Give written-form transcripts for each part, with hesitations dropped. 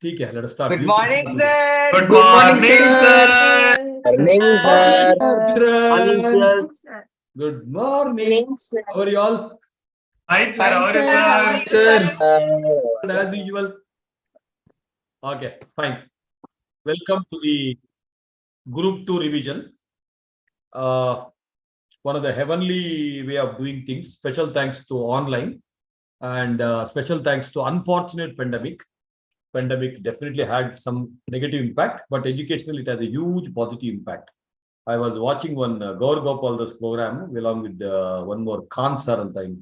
ठीक है, let us start. Good morning, sir. Good Good morning, morning, sir. Morning, sir. Morning, Children. sir. Good morning. Morning, sir. How are you all? Fine, sir. Fine, How are you, sir. How are sir? you, sir? As usual. Okay, fine. Welcome to the Group 2 revision. One of the heavenly way of doing things. Special thanks to online and special thanks to unfortunate pandemic. Pandemic definitely had some negative impact, but educationally it has a huge positive impact. I was watching one Gaur Gopal's program along with one more Khan sir and time.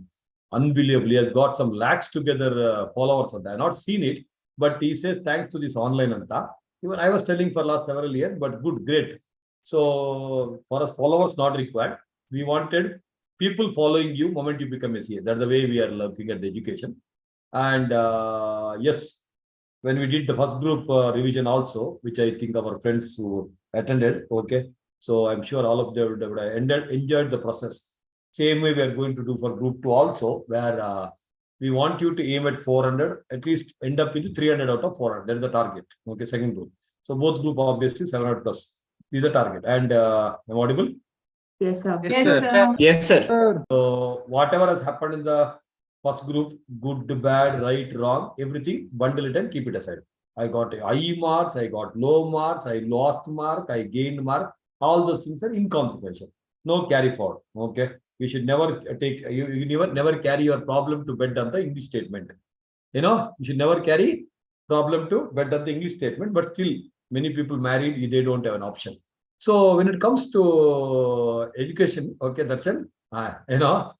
Unbelievably, has got some lakhs together followers. I have not seen it, but he says thanks to this online anta. Even I was telling for last several years, but good, great. So for us, followers not required. We wanted people following you moment you become a CA. That's the way we are looking at the education. And yes, when we did the first group revision also, which I think our friends who attended, okay. So I'm sure all of them would have enjoyed the process. Same way we are going to do for group 2 also, where we want you to aim at 400, at least end up with 300 out of 400. That is the target. Okay, second group. So both group obviously 700 plus is the target. And I'm audible? Yes, sir. Yes, sir. Yes, sir. So whatever has happened in the first group, good, bad, right, wrong, everything, bundle it and keep it aside. I got high marks, I got low marks, I lost mark, I gained mark. All those things are inconsequential. No carry forward. Okay. You should never take, you never carry your problem to bed on the English statement. You know, you should never carry problem to bed on the English statement, but still many people married, they don't have an option. So when it comes to education, okay, that's it. You know,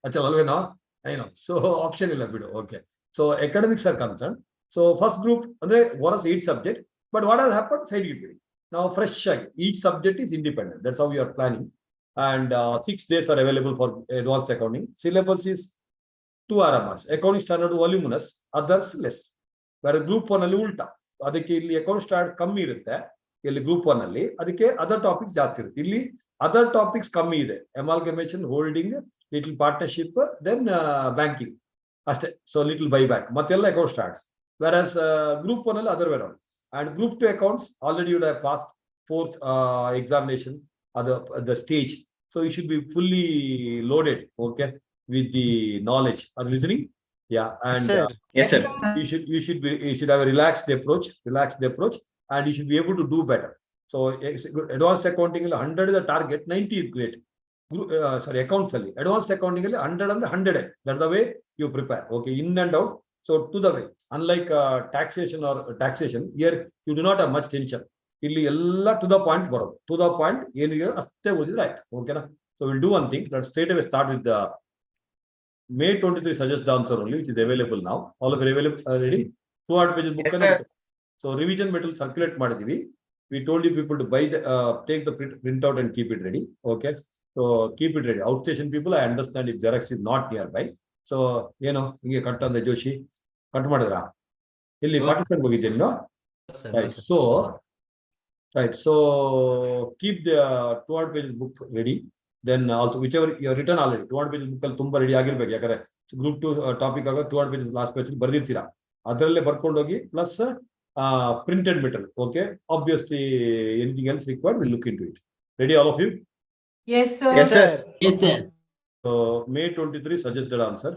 so option will be okay. So academics are concerned. So first group, what is 8 subject, but what has happened? Side giving. Now fresh, each subject is independent. That's how we are planning. And 6 days are available for advanced accounting. Syllabus is 2 RMRs. Accounting standard voluminous, others less. Where group 1 ಅಲ್ಲಿ ಉಲ್ಟಾ ಅದಕ್ಕೆ ಇಲ್ಲಿ account start ಕಮ್ಮಿ ಇರುತ್ತೆ ಇಲ್ಲಿ group 1 ಅಲ್ಲಿ ಅದಕ್ಕೆ other topics ಜಾಸ್ತಿ ಇರುತ್ತೆ ಇಲ್ಲಿ ಅದರ್ ಟಾಪಿಕ್ಸ್ ಕಮ್ಮಿ ಇದೆ amalgamation holding little partnership then banking ಅಷ್ಟೇ ಸೊ ಲಿಟಲ್ ಬೈ ಬ್ಯಾಕ್ ಮತ್ತೆಲ್ಲ ಅಕೌಂಟ್ ಸ್ಟಾರ್ಟ್ಸ್ ವೆರಸ್ ಗ್ರೂಪ್ 1 ಅಲ್ಲಿ other where and group 2 accounts already you have passed 4th examination the stage, so you should be fully loaded, okay, with the knowledge. Are you listening? Yeah. And Yes, sir. you should have a relaxed approach, and you should be able to do better. So advanced accounting 100 is the target, 90 is great. Sorry, accounts only. Advanced accounting 100 and 100. That's the way you prepare. Okay, in and out. So to the way, unlike taxation, here you do not have much tension. Illi ella to the point baro. To the point, aste odi right. Okay na? So we'll do one thing. Let's straight away start with the May 23 suggest the answer only, which is available now. All of you available ready? 200 pages book. Yes, so revision material circulate ಮಾಡಿದೀವಿ. We told you people to buy the take the print out and keep it ready. Okay. So keep it ready. Outstation people, I understand if Xerox is not nearby. So ಹಿಂಗೆ cut ಅಂದ್ರೆ Joshi cut ಮಾಡಿದ್ರ ಇಲ್ಲಿ ಪಾಕಿಸ್ತಾನ ಹೋಗಿದ್ದೇನೆ right, so keep the 200 pages book ready. Then also whichever you have written already 200 pages book ಅಲ್ಲಿ ತುಂಬಾ ready ಆಗಿರ್ಬೇಕು ಯಾಕಂದ್ರೆ group 2 topic ಆಗ 200 pages ಲಾಸ್ಟ್ ಪೇಜ್ ಬರ್ದಿರ್ತೀರಾ ಅದರಲ್ಲೇ ಬರ್ಕೊಂಡು ಹೋಗಿ plus printed material. Okay, obviously anything else required we'll look into it. Ready all of you? Yes, sir. Yes, sir. Yes, sir. So May 23 suggested answer.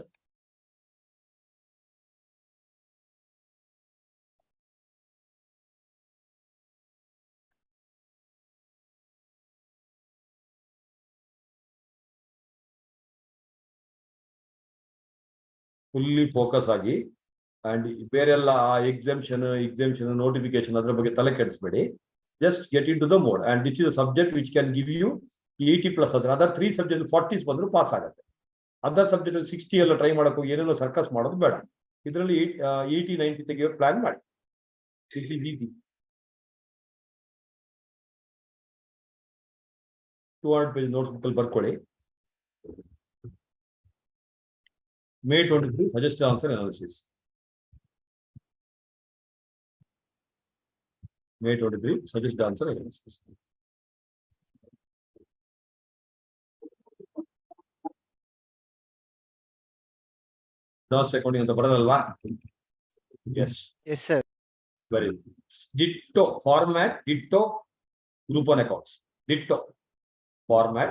Fully focus agi and ಬೇರೆಲ್ಲ exemption notification ಅದರ ಬಗ್ಗೆ ತಲೆ ಕೆಡಿಸಬೇಡಿ. Just get into the mode, and which is a subject which can give you 80 plus other 3 subjects 40s ಬಂದ್ರು pass ಆಗುತ್ತೆ. Other subject ಅಲ್ಲಿ 60 ಎಲ್ಲ try ಮಾಡಕ್ಕೆ ಹೋಗಿ ಏನೇನೋ ಸರ್ಕಸ್ ಮಾಡೋದು ಬೇಡ. ಇದರಲ್ಲಿ 80 90 ತೆಗೆಯೋ ಪ್ಲಾನ್ ಮಾಡಿ. It is easy. 200 page notes book ಅಲ್ಲಿ ಬರ್ಕೊಳ್ಳಿ. May 23 suggested answer analysis. May 23 suggested answer analysis. Last accounting ಅಂತ ಬರಲ್ವಾ? Yes. Yes, sir. Very good. Ditto format, ditto group on accounts. Ditto format,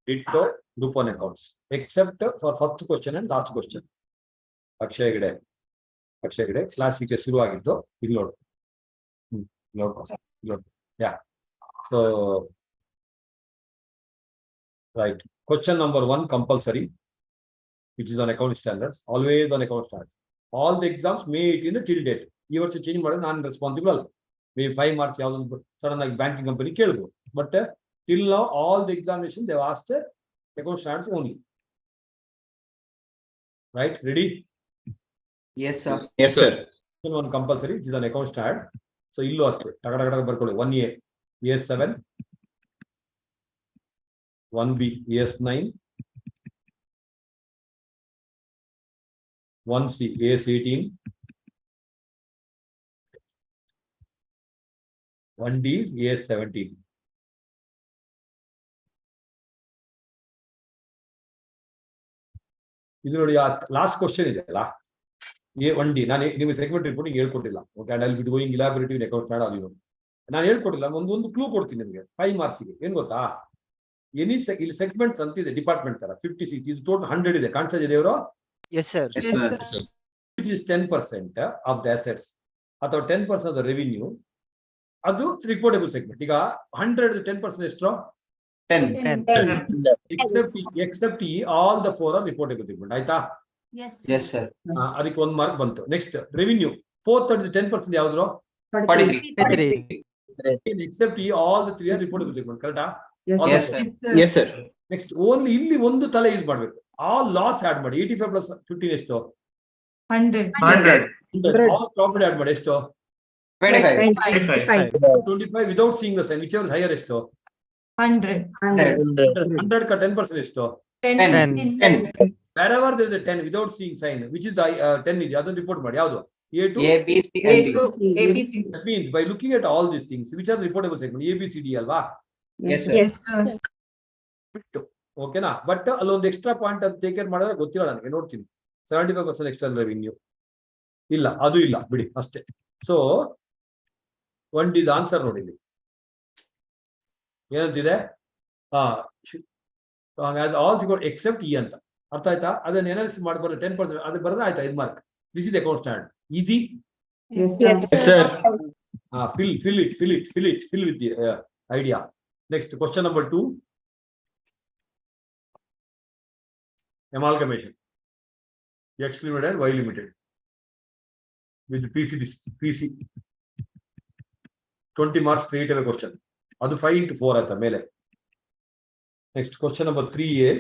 ditto group on accounts. Except for first question and last question. Akshay Gide classic ಶುರುವಾಗಿದ್ದು ಇಲ್ಲಿ ನೋಡು. Yeah. So right. Question number 1 compulsory, which is on account standards. Always on account standards. All the exams May 18 till date. ಈ ವರ್ಷ change ಮಾಡಿದ್ರೆ ನಾನು responsible ಅಲ್ಲ. May 5 marks ಯಾವ್ದೊಂದು sudden ಆಗಿ banking company ಕೇಳ್ಬೋದು. But till now all the examination they have asked account standards only. Right? Ready? Yes, sir. Yes, sir. One compulsory, it is an account standard. So illu aste takada barkoli 1A AS7, 1B AS9, 1C AS18, 1D AS17. ಇದು ನೋಡಿ last question ಇದೆ ಅಲ್ಲ A1D ನಾನು ನಿಮಗೆ segment reporting ಹೇಳ್ಕೊಟ್ಟಿಲ್ಲ. Okay and I will be going elaborative account standard ಅದು ನಾನು ಹೇಳ್ಕೊಟ್ಟಿಲ್ಲ. ಒಂದು ಕ್ಲೂ ಕೊಡ್ತೀನಿ ನಿಮಗೆ 5 ಮಾರ್ಕ್ಸ್ಗೆ. ಏನ್ ಗೊತ್ತಾ, ಎನಿ ಇಲ್ಲಿ ಸೆಗ್ಮೆಂಟ್ಸ್ ಅಂತ ಇದೆ ಡಿಪಾರ್ಟ್ಮೆಂಟ್ ತರ 56 ಇದು ಟೋಟಲ್ 100 ಇದೆ. ಕಾಣಿಸ್ತಾ ಇದೆ ಇವರು? Yes, sir. Yes, sir. It is 10% of the assets ಅಥವಾ 10% ಆಫ್ ದ ರೆವಿನ್ಯೂ. ಅದು ರಿಪೋರ್ಟೇಬಲ್ ಸೆಗ್ಮೆಂಟ್. ಈಗ 100 10% ಎಷ್ಟು? 10. Except all the 4 are reportable segment. ಆಯ್ತಾ? Yes, sir. ಅದಕ್ಕೆ 1 ಮಾರ್ಕ್ ಬಂತು. ನೆಕ್ಸ್ಟ್ ರೆವಿನ್ಯೂ 430 10% ಯಾವ್ದು? 43. Except all the 3 are reportable segment. ಕರೆಕ್ಟಾ? Yes, sir. Yes, sir. Next only ಇಲ್ಲಿ ಒಂದು ತಲೆ ಯೂಸ್ ಮಾಡಬೇಕು. ಆಲ್ ಲಾಸ್ ಆಡ್ ಮಾಡಿ 85 ಪ್ಲಸ್ 15 ಎಷ್ಟು? 100. ಆಲ್ ಪ್ರಾಫಿಟ್ ಆಡ್ ಮಾಡಿ ಎಷ್ಟು? 25. 25 without seeing the sign whichever higher ಎಷ್ಟು? 100. 100 ka 10% ಎಷ್ಟು? 10. Wherever there is a 10 without seeing sign, which is the 10 ಇದೆ ಅದನ್ನು ರಿಪೋರ್ಟ್ ಮಾಡಿ. ಯಾವುದು? A2 A, B, C, and D. ABC. that means by looking at all these things which are reportable segment A, B, C, D ಅಲ್ವಾ? Yes, sir. Yes, sir. ಬಿಟ್ಟು ಓಕೆನಾ. But ಅಲ್ಲೊಂದು extra point ಅಂತ take care ಮಾಡಿದ್ರೆ ಗೊತ್ತಿಲ್ಲ ನನಗೆ. ನೋಡ್ತೀನಿ 75% extra revenue ಇಲ್ಲ, ಅದು ಇಲ್ಲ ಬಿಡಿ ಅಷ್ಟೇ. ಸೊ 1D ಆನ್ಸರ್ ನೋಡಿ ಇಲ್ಲಿ ಏನಂತಿದೆ? ಆಲ್ ಎಕ್ಸೆಪ್ಟ್ ಇ ಅಂತ ಅರ್ಥ ಆಯ್ತಾ? ಅದನ್ನ ಅನಾಲಿಸಿಸ್ ಮಾಡಿ ಬರೋ 10% ಅದು ಬರೋದು ಆಯ್ತಾ 5 mark. This is account standard. Easy. Yes, sir. Fill with the idea. Next question number 2. Amalgamation. X limited, Y limited with PC 20 marks straight away question. ಅದು 5 into 4 ಆಯ್ತಾ ಮೇಲೆ. Next question number 3A.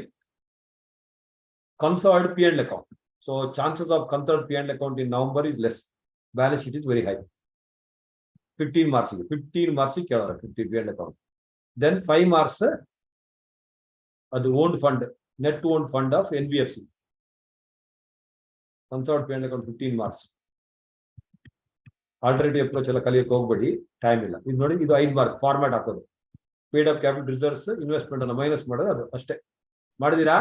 Consolidated P&L account. So chances of consolidated P&L account in November is less. Balance sheet is very high. 15 marks. 15 marks ಕೇಳೋರು 50 P&L account. Then 5 marks ಅದು owned fund, net owned fund of NBFC. Consolidated P&L account 15 marks. Alternative approach ಎಲ್ಲ ಕಲಿಯಕ್ಕೆ ಹೋಗ್ಬೇಡಿ, time ಇಲ್ಲ. ಇದು ನೋಡಿ, ಇದು 5 mark format ಹಾಕೋದು. Paid up capital reserves investment ಅನ್ನು ಮೈನಸ್ ಮಾಡೋದು, ಅದು ಅಷ್ಟೇ. ಮಾಡಿದೀರಾ?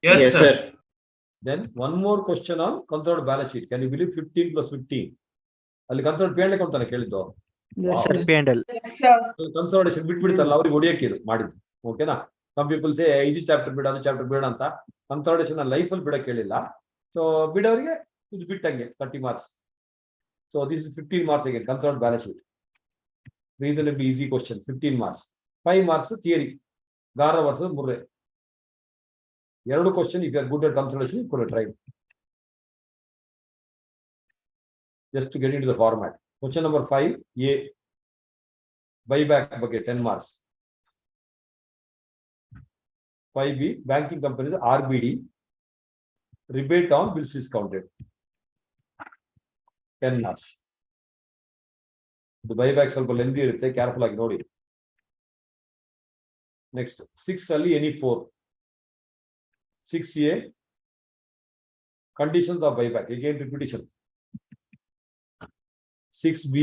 Yes, sir. Then one more question on consolidated balance sheet. Can you believe 15 plus 15? ಅಲ್ಲಿ consolidated P&L account ತಾನೆ ಕೇಳಿದ್ದು. Yes, sir. P&L. ಕನ್ಸಾಲಿಡೇಷನ್ ಬಿಟ್ಬಿಡ್ತಲ್ಲ ಅವ್ರಿಗೆ ಹೊಡಿಯಕ್ಕೆ ಇದು ಮಾಡಿದ್ದು. ಓಕೆನಾ? ಸಮ್ ಪೀಪಲ್ ಸೇ ಇದು ಚಾಪ್ಟರ್ ಬಿಡ ಅದು ಚಾಪ್ಟರ್ ಬಿಡ ಅಂತ. ಕನ್ಸಾಲಿಡೇಷನ್ ಲೈಫಲ್ಲಿ ಬಿಡಕ್ಕೆ ಹೇಳಿಲ್ಲ. ಸೊ ಬಿಡೋರಿಗೆ ಇದು ಬಿಟ್ಟಂಗೆ 30 marks. So this is 15 marks again consolidated balance sheet. Reasonably easy question, 15 marks. 5 marks theory. Gara versus Murray. ಎರಡು question, if you are good at consolidation, you could try. Just to get into the format. Question number 5A. Buyback bucket 10 marks. 5B. Banking companies RBD. Rebate on bills discounted. 10 marks. The buyback ಸ್ವಲ್ಪ lengthy ಇರುತ್ತೆ, careful ಆಗಿ ನೋಡಿ. Next 6 ಅಲ್ಲಿ any 4. 6A conditions of buyback, again repetition. 6B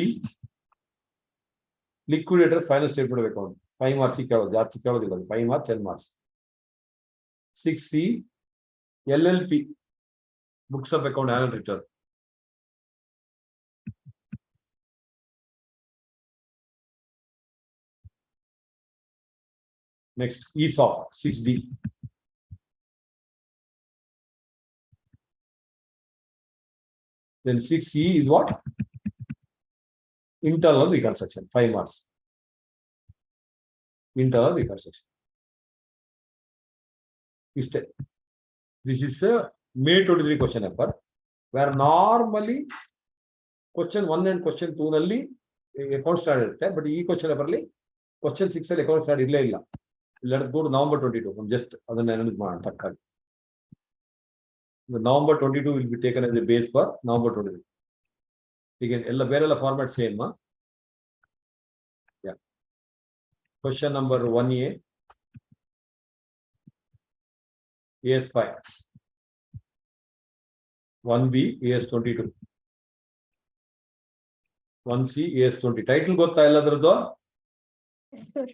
liquidator final statement of account 5 marks ಕೇಳೋದು, ಜಾಸ್ತಿ ಕೇಳೋದಿಲ್ಲ, 5 marks 10 marks. 6C LLP books of account annual return Next, ESOP, 6D. Then 6E is what? Internal reconstruction, 5 marks. Internal reconstruction. This is a May 23 question paper, where normally question 1 and question 2 nalli account started, but e question paper li question 6 ಅಲ್ಲಿ account start ಇಲ್ಲ. Let us go to November 22. Just ಅದನ್ನ ನೆನಪು ಮಾಡೋಣ ತಕ್ಕಾಗಿ. November 22 will be taken as a base for November 23. Again, ಎಲ್ಲ ಬೇರೆಲ್ಲ format same. Yeah. Question number 1A. AS5. 1B, AS22. 1C, AS20. Title ಗೊತ್ತಾ ಎಲ್ಲದರದ್ದು? Yes, sir.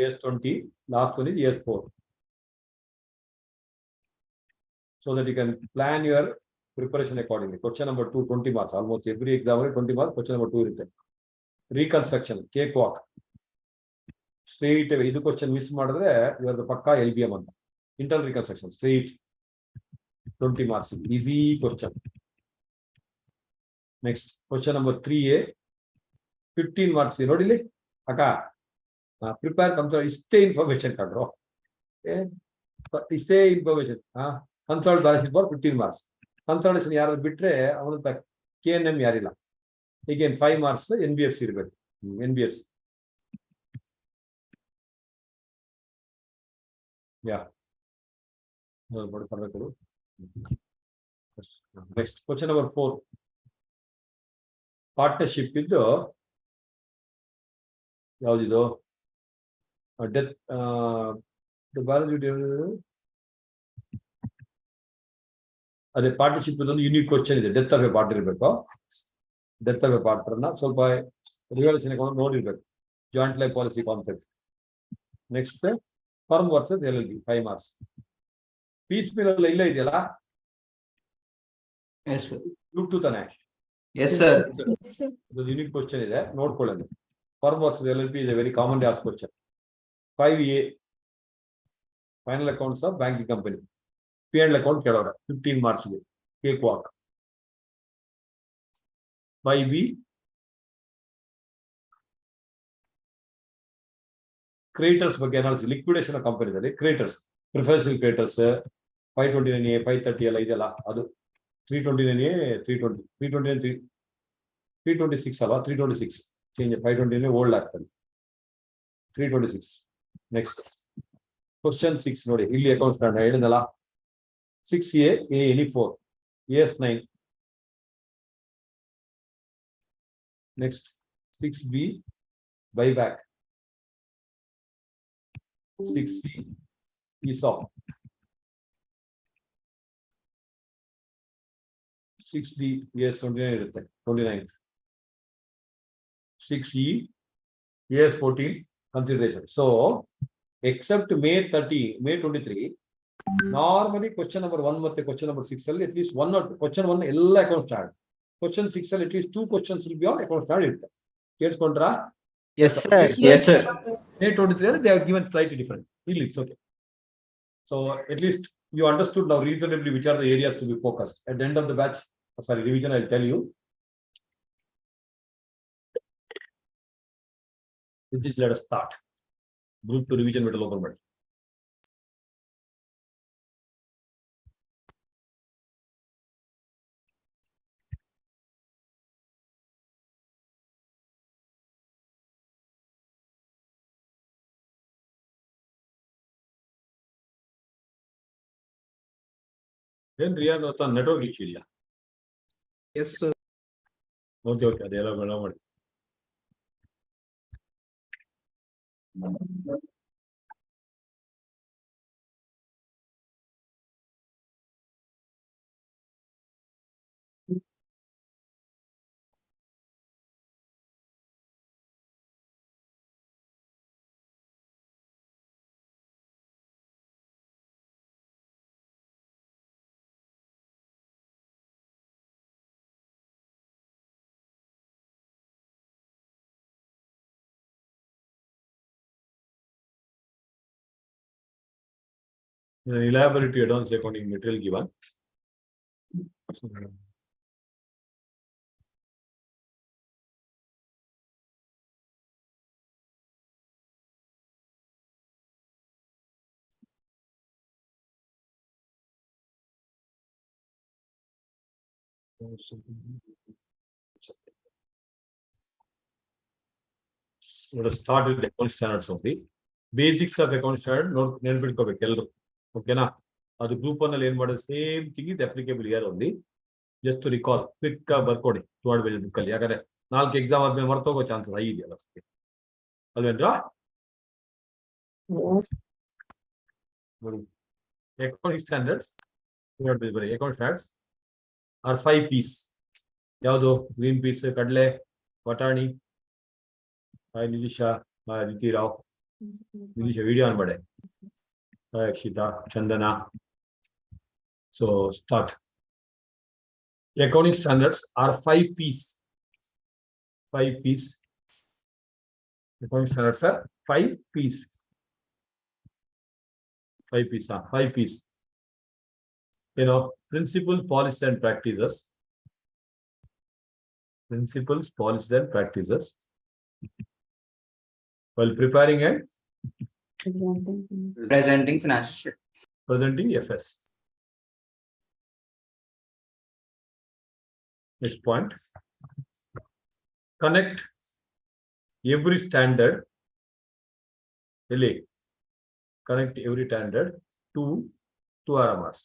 AS20. Last one is AS4. So that you can plan your preparation accordingly. Question number 2, 20 marks. Almost every exam 20 marks. Question number 2 irutte. Reconstruction, cakewalk. Straight away. This question miss madidre you are the pakka LBM anta. Internal reconstruction, straight 20 marks. Easy question. Next, question number 3A. 15 marks. Nodili akka prepare istay information kadro. Istay information. Consult balance sheet for 15 marks. Consolidation ಯಾರು ಬಿಟ್ರೆ ಅವನು KNM ಯಾರಿಲ್ಲ. Again 5 marks NBFC ಇರಬೇಕು. NBFC. Yeah. Next, question number 4. Partnership ಇದ್ದು ಯಾವುದಿದು? Death ಅದೇ partnership ಒಂದು unique question ಇದೆ. ಡೆತ್ ಆಫ್ ಎ ಪಾರ್ಟ್ನರ್ ಇರಬೇಕು. ಡೆತ್ ಆಫ್ ಎ ಪಾರ್ಟ್ನರ್ನ ಸ್ವಲ್ಪ ರಿವಲ್ಯೂಷನ್ ನೋಡಿರ್ಬೇಕು. Joint life policy concept. Next, firm versus LLB, 5 marks. Piecemeal ಎಲ್ಲ ಇಲ್ಲ ಇದೆಯಲ್ಲ? ಗ್ರೂಪ್ 2 ತಾನೆ? Yes, sir. ಇದು ಯೂನಿಕ್ ಕ್ವಶನ್ ಇದೆ, ನೋಡ್ಕೊಳ್ಳೋದು. Firm versus LLB is a very commonly asked question. 5A, final accounts of banking company. P&L account ಕೇಳೋರ 15 marks ಗೆ. Cake walk. 5B, creators ಬಗ್ಗೆ ಅನಾಲಿಸಿಸ್. ಲಿಕ್ವಿಡೇಷನ್ ಕಂಪನಿದಲ್ಲಿ ಕ್ರಿಯೇಟರ್ಸ್, ಪ್ರಿಫರೆನ್ಷಿಯಲ್ ಕ್ರಿಯೇಟರ್ಸ್ 529A 530 ಎಲ್ಲ ಇದೆಯಲ್ಲ ಅದು. 329A 320 329 326 ಅಲ್ವಾ? 326 ಚೇಂಜ್. 529 ಓಲ್ಡ್ ಆಗ್ತದೆ. 326. Next, question 6 ನೋಡಿ. ಇಲ್ಲಿ ಅಕೌಂಟ್ ಸ್ಟಾರ್ಟ್ ಹೇಳಿದಲ್ಲ. 6A any 4, AS9. Next, 6B buyback. 6C ESOP. 6D AS29 ಇರುತ್ತೆ, 29. 6E AS14 consideration. So except May 23, normally question number 1 ಮತ್ತೆ question number 6 ಅಲ್ಲಿ at least one or question 1 ಎಲ್ಲ account start. question 6 ಅಲ್ಲಿ at least 2 questions will be on account start ಇರುತ್ತೆ. ಕೇಳಿಸ್ಕೊಂಡ್ರಾ? Yes, sir. Yes, sir. May 23 ಅಲ್ಲಿ they have given slightly different. Really, it's okay. So at least you understood now reasonably which are the areas to be focused. At the end of the batch, revision, I'll tell you. With this, let us start. Group 2 revision with local body. Then Riya network issue ಇಲ್ಲ. Yes, sir. Okay, ಅದೆಲ್ಲ ಬೇಡ ಮಾಡಿ. elaborate advanced accounting material given. Let us start with the account standards only. Basics of account standard note ನೆನಪಿಟ್ಕೋಬೇಕು ಎಲ್ಲರೂ. ಓಕೆನಾ? ಅದು group 1 ಅಲ್ಲಿ ಏನು ಮಾಡೋದು same thing is applicable here only. Just to recall quick ಆಗಿ ಬರ್ಕೊಡಿ ಟುವರ್ಡ್ ವೇಲ್ ಬುಕ್ ಅಲ್ಲಿ. ಯಾಕಂದ್ರೆ 4 ಎಕ್ಸಾಮ್ ಆದ್ಮೇಲೆ ಮರ್ತೋಗೋ ಚಾನ್ಸಸ್ ಹೈ ಇದೆಯಲ್ಲ ಅಲ್ವೇನ್ರಾ? Account standards account standards are 5 peas. ಯಾವುದು? ಗ್ರೀನ್ ಪೀಸ್, ಕಡಲೆ, ಬಟಾಣಿ. ನಿತೀಶಾ, ಜಿತಿರಾವ್, ನಿತೀಶ ವಿಡಿಯೋ ಆನ್ ಮಾಡೆ. Akshitha, Chandana. So start. Accounting standards are 5 P's. 5 P's. Accounting standards are 5 P's. 5 P's. 5 P's. You know, principles, policies, and practices. Principles, policies, and practices. While preparing and Presenting financial statements. presenting FS. Next point. Connect every standard. Really, connect every standard to RMRs.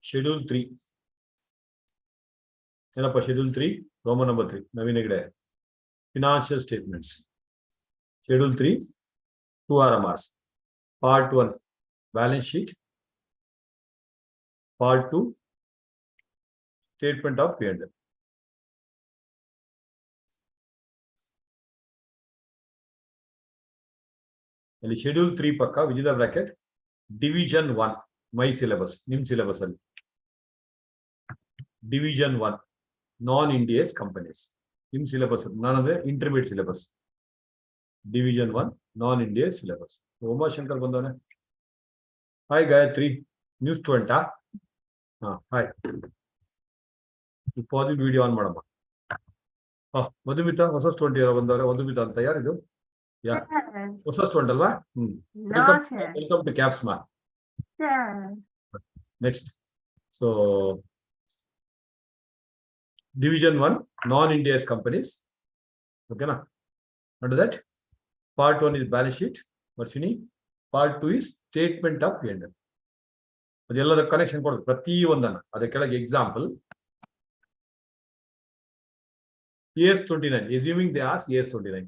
Schedule 3. ಏನಪ್ಪ Schedule 3? Roman number 3. Naveen Hegde. Financial statements. Schedule 3, 2 RMRs. Part 1, balance sheet. Part 2, statement of P&L. ಅಲ್ಲಿ Schedule 3 ಪಕ್ಕ which is the bracket Division 1 my syllabus ನಿಮ್ಮ syllabus ಅಲ್ಲಿ Division 1 non Ind AS companies ನಿಮ್ಮ syllabus ನಾನಂದ್ರೆ intermediate syllabus Division 1 non Ind AS syllabus. Umashankar ಬಂದವನೆ. Hi Gayathri, new ಸ್ಟೂಡೆಂಟಾ? Hi. Positive video on ಮಾಡಮ್ಮ. ಮಧುಮಿತಾ ಹೊಸ ಸ್ಟೂಡೆಂಟ್ ಯಾರು ಬಂದವ್ರೆ? ಮಧುಮಿತಾ ಅಂತ ಯಾರಿದು? ಯಾ ಹೊಸ ಸ್ಟೂಡೆಂಟ್ ಅಲ್ವಾ? ವೆಲ್ಕಮ್ ಟು ಕ್ಯಾಪ್ಸ್ ಮಾ. Next. So Division 1 non-India's companies. Okay na? Under that, part 1 is balance sheet. Varshini. Part 2 is statement of P&L. ಅದೆಲ್ಲದ ಕನೆಕ್ಷನ್ ಕೊಡೋದು ಪ್ರತಿ ಒಂದನ್ನು. ಅದರ ಕೆಳಗೆ example AS29. Assuming they ask AS29.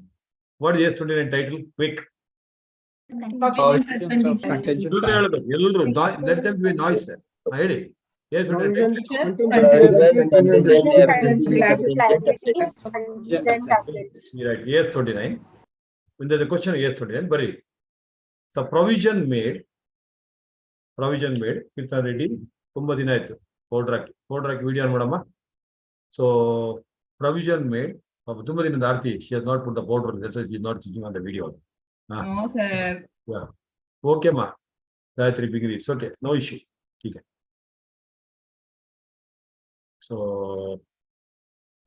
What is AS29 title? Quick. ಎಲ್ಲರೂ let them be noise. ಹೇಳಿ. AS29 right. AS29. When there's a question AS29, bari. So provision made. Kirtan Reddy. ತುಂಬಾ ದಿನ ಆಯ್ತು. ಪೌಡರ್ ಹಾಕಿ ವಿಡಿಯೋ ಮಾಡಮ್ಮ. So provision made. ತುಂಬಾ ದಿನದ ಆರ್ತಿ. She has not put the powder. That's why she is not sitting on the video. No, sir. Yeah. Okay, ma. Gayatri Bigri. It's okay. No issue. Okay. So,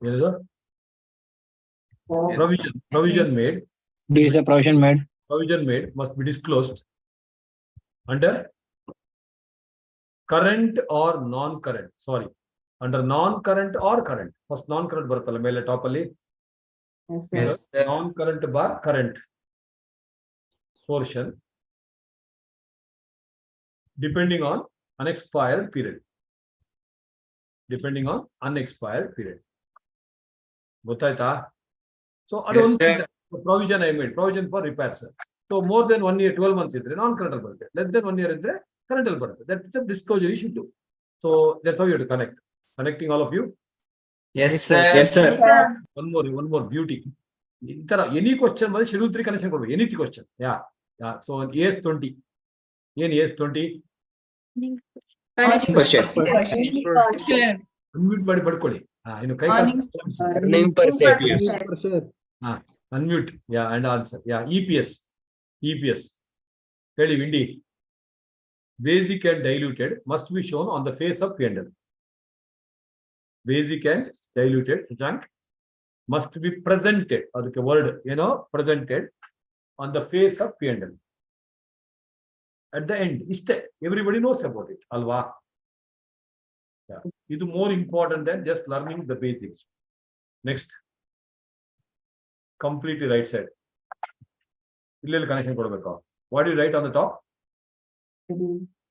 what is that? Provision made. This is the provision made. Provision made must be disclosed under current or non-current. Sorry, under non-current or current. First non-current ಬರುತ್ತಲ್ಲ ಮೇಲೆ top ಅಲ್ಲಿ. Yes, sir. Non-current bar current portion depending on unexpired period. Depending on unexpired period. ಗೊತ್ತಾಯ್ತಾ? So ಅದೊಂದು provision I made. Provision for repairs. So more than 1 year, 12 months ಇದ್ರೆ ನಾನ್ current ಅಲ್ಲಿ ಬರುತ್ತೆ. Less than 1 year ಇದ್ರೆ current ಅಲ್ಲಿ ಬರುತ್ತೆ. That's a disclosure you should do. So that's how you have to connect. Connecting all of you. Yes, sir. Yes, sir. One more beauty. ಈ ತರ any question ಬಂದ್ರೆ Schedule 3 connection ಕೊಡ್ಬೇಕು. Any question. Yeah. So AS20. ಏನು AS20? Unmute ಮಾಡಿ ಪಡ್ಕೊಳ್ಳಿ. ಇನ್ನು ಕೈ unmute. Yeah and answer. Yeah EPS ಹೇಳಿ ವಿಂಡಿ. basic and diluted must be shown on the face of P&L. Basic and diluted must be presented, or the word, presented on the face of P&L. At the end, everybody knows about it. Alva. Yeah. It is more important than just learning the basics. Next. Completely right side. Connection. What do you write on the top?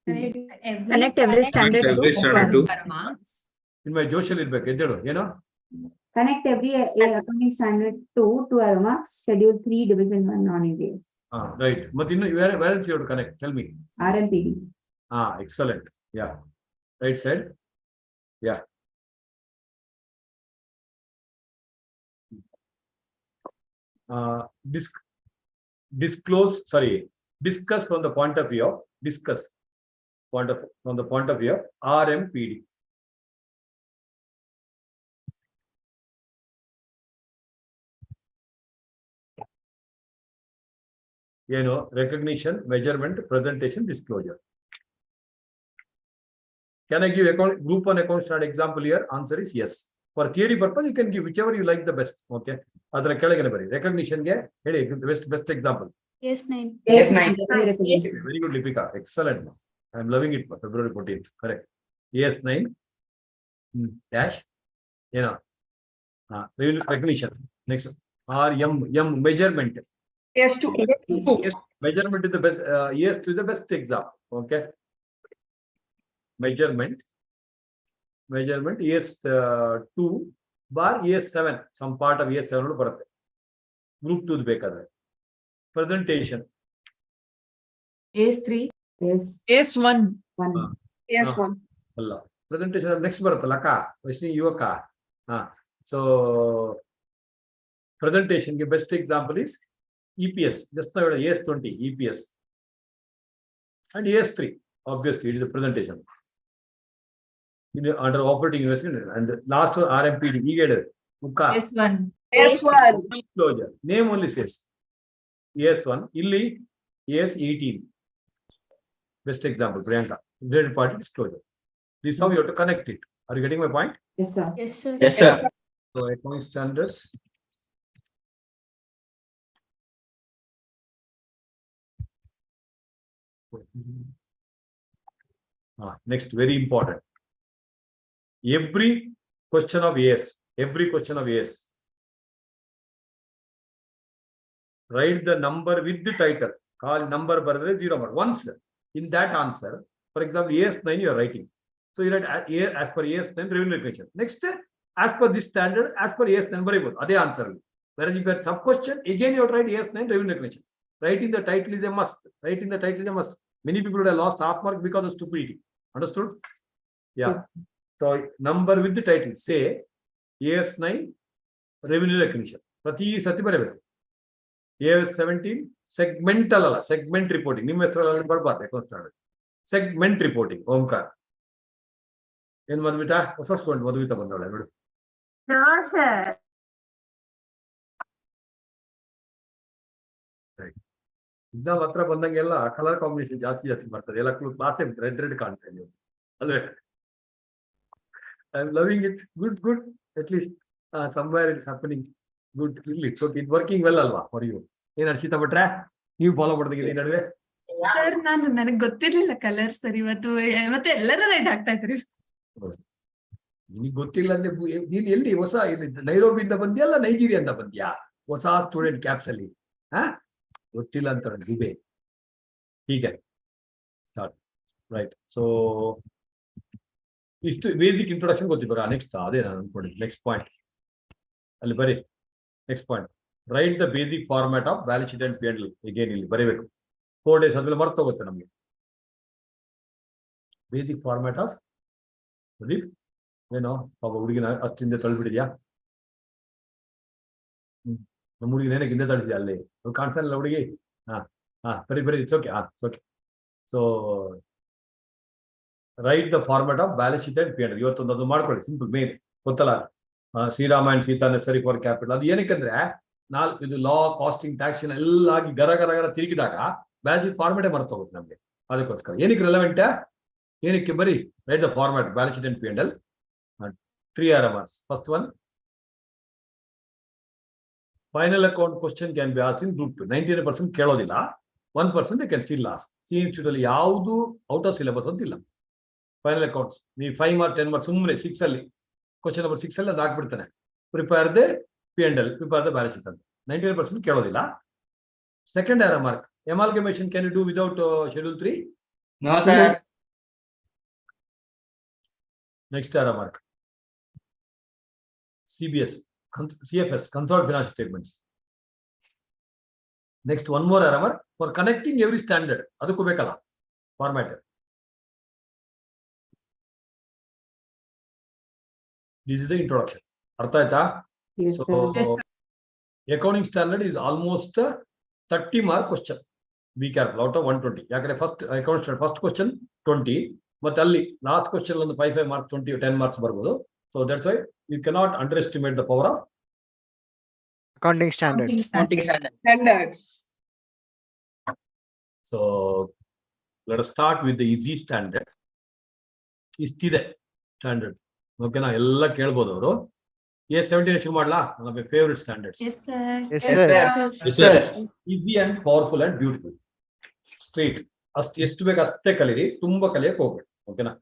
Connect every standard to marks. In my Joshal, Connect every accounting standard 2 to our marks, schedule 3, division 1, non-Indians. Right. But where else you have to connect? Tell me. RMPD. Excellent. Yeah. Right side. Yeah. Discuss from the point of view of from the point of view of RMPD. Recognition, measurement, presentation, disclosure. Can I give group 1 account standard example here? Answer is yes. For theory purpose, you can give whichever you like the best. Okay. Recognition, best example. Yes, 9. Yes, 9. Very good, Lipika. Excellent. I'm loving it. February 14th. Correct. Yes, 9. Dash. Recognition. Next. M measurement. Yes, 2. Measurement is the best. Yes, to the best example. Okay. Measurement. Yes, 2 bar yes 7. Some part of yes 7 group 2 ಬೇಕಾದ್ರೆ. Presentation. Yes 3. Yes 1. Yes, 1. ಅಲ್ಲ. Presentation next ಬರುತ್ತಲ್ಲ ಅಕ್ಕ ವೈಷ್ಣವಿ ಯುವಕ. So presentation ಗೆ best example is EPS. Just now yes 20 EPS. And yes 3. Obviously it is a presentation. Under operating investment, and the last one RMPD. Yes 1. Yes, 1. Disclosure. Name only says yes 1. Illi yes 18. Best example, Priyanka. Related party disclosure. This is how you have to connect it. Are you getting my point? Yes sir. Yes, sir. Yes, sir. So accounting standards. Next, very important. Every question of yes, write the number with the title. Call number 0 number. Once in that answer, for example, yes 9 you are writing. So you write as per yes 9 revenue recognition. Next, as per this standard, as per yes 9 variable. That's the answer. Whereas if you have sub question, again you have to write yes 9 revenue recognition. Writing the title is a must. Many people would have lost half mark because of stupidity. Understood? Yeah. So number with the title. Say AS 9 revenue recognition. Prati sati barabeku. AS 17 segment reporting. ನಿಮ್ಮ ಹೆಸರಲ್ಲಿ ಬರಬಾರ್ದು account standard. Segment reporting. ಓಂಕಾರ. ಏನು ಮಧುಮಿತಾ? ಹೊಸ student Madhumita ಬಂದವಳೆ ನೋಡು. No sir. Exam ಹತ್ರ ಬಂದಂಗೆಲ್ಲ colour combination ಜಾಸ್ತಿ ಬರ್ತದೆ. ಎಲ್ಲ ಕ್ಲಾಸೇ ರೆಡ್ ಕಾಣ್ತಾ ಇದೆ ಅಲ್ವೇ? I'm loving it. Good. At least somewhere it's happening. Good. It's okay. It's working well alva for you. ಏನು ಹರ್ಷಿತಾ ಭಟ್ರೆ ನೀವು ಫಾಲೋ ಮಾಡ್ದಂಗೆ ಈ ನಡುವೆ? ಸರ್ ನನಗೆ ಗೊತ್ತಿರ್ಲಿಲ್ಲ ಕಲರ್ ಸರ್ ಇವತ್ತು ಮತ್ತೆ ಎಲ್ಲರೂ ರೈಟ್ ಆಗ್ತಾ ಇದ್ರಿ. ನಿನಗೆ ಗೊತ್ತಿಲ್ಲ ಅಂದ್ರೆ ನೀನು ಎಲ್ಲಿ ಹೊಸ ನೈರೋಬಿಯಿಂದ ಬಂದ್ಯಾ ಅಲ್ಲ ನೈಜೀರಿಯಿಂದ ಬಂದ್ಯಾ? ಹೊಸ ಸ್ಟೂಡೆಂಟ್ ಕ್ಯಾಪ್ಸ್ ಅಲ್ಲಿ ಗೊತ್ತಿಲ್ಲ ಅಂತಾರೆ ದುಬೆ. ಹೀಗೆ ಸ್ಟಾರ್ಟ್ ರೈಟ್. ಸೊ ಇಷ್ಟು ಬೇಸಿಕ್ ಇಂಟ್ರೊಡಕ್ಷನ್ ಗೊತ್ತಿಲ್ಲ. ನೆಕ್ಸ್ಟ್ ಅದೇ ನಾನು ಅನ್ಕೊಂಡಿದ್ದೆ. ನೆಕ್ಸ್ಟ್ ಪಾಯಿಂಟ್ ಅಲ್ಲಿ ಬರೀ. Next point right the basic format of balance sheet and P&L. ಈಗೇನು ಇಲ್ಲಿ ಬರೀಬೇಕು. 4 days ಆದ್ಮೇಲೆ ಮರ್ತೋಗುತ್ತೆ ನಮಗೆ. ಬೇಸಿಕ್ ಫಾರ್ಮ್ಯಾಟ್ ಆಫ್ ಏನೋ ಪಾಪ ಹುಡುಗಿನ ಹತ್ತಿಂದ ತಳ್ಳಿಬಿಡಿದ್ಯಾ? ನಮ್ಮ ಹುಡುಗಿನ ಏನಕ್ಕೆ ಹಿಂದೆ ತಳಿಸಿದ್ಯಾ? ಅಲ್ಲಿ ಕಾಣಿಸಲ್ಲ ಹುಡುಗಿ. ಬರೀ it's okay. So write the format of balance sheet and P&L. ಇವತ್ತೊಂದು ಅದು ಮಾಡ್ಕೊಳ್ಳಿ. ಸಿಂಪಲ್ ಮೇನ್ ಗೊತ್ತಲ್ಲ. Sriram and Sita necessary for capital. ಅದು ಏನಕ್ಕಂದ್ರೆ ಇದು ಲಾ ಕಾಸ್ಟಿಂಗ್ ಟ್ಯಾಕ್ಸ್ ಎಲ್ಲ ಆಗಿ ಗರ ತಿರುಗಿದಾಗ ಬ್ಯಾಲೆನ್ಸ್ ಶೀಟ್ ಫಾರ್ಮ್ಯಾಟೇ ಮರ್ತೋಗುತ್ತೆ ನಮಗೆ. ಅದಕ್ಕೋಸ್ಕರ ಏನಕ್ಕೆ ರೆಲೆವೆಂಟ್, ಏನಕ್ಕೆ ಬರೀ right the format balance sheet and P&L. 3 RMRs. First one, final account question can be asked in group 2. 99% ಕೇಳೋದಿಲ್ಲ, 1% they can still ask. C institute ಅಲ್ಲಿ ಯಾವುದು ಔಟ್ ಆಫ್ ಸಿಲೆಬಸ್ ಅಂತಿಲ್ಲ. ಫೈನಲ್ ಅಕೌಂಟ್ಸ್ ನೀವು 5 ಮಾರ್ಕ್ 10 ಮಾರ್ಕ್ ಸುಮ್ಮನೆ 6 ಅಲ್ಲಿ question number 6 ಅಲ್ಲಿ ಅದು ಹಾಕ್ಬಿಡ್ತಾನೆ, prepare the P&L, prepare the balance sheet ಅಂತ. 99% ಕೇಳೋದಿಲ್ಲ. Second RMR, amalgamation can you do without schedule 3? No, sir. Next RMR, CBS, CFS, consolidated financial statements. Next, one more RMR for connecting every standard. ಅದಕ್ಕೂ ಬೇಕಲ್ಲ format. This is the introduction. ಅರ್ಥ ಆಯ್ತಾ? Yes, So, sir. Yes, sir. accounting standard is almost 30 mark question. Be careful, out of 120. ಯಾಕಂದ್ರೆ first account first question 20, ಮತ್ತೆ ಅಲ್ಲಿ last question ಒಂದು 5 mark 20 10 marks ಬರ್ಬೋದು. So that's why you cannot underestimate the power of Accounting standards. Standards. So let us start with the easy standard. ಇಷ್ಟಿದೆ standard, ಓಕೆನಾ? ಎಲ್ಲ ಕೇಳ್ಬೋದು ಅವರು. A17 ಶುರು ಮಾಡ್ಲಾ? ನನ್ನ favourite standards. Yes, sir. Yes, Yes, sir. sir. Yes, sir. Easy and powerful and beautiful. Straight ಅಷ್ಟು ಎಷ್ಟು ಬೇಕು ಅಷ್ಟೇ ಕಲೀರಿ, ತುಂಬಾ ಕಲಿಯಕ್ಕೆ ಹೋಗ್ಬೇಡಿ, ಓಕೆನಾ?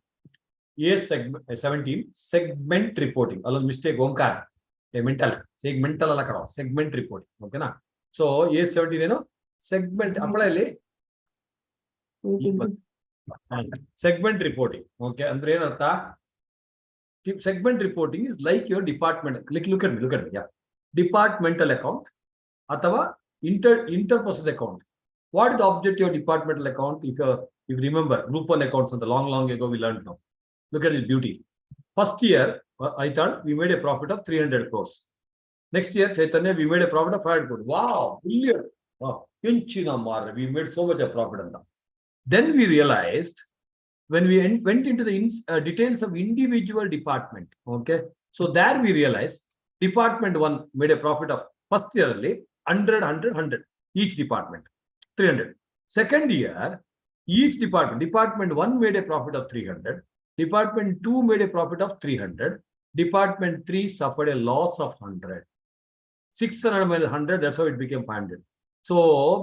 A17 ಸೆಗ್ಮೆಂಟ್ ರಿಪೋರ್ಟಿಂಗ್, ಅಲ್ಲೊಂದು ಮಿಸ್ಟೇಕ್, ಓಂಕಾರ ಮೆಂಟಲ್ ಸೆಗ್ಮೆಂಟಲ್ ಅಲ್ಲ ಕಣೋ, ಸೆಗ್ಮೆಂಟ್ ರಿಪೋರ್ಟಿಂಗ್, ಓಕೆನಾ? ಸೊ A17 ಏನು ಸೆಗ್ಮೆಂಟ್ ಅಪ್ಪಳಲ್ಲಿ ಸೆಗ್ಮೆಂಟ್ ರಿಪೋರ್ಟಿಂಗ್. ಓಕೆ ಅಂದ್ರೆ ಏನರ್ಥ? Segment reporting is like your department. Look at me. Yeah. Departmental account ಅಥವಾ inter-process account. What is the objective of departmental account? If you remember, group 1 accounts on the long ago we learned now. Look at this beauty. First year, I thought we made a profit of 300 crores. Next year, Chaitanya, we made a profit of 500 crores. Wow, brilliant. Wow, we made so much of profit. Then we realized, when we went into the details of individual department, okay, so there we realized department 1 made a profit of first year 100 each department 300. Second year, each department 1 made a profit of 300, department 2 made a profit of 300, department 3 suffered a loss of 100. 600 minus 100, that's how it became 500. So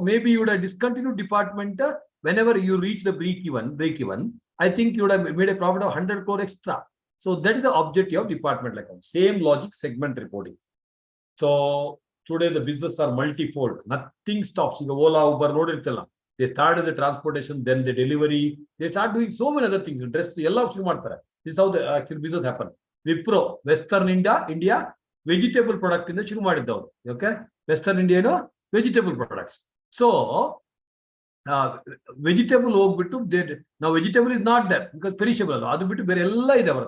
maybe you would have discontinued department whenever you reach the break even. I think you would have made a profit of 100 crore extra. So that is the objective of departmental account. Same logic, segment reporting. So today the business are multifold. Nothing stops. You go Ola, Uber, nodirtilla. They started the transportation, then the delivery. They start doing so many other things. Dress, ella shuru ಮಾಡ್ತಾರೆ. This is how the actual business happen. Wipro, Western India, vegetable product ಇಂದ ಶುರು ಮಾಡಿದ್ದವರು. Okay, Western India ಏನು vegetable products. So vegetable ಹೋಗ್ಬಿಟ್ಟು ನಾವು vegetable is not that because perishable ಅಲ್ಲ, ಅದು ಬಿಟ್ಟು ಬೇರೆ ಎಲ್ಲ ಇದೆ ಅವರ.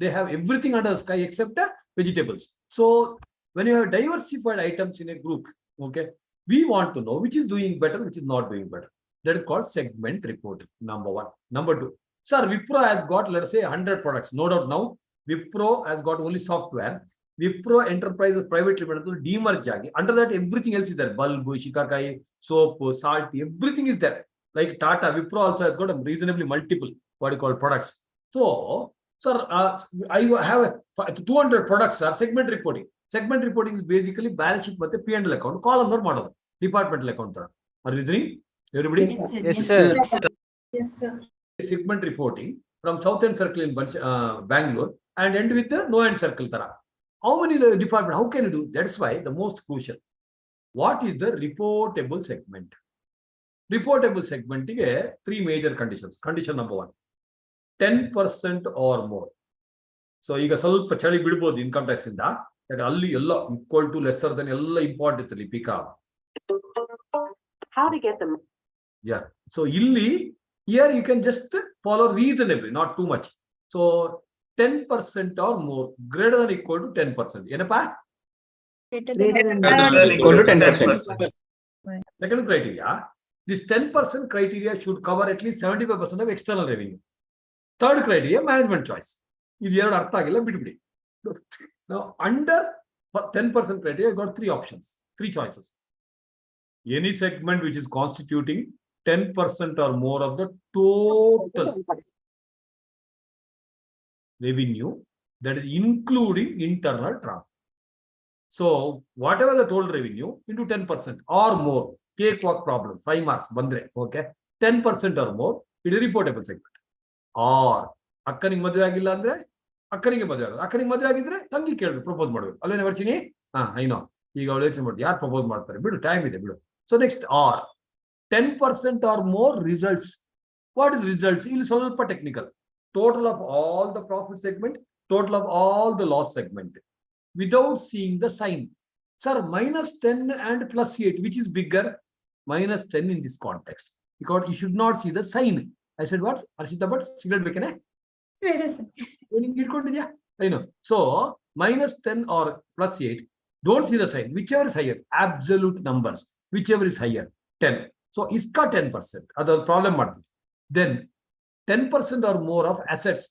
They have everything under sky except vegetables. So when you have diversified items in a group, okay, we want to know which is doing better, which is not doing better. That is called segment reporting. Number 1. Number 2, sir, Wipro has got, let's say, 100 products. No doubt now Wipro has got only software. Wipro Enterprise Private Limited demerge agi. Under that, everything else is there. Bulb, shikakai, soap, salt, everything is there. Like Tata, Wipro also has got a reasonably multiple what you call products. So, sir, I have 200 products, sir. Segment reporting. Segment reporting is basically balance sheet ಮತ್ತೆ P&L account. Column note ಮಾಡೋದು. Departmental account. Are you listening? Everybody? Yes, sir. Yes, sir. Segment reporting from Southern Circle in Bangalore and end with the no-end circle tara. How many department? How can you do? That's why the most crucial. What is the reportable segment? Reportable segment ಗೆ 3 major conditions. Condition number 1, 10% or more. So ಈಗ ಸ್ವಲ್ಪ ಚಳಿ ಬಿಡಬಹುದು income tax ಇಂದ, ಅಲ್ಲಿ ಎಲ್ಲ equal to lesser Dhan ಎಲ್ಲ important ಅಲ್ಲಿ ಪಿಕಾ. How to get them? Yeah. So ಇಲ್ಲಿ here you can just follow reasonably, not too much. So 10% or more, greater than equal to 10%. ಏನಪ್ಪಾ? Equal to 10%. Second criteria, this 10% criteria should cover at least 75% of external revenue. Third criteria, management choice. ಇದು ಎರಡು ಅರ್ಥ ಆಗಿಲ್ಲ, ಬಿಟ್ಬಿಡಿ. Now under 10% criteria, you got 3 options, 3 choices. Any segment which is constituting 10% or more of the total revenue, that is including internal travel. So whatever the total revenue into 10% or more, cakewalk problem, 5 marks, bandre, okay, 10% or more, it is reportable segment. Or ಅಕ್ಕನಿಗೆ ಮದುವೆ ಆಗಿಲ್ಲ ಅಂದ್ರೆ ಅಕ್ಕನಿಗೆ ಮದುವೆ ಆಗೋದು, ಅಕ್ಕನಿಗೆ ಮದುವೆ ಆಗಿದ್ರೆ ತಂಗಿ ಕೇಳಬೇಕು, ಪ್ರಪೋಸ್ ಮಾಡಬೇಕು ಅಲ್ಲೇನೆ ಬರ್ತೀನಿ. ಐನೋ ಈಗ ಅವಳು ಯೋಚನೆ ಮಾಡಿ ಯಾರು ಪ್ರಪೋಸ್ ಮಾಡ್ತಾರೆ, ಬಿಡು ಟೈಮ್ ಇದೆ ಬಿಡು. So next are 10% or more results. What is results? ಇಲ್ಲಿ ಸ್ವಲ್ಪ technical. Total of all the profit segment, total of all the loss segment, without seeing the sign. Sir, -10 and +8, which is bigger? -10 in this context, because you should not see the sign. I said what? Arshita, but cigarette bekane? I know. So -10 or +8, don't see the sign. Whichever is higher, absolute numbers, whichever is higher, 10. So iska 10%. Other problem. Then 10% or more of assets.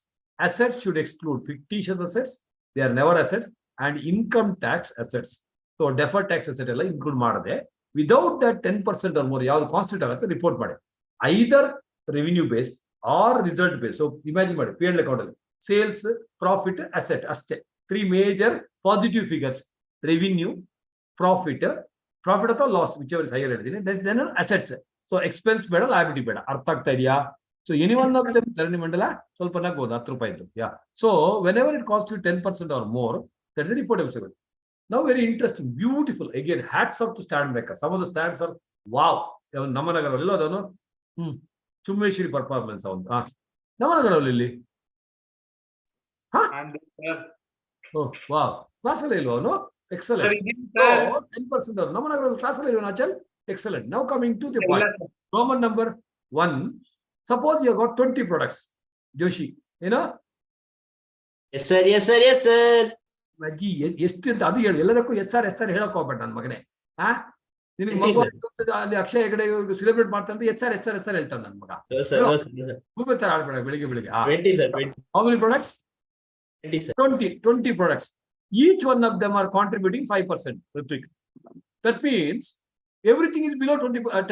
Assets should exclude fictitious assets. They are never assets. And income tax assets. So deferred tax asset include madade. Without that 10% or more, yav constitute agate report made. Either revenue based or result based. So imagine made P&L account sales, profit, asset. Aste 3 major positive figures: revenue, profit or loss, whichever is higher. Then assets. So expense beda, liability beda. Artha agta idea? So any one of them, Dharani Mandala, ಸ್ವಲ್ಪ ನಗೋದು 10 ರೂಪಾಯಿ. Yeah. So whenever it constitutes 10% or more, that is the reportable segment. Now very interesting, beautiful. Again, hats off to stand makers. Some of the stands are wow. ನಮ್ಮನಗರದಲ್ಲಿ ಎಲ್ಲೋದನು ಚುಮ್ಮೇಶ್ವರಿ performance ಅವನು. ನಮ್ಮನಗರದಲ್ಲಿ wow, ಕ್ಲಾಸಲ್ಲಿ ಇಲ್ವ ಅವನು? ಎಕ್ಸಲೆಂಟ್. 10% ಅವರು ನಮ್ಮನಗರದಲ್ಲಿ ಕ್ಲಾಸಲ್ಲಿ ಇಲ್ವ ಆಚಲ್? Excellent. Now coming to the point. Roman number 1. Suppose you have got 20 products. Joshi, you know? Yes, sir. Yes, sir. Yes, sir. ಅಜ್ಜಿ ಎಷ್ಟು ಅಂತ ಅದು ಹೇಳಿ, ಎಲ್ಲದಕ್ಕೂ SR ಹೇಳಕ್ ಹೋಗ್ಬೇಡ ನನ್ನ ಮಗನೇ. ನಿನಗೆ ಮಗು ಅಲ್ಲಿ ಅಕ್ಷಯ ಹೆಗಡೆ ಸೆಲೆಬ್ರೇಟ್ ಮಾಡ್ತಾನೆ SR ಹೇಳ್ತಾನೆ ನನ್ನ ಮಗ. ಭೂಮಿ ತರ ಆಡ್ಬೇಡ ಬೆಳಿಗ್ಗೆ. 20, sir. 20. How many products? 20, sir. 20 products. Each one of them are contributing 5%. Ritvik. That means everything is below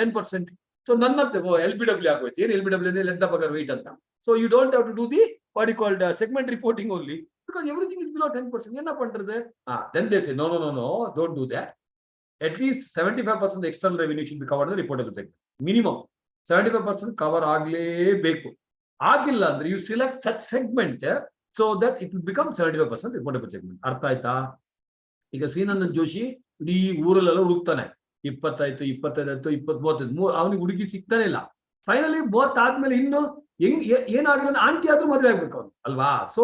10%. So none of them LBW ಆಗೋಯ್ತು. ಏನು LBW let the bugger wait ಅಂತ. So you don't have to do the what you call the segment reporting only, because everything is below 10%. என்ன பண்றது? Then they say no, don't do that. At least 75% external revenue should be covered in the reportable segment. Minimum 75% cover ಆಗಲೇಬೇಕು. ಆಗಿಲ್ಲ ಅಂದ್ರೆ you select such segment so that it will become 75% reportable segment. ಅರ್ಥ ಆಯ್ತಾ? ಈಗ ಶ್ರೀನಂದನ್ ಜೋಶಿ ಇಡೀ ಊರಲ್ಲೆಲ್ಲ ಹುಡುಕ್ತಾನೆ, 20 ಆಯ್ತು, 25 ಆಯ್ತು, 30 ಅವನಿಗೆ ಹುಡುಗಿ ಸಿಗ್ತಾನೆ ಇಲ್ಲ. ಫೈನಲಿ 30 ಆದ್ಮೇಲೆ ಇನ್ನು ಏನಾಗಿಲ್ಲ, ಆಂಟಿ ಆದ್ರೂ ಮದುವೆ ಆಗ್ಬೇಕು ಅವ್ನು ಅಲ್ವಾ? ಸೊ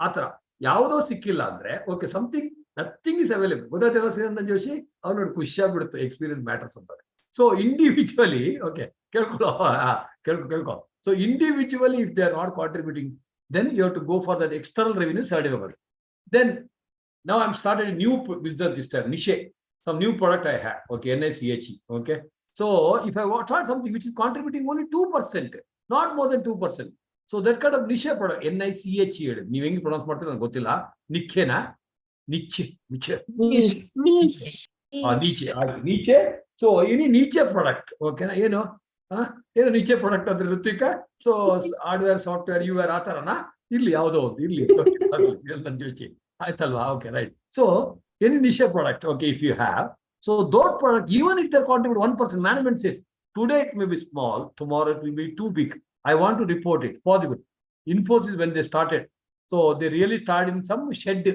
ಆತರ ಯಾವುದೋ ಸಿಕ್ಕಿಲ್ಲ ಅಂದ್ರೆ okay, something nothing is available. ಗೊತ್ತಾಯ್ತಲ್ಲ ಶ್ರೀನಂದನ್ ಜೋಶಿ? ಅವ್ನು ನೋಡಿ ಖುಷಿ ಆಗ್ಬಿಡುತ್ತೆ, ಎಕ್ಸ್ಪೀರಿಯನ್ಸ್ ಮ್ಯಾಟರ್ಸ್ ಅಂತಾರೆ. ಸೊ ಇಂಡಿವಿಜುವಲಿ ಓಕೆ ಕೇಳ್ಕೊ. So individually if they are not contributing, then you have to go for that external revenue 75%. Then now I'm started a new business this time, niche, some new product I have, okay, NICHE, okay. So if I try something which is contributing only 2%, not more than 2%, so that kind of niche product, NICHE, ನೀವು ಹೆಂಗೆ pronounce ಮಾಡ್ತೀರ ನನಗೆ ಗೊತ್ತಿಲ್ಲ, ನಿಖೇನಾ niche. So any niche product, okay, ಏನು niche product ಅಂದ್ರೆ ಋತ್ವಿಕ. So hardware, software, ಯುವೇರ್ ಆ ತರನಾ ಇರ್ಲಿ, ಯಾವುದೋ ಒಂದು ಇರ್ಲಿ, ಆಯ್ತಲ್ವಾ? Okay, right. So any niche product, okay, if you have, so those product, even if they contribute 1%, management says today it may be small, tomorrow it will be too big, I want to report it. Possible. Infosys when they started, so they really started in some shed,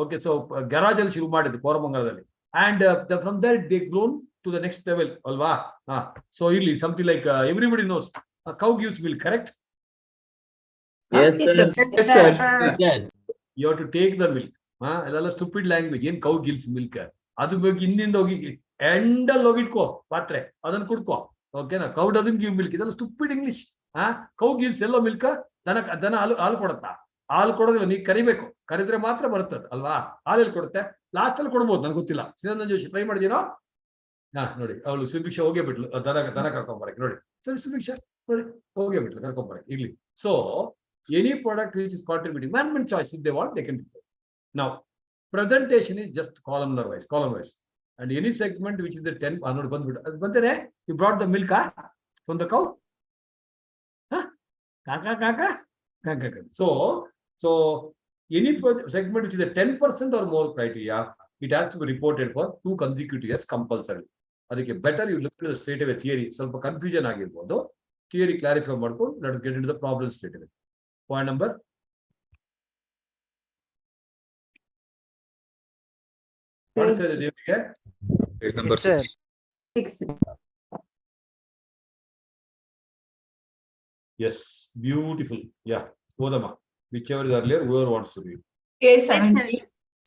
okay, so garage ಅಲ್ಲಿ ಶುರು ಮಾಡಿದ್ರು ಕೋರಮಂಗಲದಲ್ಲಿ, and from there they grown to the next level alva. So really something like everybody knows cow gives milk, correct? Yes, sir. Yes, sir. You have to take the milk. All stupid language. Yen cow gives milk, adu ಬೇಕು ಹಿಂದಿಂದ ಹೋಗಿ ಎಂಡಲ್ಲಿ ಹೋಗಿಟ್ಕೋ ಪಾತ್ರೆ, ಅದನ್ನ ಕುಡ್ಕೋ, ಓಕೆನಾ? cow doesn't give milk. ಇದೆಲ್ಲ stupid English. cow gives ಎಲ್ಲೋ milk, ದನ ಹಾಲು ಕೊಡುತ್ತಾ? ಹಾಲು ಕೊಡೋದಿಲ್ಲ, ನೀ ಕರಿಬೇಕು, ಕರಿದ್ರೆ ಮಾತ್ರ ಬರ್ತದೆ ಅಲ್ವಾ? ಹಾಲೆಲ್ಲಿ ಕೊಡುತ್ತೆ? ಲಾಸ್ಟ್ ಅಲ್ಲಿ ಕೊಡ್ಬೋದು, ನನ್ಗೆ ಗೊತ್ತಿಲ್ಲ. ಶ್ರೀನಂದನ್ ಜೋಶಿ ಟ್ರೈ ಮಾಡಿದೀನೋ? ನೋಡಿ, ಅವಳು ಸುಭಿಕ್ಷಾ ಹೋಗೇ ಬಿಟ್ಲು ದನ ಕರ್ಕೊಂಬರಕ್ಕೆ. ನೋಡಿ, ಸರಿ ಸುಭಿಕ್ಷಾ ನೋಡಿ ಹೋಗೇ ಬಿಟ್ಲು ಕರ್ಕೊಂಬರಕ್ಕೆ. ಇರ್ಲಿ. So any product which is contributing, management choice, if they want they can. Now presentation is just column wise, and any segment which is the 10 ನೋಡಿ ಬಂದ್ಬಿಟ್ಟು ಅದು ಬಂತೇನೆ. You brought the milk, from the cow? Huh? Kaka. So any segment which is a 10% or more criteria, it has to be reported for 2 consecutive years compulsory. ಅದಕ್ಕೆ better you look straight away theory. ಸ್ವಲ್ಪ confusion ಆಗಿರ್ಬೋದು, theory clarify ಮಾಡ್ಕೊಂಡು let us get into the problem straight away. Point number Yes, sir. 6. Yes, beautiful. Yeah, Odama. Whichever is earlier, whoever wants to read. A17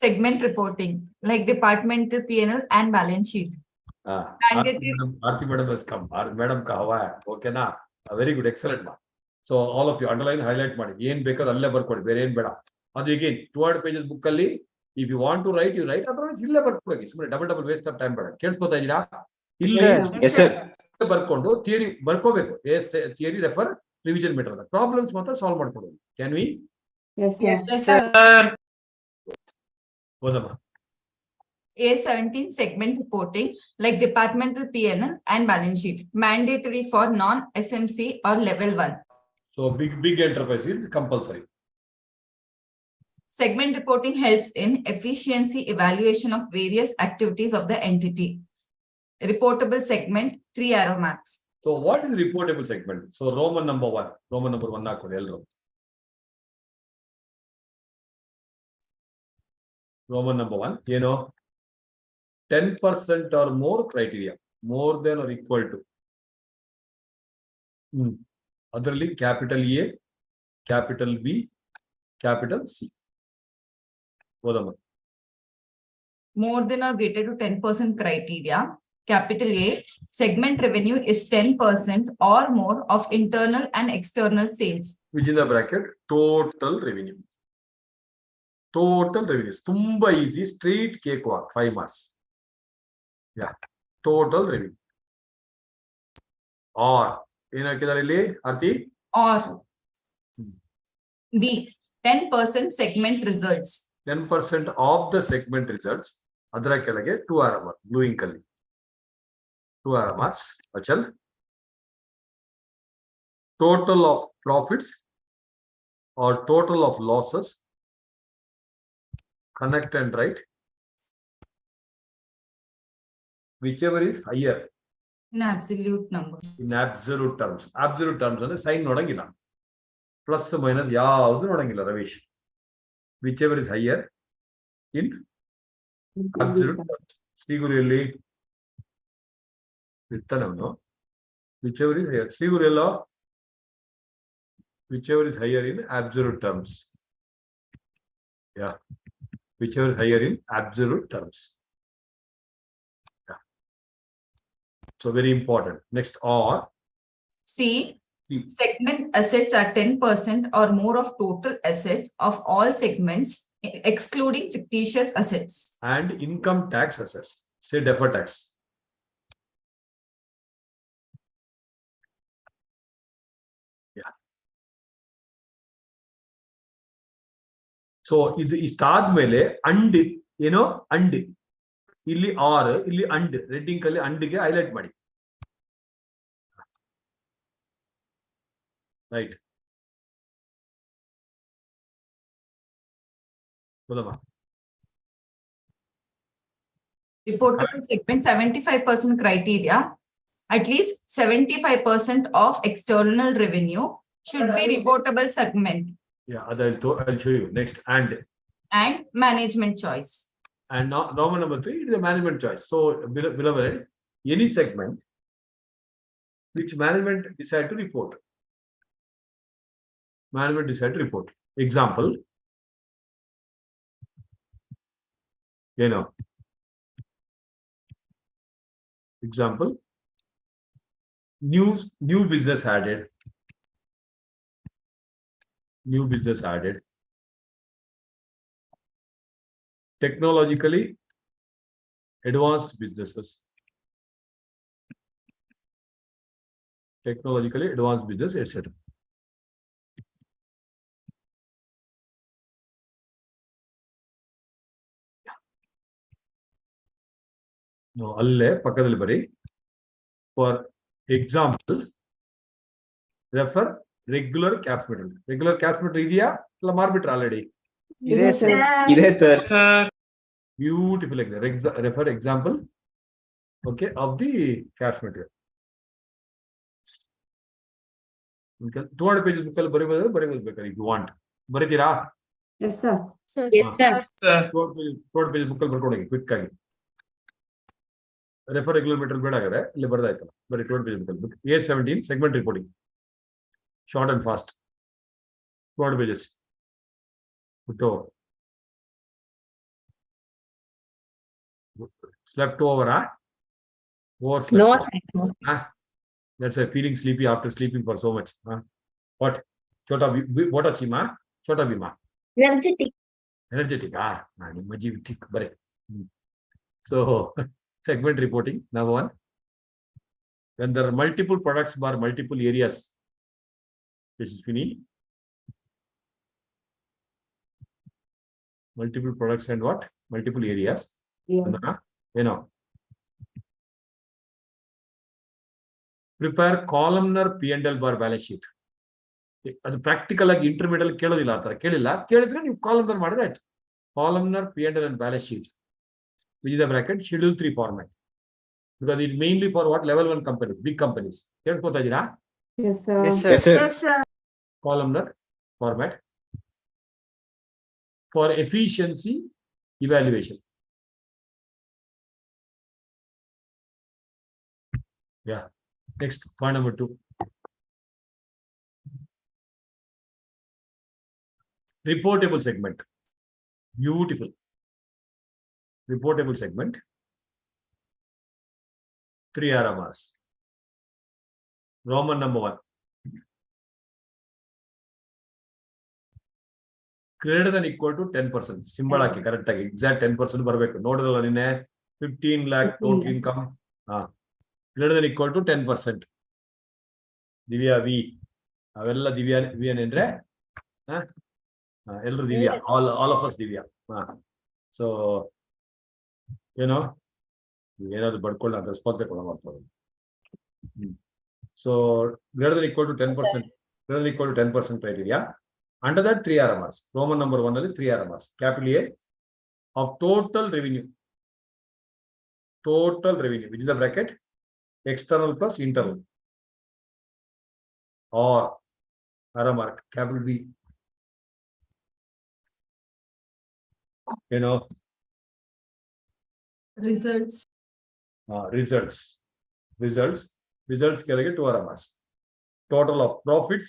segment reporting, like departmental P&L and balance sheet. Aarti madam has come. Madam ka hawa hai. Okay na? Very good, excellent ma. So all of you underline, highlight ಮಾಡಿ. ಏನ್ ಬೇಕಾದ್ರೆ ಅಲ್ಲೇ ಬರ್ಕೊಳ್ಳಿ, ಬೇರೆ ಏನ್ ಬೇಡ. ಅದು again 200 pages book ಅಲ್ಲಿ if you want to write, you write. Otherwise ಇಲ್ಲೇ ಬರ್ಕೊಳ್ಳಿ. ಸುಮ್ಮನೆ ಡಬಲ್ ವೇಸ್ಟ್ ಆಫ್ ಟೈಮ್ ಬೇಡ. ಕೇಳಿಸ್ಕೊತಾ ಇದ್ದೀರಾ? ಇಲ್ಲಿ Yes, sir. ಬರ್ಕೊಂಡು ಥಿಯರಿ ಬರ್ಕೋಬೇಕು. Theory refer revision matter. Problems ಮಾತ್ರ ಸಾಲ್ವ್ ಮಾಡ್ಕೊಳ್ಳೋದು. Can we? Yes, sir. Yes, sir. ಓದಮ್ಮ. A17 segment reporting, like departmental P&L and balance sheet, mandatory for non-SMC or level 1. So big enterprise is compulsory. Segment reporting helps in efficiency evaluation of various activities of the entity. Reportable segment 3 arrow max. So what is reportable segment? So Roman number 1 ಹಾಕೊಳ್ಳಿ ಎಲ್ಲರೂ. Roman number 1 ಏನು? 10% or more criteria, more than or equal to. ಅದರಲ್ಲಿ capital A, capital B, capital C. ಓದಮ್ಮ. More than or greater to 10% criteria. Capital A, segment revenue is 10% or more of internal and external sales. Within the bracket, total revenue. Total revenue. ತುಂಬಾ easy, straight cake walk, 5 marks. Yeah, total revenue. Or ಏನು ಹಾಕಿದ್ದಾರೆ ಇಲ್ಲಿ ಆರ್ತಿ? Or B, 10% segment results. 10% of the segment results. ಅದರ ಕೆಳಗೆ 2 arrow mark, blue ink ಅಲ್ಲಿ 2 arrow marks. Achal. Total of profits or total of losses. Connect and write. Whichever is higher. In absolute numbers. In absolute terms. Absolute terms ಅಂದ್ರೆ sign ನೋಡಂಗಿಲ್ಲ. Plus minus ಯಾವುದು ನೋಡಂಗಿಲ್ಲ Ravish. Whichever is higher in absolute terms. ಶ್ರೀಗುರು ಎಲ್ಲಿ ಇರ್ತಾನೆ ಅವನು. Whichever is higher. Shriguru yellow? Whichever is higher in absolute terms. Yeah. Whichever is higher in absolute terms. Yeah. So very important. Next, or C, C. segment assets are 10% or more of total assets of all segments, excluding fictitious assets. And income tax assets. Say deferred tax. Yeah. So ಇದು ಇಷ್ಟಾದ್ಮೇಲೆ and ಏನೋ and ಇಲ್ಲಿ R ಇಲ್ಲಿ and red ink ಅಲ್ಲಿ ಅಂಡ್ಗೆ highlight ಮಾಡಿ. Right. Reportable segment 75% criteria. At least 75% of external revenue should be reportable segment. Yeah, I'll show you. Next, And management choice. And now Roman number 3 is a management choice. So beloved, any segment which management decide to report. Management decide to report. Example, example, new business added. New business added. Technologically advanced businesses. Technologically advanced business, etc. No, ಅಲ್ಲೇ ಪಕ್ಕದಲ್ಲಿ ಬರಿ. For example, refer regular caps meter. Regular caps meter idea la marbitre already. Yes, sir. Yes, sir. Beautiful refer example, okay, of the caps meter. 200 pages book ಅಲ್ಲಿ ಬರೀಬೇಕಾದ್ರೆ if you want ಬರೀತೀರಾ? Yes, sir. Yes, sir. 200 pages book ಅಲ್ಲಿ ಬರ್ಕೊಂಡು ಹೋಗಿ quick ಆಗಿ. Refer regular material ಬೇಡ ಆಗಿದ್ರೆ ಇಲ್ಲಿ ಬರ್ದಾಯ್ತಲ್ಲ, ಬರೀ 200 pages book ಅಲ್ಲಿ. A17 segment reporting, short and fast, 200 pages. Slept over, overslept. No, Huh? That's why feeling sleepy after sleeping for so much. Huh? What? What a chima? Chota bima. energetic. Energetic. Tick. So, segment reporting. Number one. When there are multiple products bar multiple areas, which is fini. Multiple products and what? Multiple areas. Yes. You know. Prepare columnar P&L bar balance sheet. ಅದು practical ಆಗಿ ಇಂಟರ್ಮೀಡಿಯಲ್ ಕೇಳೋದಿಲ್ಲ, ಆ ತರ ಕೇಳಿದ್ರೆ ನೀವು columnar ಮಾಡಿದ್ರೆ ಆಯ್ತು. Columnar P&L and balance sheet with the bracket schedule 3 format, because it mainly for what? level 1 companies, big companies. ಕೇಳ್ಕೊತಾ ಇದ್ದೀರಾ? Yes, sir. Yes, sir. Columnar format for efficiency evaluation. Yeah. Next, point number 2. Reportable segment. Beautiful. Reportable segment. 3 RMRs. Roman number 1. Greater than equal to 10%. Symbol hockey correct ಆಗಿ exact 10% ಬರಬೇಕು. ನೋಡಿದ್ರಲ್ಲ ನಿನ್ನೆ 15 lakh total income. Greater than equal to 10%. Divya we ಅವೆಲ್ಲ Divya we ಏನೇನ್ರೆ ಎಲ್ಲರೂ Divya, all of us Divya. So ಏನೋ ಏನಾದ್ರು ಬಡ್ಕೊಳ್ಳ ರೆಸ್ಪಾನ್ಸ್ ಕೊಡ ಮಾಡ್ತಾರೆ. So greater than equal to 10%, greater than equal to 10% criteria. Under that 3 RMRs. Roman number 1 ಅಲ್ಲಿ 3 RMRs. Capital A of total revenue. Total revenue, which is the bracket external plus internal. Or RMR, capital B. You know, Results. Results ಕೆಳಗೆ 2 RMRs. Total of profits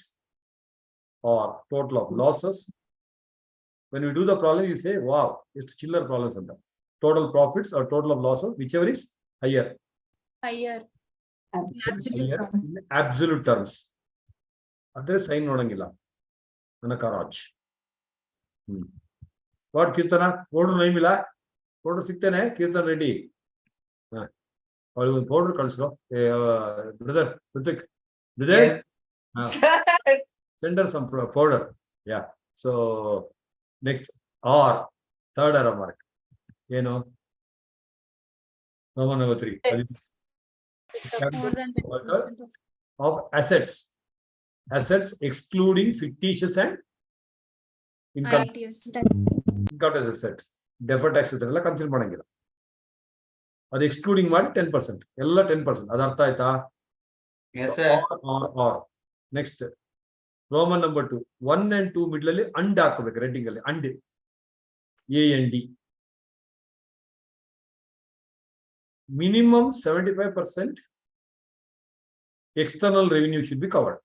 or total of losses. When we do the problem, you say, wow, it's chiller problems ಅಂತ. Total profits or total of losses, whichever is higher. Higher. Higher in absolute terms. ಅದೇ sign ನೋಡಂಗಿಲ್ಲ Nanakaraj. What Keerthana powder ನೈಮಿಲ್ಲ, powder ಸಿಗ್ತೇನೆ ಕೀರ್ತನ್ ರೆಡ್ಡಿ. ಅವಳಿಗೆ ಒಂದು powder ಕಳಿಸ್ರು brother Hrithik, send her some powder. Yeah. So next, or third RMR, you know, Roman number 3. More than 10%. Of assets. Assets excluding fictitious and income. Income tax asset, deferred tax asset ಎಲ್ಲ consider ಮಾಡಂಗಿಲ್ಲ. ಅದು excluding ಮಾಡಿ 10%, ಎಲ್ಲ 10%. ಅದು ಅರ್ಥ ಆಯ್ತಾ? Yes, sir. Or next, Roman number 2, 1 and 2 middle ಅಲ್ಲಿ and ಹಾಕಬೇಕು, ರೆಡ್ಡಿಂಗ್ ಅಲ್ಲಿ and, A&D. Minimum 75% external revenue should be covered.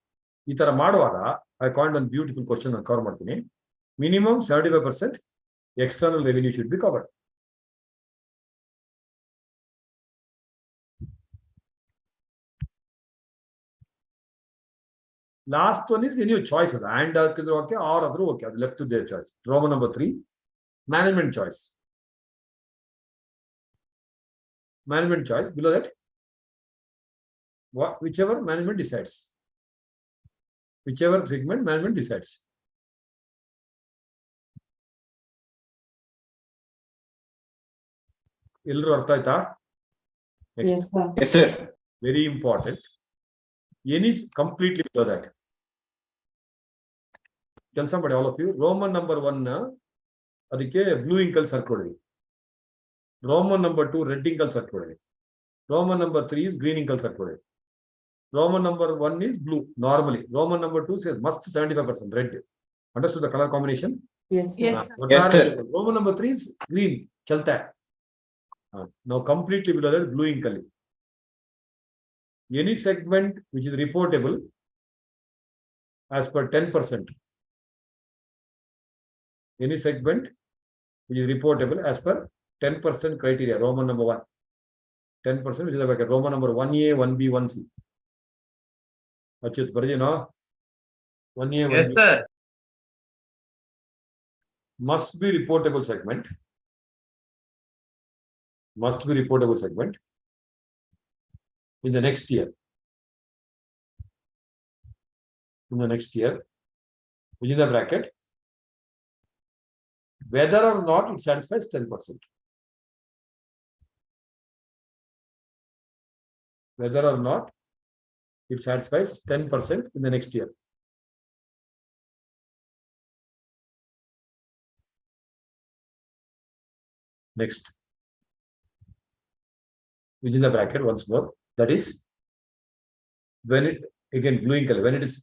ಈ ತರ ಮಾಡುವಾಗ ಐ ಕಾಯಿಂಡ್ ಒಂದು ಬ್ಯೂಟಿಫುಲ್ ಕ್ವಶನ್ ನಾನು ಕವರ್ ಮಾಡ್ತೀನಿ. Minimum 75% external revenue should be covered. Last one is any choice. And okay, or other okay, left to their choice. Roman number 3, management choice. Management choice. Below that, whichever management decides. Whichever segment management decides. ಎಲ್ಲರೂ ಅರ್ಥ ಆಯ್ತಾ? Yes, sir. Yes, sir. Very important. Any completely below that. ಕೆಲಸ ಮಾಡಿ all of you. Roman number 1 ಅದಕ್ಕೆ blue ಇಂಕಲ್ ಸರ್ಕೊಡಿ. Roman number 2 red ಇಂಕಲ್ ಸರ್ಕೊಡಿ. ರೋಮನ್ ನಂಬರ್ 3 is green ಇಂಕಲ್ ಸರ್ಕೊಡಿ. Roman number 1 is blue normally. Roman number 2 says must 75% red. Understood the color combination? Yes, sir. Yes. Yes, sir. Roman number 3 is green. Chalta. Now completely below that blue ink color. Any segment which is reportable as per 10%. Any segment which is reportable as per 10% criteria. Roman number 1. 10% which is like a Roman number 1A, 1B, 1C. Achut, Barjino. 1A, 1B. Yes, sir. Must be reportable segment. Must be reportable segment in the next year. In the next year, within the bracket, whether or not it satisfies 10%. Whether or not it satisfies 10% in the next year. Next. Within the bracket once more, that is when it, again blue ink color, when it is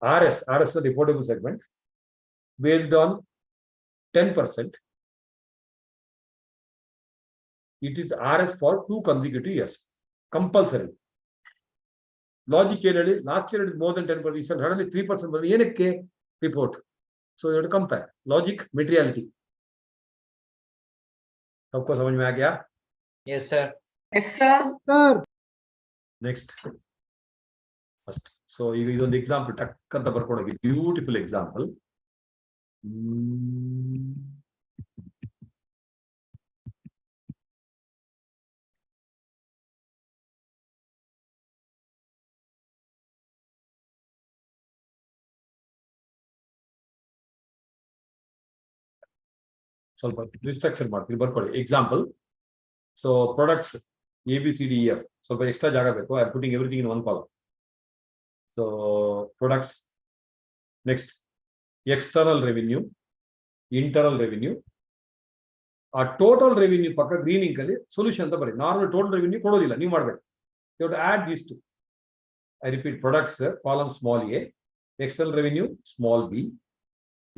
RS is the reportable segment based on 10%, it is RS for 2 consecutive years, compulsory. Logically, last year it is more than 10%, suddenly 3%, but yenಕ್ಕೆ report. So you have to compare logic, materiality. सबको समझ में आ गया? Yes, sir. Yes, sir. Next. First. So ಇದೊಂದು example ಟಕ್ ಅಂತ ಬರ್ಕೊಂಡು ಹೋಗಿ, beautiful example. ಸ್ವಲ್ಪ ರಿಸ್ಟ್ರಕ್ಚರ್ ಮಾಡ್ತೀವಿ, ಬರ್ಕೊಳ್ಳಿ. ಎಕ್ಸಾಂಪಲ್. So products ABCDEF. ಸ್ವಲ್ಪ ಎಕ್ಸ್ಟ್ರಾ ಜಾಗ ಬೇಕು. I am putting everything in one column. So products. Next external revenue, internal revenue. ಆ ಟೋಟಲ್ ರೆವಿನ್ಯೂ ಪಕ್ಕ ಗ್ರೀನ್ ಇಂಕ್ ಅಲ್ಲಿ ಸೊಲ್ಯೂಷನ್ ಅಂತ ಬರೀ. ನಾರ್ಮಲ್ ಟೋಟಲ್ ರೆವಿನ್ಯೂ ಕೊಡೋದಿಲ್ಲ, ನೀವು ಮಾಡಬೇಕು. You have to add this to. I repeat, products column small a, external revenue small b,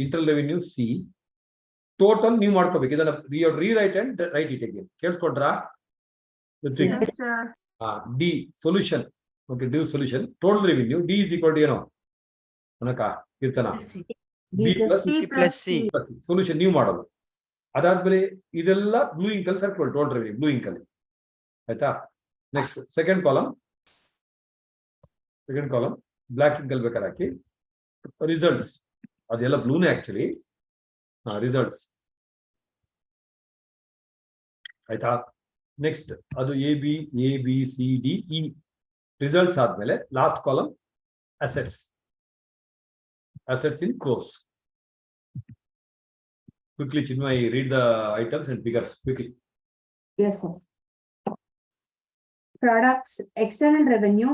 internal revenue c. Total ನೀವು ಮಾಡ್ಕೋಬೇಕು. ಇದನ್ನ rewrite and write it again. ಕೇಳಿಸ್ಕೊಂಡ್ರಾ? Yes, sir. D solution. Okay, D solution. Total revenue D is equal to ಏನೋ ಅನಕ ಕೀರ್ತನ B B plus plus C plus C. Solution ನೀವು ಮಾಡೋದು. ಅದಾದ್ಮೇಲೆ ಇದೆಲ್ಲ ಬ್ಲೂ ಇಂಕ್ ಅಲ್ಲಿ ಸರ್ಕೊಳ್ಳಿ. ಟೋಟಲ್ ರೆವಿನ್ಯೂ ಬ್ಲೂ ಇಂಕ್ ಅಲ್ಲಿ, ಆಯ್ತಾ? Next second column black ink ಅಲ್ಲಿ ಬೇಕಾದ್ರೆ ಹಾಕಿ. ರಿಸಲ್ಟ್ಸ್ ಅದೆಲ್ಲ ಬ್ಲೂನೇ ಆಕ್ಚುಲಿ. ರಿಸಲ್ಟ್ಸ್ ಆಯ್ತಾ? ನೆಕ್ಸ್ಟ್ ಅದು ABCDE ರಿಸಲ್ಟ್ಸ್ ಆದ್ಮೇಲೆ last column assets in cross. Quickly Chinmay, read the items and figures quickly. Yes, sir. Products, external revenue.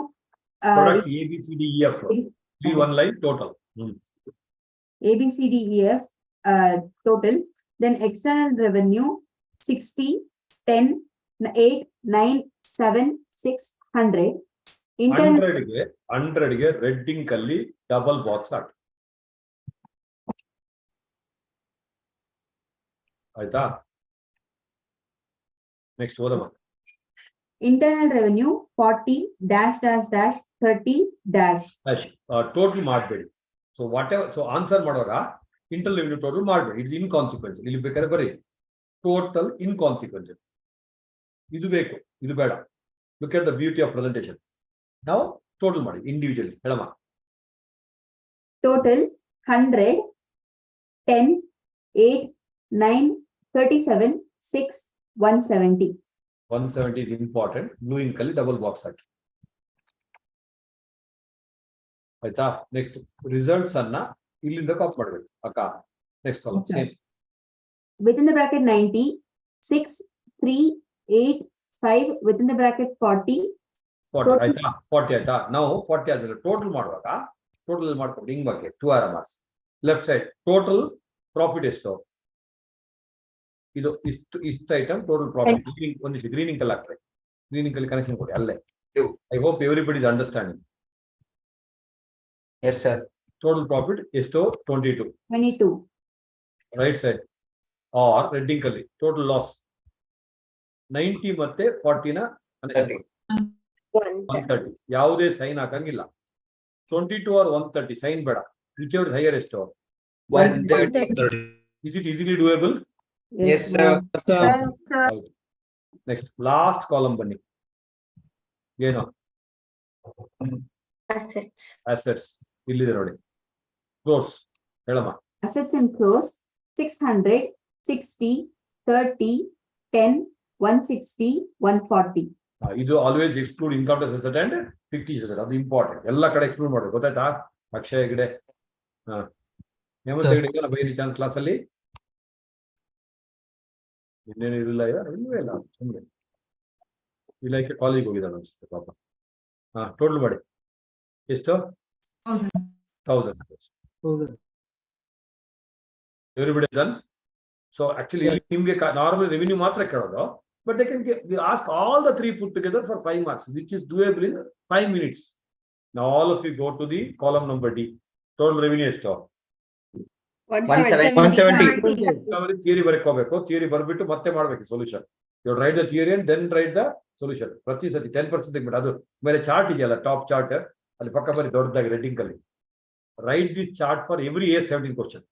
Products ABCDEF 3 1 line total. ABCDEF total. Then external revenue 60, 10, 8, 9, 7, 6, 100. Internal 100ಗೆ red ink ಅಲ್ಲಿ double box ಹಾಕಿ, ಆಯ್ತಾ? Next ಓದಮ್ಮ. internal revenue 40 dash dash dash 30 dash. Total ಮಾಡಬೇಡಿ. So whatever, so answer ಮಾಡುವಾಗ internal revenue total ಮಾಡಬೇಡಿ. ಇದು ಇನ್ಕಾನ್ಸಿಕ್ವೆನ್ಷಿಯಲ್. ಇಲ್ಲಿ ಬೇಕಾದ್ರೆ ಬರೀ ಟೋಟಲ್ ಇನ್ಕಾನ್ಸಿಕ್ವೆನ್ಷಿಯಲ್. ಇದು ಬೇಕು, ಇದು ಬೇಡ. Look at the beauty of presentation. ನಾವು ಟೋಟಲ್ ಮಾಡಿ ಇಂಡಿವಿಜುವಲಿ. ಹೇಳಮ್ಮ. Total 100, 10, 8, 9, 37, 6, 170. 170 is important. Blue ink ಅಲ್ಲಿ ಡಬಲ್ ಬಾಕ್ಸ್ ಹಾಕಿ, ಆಯ್ತಾ? ನೆಕ್ಸ್ಟ್ ರಿಸಲ್ಟ್ಸ್ ಅನ್ನ ಇಲ್ಲಿಂದ ಕಾಪಿ ಮಾಡಬೇಕು ಅಕ್ಕ. Next column same. Within the bracket 90, 6, 3, 8, 5, within the bracket 40. 40 ಆಯ್ತಾ? 40 ಆಯ್ತಾ? ನಾವು 40 ಆದ್ರೆ ಟೋಟಲ್ ಮಾಡುವಾಗ ಟೋಟಲ್ ಮಾಡ್ಕೊಂಡು ಹಿಂಗ್ ಬಗ್ಗೆ 2 RMRs left side total profit ಎಷ್ಟು ಇದು ಇಷ್ಟು ಐಟಮ್ ಟೋಟಲ್ ಪ್ರಾಫಿಟ್ ಒಂದಿಷ್ಟು ಗ್ರೀನಿಂಗ್ ಕಲ್ ಆಗ್ತದೆ ಗ್ರೀನಿಂಗ್ ಕಲ್ ಕನೆಕ್ಷನ್ ಕೊಡಿ ಅಲ್ಲೇ I hope everybody is understanding Yes, sir. Total profit ಎಷ್ಟು 22 ರೈಟ್ ಸೈಡ್ ಆರ್ ರೆಡ್ಡಿಂಗ್ ಕಲ್ಲಿ ಟೋಟಲ್ ಲಾಸ್ 90 ಮತ್ತೆ 40 ನ 130 ಯಾವುದೇ ಸೈನ್ ಹಾಕಂಗಿಲ್ಲ 22 or 130 ಸೈನ್ ಬೇಡ ವಿಚ್ ಎವರ್ ಹೈಯರ್ ಎಷ್ಟು 130. Is it easily doable Yes, sir. Next last column ಬನ್ನಿ ಏನು Assets. ಅಸೆಟ್ಸ್ ಇಲ್ಲಿದೆ ನೋಡಿ ಕ್ರೋರ್ಸ್ ಹೇಳಮ್ಮ Assets in crores, 600, 60, 30, 10, 160, 140. ಇದು always exclude income tax asset and fictitious asset ಅದು ಇಂಪಾರ್ಟೆಂಟ್ ಎಲ್ಲ ಕಡೆ ಎಕ್ಸ್ಕ್ಲೂಡ್ ಮಾಡ್ಬೇಕು ಗೊತ್ತಾಯ್ತಾ ಅಕ್ಷಯ ಹೆಗಡೆ ಹೇಮಂತ್ ಹೆಗಡೆ ಬೈರಿ ಚಾನ್ಸ್ ಕ್ಲಾಸ್ ಅಲ್ಲಿ ಇನ್ನೇನು ಇರಲಿಲ್ಲ ಇಲ್ಲವೇ ಇಲ್ಲ ಸುಮ್ಮನೆ ಇಲಾಖೆ ಕಾಲೇಜಿಗೆ ಹೋಗಿದ್ದಾನೆ ಅನ್ಸುತ್ತೆ ಪಾಪ ಟೋಟಲ್ ಮಾಡಿ ಎಷ್ಟು 1000 ಎವ್ರಿಬಡಿ ಡನ್ ಸೊ ಆಕ್ಚುಲಿ ನಿಮ್ಗೆ ನಾರ್ಮಲ್ ರೆವಿನ್ಯೂ ಮಾತ್ರ ಕೇಳೋದು but they can ask all the 3 put together for 5 marks which is doable in 5 minutes. Now all of you go to the column number D. Total revenue ಎಷ್ಟು 170. Theory ಬರ್ಕೋಬೇಕು theory ಬರ್ಬಿಟ್ಟು ಮತ್ತೆ ಮಾಡ್ಬೇಕು solution you write the theory and then write the solution ಪ್ರತಿ ಸತಿ 10% ತೆಗ್ಬಿಟ್ಟು ಅದು ಮೇಲೆ chart ಇದೆಯಲ್ಲ ಟಾಪ್ ಚಾರ್ಟ್ ಅಲ್ಲಿ ಪಕ್ಕ ಬರೀ ದೊಡ್ಡದಾಗಿ ರೆಡ್ಡಿಂಗ್ ಅಲ್ಲಿ write this chart for every A17 question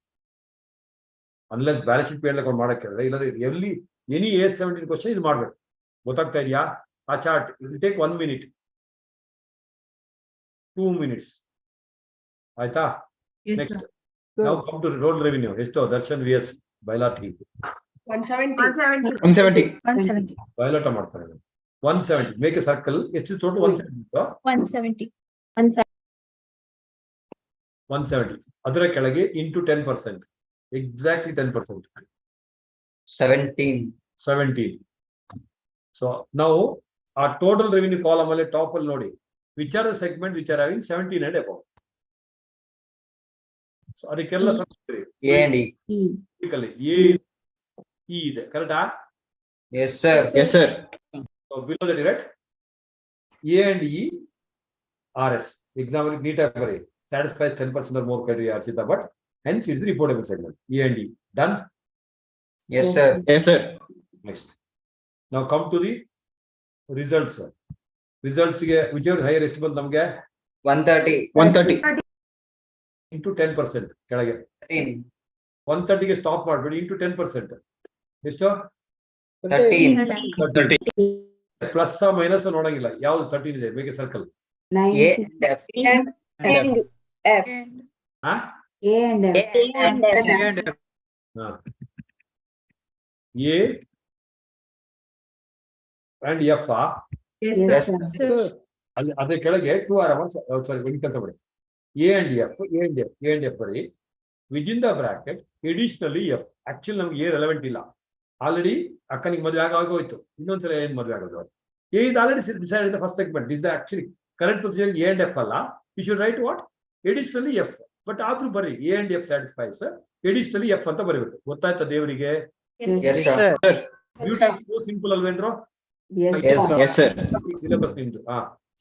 unless balance sheet paid ಮಾಡಕ್ಕೆ ಇಲ್ಲದ್ರೆ ಎಲ್ಲಿ ಎನಿ A17 ಕ್ವಶನ್ ಇದು ಮಾಡ್ಬೇಕು ಗೊತ್ತಾಗ್ತಾ ಇದೆಯಾ ಆ chart it take 1 minute 2 minutes ಆಯ್ತಾ ನೆಕ್ಸ್ಟ್ ನಾವು ಕಮ್ ಟು ರೋಲ್ ರೆವಿನ್ಯೂ ಎಷ್ಟು ದರ್ಶನ್ VS ಬೈಲಾಟಿ 170. ಬೈಲಾಟ ಮಾಡ್ತಾರೆ 170 ಮೇಕ್ ಎ ಸರ್ಕಲ್ ಎಷ್ಟು ಟೋಟಲ್ 170 ಅದರ ಕೆಳಗೆ ಇಂಟು 10% ಎಕ್ಸಾಕ್ಟ್ಲಿ 10% 17 ಸೊ ನಾವು ಆ ಟೋಟಲ್ ರೆವಿನ್ಯೂ ಕಾಲಮ್ ಅಲ್ಲಿ ಟಾಪ್ ಅಲ್ಲಿ ನೋಡಿ which are the segment which are having 17 and above so ಅದಕ್ಕೆಲ್ಲ A and E. E ಇದೆ ಕರೆಕ್ಟಾ Yes, sir. Yes, sir. So below that right A and E RS example ನೀಟಾಗಿ ಬರೀ satisfies 10% or more criteria Archita, but hence it is the reportable segment E and D done. Yes, sir. Yes, sir. Next now come to the results ಗೆ whichever higher ಎಷ್ಟು ಬಂತು ನಮಗೆ 130. into 10% ಕೆಳಗೆ 130 ಗೆ stop ಮಾಡಬೇಡಿ into 10% ಎಷ್ಟು 13. Plus minus ನೋಡಂಗಿಲ್ಲ ಯಾವ್ದು 13 ಇದೆ ಬೇಗ ಸರ್ಕಲ್ A and F. ಹಾ A and F. A and F Yes, sir. ಅಲ್ಲಿ ಅದ್ರ ಕೆಳಗೆ 2 or 1 ಸಾರಿ ಅಂತ ಬಿಡಿ A and F ಬರೀ within the bracket additionally F actually ನಮ್ಗೆ A ರೆಲೆವೆಂಟ್ ಇಲ್ಲ ಆಲ್ರೆಡಿ ಅಕ್ಕನಿಗೆ ಮದುವೆ ಆಗೋಯ್ತು ಇನ್ನೊಂದ್ಸಲ ಏನ್ ಮದುವೆ ಆಗೋದು A is already decided in the first segment is the actually current position A and F ಅಲ್ಲ you should write what additionally F but ಆದ್ರೂ ಬರೀ A and F satisfies additionally F ಅಂತ ಬರೀಬೇಕು ಗೊತ್ತಾಯ್ತಾ ದೇವರಿಗೆ Yes, sir. ಸಿಂಪಲ್ ಅಲ್ವೇನ್ರು Yes, Yes, sir. Syllabus ನಿಮ್ದು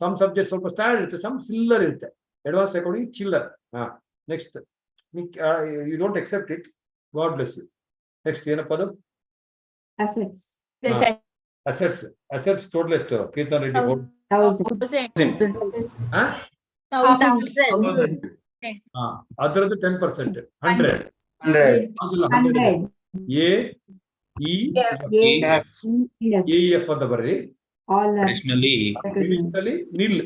some subject ಸ್ವಲ್ಪ ಸ್ಟ್ಯಾಂಡರ್ಡ್ ಇರುತ್ತೆ ಸಮ್ ಚಿಲ್ಲರ್ ಇರುತ್ತೆ ಅಡ್ವಾನ್ಸ್ ಅಕೌಂಟಿಂಗ್ ಚಿಲ್ಲರ್ next you don't accept it God bless you next ಏನಪ್ಪ ಅದು Assets. ಅಸೆಟ್ಸ್ ಟೋಟಲ್ ಎಷ್ಟು ಕೀರ್ತನ್ ರೆಡ್ಡಿ 1000. ಅದರದ್ದು 10% 100 100. A E F. ಎಫ್ ಅಂತ ಬರ್ರಿ All are Additionally, nil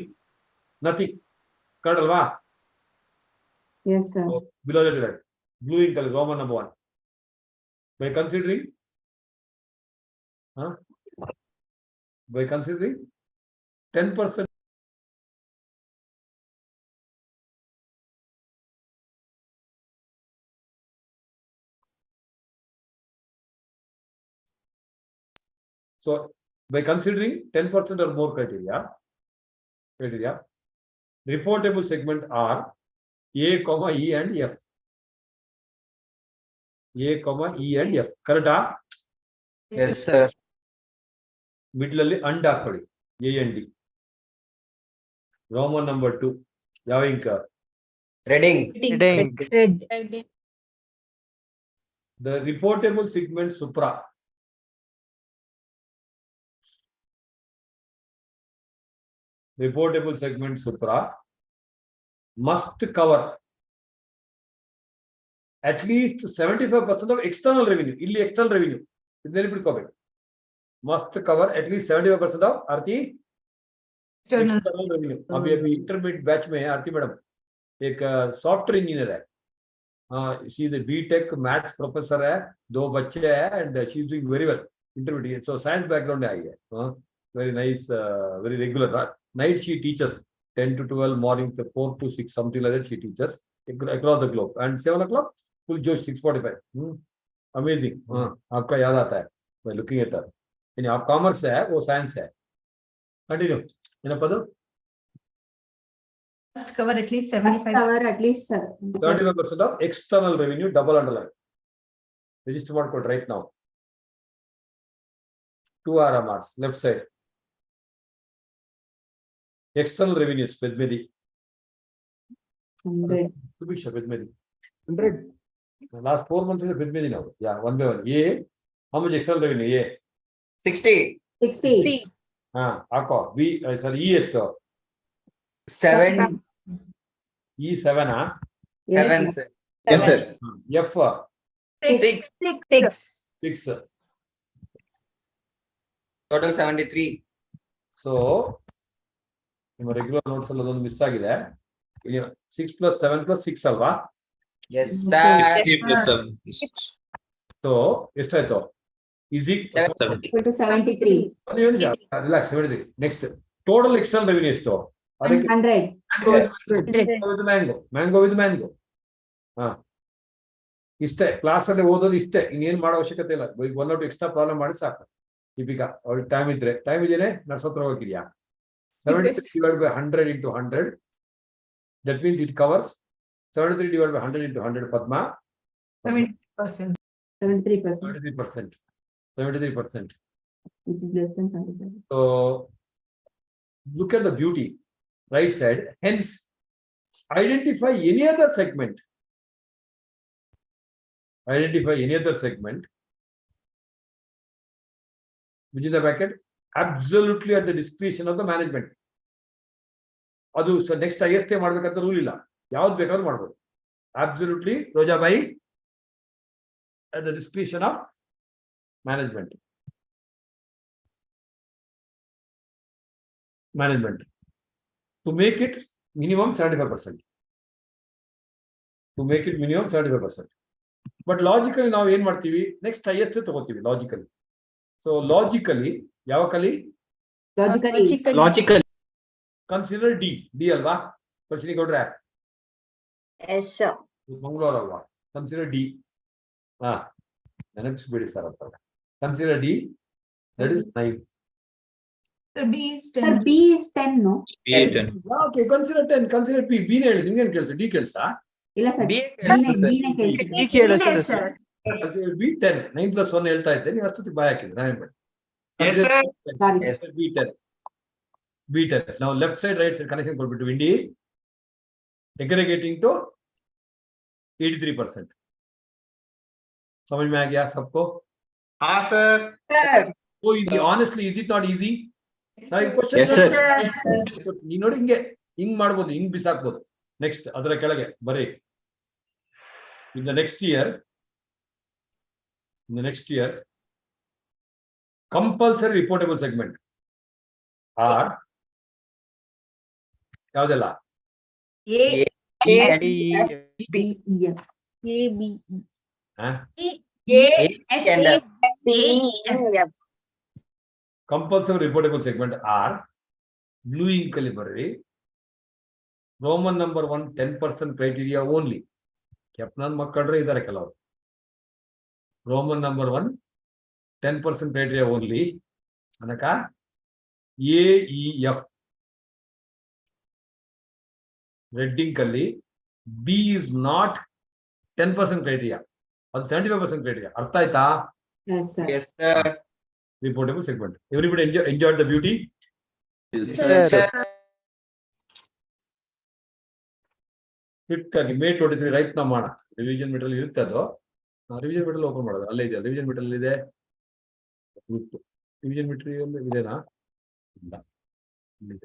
nothing correct ಅಲ್ವಾ yes, sir. below that right blue in color Roman number 1 by considering 10% so by considering 10% or more criteria reportable segment are A, E and F. A, E and F. Correct? Yes, sir. Middle ಅಲ್ಲಿ and ಹಾಕೊಳ್ಳಿ. A and D. Roman number 2. ಯಾವ ink? Reading. Red. The reportable segment supra. Reportable segment supra must cover at least 75% of external revenue. Illi external revenue. Must cover at least 75% of Aarti external revenue. अभी intermediate batch में आरती madam एक software engineer है. She is a B.Tech maths professor है, 2 बच्चे हैं and she is doing very well. Intermediate, so science background है आई है. Very nice, very regular. Night she teaches 10 to 12, morning 4 to 6, something like that she teaches across the globe. And 7 o'clock full josh 6:45. Amazing. आपका याद आता है by looking at her. यानी आप commerce है, वो साइंस है. Continue. ಏನಪ್ಪ ಅದು? Must cover at least Must 75. cover at least 75% of external revenue, double underline. Register ಮಾಡ್ಕೊಡ್ರಿ right now. 2 RMRs, left side. External revenues, Pedmedi. 100. Subisha, Pedmedi. 100. Last 4 months is Pedmedi now. Yeah, one by one. A, how much external revenue? A. 60. 60. Ako. B, sorry, E is 7. E 7, Yes, 7, sir. Yes, sir. F 6. 6. Total 73. So, ನಿಮ್ಮ regular notes ಅಲ್ಲಿ ಅದೊಂದು miss ಆಗಿದೆ. ಇಲ್ಲಿ 6 + 7 + 6 ಅಲ್ವಾ? Yes, sir. 60 plus 7. So ಎಷ್ಟಾಯ್ತು? Is it 70. equal to 73. Relax 73. Next total external revenue ಎಷ್ಟು? ಅದಕ್ಕೆ 100. Mango with mango. ಇಷ್ಟೇ ಕ್ಲಾಸ್ ಅಲ್ಲಿ ಓದೋದು ಇಷ್ಟೇ, ಇನ್ನೇನ್ ಮಾಡೋ ಅವಶ್ಯಕತೆ ಇಲ್ಲ. 1 or 2 ಎಕ್ಸ್ಟ್ರಾ ಪ್ರಾಬ್ಲಮ್ ಮಾಡಿ ಸಾಕು. ಈಗ ಅವ್ರಿಗೆ ಟೈಮ್ ಇದ್ರೆ, ಟೈಮ್ ಇದೆಯೇ ನರ್ಸತ್ರ ಹೋಗಿದ್ಯಾ? 73 divided by 100 into 100. That means it covers 73 divided by 100 into 100. Padma? 70%. 73%. 73%. 73%. Which is less than 75. So look at the beauty. Right side. Hence, identify any other segment. Identify any other segment. Which is the bracket? Absolutely at the discretion of the management. ಅದು next IST ಮಾಡ್ಬೇಕಂತ rule ಇಲ್ಲ, ಯಾವ್ದು ಬೇಕಾದ್ರೂ ಮಾಡ್ಬೋದು. Absolutely, ರೋಜಾಬಾಯಿ, at the discretion of management. To make it minimum 75%. To make it minimum 75%. But logically ನಾವು ಏನ್ ಮಾಡ್ತೀವಿ? Next IST ತಗೋತೀವಿ logically. So logically, ಯಾವ ಕಲಿ? Logical. Consider D. D ಅಲ್ವಾ? ಪ್ರಶ್ನೆ ಕೊಡ್ರೆ Yes, sir. ಮಂಗಳೂರು ಅಲ್ವಾ? Consider D. ನೆನಪಿಸ್ಬಿಡಿ ಸರ್ ಅಂತ. Consider D. That is 9. The B is Sir, 10. B is 10, no? B 10. Okay, consider 10. Consider P. B ನೇ ಹೇಳಿ, ನಿಮ್ಗೇನು ಕೇಳಿಸ? D ಕೇಳಿಸ್ತಾ? ಇಲ್ಲ sir, B ಕೇಳಿಸ್ತು, sir. Consider B 10. 9 + 1 ಹೇಳ್ತಾ ಇದ್ದೆ, ನೀವು ಅಷ್ಟೊತ್ತಿಗೆ ಬಾಯ್ ಹಾಕಿದ್ರೆ ನಾವೇನ್ ಮಾಡಿ? Yes, sir. Yes. B10. B10. Now left side, right side connection between D aggregating to 83%. समझ में आ गया सबको? हाँ, sir. So easy. Honestly, is it not easy? Question. Yes, sir. ನೀನು ನೋಡಿ ಹಿಂಗ್ ಮಾಡ್ಬೋದು, ಹಿಂಗ್ ಬಿಸಾಕ್ಬೋದು. ನೆಕ್ಸ್ಟ್ ಅದರ ಕೆಳಗೆ ಬರೀ in the next year compulsory reportable segment are ಯಾವ್ದೆಲ್ಲ? A, and B, E, F. A, B, A, and F. B, F. Compulsory reportable segment are blue ink ಅಲ್ಲಿ ಬರ್ರಿ. Roman number 1 10% criteria only. ಕೆಪ್ನನ್ ಮಕ್ಕಳ್ರೆ ಇದ್ದಾರೆ ಕೆಲವರು. Roman number 1 10% criteria only. అనక AEF red ink ಅಲ್ಲಿ B is not 10% criteria. ಅದು 75% criteria. ಅರ್ಥ ಆಯ್ತಾ? Yes, sir. Yes, sir. Reportable segment. Everybody enjoyed the beauty? Sir. Quick ಆಗಿ May 23 ರೈಟ್ ನಾವು ಮಾಡೋಣ. ರಿವಿಷನ್ ಮೆಟೀರಿಯಲ್ ಇರುತ್ತೆ, ಅದು ರಿವಿಷನ್ ಮೆಟೀರಿಯಲ್ ಓಪನ್ ಮಾಡೋದು. ಅಲ್ಲೇ ಇದೆ ರಿವಿಷನ್ ಮೆಟೀರಿಯಲ್ ಇದೆ. ರಿವಿಷನ್ ಮೆಟೀರಿಯಲ್ ಇದೆನಾ? ಇಲ್ಲ,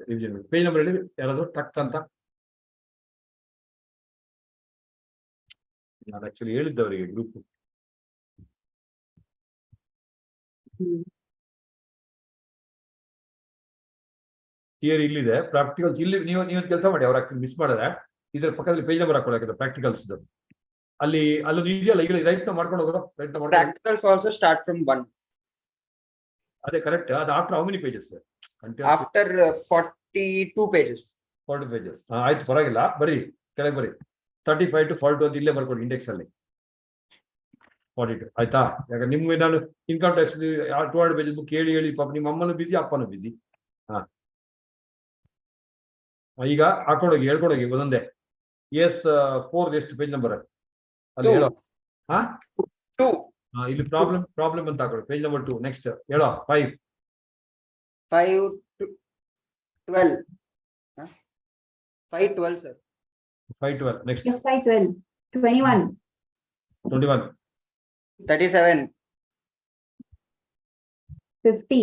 ರಿವಿಷನ್ ಪೇಜ್ ನಂಬರ್ ಹೇಳಿ ಯಾರಾದ್ರು ಟಕ್ ಅಂತ. ನಾನು ಆಕ್ಚುಲಿ ಹೇಳಿದ್ದವರಿಗೆ ಗ್ರೂಪ್ ಥಿಯರಿ ಇಲ್ಲಿದೆ, ಪ್ರಾಕ್ಟಿಕಲ್ಸ್ ಇಲ್ಲಿ. ನೀವು ಕೆಲಸ ಮಾಡಿ, ಅವ್ರು ಆಕ್ಚುಲಿ ಮಿಸ್ ಮಾಡಿದ್ರೆ ಇದ್ರ ಪಕ್ಕದಲ್ಲಿ ಪೇಜ್ ನಂಬರ್ ಹಾಕೊಳ್ಳಾಕಿದೆ ಪ್ರಾಕ್ಟಿಕಲ್ಸ್. ಅಲ್ಲಿ ಅಲ್ಲೊಂದು ಇದೆಯಲ್ಲ, ಈಗ ರೈಟ್ ಮಾಡ್ಕೊಂಡು ಹೋಗೋದು. ರೈಟ್ ಮಾಡ್ಕೊಂಡು Practicals also start from 1. ಅದೇ ಕರೆಕ್ಟ್. ಅದು after how many pages? After 42 pages. 40 pages. ಆಯ್ತು, ಪರವಾಗಿಲ್ಲ, ಬರೀ ಕೆಳಗೆ ಬರೀ 35 to 42 ಅಂತ ಇಲ್ಲೇ ಬರ್ಕೊಂಡು ಇಂಡೆಕ್ಸ್ ಅಲ್ಲಿ 42. ಆಯ್ತಾ? ಯಾಕಂದ್ರೆ ನಿಮ್ಗೆ ನಾನು ಇನ್ಕಮ್ ಟ್ಯಾಕ್ಸ್ 200 ಪೇಜಸ್ ಬುಕ್ ಹೇಳಿ ಪಾಪ ನಿಮ್ಮ ಅಮ್ಮನೂ ಬಿಸಿ, ಅಪ್ಪನೂ ಬಿಸಿ. ಈಗ ಹಾಕೊಂಡೋಗಿ ಹೇಳ್ಕೊಂಡೋಗಿ ಒಂದೊಂದೇ. ಎಸ್ 4 ಎಷ್ಟು ಪೇಜ್ ನಂಬರ್ ಅಲ್ಲಿ ಹೇಳೋ? 2. ಇಲ್ಲಿ ಪ್ರಾಬ್ಲಮ್ ಅಂತ ಹಾಕೊಳ್ಳಿ, ಪೇಜ್ ನಂಬರ್ 2. ನೆಕ್ಸ್ಟ್ ಹೇಳೋ 5 to 12. 512, sir. 512. Next Yes, 512. 21. 21. 37. 50.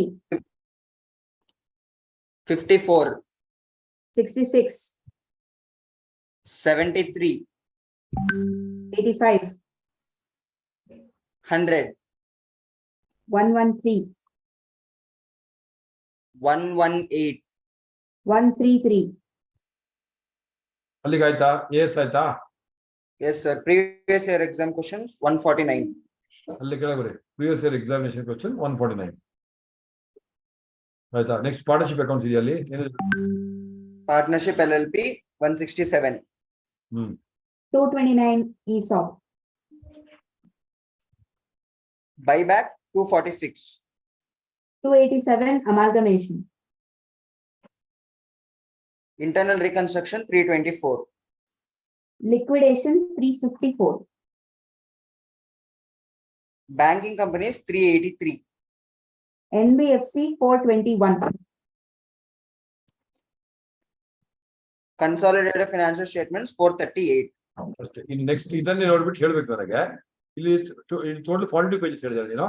54. 66. 73. 85. 100. 113. 118. 133. ಅಲ್ಲಿಗೆ ಆಯ್ತಾ? ಎಸ್ ಆಯ್ತಾ? Yes, sir. Previous year exam questions 149. ಅಲ್ಲಿ ಕೆಳಗೆ ಬರೀ ಪ್ರಿವಿಯಸ್ ಇಯರ್ ಎಕ್ಸಾಮಿನೇಷನ್ ಕ್ವಶನ್ 149. ಆಯ್ತಾ? ನೆಕ್ಸ್ಟ್ ಪಾರ್ಟ್ನರ್ಶಿಪ್ ಅಕೌಂಟ್ಸ್ ಇದೆಯಾ ಅಲ್ಲಿ? Partnership LLP 167. 229 ESOP. Buyback 246. 287 amalgamation. Internal reconstruction 324. Liquidation 354. Banking companies 383. NBFC 421. Consolidated financial statements 438. ಅಷ್ಟೇ. ಇನ್ನು ನೆಕ್ಸ್ಟ್ ಇದನ್ನೇ ನೋಡ್ಬಿಟ್ಟು ಹೇಳ್ಬೇಕು ನನಗೆ. ಇಲ್ಲಿ ಟೋಟಲ್ 42 ಪೇಜಸ್ ಹೇಳಿದ್ದಾರೆ ನೀನು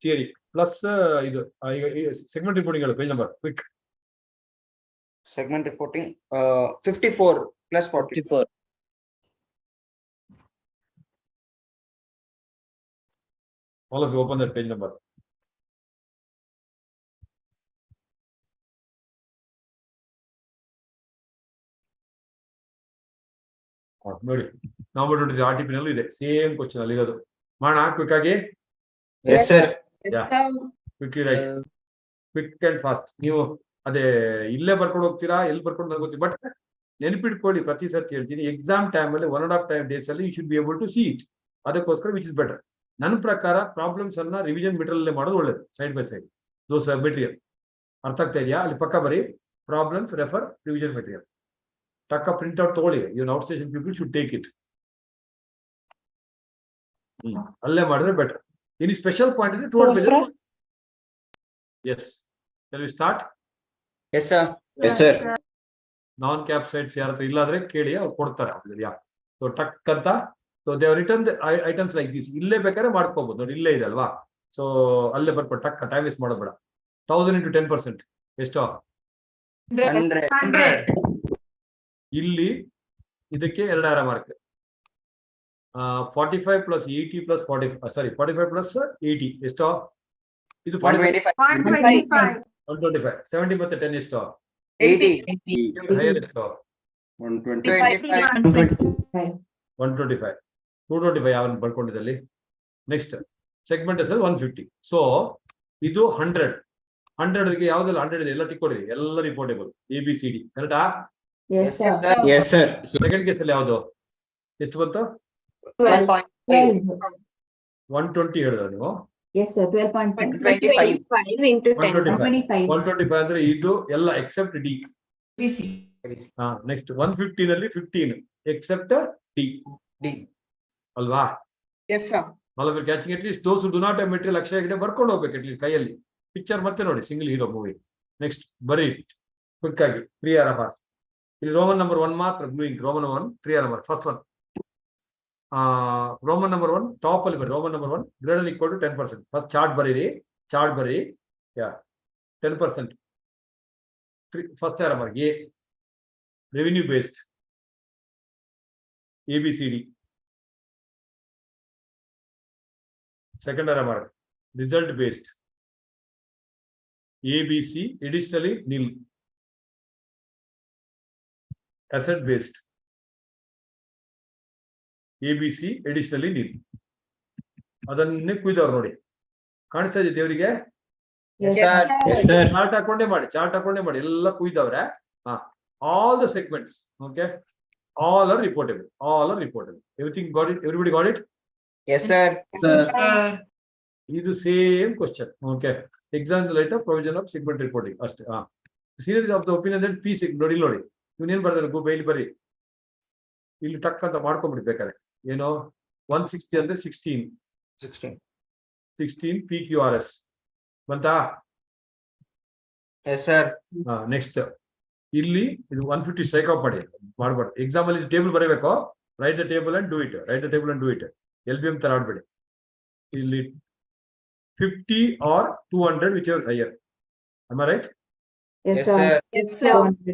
ಥಿಯರಿ ಪ್ಲಸ್ ಇದು ಸೆಗ್ಮೆಂಟ್ ರಿಪೋರ್ಟಿಂಗ್ ಹೇಳು page number quick. Segment reporting 54 plus 44. All of you open that page number. ನೋಡಿ, ನಾವು ನೋಡಿದ್ರೆ RTP ನಲ್ಲೂ ಇದೆ, ಸೇಮ್ ಕ್ವಶನ್ ಅಲ್ಲಿ ಇರೋದು. ಮಾಡೋಣ ಕ್ವಿಕ್ ಆಗಿ. Yes, sir. Quickly right, quick and fast. ನೀವು ಅದೇ ಇಲ್ಲೇ ಬರ್ಕೊಂಡು ಹೋಗ್ತೀರಾ, ಎಲ್ಲಿ ಬರ್ಕೊಂಡು ನನಗೆ ಗೊತ್ತಿಲ್ಲ, ಬಟ್ ನೆನಪಿಟ್ಕೊಳ್ಳಿ, ಪ್ರತಿ ಸರ್ತಿ ಹೇಳ್ತೀನಿ, ಎಕ್ಸಾಮ್ ಟೈಮ್ ಅಲ್ಲಿ 1.5 days ಅಲ್ಲಿ you should be able to see it. ಅದಕ್ಕೋಸ್ಕರ ವಿಚ್ ಇಸ್ ಬೆಟರ್. ನನ್ನ ಪ್ರಕಾರ ಪ್ರಾಬ್ಲಮ್ಸ್ ಅನ್ನ ರಿವಿಷನ್ ಮೆಟೀರಿಯಲ್ ಮಾಡೋದು ಒಳ್ಳೇದು, side by side those material. ಅರ್ಥ ಆಗ್ತಾ ಇದೆಯಾ? ಅಲ್ಲಿ ಪಕ್ಕ ಬರೀ ಪ್ರಾಬ್ಲಮ್ಸ್ ರೆಫರ್ ರಿವಿಷನ್ ಮೆಟೀರಿಯಲ್. ಟಕ್ಕ ಪ್ರಿಂಟ್ ಔಟ್ ತಗೊಳ್ಳಿ. Even out station people should take it. ಅಲ್ಲೇ ಮಾಡಿದ್ರೆ ಬೆಟರ್. ಎನಿ ಸ್ಪೆಷಲ್ ಪಾಯಿಂಟ್ ಇದೆ? 200 pages. Yes, shall we start? Yes, sir. Yes, sir. ನಾನ್ ಕ್ಯಾಪ್ ಸೈಟ್ಸ್ ಯಾರ ಹತ್ರ ಇಲ್ಲಾದ್ರೆ ಕೇಳಿ, ಅವ್ರು ಕೊಡ್ತಾರೆ. ಸೊ ಟಕ್ ಅಂತ. So they return items like this. ಇಲ್ಲೇ ಬೇಕಾದ್ರೆ ಮಾಡ್ಕೋಬಹುದು ನೋಡಿ, ಇಲ್ಲೇ ಇದೆ ಅಲ್ವಾ? ಸೊ ಅಲ್ಲೇ ಬರ್ಕೊಂಡು ಟಕ್ ಟೈಮ್ ವೇಸ್ಟ್ ಮಾಡೋದು ಬೇಡ. 1000 into 10% ಎಷ್ಟು? 100. ಇಲ್ಲಿ ಇದಕ್ಕೆ 2 ಮಾರ್ಕ್. 45 plus 80 plus 40, ಸಾರಿ 45 plus 80 ಎಷ್ಟು? ಇದು 125. 125. 70 ಮತ್ತೆ 10 ಎಷ್ಟು? 80. ಹೈಯರ್ ಎಷ್ಟು? 125. 125. 225 ಯಾವನ್ ಬರ್ಕೊಂಡಿದ್ದಲ್ಲಿ. ನೆಕ್ಸ್ಟ್ ಸೆಗ್ಮೆಂಟ್ ಹೆಸರು 150. ಸೊ ಇದು 100ಗೆ ಯಾವ್ದೆಲ್ಲ 100 ಇದೆ ಎಲ್ಲ ಟಿಕ್ ಕೊಡಿ, ಎಲ್ಲ ರಿಪೋರ್ಟೇಬಲ್ ABCD. ಕರೆಕ್ಟಾ? Yes, sir. Yes, sir. Second case ಅಲ್ಲಿ ಯಾವ್ದು ಎಷ್ಟು ಬಂತು? 12. 120 ಹೇಳಿದ್ರೆ ನೀವು. Yes, sir. 12.5. 125. into 10. 125. 125 ಅಂದ್ರೆ ಇದು ಎಲ್ಲ ಎಕ್ಸೆಪ್ಟ್ ಡಿ. ನೆಕ್ಸ್ಟ್ 150 ನಲ್ಲಿ 15 ಎಕ್ಸೆಪ್ಟ್ ಡಿ D. ಅಲ್ವಾ? Yes, sir. All of you catching at least those who do not have material Akshay Gide ಬರ್ಕೊಂಡು ಹೋಗ್ಬೇಕು at least ಕೈಯಲ್ಲಿ ಪಿಕ್ಚರ್ ಮತ್ತೆ ನೋಡಿ ಸಿಂಗಲ್ ಹೀರೋ ಮೂವಿ ನೆಕ್ಸ್ಟ್ ಬರೀ ಕ್ವಿಕ್ ಆಗಿ 3 ಆರ್ ಆಫ್ ಇಲ್ಲಿ ರೋಮನ್ ನಂಬರ್ 1 ಮಾತ್ರ blue ink Roman 1 3 are number first one Roman number 1 top ಅಲ್ಲಿ ಬರಿ ರೋಮನ್ number 1 greater equal to 10%. First chart ಬರೀರಿ ಯಾ 10%. First are number A revenue based ABCD. Second number, result based. ABC, additionally nil. Asset based. ABC, additionally nil. ಅದನ್ನೇ ಕುಯ್ದವ್ರು ನೋಡಿ ಕಾಣಿಸ್ತಾ ಇದೆ ದೇವರಿಗೆ Yes, Sir. Yes, sir. Chart ಹಾಕೊಂಡೇ ಮಾಡಿ ಎಲ್ಲ ಕುಯ್ದವ್ರೆ all the segments, okay, all are reportable. Everything got it? Everybody got it? Yes, sir. Sir. Is the same question. Okay. Example later, provision of segment reporting. Series of the opinion that P segment lodi. Union brother go bail bari. Illi tuck anta ಮಾಡ್ಕೊಂಡ್ಬಿಡ್ಬೇಕಾರೆ ಏನು 160 ಅಂದ್ರೆ 16 PQRS ಬಂತಾ Yes, sir. Next ಇಲ್ಲಿ ಇದು 150 strike out ಮಾಡಬಾರ್ದು exam ಅಲ್ಲಿ table ಬರೀಬೇಕು right the table and do it LBM ತರ ಆಡ್ಬೇಡಿ ಇಲ್ಲಿ 50 or 200 whichever is higher. Am I right? Yes, Yes, sir. sir. Yes, sir. 200,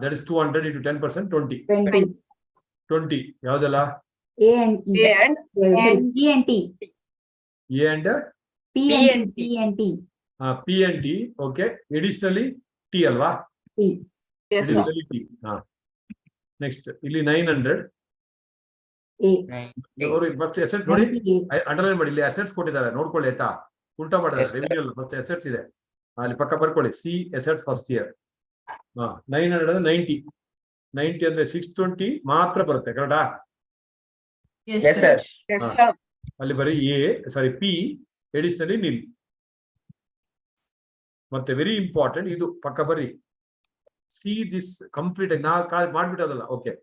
That is 200 into 10%, 20. 20. ಯಾವ್ದೆಲ್ಲ A and E. A and Sorry, P and T. A and P and T. P and T. P and T. Okay. Additionally T ಅಲ್ವಾ? T. yes, sir. Additionally T. Next ಇಲ್ಲಿ 900. A. ಅವರು first asset ನೋಡಿ 98. Underline ಮಾಡಿ ಇಲ್ಲಿ assets ಕೊಟ್ಟಿದ್ದಾರೆ ನೋಡ್ಕೊಳ್ಳಿ ಆಯ್ತಾ ಉಲ್ಟಾ ಮಾಡಿದ್ದಾರೆ Yes, sir. Revenue first assets ಇದೆ ಅಲ್ಲಿ ಪಕ್ಕ ಬರ್ಕೊಳ್ಳಿ ಸಿ ಅಸೆಟ್ಸ್ ಫಸ್ಟ್ ಇಯರ್ 990 ಅಂದ್ರೆ 620 ಮಾತ್ರ ಬರುತ್ತೆ ಕರೆಕ್ಟಾ Yes, sir. Yes, Ah. sir. ಅಲ್ಲಿ ಬರೀ ಪಿ ಎಡಿಷನಲಿ ನಿಲ್ ಮತ್ತೆ ವೆರಿ ಇಂಪಾರ್ಟೆಂಟ್ ಇದು ಪಕ್ಕ ಬರೀ ಸಿ ದಿಸ್ ಕಂಪ್ಲೀಟ್ ಆಗಿ ನಾ ಮಾಡ್ಬಿಟ್ಟದಲ್ಲ okay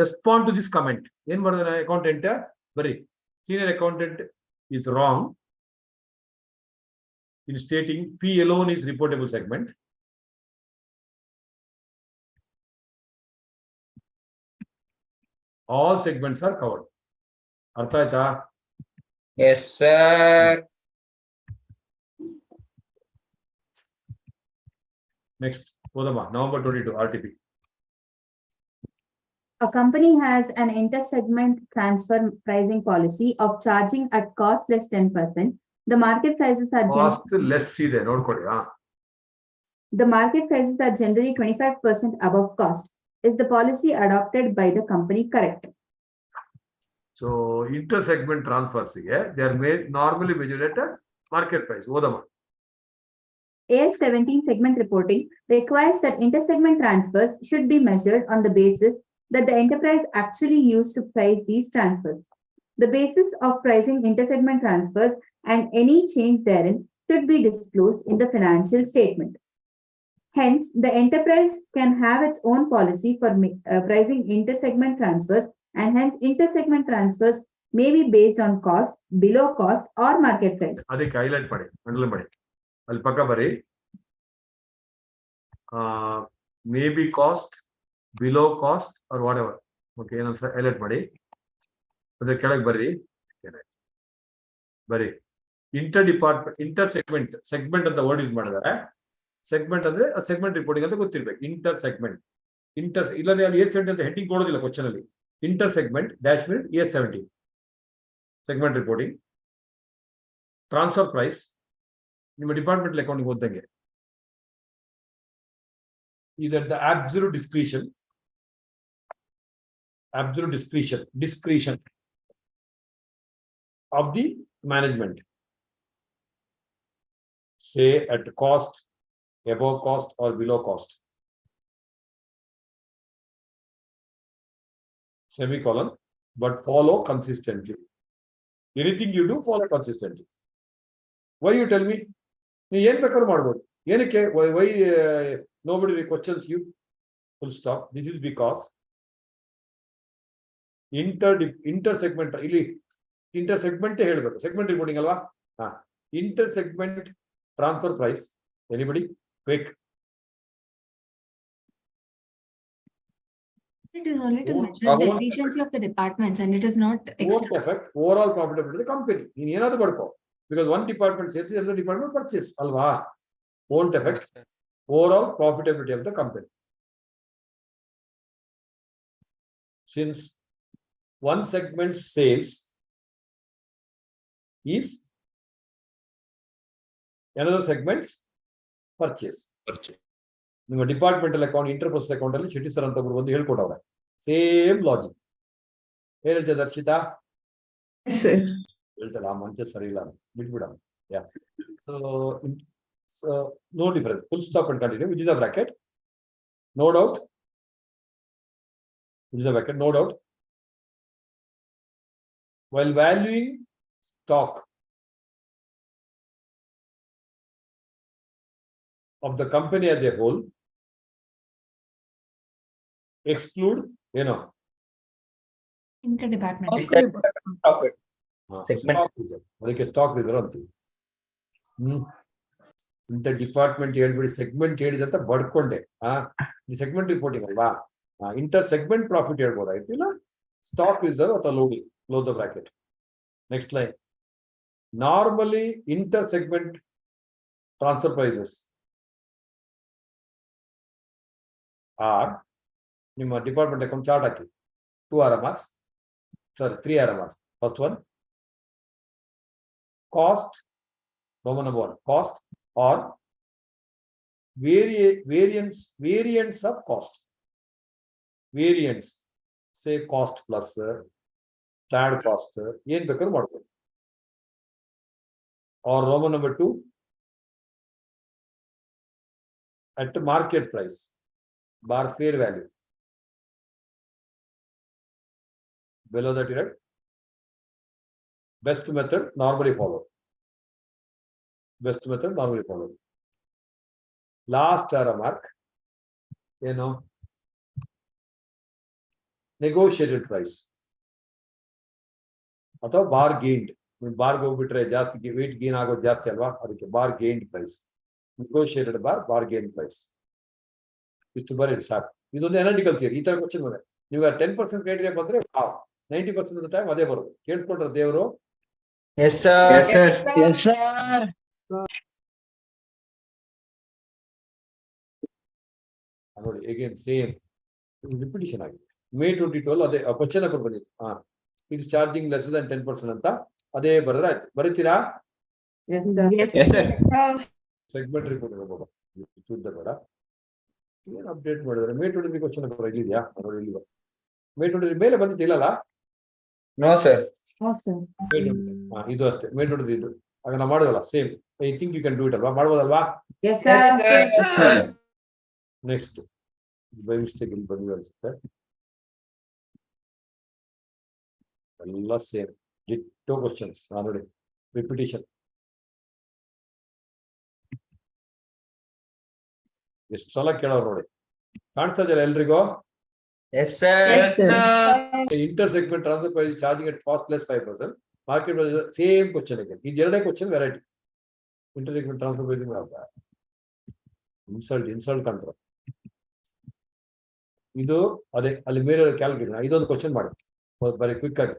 respond to this comment ಏನ್ ಮಾಡಿದಾನೆ ಅಕೌಂಟೆಂಟ್ ಬರೀ senior accountant is wrong in stating P alone is reportable segment. All segments are covered. Artha aita? Yes, sir. Next, Podama, November 22, RTP. A company has an inter-segment transfer pricing policy of charging at cost less 10%. The market prices are Cost less ಇದೆ ನೋಡ್ಕೊಳ್ಳಿ the market prices are generally 25% above cost. Is the policy adopted by the company correct? So inter-segment transfers they are made normally measured at a market price. Podama. AS17 segment reporting requires that inter-segment transfers should be measured on the basis that the enterprise actually used to price these transfers. The basis of pricing inter-segment transfers and any change therein should be disclosed in the financial statement. Hence, the enterprise can have its own policy for pricing inter-segment transfers, and hence inter-segment transfers may be based on cost, below cost, or market price. ಅದಕ್ಕೆ highlight ಮಾಡಿ underline ಮಾಡಿ ಅಲ್ಲಿ ಪಕ್ಕ ಬರೀ maybe cost below cost or whatever okay ಏನಂತ highlight ಮಾಡಿ ಅದ್ರ ಕೆಳಗೆ ಬರೀ ಇಂಟರ್ ಸೆಗ್ಮೆಂಟ್ ಅಂತ ವರ್ಡ್ ಯೂಸ್ ಮಾಡಿದ್ದಾರೆ ಸೆಗ್ಮೆಂಟ್ ಅಂದ್ರೆ ಸೆಗ್ಮೆಂಟ್ ರಿಪೋರ್ಟಿಂಗ್ ಅಂತ ಗೊತ್ತಿರ್ಬೇಕು ಇಂಟರ್ ಇಲ್ಲದೆ ಅಲ್ಲಿ A70 ಅಂತ ಹೆಡ್ಡಿಂಗ್ ಕೊಡೋದಿಲ್ಲ ಕ್ವಶನ್ ಅಲ್ಲಿ ಇಂಟರ್ ಸೆಗ್ಮೆಂಟ್ ಡ್ಯಾಶ್ಮಿಟ್ A70 segment reporting transfer price ನಿಮ್ಮ ಡಿಪಾರ್ಟ್ಮೆಂಟ್ ಅಕೌಂಟಿಂಗ್ ಓದ್ದಂಗೆ either the absolute discretion of the management, say at cost, above cost, or below cost, semicolon, but follow consistently. Anything you do, follow consistently. Why you tell me? ಏನು ಬೇಕಾದ್ರೂ ಮಾಡ್ಬೋದು ಏನಕ್ಕೆ why nobody questions you, full stop. This is because inter segment ಇಲ್ಲಿ inter segment ಹೇಳ್ಬೇಕು, segment reporting ಅಲ್ವಾ? Inter segment transfer price, anybody quick? It is only to Won't- measure the won't efficiency of the departments and it is not won't extra. affect overall profitability of the company. ನೀನ್ ಏನಾದ್ರು ಬರ್ಕೋ, because one department ಸೇರಿಸಿ ಎಲ್ಲ department purchase ಅಲ್ವಾ? Won't affect overall profitability of the company. Since one segment's sales is another segment's purchase. ನಿಮ್ಮ departmental account, interpersonal account ಅಲ್ಲಿ Shetty sir ಅಂತ ಒಬ್ರು ಬಂದು ಹೇಳ್ಕೊಟ್ಟವ್ರೆ. Same logic. ಏನ್ ಹೇಳ್ತದೆ ದರ್ಶಿತಾ? ಹೇಳ್ತಲ್ಲ ಆ ಮಂಚ ಸರಿ ಇಲ್ಲ, ಬಿಟ್ಬಿಡ. Yeah, so no difference, full stop and continue. Which is the bracket? No doubt. Which is the bracket? No doubt. While valuing stock of the company as a whole, exclude, Interdepartmental. Profit. segment. ಅದಕ್ಕೆ stock reserve ಅಂತೀವಿ. ಇಂಥ department ಹೇಳ್ಬಿಡಿ segment ಹೇಳಿದಂತ ಬಡ್ಕೊಂಡೆ. Segment reporting ಅಲ್ವಾ? Inter segment profit ಹೇಳ್ಬೋದಾಯ್ತಿಲ್ಲ, stock reserve ಅಥವಾ loading. Close the bracket. Next line. Normally inter segment transfer prices are, ನಿಮ್ಮ ಡಿಪಾರ್ಟ್ಮೆಂಟ್ ಅಕೌಂಟ್ ಚಾರ್ಟ್ ಹಾಕಿ. 2 RMRs, sorry 3 RMRs. First one, cost, Roman number 1, cost or variance of cost. Variance, say cost plus third cost, ಏನ್ ಬೇಕಾದ್ರೂ ಮಾಡ್ಬೋದು. Or Roman number 2, at market price bar fair value. Below that, you write best method normally followed. Best method normally followed. Last remark, negotiated price ಅಥವಾ bargained. ಬಾರ್ಗೆ ಹೋಗ್ಬಿಟ್ರೆ ಜಾಸ್ತಿ weight gain ಆಗೋದು ಜಾಸ್ತಿ ಅಲ್ವಾ, ಅದಕ್ಕೆ bargained price. Negotiated bargain price. ಇಷ್ಟು ಬರೀ ಸಾಕು. ಇದೊಂದು ಅನಾಲಿಟಿಕಲ್ ಥಿಯರಿ. ಈ ತರ ಕ್ವಶನ್ ಬಂದ್ರೆ ನೀವು 10% ಕ್ರೈಟೀರಿಯಾ ಬಂದ್ರೆ 90% ಆಫ್ ಟೈಮ್ ಅದೇ ಬರೋದು. ಕೇಳಿಸ್ಕೊಂಡ್ರೆ ದೇವರು? Yes, sir. Yes, sir. Yes, sir. ನೋಡಿ ಅಗೇನ್ ಸೇಮ್ ರಿಪಿಟೇಷನ್ ಆಗಿದೆ. May 2012 ಅದೇ ಕ್ವಶನ್ ಪೇಪರ್ ಬಂದಿತ್ತು. ಇಟ್ಸ್ ಚಾರ್ಜಿಂಗ್ ಲೆಸ್ ದನ್ 10% ಅಂತ ಅದೇ ಬರೆದ್ರೆ ಆಯ್ತು. ಬರೀತೀರಾ? Yes, sir. ಸೆಗ್ಮೆಂಟ್ ರಿಪೋರ್ಟ್ ಹೋಗೋದು ಬೇಡ. ಏನು ಅಪ್ಡೇಟ್ ಮಾಡಿದ್ರೆ May 23 ಕ್ವಶನ್ ಪೇಪರ್ ಇಲ್ಲಿದೆಯಾ? ನೋಡಿ ಇಲ್ಲಿ May 23 ಮೇಲೆ ಬಂದಿತ್ತಿಲ್ಲಲ್ಲ? No, sir. ಇದು ಅಷ್ಟೇ May 23 ಇದು. ಆಗ ನಾವು ಮಾಡೋದಲ್ಲ same. I think you can do it ಅಲ್ವಾ? ಮಾಡ್ಬೋದಲ್ವಾ? Yes, sir. Yes, sir. Next by mistake ಇಲ್ಲಿ ಬಂದಿದೆ ಅನ್ಸುತ್ತೆ. ಎಲ್ಲ ಸೇಮ್ ಡಿಟ್ಟೋ ಕ್ವಶನ್ಸ್. ನೋಡಿ ರಿಪಿಟೇಷನ್. ಎಷ್ಟು ಸಲ ಕೇಳೋರು ನೋಡಿ. ಕಾಣಿಸ್ತಾ ಇದೆಯಲ್ಲ ಎಲ್ರಿಗೂ? Yes, sir. Yes, sir. Inter segment transfer price charging at cost less 5%. Market price same question ಇದೆ. ಇದು ಎರಡೇ question variety. Inter segment transfer pricing insult control. ಇದು ಅದೇ ಅಲ್ಲಿ ಬೇರೆ ಕ್ಯಾಲ್ಕುಲೇಷನ್. ಇದೊಂದು ಕ್ವಶನ್ ಮಾಡಿ ಬರೀ ಕ್ವಿಕ್ ಆಗಿ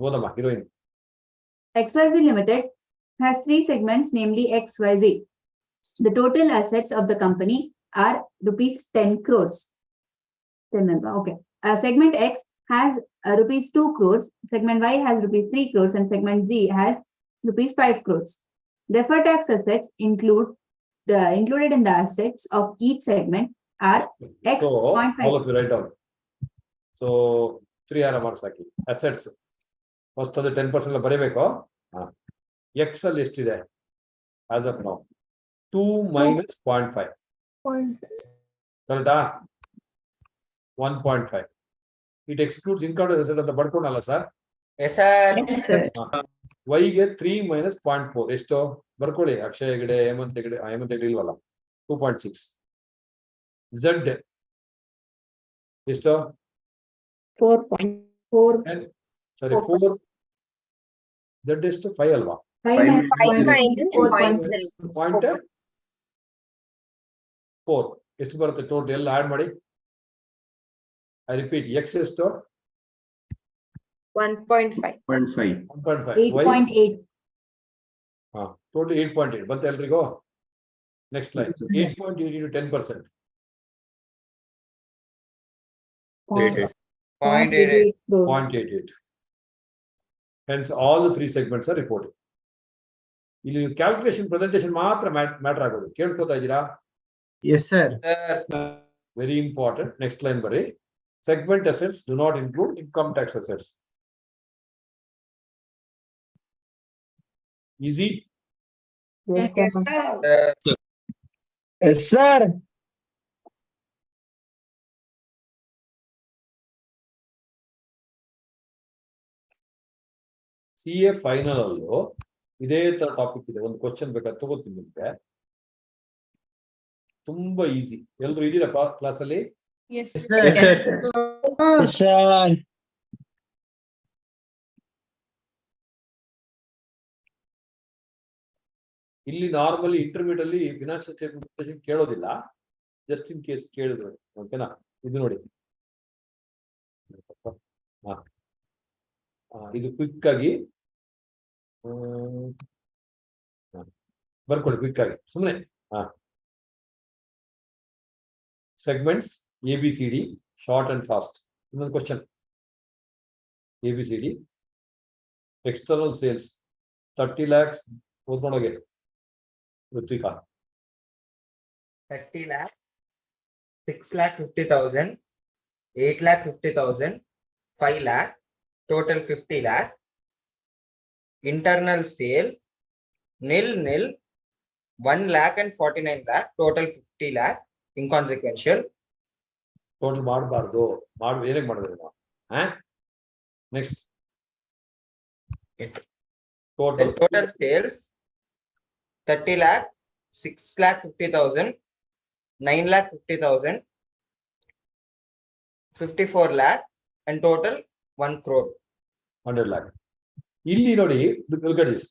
ಹೋದಮ್ಮ heroine. XYZ Limited has 3 segments, namely XYZ. The total assets of the company are rupees 10 crores. 10, okay. Segment X has rupees 2 crores. Segment Y has rupees 3 crores, and segment Z has rupees 5 crores. Deferred tax assets included in the assets of each segment are X So, 0.5. all of you write down. So 3 RMRs hockey. Assets first ಅದು 10% ಬರೀಬೇಕು. X ಅಲ್ಲಿ ಎಷ್ಟಿದೆ? As of now 2 minus 0.5. ಕರೆಕ್ಟಾ? 1.5. It excludes income asset ಅಂತ ಬರ್ಕೊಂಡಲ್ಲ sir? Yes, sir. Yes, sir. ವೈಗೆ 3 minus 0.4 ಎಷ್ಟು ಬರ್ಕೊಳ್ಳಿ? ಅಕ್ಷಯ ಹೆಗಡೆ, ಹೇಮಂತ್ ಹೆಗಡೆ ಇಲ್ವಲ್ಲ? 2.6. ಝಡ್ ಎಷ್ಟು? 4.4. ಸರಿ 4 Z ಎಷ್ಟು 5 ಅಲ್ವಾ? 5 minus 5 minus 4.3. 0.4 ಎಷ್ಟು ಬರುತ್ತೆ ಟೋಟಲ್ ಎಲ್ಲ ಆಡ್ ಮಾಡಿ. ಐ ರಿಪೀಟ್, x ಎಷ್ಟು 1.5. 0.5. 1.5, y 8.8. ಟೋಟಲ್ 8.8 ಬಂತ ಎಲ್ರಿಗೂ? Next line 8.8 into 10%. 0.88 crores. 0.88. Hence, all the three segments are reported. ಇಲ್ಲಿ ಕ್ಯಾಲ್ಕುಲೇಷನ್ ಪ್ರೆಸೆಂಟೇಷನ್ ಮಾತ್ರ ಮ್ಯಾಟರ್ ಆಗೋದು. ಕೇಳಿಸ್ಕೊತಾ ಇದ್ದೀರಾ? Yes, sir. Very important. Next line ಬರೀ. Segment assets do not include income tax assets. Easy? Yes, Yes, sir. sir. Yes, sir. CA final ಅಲ್ಲೂ ಇದೇ ತರ topic ಇದೆ. ಒಂದು ಕ್ವಶನ್ ಬೇಕಾದ್ರೆ ತಗೋತೀನಿ ನಿಮ್ಗೆ. ತುಂಬಾ ಈಸಿ. ಎಲ್ರು ಇದೀರಪ್ಪ ಕ್ಲಾಸ್ ಅಲ್ಲಿ? Yes, Yes, sir. sir. Yes, sir. ಇಲ್ಲಿ ನಾರ್ಮಲಿ ಇಂಟರ್ಮೀಡಿಯೇಟ್ ಅಲ್ಲಿ ಫಿನಾನ್ಷಿಯಲ್ ಸ್ಟೇಟ್ಮೆಂಟ್ ಕೇಳೋದಿಲ್ಲ. ಜಸ್ಟ್ ಇನ್ ಕೇಸ್ ಕೇಳಿದ್ರು, ಓಕೆನಾ? ಇದು ನೋಡಿ, ಇದು ಕ್ವಿಕ್ ಆಗಿ ಬರ್ಕೊಳ್ಳಿ, ಕ್ವಿಕ್ ಆಗಿ ಸುಮ್ಮನೆ. Segments ABCD, short and fast. ಇನ್ನೊಂದು question. ABCD external sales 30 lakhs ಓದ್ಕೊಂಡೋಗಿ Rithvika. 30 lakh, 6,50,000, 8,50,000, 5 lakh, total 50 lakh. Internal sale, nil, 1 lakh and 49 lakh, total 50 lakh, inconsequential. Total ಮಾಡಬಾರ್ದು, ಏನಕ್ಕೆ ಮಾಡಿದ್ರೆ ನಾವು? Next Yes. Total Then total sales, 30 lakh, 6,50,000, 9,50,000, 54 lakh, and total 1 crore. 100 lakh. ಇಲ್ಲಿ ನೋಡಿ, look at this.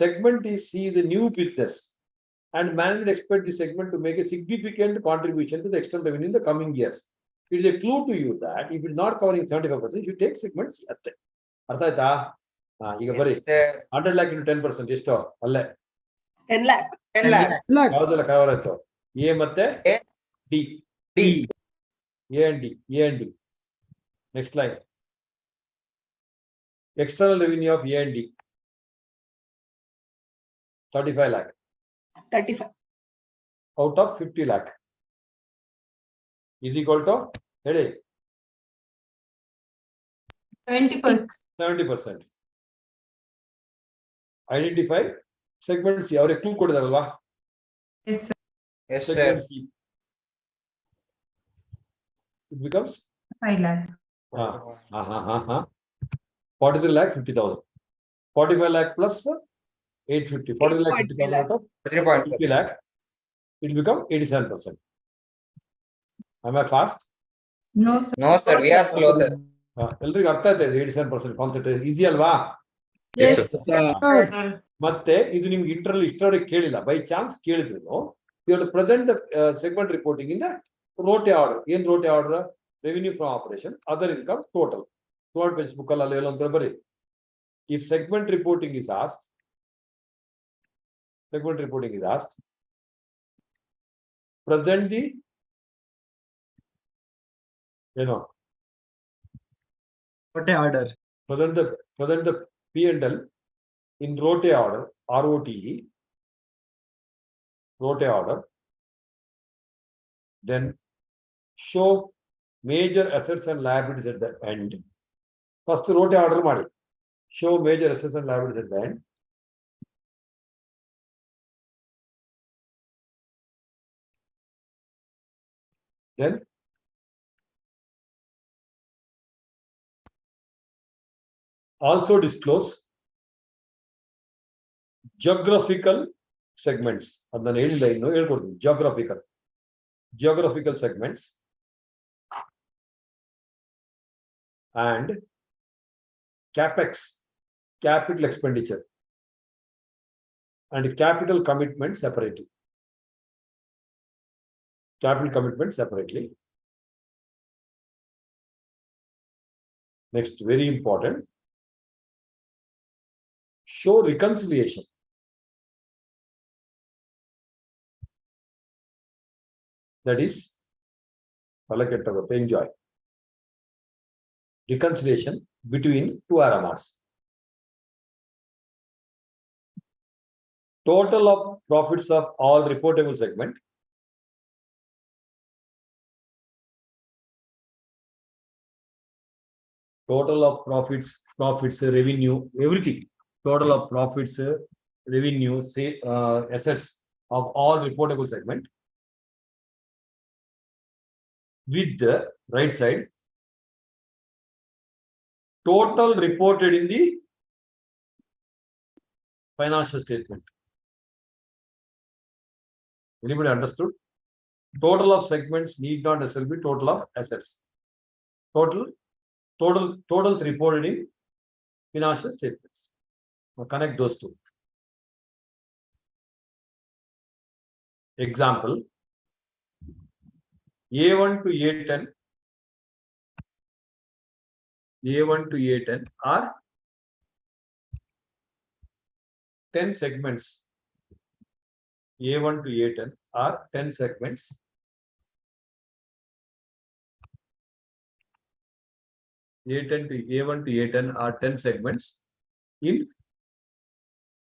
Segment is see the new business and management expect the segment to make a significant contribution to the external revenue in the coming years. It is a clue to you that if it is not covering 75%, you should take segments ಅಷ್ಟೇ. ಅರ್ಥ ಆಯ್ತಾ? ಈಗ ಬರೀ Yes, sir. 100 lakh into 10% ಎಷ್ಟು? ಅಲ್ಲೇ 10 lakh. 10 lakh. ಯಾವ್ದೆಲ್ಲ cover ಆಯ್ತು? A ಮತ್ತೆ A, D. D. A and D. Next line. External revenue of A&D 35 lakh 35. out of 50 lakh is equal to ಹೇಳಿ 70%. Identify segment C. ಅವರಿಗೆ clue ಕೊಡಿದಾರಲ್ವಾ? Yes, sir. Yes, sir. Segment C. It becomes 5 lakh. 43 lakh 50,000. 45 lakh plus 850. 45 lakh 50,000 out of 50 lakh. It become 87%. Am I fast? No, sir. No, sir. We are slow, sir. ಎಲ್ರಿಗೂ ಅರ್ಥ ಆಯ್ತಾ ಇದೆ? 87% concept easy ಅಲ್ವಾ? Yes, sir. ಮತ್ತೆ ಇದು ನಿಮ್ಗೆ internal ಇಷ್ಟವರೆಗೆ ಕೇಳಿಲ್ಲ, ಬೈ ಚಾನ್ಸ್ ಕೇಳಿದ್ರು. You have to present the segment reporting in the rote order. ಏನ್ rote order? Revenue from operation, other income, total. 200 pages book ಅಲ್ಲಿ ಎಲ್ಲೊಂದು ಬರೀ. If segment reporting is asked, present the order. Present the P&L in rote order, ROTE, rote order. Then show major assets and liabilities at the end. First rote order ಮಾಡಿ. Show major assets and liabilities at the end. Then also disclose geographical segments. ಅದನ್ನ ಹೇಳಿಲ್ಲ, ಇನ್ನು ಹೇಳ್ಕೊಡ್ತೀನಿ. Geographical segments and capex capital expenditure and capital commitment separately. Capital commitment separately. Next, very important. Show reconciliation. That is, enjoy. Reconciliation between two RMRs. Total of profits of all reportable segment. Total of profits, revenue, everything. Total of profits, revenue, say, assets of all reportable segment. With the right side, total reported in the financial statement. Anybody understood? Total of segments need not necessarily be total of assets. Totals reported in financial statements. Now connect those two. Example, A1 to A10. A1 to A10 are 10 segments. A1 to A10 are 10 segments. A1 to A10 are 10 segments in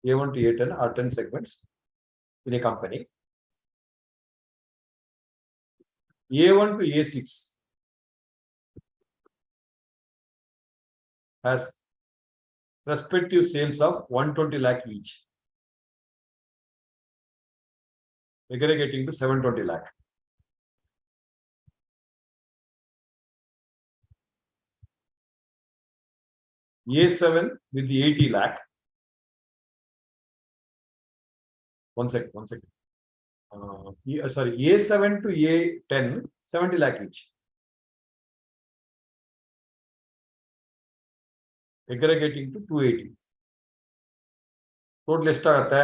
A1 to A10 are 10 segments in a company. A1 to A6 has respective sales of 120 lakh each, aggregating to 720 lakh. A7 with the 80 lakh. One second. A7 to A10, 70 lakh each. Aggregating to 280. Total ಎಷ್ಟು ಆಗುತ್ತೆ?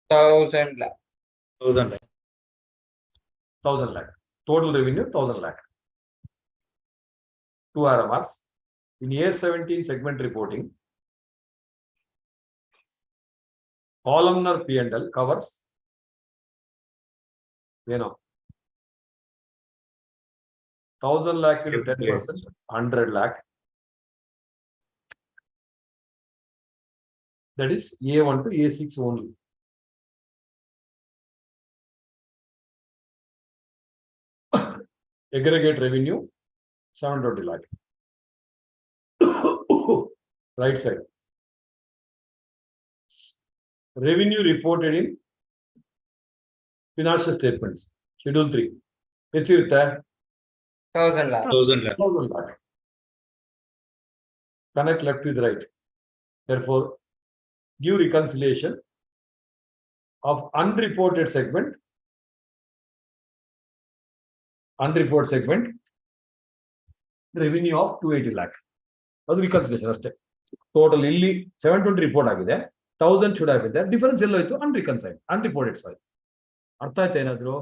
1000 lakh. 1000 lakh. Total revenue 1000 lakh. 2 RMRs. In A17 segment reporting, columnar P&L covers, 1000 lakh into 10%, 100 lakh. That is A1 to A6 only. Aggregate revenue 720 lakh. Right side. Revenue reported in financial statements. Schedule 3. It's 1000 lakh. 1000 lakh. 1000 lakh. Connect left with right. Therefore, give reconciliation of unreported segment. Unreported segment. Revenue of 280 lakh. That's reconciliation. Total illi 720 report agide. 1000 should have been there. Difference yellow is unreconciled, unreported. Sorry. Artha aita enadru?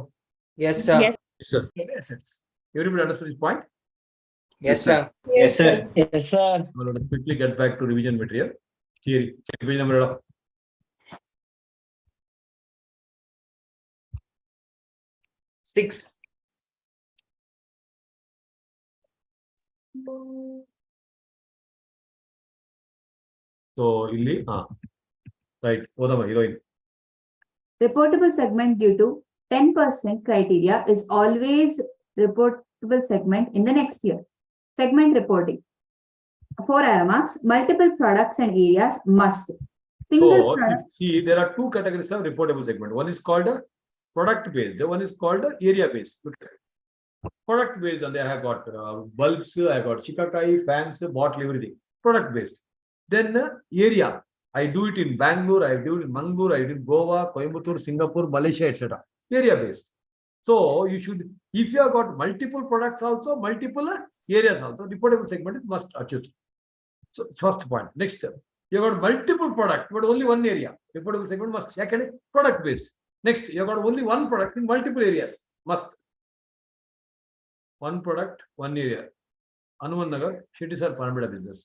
Yes, sir. Yes, sir. Assets. Everybody understood this point? Yes, sir. Yes, sir. Yes, sir. Now let's quickly get back to revision material. Theory. Check page number 6. So illi right. Odama heroine. Reportable segment due to 10% criteria is always reportable segment in the next year. Segment reporting. 4 RMRs, multiple products and areas must. Single So product. see, there are two categories of reportable segment. One is called a product based. The one is called a area based. Product based, and I have got bulbs, I have got shikakai, fans, bottle, everything. Product based. Then area. I do it in Bangalore, I do it in Mangalore, I do it in Goa, Coimbatore, Singapore, Malaysia, etc. Area based. So you should, if you have got multiple products also, multiple areas also, reportable segment must achieve. So first point. Next, you got multiple product, but only one area. Reportable segment must. Product based. Next, you got only one product in multiple areas. Must. One product, one area. Anuman Nagar, Shetty sir, Panambida business.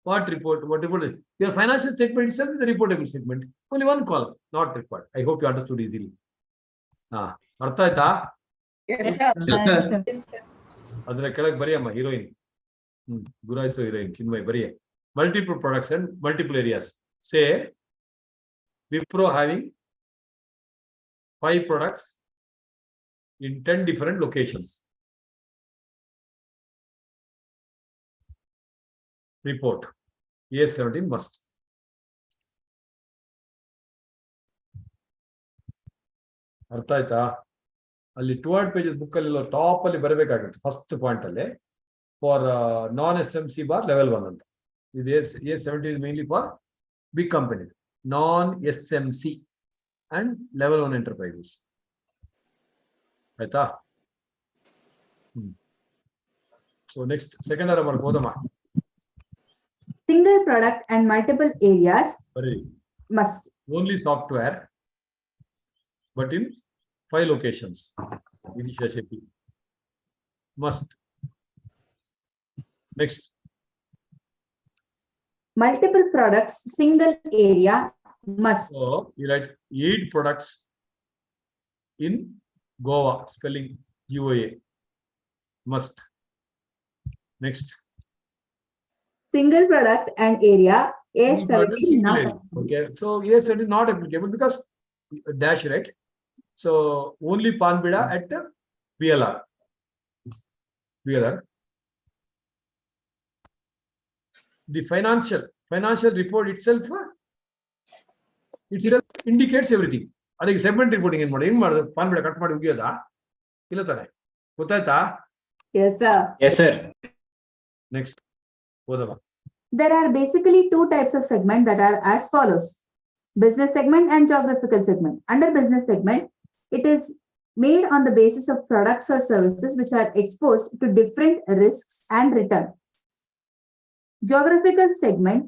What report? What report? Your financial statement itself is a reportable segment. Only one column, not required. I hope you understood easily. ಅರ್ಥ ಆಯ್ತಾ? ಅದರ ಕೆಳಗೆ ಬರೆಯಮ್ಮ heroine. ಗುರಾಯಿಸೋ heroine Chinmay ಬರೆಯ. Multiple products and multiple areas. Say Wipro having 5 products in 10 different locations. Report. A17 must. ಅರ್ಥ ಆಯ್ತಾ? ಅಲ್ಲಿ 200 pages book ಅಲ್ಲಿ top ಅಲ್ಲಿ ಬರಬೇಕಾಗುತ್ತೆ ಫಸ್ಟ್ ಪಾಯಿಂಟ್ ಅಲ್ಲಿ for non SMC bar level 1 ಅಂತ. ಇದು A17 is mainly for big company, non SMC and level 1 enterprises. ಆಯ್ತಾ? So next second arrow ಹೋದಮ್ಮ. Single product and multiple areas must. Only software, but in 5 locations. Must. Next. Multiple products, single area must. So you write 8 products in Goa, spelling GOA. Must. Next. Single product and area A17 not. Okay, so A17 not applicable because dash, right? So only Panbida at BLR. The financial report itself indicates everything. ಅದಕ್ಕೆ segment reporting ಏನು ಮಾಡೋದು Panbida cut ಮಾಡಿ ಉಗಿಯೋದಾ ಇಲ್ಲ ತಾನೆ ಗೊತ್ತಾಯ್ತಾ? Yes sir. Yes sir. Next. ಹೋದವ. There are basically 2 types of segment that are as follows: business segment and geographical segment. Under business segment, it is made on the basis of products or services which are exposed to different risks and return. Geographical segment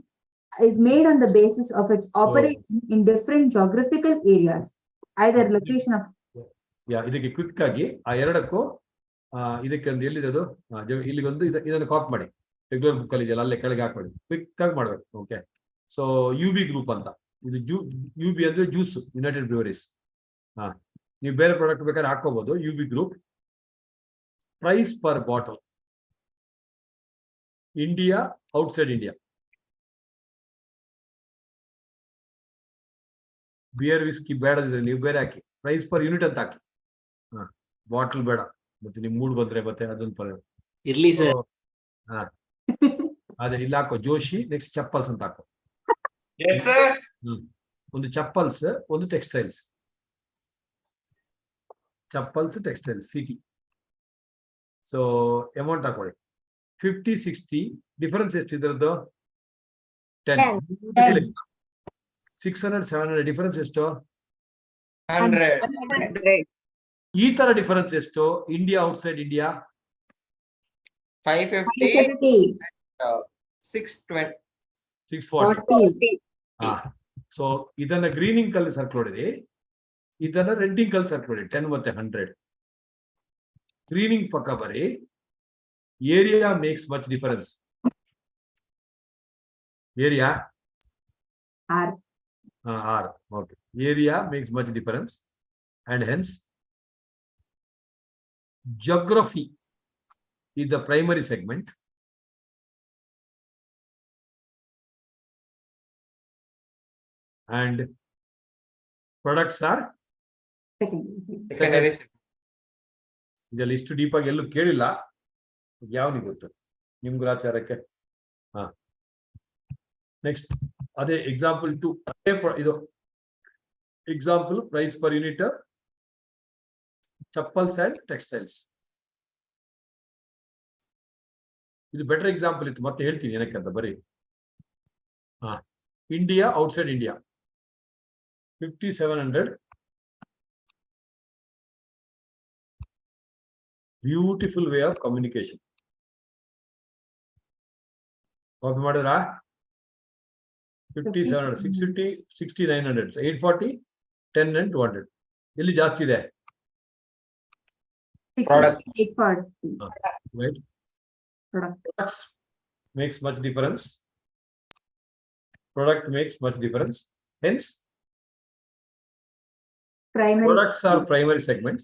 is made on the basis of its operation in different geographical areas, either location of. ಇದಕ್ಕೆ quick ಆಗಿ ಆ ಎರಡಕ್ಕೂ ಇದಕ್ಕೆ ಒಂದು ಎಲ್ಲಿರೋದು ಇಲ್ಲಿಗೊಂದು ಇದನ್ನು copy ಮಾಡಿ regular book ಅಲ್ಲಿ ಇದೆಯಲ್ಲ ಅಲ್ಲೇ ಕೆಳಗೆ ಹಾಕೊಳ್ಳಿ ಕ್ವಿಕ್ ಆಗಿ ಮಾಡ್ಬೇಕು. ಓಕೆ, ಸೊ UB ಗ್ರೂಪ್ ಅಂತ ಇದು UB ಅಂದ್ರೆ ಜ್ಯೂಸ್ ಯುನೈಟೆಡ್ ಬ್ರೂವರೀಸ್. ನೀವು ಬೇರೆ ಪ್ರಾಡಕ್ಟ್ ಬೇಕಾದ್ರೆ ಹಾಕೋಬಹುದು. UB group price per bottle India outside India. Beer whisky ಬೇಡದಿದ್ರೆ ನೀವು ಬೇರೆ ಹಾಕಿ, ಪ್ರೈಸ್ ಪರ್ ಯೂನಿಟ್ ಅಂತ ಹಾಕಿ. ಬಾಟಲ್ ಬೇಡ, ಮತ್ತೆ ನಿಮ್ ಮೂಡ್ ಬಂದ್ರೆ ಮತ್ತೆ ಅದೊಂದು ಪರ ಇರ್ಲಿ ಸರ್. ಅದೇ ಇಲ್ಲಿ ಹಾಕೋ ಜೋಶಿ. ನೆಕ್ಸ್ಟ್ ಚಪ್ಪಲ್ಸ್ ಅಂತ ಹಾಕೋ. ಒಂದು ಚಪ್ಪಲ್ಸ್, ಒಂದು textiles. Chappals, textiles, city. So amount ಹಾಕೊಳ್ಳಿ 50, 60. ಡಿಫರೆನ್ಸ್ ಎಷ್ಟು ಇದರದ್ದು? 10. 600, 700 ಡಿಫರೆನ್ಸ್ ಎಷ್ಟು? 100. ಈ ತರ ಡಿಫರೆನ್ಸ್ ಎಷ್ಟು? India outside India 550, 620, 640. ಸೊ ಇದನ್ನ ಗ್ರೀನಿಂಗ್ ಕಲ್ಲಿ ಸರ್ಕಲ್ ಹೊಡಿರಿ, ಇದನ್ನ ರೆಡ್ಡಿಂಗ್ ಕಲ್ಲಿ ಸರ್ಕಲ್ ಹೊಡಿ. 10 ಮತ್ತೆ 100 ಗ್ರೀನಿಂಗ್ ಪಕ್ಕ ಬರಿ. Area makes much difference. Area R. Okay. Area makes much difference, and hence geography is the primary segment, and products are secondary. ಇದೆಲ್ಲ ಇಷ್ಟು ಡೀಪ್ ಆಗಿ ಎಲ್ಲೂ ಕೇಳಿಲ್ಲ, ಯಾವನಿಗೆ ಗೊತ್ತು ನಿಮ್ ಗ್ರಾಚಾರಕ್ಕೆ. ನೆಕ್ಸ್ಟ್ ಅದೇ ಎಕ್ಸಾಂಪಲ್ 2. ಇದು example price per unit chappals and textiles. ಇದು ಬೆಟರ್ ಎಕ್ಸಾಂಪಲ್ ಇತ್ತು, ಮತ್ತೆ ಹೇಳ್ತೀನಿ ಏನಕ್ಕೆ ಅಂತ ಬರೀ. India outside India 5700. Beautiful way of communication. Copy ಮಾಡಿದ್ರಾ 50 700 650 60 900 840 10 and 200 ಎಲ್ಲಿ ಜಾಸ್ತಿ ಇದೆ Product. 840. right Product. products makes much difference product makes much difference hence Primary. products are primary segments.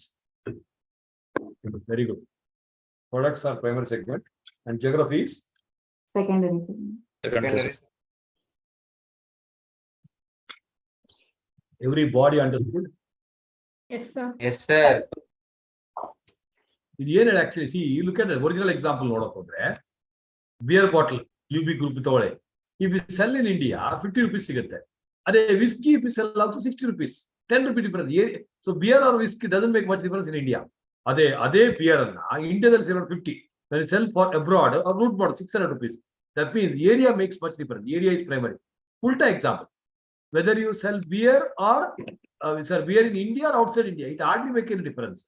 Very good. Products are primary segment and geography is Secondary segment. Secondary. everybody understood. Yes, sir. Yes, sir. Actually, see, you look at the original example. Beer bottle, UB group. If you sell in India, 50 rupees. Whiskey, if you sell also 60 rupees. 10 rupee difference. So beer or whiskey doesn't make much difference in India. Ade beer India there is around 50. When you sell for abroad or root bottle 600 rupees. That means area makes much difference. Area is primary. Ulta example. Whether you sell beer or beer in India or outside India, it hardly makes any difference.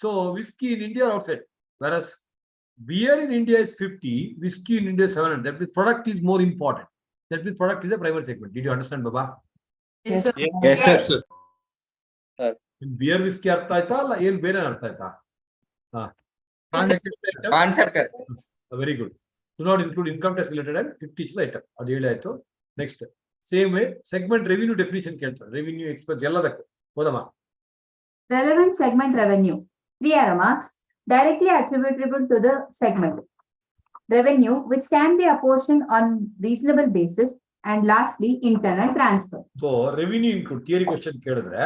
So whiskey in India or outside, whereas beer in India is 50, whiskey in India is 700. That means product is more important. That means product is a primary segment. Did you understand, Baba? Yes, sir. Yes, sir. Beer whiskey ಅರ್ಥ ಆಯ್ತಾ ಅಲ್ಲ ಏನು ಬೇರೆ ಅರ್ಥ ಆಯ್ತಾ Concept. Very good do not include income tax related and 50 item ಅದು ಹೇಳಿ ಆಯ್ತು next same way segment revenue definition ಕೇಳ್ತಾರೆ ರೆವಿನ್ಯೂ ಎಕ್ಸ್ಪೆನ್ಸ್ ಎಲ್ಲದಕ್ಕೂ ಹೋದಮ್ಮ Relevant segment revenue. 3 remarks directly attributable to the segment. Revenue which can be apportioned on reasonable basis, and lastly internal transfer. So revenue include theory question ಕೇಳಿದ್ರೆ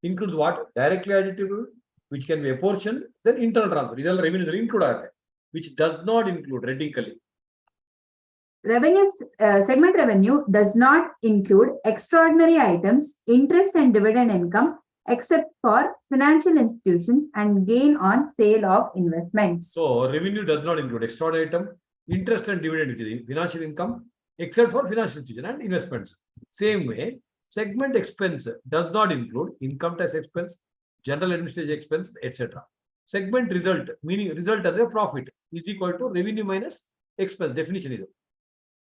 includes what? Directly attributable, which can be a portion, then internal transfer. Idella revenue include agate, which does not include radically. Revenue segment revenue does not include extraordinary items, interest and dividend income, except for financial institutions and gain on sale of investments. So revenue does not include extraordinary item, interest and dividend, which is financial income, except for financial institution and investments. Same way, segment expense does not include income tax expense, general administrative expense, etc. Segment result, meaning result as a profit, is equal to revenue minus expense. Definition is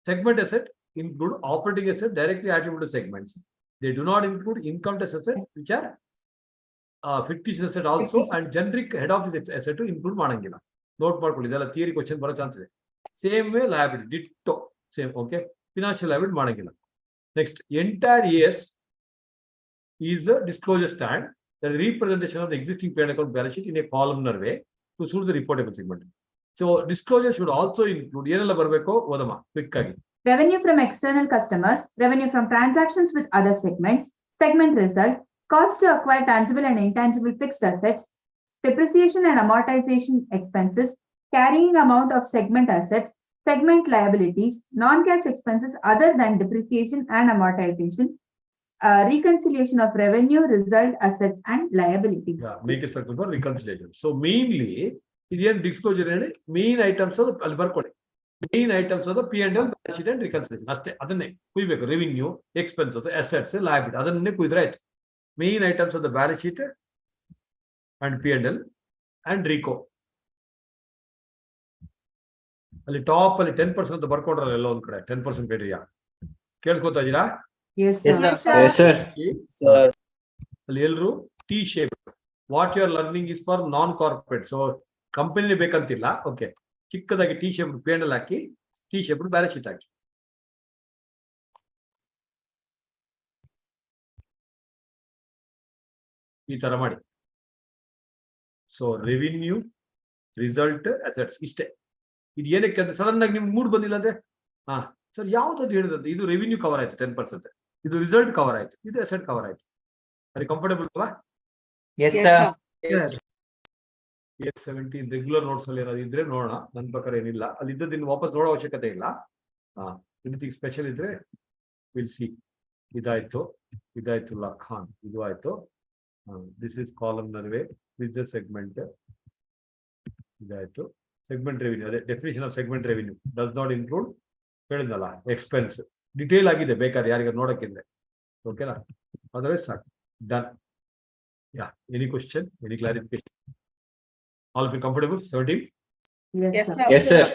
segment asset include operating asset directly attributable to segments. They do not include income tax asset, which are fictitious asset also, and generic head office asset to include Manangila. Note ಮಾಡ್ಕೊಳ್ಳಿ ಇದೆಲ್ಲ theory question ಬರೋ chance ಇದೆ. Same way liability, ditto, same, okay. Financial liability Manangila. Next, entire years is a disclosure stand, the representation of the existing P&L account balance sheet in a columnar way to suit the reportable segment. So disclosure should also include ಏನೆಲ್ಲ ಬರಬೇಕು ಓದಮ್ಮ quick ಆಗಿ. Revenue from external customers, revenue from transactions with other segments, segment result, cost to acquire tangible and intangible fixed assets, depreciation and amortization expenses, carrying amount of segment assets, segment liabilities, non-cash expenses other than depreciation and amortization, reconciliation of revenue, result, assets and liabilities. Yeah, make a circle for reconciliation. So mainly, idian disclosure main items of the ಬರ್ಕೊಳ್ಳಿ. Main items of the P&L balance sheet and reconciliation. ಅಷ್ಟೇ ಅದನ್ನೇ ಕುಯ್ಬೇಕು. Revenue, expenses, assets, liability ಅದನ್ನೇ ಕುಯ್ದ್ರೆ ಆಯ್ತು. Main items of the balance sheet and P&L and RICO. ಅಲ್ಲಿ top ಅಲ್ಲಿ 10% ಅಂತ ಬರ್ಕೊಂಡ್ರಲ್ಲ ಎಲ್ಲ ಒಂದ್ ಕಡೆ 10% ಕ್ರೈಟೀರಿಯಾ ಕೇಳ್ಕೊತಾ ಇದೀರಾ? Yes, Yes, sir. sir. Yes, sir. ಅಲ್ಲಿ ಎಲ್ಲರೂ T shape what you are learning is for non corporate. So company ಬೇಕಂತಿಲ್ಲ. ಓಕೆ, ಚಿಕ್ಕದಾಗಿ ಟಿ ಶೇಪ್ P&L ಹಾಕಿ, ಟಿ ಶೇಪ್ ಬ್ಯಾಲೆನ್ಸ್ ಶೀಟ್ ಹಾಕಿ. ಈ ತರ ಮಾಡಿ. ಸೊ ರೆವಿನ್ಯೂ, ರಿಸಲ್ಟ್, ಅಸೆಟ್ಸ್ ಇಷ್ಟೇ. ಇದು ಏನಕ್ಕೆ ಅಂತ ಸಡನ್ ಆಗಿ ನಿಮ್ಗೆ ಮೂಡ್ ಬಂದಿಲ್ಲ ಅಂದ್ರೆ ಸರ್ ಯಾವ್ದು ಹೇಳಿದ್ರೆ ಇದು ರೆವಿನ್ಯೂ ಕವರ್ ಆಯ್ತು 10%, ಇದು ರಿಸಲ್ಟ್ ಕವರ್ ಆಯ್ತು, ಇದು ಅಸೆಟ್ ಕವರ್ ಆಯ್ತು. ಅದು ಕಂಫರ್ಟಬಲ್ ಅಲ್ವಾ? Yes, sir. 17 ರೆಗ್ಯುಲರ್ ನೋಟ್ಸ್ ಅಲ್ಲಿ ಏನಾದ್ರು ಇದ್ರೆ ನೋಡೋಣ. ನನ್ನ ಪ್ರಕಾರ ಏನಿಲ್ಲ, ಅಲ್ಲಿ ಇದ್ದದ್ದು ಇನ್ನು ವಾಪಸ್ ನೋಡೋ ಅವಶ್ಯಕತೆ ಇಲ್ಲ. ಎನಿಥಿಂಗ್ ಸ್ಪೆಷಲ್ ಇದ್ರೆ ವಿಲ್ ಸಿ. ಇದಾಯ್ತು ಲಖಾನ್, ಇದು ಆಯ್ತು. ದಿಸ್ ಇಸ್ ಕಾಲಮ್ ನರ್ವೆ, ಬಿಸ್ನೆಸ್ ಸೆಗ್ಮೆಂಟ್ ಇದಾಯ್ತು. ಸೆಗ್ಮೆಂಟ್ ರೆವಿನ್ಯೂ, ಅದೇ definition of segment revenue does not include ಹೇಳಿದ್ನಲ್ಲ ಎಕ್ಸ್ಪೆನ್ಸ್. ಡಿಟೇಲ್ ಆಗಿದೆ, ಬೇಕಾದ್ರೆ ಯಾರಿಗಾರು ನೋಡಕ್ಕಿದ್ರೆ. ಓಕೆನಾ? ಅದರ್ವೈಸ್ ಸಾಕು, done. Yeah, any question, any clarification? All of you comfortable? 17? Yes, sir. Yes, sir.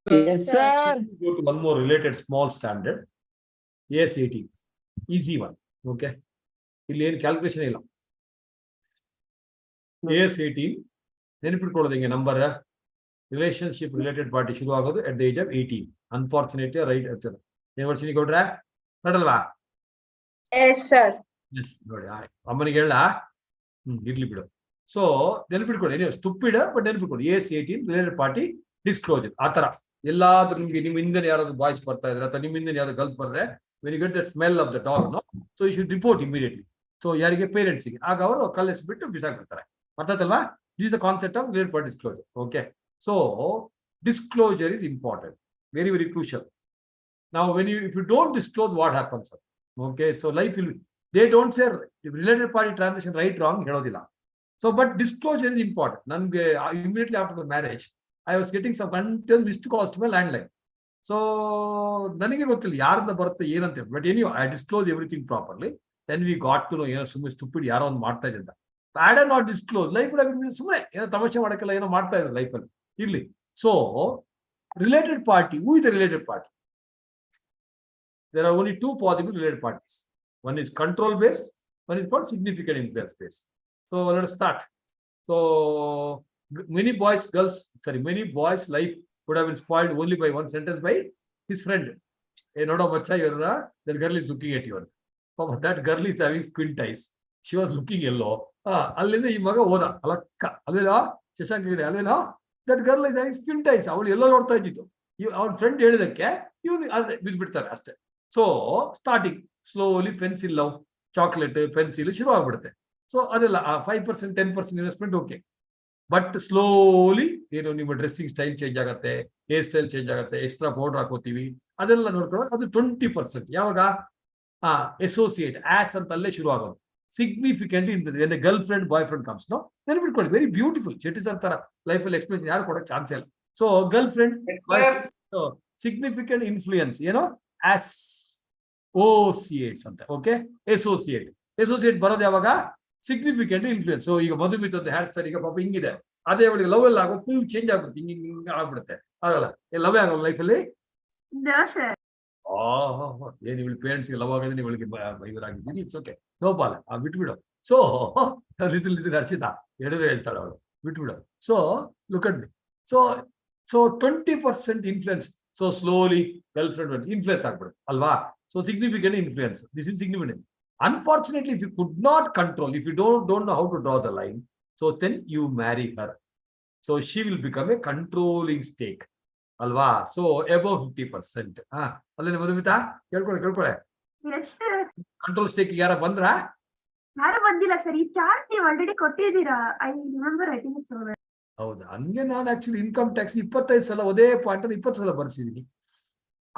Yes, sir. Go to one more related small standard. AS18. Easy one. Okay. ಇಲ್ಲಿ ಏನು calculation ಇಲ್ಲ. AS18 ನೆನಪಿಟ್ಕೊಳ್ಳೋದು ಹಿಂಗೆ ನಂಬರ್ ರಿಲೇಶನ್ಶಿಪ್ ರಿಲೇಟೆಡ್ ಪಾರ್ಟಿ ಶುರು ಆಗೋದು at the age of 18. Unfortunately right answer. Varshini ಕೊಟ್ರೆ ನೋಡಲ್ವಾ? Yes, sir. S ನೋಡಿ ಅಮ್ಮನಿಗೆ ಹೇಳ ಇರ್ಲಿ ಬಿಡು. ಸೊ ನೆನಪಿಟ್ಕೊಳ್ಳಿ ನೀವು ಸ್ಟುಪಿಡ್ ಬಟ್ ನೆನಪಿಟ್ಕೊಳ್ಳಿ AS18 ರಿಲೇಟೆಡ್ ಪಾರ್ಟಿ ಡಿಸ್ಕ್ಲೋಜರ್ ಆ ತರ ಎಲ್ಲಾದ್ರೂ ನಿಮ್ಗೆ ನಿಮ್ಮ ಹಿಂದೆ ಯಾರಾದ್ರು ಬಾಯ್ಸ್ ಬರ್ತಾ ಇದ್ರೆ ಅಥವಾ ನಿಮ್ಮ ಹಿಂದೆ ಯಾವ್ದು ಗರ್ಲ್ಸ್ ಬರ್ರೆ when you get the smell of the dog no so you should report immediately. So ಯಾರಿಗೆ ಪೇರೆಂಟ್ಸ್ಗೆ ಆಗ ಅವರು ಕಲ್ಲಿಸ್ಬಿಟ್ಟು ಬಿಸಾಕ್ಬಿಡ್ತಾರೆ. ಅರ್ಥಾಯ್ತಲ್ವಾ? This is the concept of related party disclosure. Okay, so disclosure is important, very, very crucial. Now, if you don't disclose, what happens? Okay, so life will, they don't say related party transaction right, wrong, helodilla. So, but disclosure is important. Immediately after the marriage, I was getting some content missed calls to my landline. So, ನನಗೆ ಗೊತ್ತಿಲ್ಲ ಯಾರಿಂದ ಬರುತ್ತೆ ಏನಂತ. But anyway, I disclose everything properly. Then we got to know, ಸುಮ್ಮನೆ stupid ಯಾರೋ ಒಂದು ಮಾಡ್ತಾ ಇದ್ದ. I did not disclose. Life would have been ಸುಮ್ಮನೆ ಏನೋ ತಮಾಷೆ ಮಾಡಕ್ಕೆಲ್ಲ ಏನೋ ಮಾಡ್ತಾ ಇದ್ದಾರೆ ಲೈಫಲ್ಲಿ ಇರ್ಲಿ. So, related party, who is the related party? There are only two possible related parties. One is control based, one is called significant influence based. So, let us start. So, many boys' life would have been spoiled only by one sentence by his friend. Hey, no, bacha, that girl is looking at you. Oh, that girl is having squint eyes. She was looking yellow. Allinda ee maga hoda alakka allela Shashank ಇದೆ ಅಲ್ಲೇನೋ that girl is having skin ties. ಅವಳು ಎಲ್ಲೋ ನೋಡ್ತಾ ಇದ್ದಿತ್ತು. ಅವನ friend ಹೇಳಿದಕ್ಕೆ ಇವನು ಬಿದ್ಬಿಡ್ತಾರೆ ಅಷ್ಟೇ. So starting slowly pencil love, chocolate, pencil ಶುರು ಆಗ್ಬಿಡುತ್ತೆ. ಸೊ ಅದೆಲ್ಲ 5% 10% ಇನ್ವೆಸ್ಟ್ಮೆಂಟ್ ಓಕೆ. ಬಟ್ ಸ್ಲೋಲಿ ಏನು ನಿಮ್ಮ ಡ್ರೆಸ್ಸಿಂಗ್ ಸ್ಟೈಲ್ ಚೇಂಜ್ ಆಗುತ್ತೆ, ಹೇರ್ ಸ್ಟೈಲ್ ಚೇಂಜ್ ಆಗುತ್ತೆ, ಎಕ್ಸ್ಟ್ರಾ ಪೌಡರ್ ಹಾಕೋತೀವಿ, ಅದೆಲ್ಲ ನೋಡ್ಕೊಳ್ಳೋದು. ಅದು 20%. ಯಾವಾಗ ಅಸೋಸಿಯೇಟ್ ಆಸ್ ಅಂತ ಅಲ್ಲೇ ಶುರು ಆಗೋದು. Significantly when the girlfriend boyfriend comes, no, ನೆನಪಿಟ್ಕೊಳ್ಳಿ, ವೆರಿ ಬ್ಯೂಟಿಫುಲ್. ಚೆಟಿಸ್ ಅಂತಾರ ಲೈಫಲ್ಲಿ ಎಕ್ಸ್ಪೀರಿಯನ್ಸ್ ಯಾರು ಕೊಡಕ್ಕೆ ಚಾನ್ಸ್ ಇಲ್ಲ. ಸೊ ಗರ್ಲ್ಫ್ರೆಂಡ್ ಸಿಗ್ನಿಫಿಕೆಂಟ್ ಇನ್ಫ್ಲೂಯೆನ್ಸ್ ಏನೋ ಅಸೋಸಿಯೇಟ್ಸ್ ಅಂತ. ಓಕೆ, ಅಸೋಸಿಯೇಟ್ ಬರೋದು ಯಾವಾಗ ಸಿಗ್ನಿಫಿಕೆಂಟ್ ಇನ್ಫ್ಲೂಯೆನ್ಸ್. ಸೊ ಈಗ ಮಧುಮಿತ್ ಒಂದು ಹೇರ್ ಸ್ಟೈಲ್ ಈಗ ಪಾಪ ಹಿಂಗಿದೆ, ಅದೇ ಅವಳಿಗೆ ಲವ್ ಎಲ್ಲ ಆಗೋ ಫುಲ್ ಚೇಂಜ್ ಆಗ್ಬಿಡುತ್ತೆ, ಹಿಂಗೆ ಆಗ್ಬಿಡುತ್ತೆ. ಆಗಲ್ಲ, ಲವ್ ಆಗೋಲ್ಲ ಲೈಫಲ್ಲಿ. ಏನ್ ಇವಳು ಪೇರೆಂಟ್ಸ್ಗೆ ಲವ್ ಆಗೋದ್ರೆ ಇವಳಿಗೆ ಇವರಾಗಿದ್ದೀನಿ, ಇಟ್ಸ್ ಓಕೆ, ನೋಪಾಲ ಬಿಟ್ಬಿಡು. ಸೊ ಹರ್ಷಿತಾ ಹೇಳಿದ್ರೆ ಹೇಳ್ತಾಳೆ ಅವಳು, ಬಿಟ್ಬಿಡು. So look at me. So 20% influence. So slowly girl friend influence ಆಗ್ಬಿಡುತ್ತೆ ಅಲ್ವಾ? So significant influence, this is significant. Unfortunately, if you could not control, if you don't know how to draw the line, so then you marry her. So she will become a controlling stake. Alva. So above 50%. ಅಲ್ಲೇ Madhumita ಕೇಳ್ಕೊಳ್ಳೆ. Control stake ಯಾರ ಬಂದ್ರ? ಯಾರು ಬಂದಿಲ್ಲ sir. ಈ chart ನೀವು already ಕೊಟ್ಟಿದ್ದೀರಾ. I remember writing it somewhere. ಹೌದಾ? ಹಂಗೆ ನಾನು ಆಕ್ಚುಲಿ ಇನ್ಕಮ್ ಟ್ಯಾಕ್ಸ್ 25 ಸಲ ಅದೇ ಪಾಯಿಂಟ್ 20 ಸಲ ಬರ್ಸಿದೀನಿ.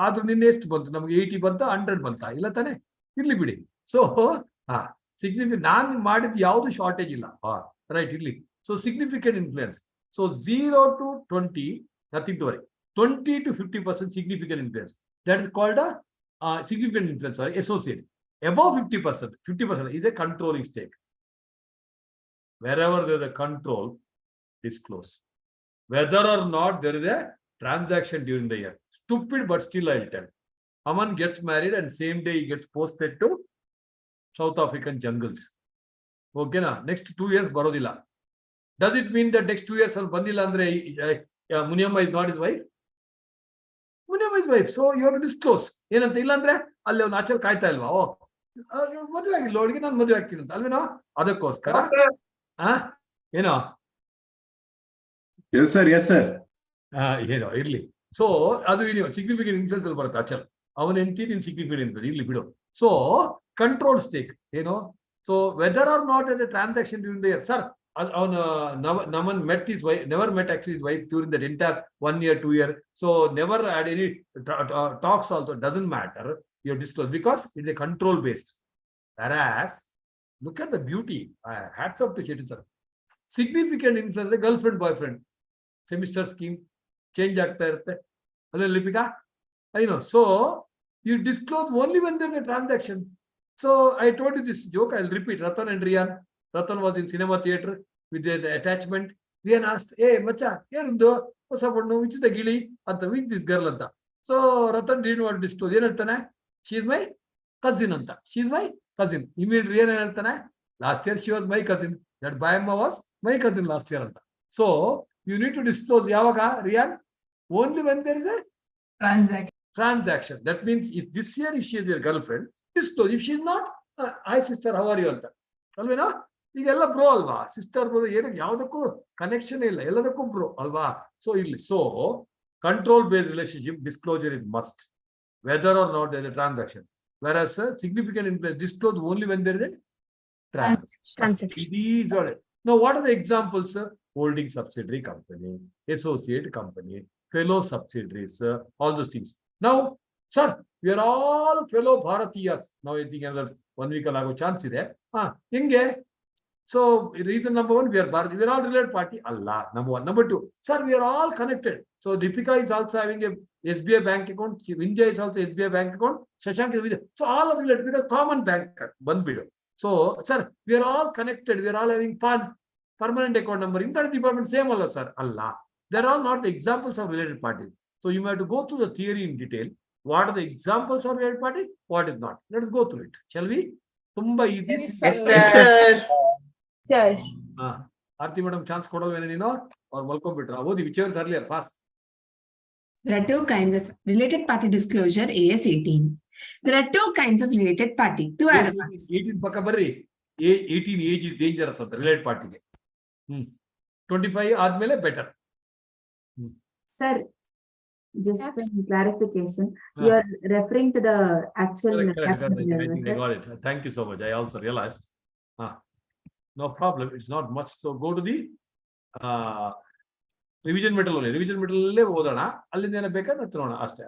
ಆದ್ರೂ ನಿನ್ನೆ ಎಷ್ಟು ಬಂತು? ನಮ್ಗೆ 80 ಬಂತ, 100 ಬಂತ? ಇಲ್ಲ ತಾನೆ? ಇರ್ಲಿ ಬಿಡಿ. ಸೊ ಸಿಗ್ನಿಫಿಕೆಂಟ್ ನಾನು ಮಾಡಿದ್ದು ಯಾವುದು ಶಾರ್ಟೇಜ್ ಇಲ್ಲ. ರೈಟ್, ಇರ್ಲಿ. So significant influence. So 0 to 20 nothing to worry. 20 to 50% significant influence. That is called a significant influence, sorry, associate. Above 50% is a controlling stake. Wherever there is a control, disclose. Whether or not there is a transaction during the year. Stupid, but still I'll tell. Aman gets married and same day he gets posted to South African jungles. Okay, na? Next 2 years barodilla. Does it mean that next 2 years al bandilla andre Muniamma is not his wife? Muniamma is wife. So you have to disclose. ಏನಂತ ಇಲ್ಲ ಅಂದ್ರೆ ಅಲ್ಲಿ ಒಂದು ಆಚೆ ಕಾಯ್ತಾ ಇಲ್ವಾ? ಮದುವೆ ಆಗಿಲ್ಲ ಅವಳಿಗೆ, ನಾನು ಮದುವೆ ಆಗ್ತೀನಿ ಅಂತ ಅಲ್ವೇನೋ? ಅದಕ್ಕೋಸ್ಕರ ಏನೋ ಏನೋ ಇರ್ಲಿ. ಸೊ ಅದು ಏನು ಸಿಗ್ನಿಫಿಕೆಂಟ್ ಇನ್ಫ್ಲುಯೆನ್ಸ್ ಅಲ್ಲಿ ಬರುತ್ತೆ. ಆಚಲ್ ಅವನ ಹೆಂಡತಿ ನಿನ್ ಸಿಗ್ನಿಫಿಕೆಂಟ್ ಇನ್ಫ್ಲುಯೆನ್ಸ್, ಇರ್ಲಿ ಬಿಡು. ಸೊ ಕಂಟ್ರೋಲ್ ಸ್ಟೇಕ್ ಏನೋ. So whether or not is a transaction during the year. Sir Naman never met actually his wife during that entire 1 year, 2 year. So never had any talks also. Doesn't matter. You disclose because it's a control based. Whereas, look at the beauty. Hats off to Chetan sir. Significant influence, the girlfriend, boyfriend. Semester scheme change ಆಗ್ತಾ ಇರುತ್ತೆ. ಅಲ್ಲ Lipika? I know. So you disclose only when there's a transaction. So I told you this joke. I'll repeat. Ratan and Rian. Ratan was in cinema theater with the attachment. Rian asked, hey, Macha, here do what's up? No, which is the gilly at the with this girl. So Ratan didn't want to disclose. She is my cousin. She is my cousin. Immediately Rian last year she was my cousin. That Bayamma was my cousin last year. So you need to disclose Yavaga, Rian, only when there is a transaction. That means if this year if she is your girlfriend, disclose. If she is not, hi sister, how are you? Alvena? ಈಗೆಲ್ಲ bro ಅಲ್ವಾ sister bro ಏನು ಯಾವುದಕ್ಕೂ connection ಇಲ್ಲ ಎಲ್ಲದಕ್ಕೂ bro ಅಲ್ವಾ so control based relationship disclosure is must whether or not there is a transaction versus significant influence disclose only when there is a transaction. Now what are the examples? Holding subsidiary company, associate company, fellow subsidiaries, all those things. Now sir, we are all fellow Bharatiyas. Now I think another 1 week ago chance ಇದೆ ಹಿಂಗೆ. So reason number one, we are all related party. Allah, number one. Number two, sir, we are all connected. So Deepika is also having a SBI bank account. India is also SBI bank account. Shashank is with it. So all are related because common bank one below. So sir, we are all connected. We are all having permanent account number. Income department same Allah, sir. Allah. There are not examples of related parties. So you have to go through the theory in detail. What are the examples of related party? What is not? Let us go through it. Shall we? Tumba easy. Yes, sir. Sir. Aarti madam chance kodalvene neenu or welcome bitra odi whichever earlier fast. There are two kinds of related party disclosure, AS 18. There are two kinds of related party. Two are 18 pakka barri. 18 age is dangerous anta related party ge. 25 ಆದ್ಮೇಲೆ better. Sir, just some clarification. You are referring to the actual Correct. I think I got it. Thank you so much. I also realized. No problem. It's not much. So go to the revision metal only. Revision metal ಅಲ್ಲೇ ಓದೋಣ. ಅಲ್ಲಿಂದ ಏನ ಬೇಕಾದ್ರೆ ತರೋಣ ಅಷ್ಟೇ.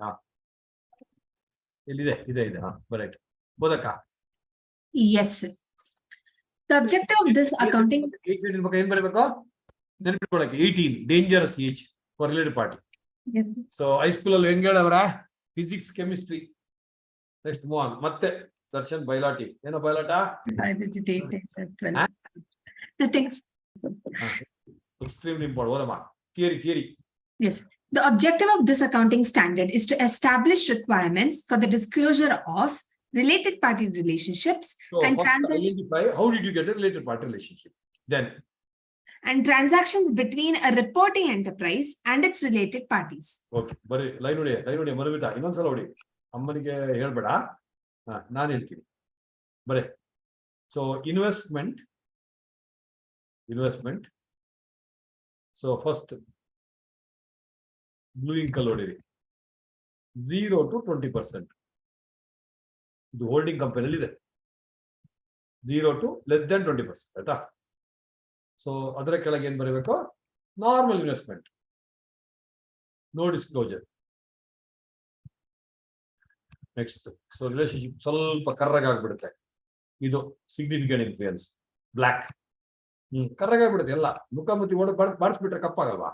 ಇದೆ. Correct. ಓದಕ್ಕ. Yes, sir. The objective of this accounting. ಏನ್ ಬರಬೇಕು? ನೆನಪಿಟ್ಕೊಳ್ಳಕ್ಕೆ 18 dangerous age for related party. Yes. So high school ಅಲ್ಲಿ ಹೆಂಗ್ ಹೇಳವರ physics chemistry. Next move on. ಮತ್ತೆ ದರ್ಶನ್ ಬಯಲಾಟಿ. ಏನೋ ಬಯಲಾಟ? The things. Extremely important. Theory. Yes. The objective of this accounting standard is to establish requirements for the disclosure of related party relationships So and first transactions. identify how did you get a related party relationship. Then And transactions between a reporting enterprise and its related parties. okay. ಬರೀ line ನೋಡಿ ಮರುವಿತಾ ಇನ್ನೊಂದ್ಸಲ ನೋಡಿ. ಅಮ್ಮನಿಗೆ ಹೇಳ್ಬೇಡ. ನಾನು ಹೇಳ್ತೀನಿ. ಬರೀ so investment. So first blue ink ನೋಡಿರಿ 0 to 20%. ಇದು ಹೋಲ್ಡಿಂಗ್ ಕಂಪನಿಯಲ್ಲಿ ಇದೆ 0 to less than 20%. ಆಯ್ತಾ? ಸೊ ಅದರ ಕೆಳಗೆ ಏನ್ ಬರಬೇಕು? Normal investment, no disclosure. Next so relationship ಸ್ವಲ್ಪ ಕರ್ರಗಾಗ್ಬಿಡುತ್ತೆ. ಇದು ಸಿಗ್ನಿಫಿಕೆಂಟ್ ಇನ್ಫ್ಲೂಯೆನ್ಸ್ ಬ್ಲ್ಯಾಕ್. ಕರ್ರಗಾಗ್ಬಿಡುತ್ತೆ ಎಲ್ಲ. ಮುಖಾಮುಖಿ ಬಾಡಿಸ್ಬಿಟ್ರೆ ಕಪ್ಪಾಗಲ್ವಾ?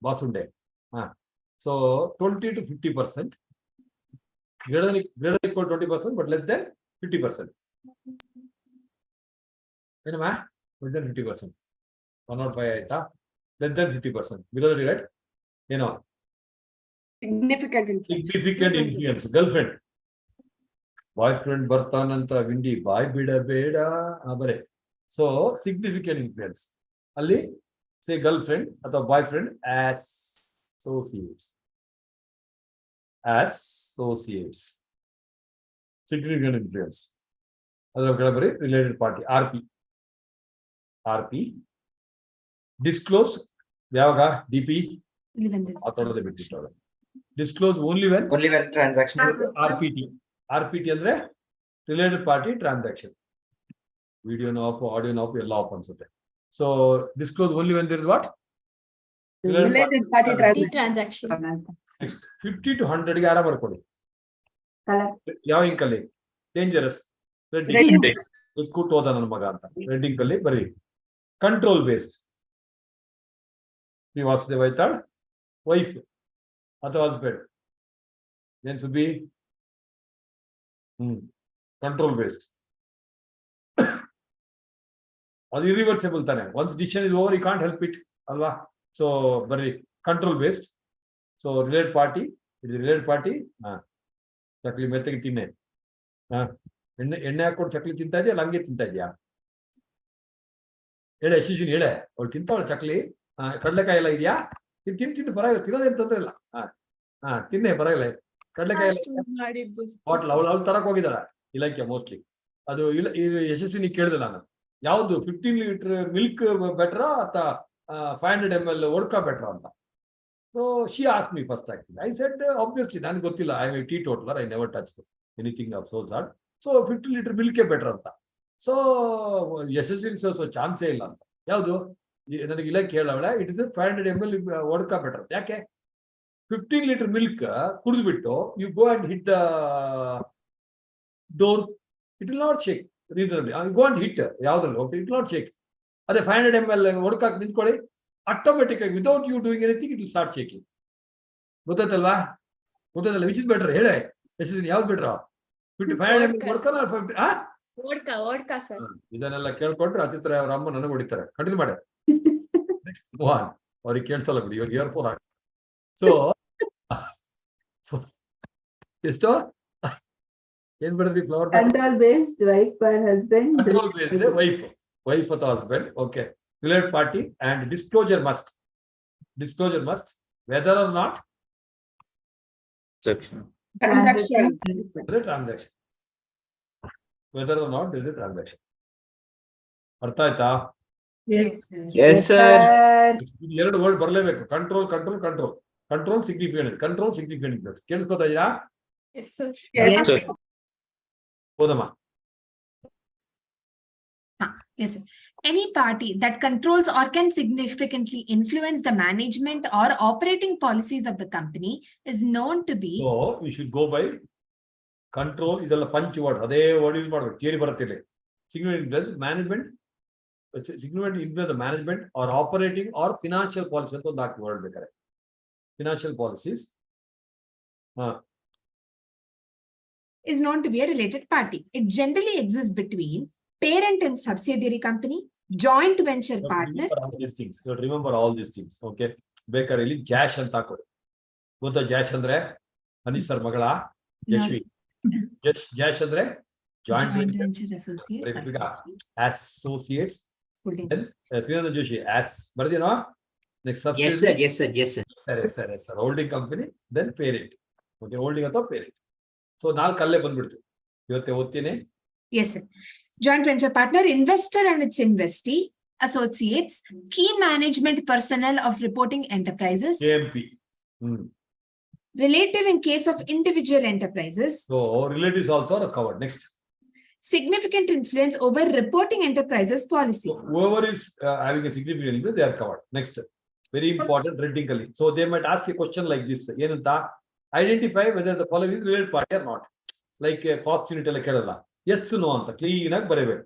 ಬಾಸುಂಡೆ. So 20 to 50%. greater equal 20%, but less than 50%. ಏನಮ್ಮ? less than 50%. 105 ಆಯ್ತಾ? less than 50%. below that, right? ಏನೋ Significant influence. Girlfriend. Boyfriend ಬರ್ತಾನಂತ ವಿಂಡಿ ಬಾಯ್ ಬಿಡಬೇಡ ಬರೇ. ಸೊ ಸಿಗ್ನಿಫಿಕೆಂಟ್ ಇನ್ಫ್ಲೂಯೆನ್ಸ್ ಅಲ್ಲಿ ಸೇ ಗರ್ಲ್ಫ್ರೆಂಡ್ ಅಥವಾ ಬಾಯ್ಫ್ರೆಂಡ್ associates. Significant influence. ಅದರ ಕೆಳಬರಿ ರಿಲೇಟೆಡ್ ಪಾರ್ಟಿ RP. ಡಿಸ್ಕ್ಲೋಸ್ ಯಾವಾಗ? DP ಆತೋಡದೆ ಬಿಟ್ಟಿಟ್ಟವ್ರೆ. Disclose only when transaction. RPT ಅಂದ್ರೆ ರಿಲೇಟೆಡ್ ಪಾರ್ಟಿ ಟ್ರಾನ್ಸಾಕ್ಷನ್. ವಿಡಿಯೋನ ಆಫ್, ಆಡಿಯೋನ ಆಫ್, ಎಲ್ಲ ಆಫ್ ಅನ್ಸುತ್ತೆ. So disclose only when there is what? related party transaction. Next 50 to 100 ಗೆ ಆರಾಮ ಬರ್ಕೊಡಿ. ಯಾವ ಇಂಕಲ್ಲಿ? ಡೇಂಜರಸ್ ರೆಡ್ ಕೂಟ್ ಹೋದ ನನ್ನ ಮಗ ಅಂತ ರೆಡ್ ಇಂಕಲ್ಲಿ ಬರೀ. Control based Vasudev Aithal wife ಅಥವಾ ಹಸ್ಬೆಂಡ್ ಏನ್ ಸುಬ್ಬಿ? Control based. ಅದು ಇರಿವರ್ಸಿಬಲ್ ತಾನೆ. Once decision is over, you can't help it. alva. So very control based. So related party, it is related party. Chakli ಮೆತ್ತಗೆ ತಿನ್ನೆ. ಎಣ್ಣೆ ಹಾಕೊಂಡು ಚಕ್ಲಿ ತಿಂತಾ ಇದೆಯಾ, ಹಂಗೆ ತಿಂತಾ ಇದೆಯಾ? ಹೇಳೆ ಯಶಸ್ವಿನಿ, ಹೇಳೆ. ಅವಳು ತಿಂತಾವಳ ಚಕ್ಲಿ, ಕಡಲೆಕಾಯಿ ಎಲ್ಲ ಇದೆಯಾ? ತಿಂದು ಪರವಾಗಿಲ್ಲ, ತಿನ್ನೋದೇನು ತೊಂದರೆ ಇಲ್ಲ. ತಿನ್ನೆ ಪರವಾಗಿಲ್ಲ. ಕಡಲೆಕಾಯಿ ಬಾಟ್ಲ್ ಅವಳು ತರಕ್ ಹೋಗಿದ್ದಾಳ ಇಲಾಖೆ ಮೋಸ್ಟ್ಲಿ. ಅದು ಯಶಸ್ವಿನಿ ಕೇಳಿದೆ ನಾನು, ಯಾವ್ದು 15 ಲೀಟರ್ ಮಿಲ್ಕ್ ಬೆಟ್ರಾ ಅಥವಾ 500 ml ವೋಡ್ಕಾ ಬೆಟ್ರಾ ಅಂತ. So she asked me first actually. I said obviously ನನಗೆ ಗೊತ್ತಿಲ್ಲ, I am a teetotaler, I never touched anything of so sort. So 15 liter milk better ಅಂತ. So ಯಶಸ್ವಿನಿ ಸೊ ಚಾನ್ಸೇ ಇಲ್ಲ ಅಂತ. ಯಾವುದು ನನಗೆ ಇಲ್ಲ ಕೇಳವಳೆ, it is 500 ml vodka better. ಯಾಕೆ 15 liter ಮಿಲ್ಕ್ ಕುಡಿದ್ಬಿಟ್ಟು you go and hit the door, it will not shake reasonably. Go and hit ಯಾವ್ದ್ರಲ್ಲಿ ಹೋಗ್ತೀವಿ, ಇಟ್ ನಾಟ್ ಶೇಕ್. ಅದೇ 500 ml ವೋಡ್ಕಾಕ್ ನಿಂತ್ಕೊಳ್ಳಿ, ಆಟೋಮೆಟಿಕ್ ಆಗಿ without you doing anything it will start shaking. ಗೊತ್ತಾಯ್ತಲ್ವಾ? ಗೊತ್ತಾಯ್ತಲ್ಲ, which is better ಹೇಳೆ ಯಶಸ್ವಿನಿ, ಯಾವ್ದು ಬೆಟರ್? 500 vodka sir. ಇದನ್ನೆಲ್ಲ ಕೇಳ್ಕೊಂಡ್ರೆ ಅಚಿತ್ರ ಅವ್ರ ಅಮ್ಮ ನನಗೆ ಹೊಡಿತಾರೆ. ಕಂಟಿನ್ಯೂ ಮಾಡಿ. ಅವ್ರಿಗೆ ಕೇಳಿಸಲ್ಲ ಬಿಡಿ, ಇವಾಗ ಇಯರ್ಫೋನ್ ಹಾಕಿ. ಸೊ ಎಷ್ಟೋ ಏನ್ ಬಿಡ್ರಿ, flower control based wife per husband. Control based wife ಅಥವಾ husband. Okay. Related party and disclosure must whether or not Transaction. the transaction, whether or not there is a transaction. ಅರ್ಥ ಆಯ್ತಾ? Yes, sir. ಎರಡು word ಬರಲೇಬೇಕು. Control significant ಕೇಳಿಸ್ಕೊತಾ ಇದೀಯಾ? Yes sir. Yes, sir. ಹೌದಮ್ಮ. Yes, sir. Any party that controls or can significantly influence the management or operating policies of the company is known to be. So you should go by control. ಇದೆಲ್ಲ punch word, ಅದೇ word use ಮಾಡ್ಬೇಕು. Theory ಬರುತ್ತಿಲ್ಲ. Significant influence the management or operating or financial policy ಅಂತ ಒಂದು ಹಾಕಿ word ಬೇಕಾರೆ. Financial policies is known to be a related party. It generally exists between parent and subsidiary company, joint venture partner. Remember all these things. Okay. ಬೇಕಾದ್ರೆ ಇಲ್ಲಿ Josh ಅಂತ ಹಾಕೋದು. ಗೊತ್ತಾ Josh ಅಂದ್ರೆ? Anees sir ಮಗಳ ಯಶ್ವಿ. ಜಾಶ್ ಅಂದ್ರೆ joint venture associates. Shrinanda Joshi ಬರ್ದೇನೋ? Next sir holding company, then parent. Okay, holding ಅಥವಾ ಪೇರೆಂಟ್. ಸೊ 4 ಅಲ್ಲೇ ಬಂದ್ಬಿಡ್ತು. ಇವತ್ತೇ ಓದ್ತೀನಿ. Yes, sir. Joint venture partner, investor and its investee, associates, key management personnel of reporting enterprises. KMP. Relative in case of individual enterprises. So relatives also are covered. Next. Significant influence over reporting enterprises policy. So whoever is having a significant influence, they are covered. Next. Very important rhetorically. So they might ask a question like this. ಏನಂತ? Identify whether the following is related party or not. Like cost unit ಎಲ್ಲ ಕೇಳಲ್ಲ. S no ಅಂತ clean ಆಗಿ ಬರೀಬೇಕು.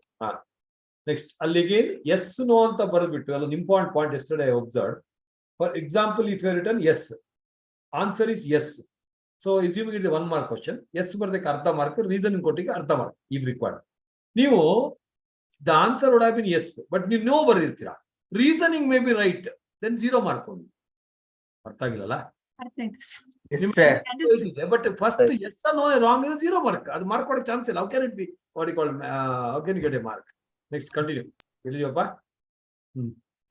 Next ಅಲ್ಲಿಗೆ S no ಅಂತ ಬರೆದ್ಬಿಟ್ಟು ಅಲ್ಲೊಂದು important point yesterday I observe. For example, if you return yes, answer is yes. So assuming it 1 mark question. Yes ಬರ್ದಕ್ಕೆ ಅರ್ಧ ಮಾರ್ಕ್, ರೀಸನ್ ಕೊಟ್ಟಿಗೆ ಅರ್ಧ ಮಾರ್ಕ್ ಇಫ್ ರಿಕ್ವೈರ್ಡ್. ನೀವು the answer would have been yes, but ನೀವು no ಬರೆದಿರ್ತೀರಾ, reasoning may be right, then 0 mark ಒಂದು. ಅರ್ಥ ಆಗಿಲ್ಲಲ್ಲ? But first yes or no wrong is 0 mark. ಅದು ಮಾರ್ಕ್ ಕೊಡಕ್ಕೆ ಚಾನ್ಸ್ ಇಲ್ಲ. How can it be what you call how can you get a mark? Next, continue.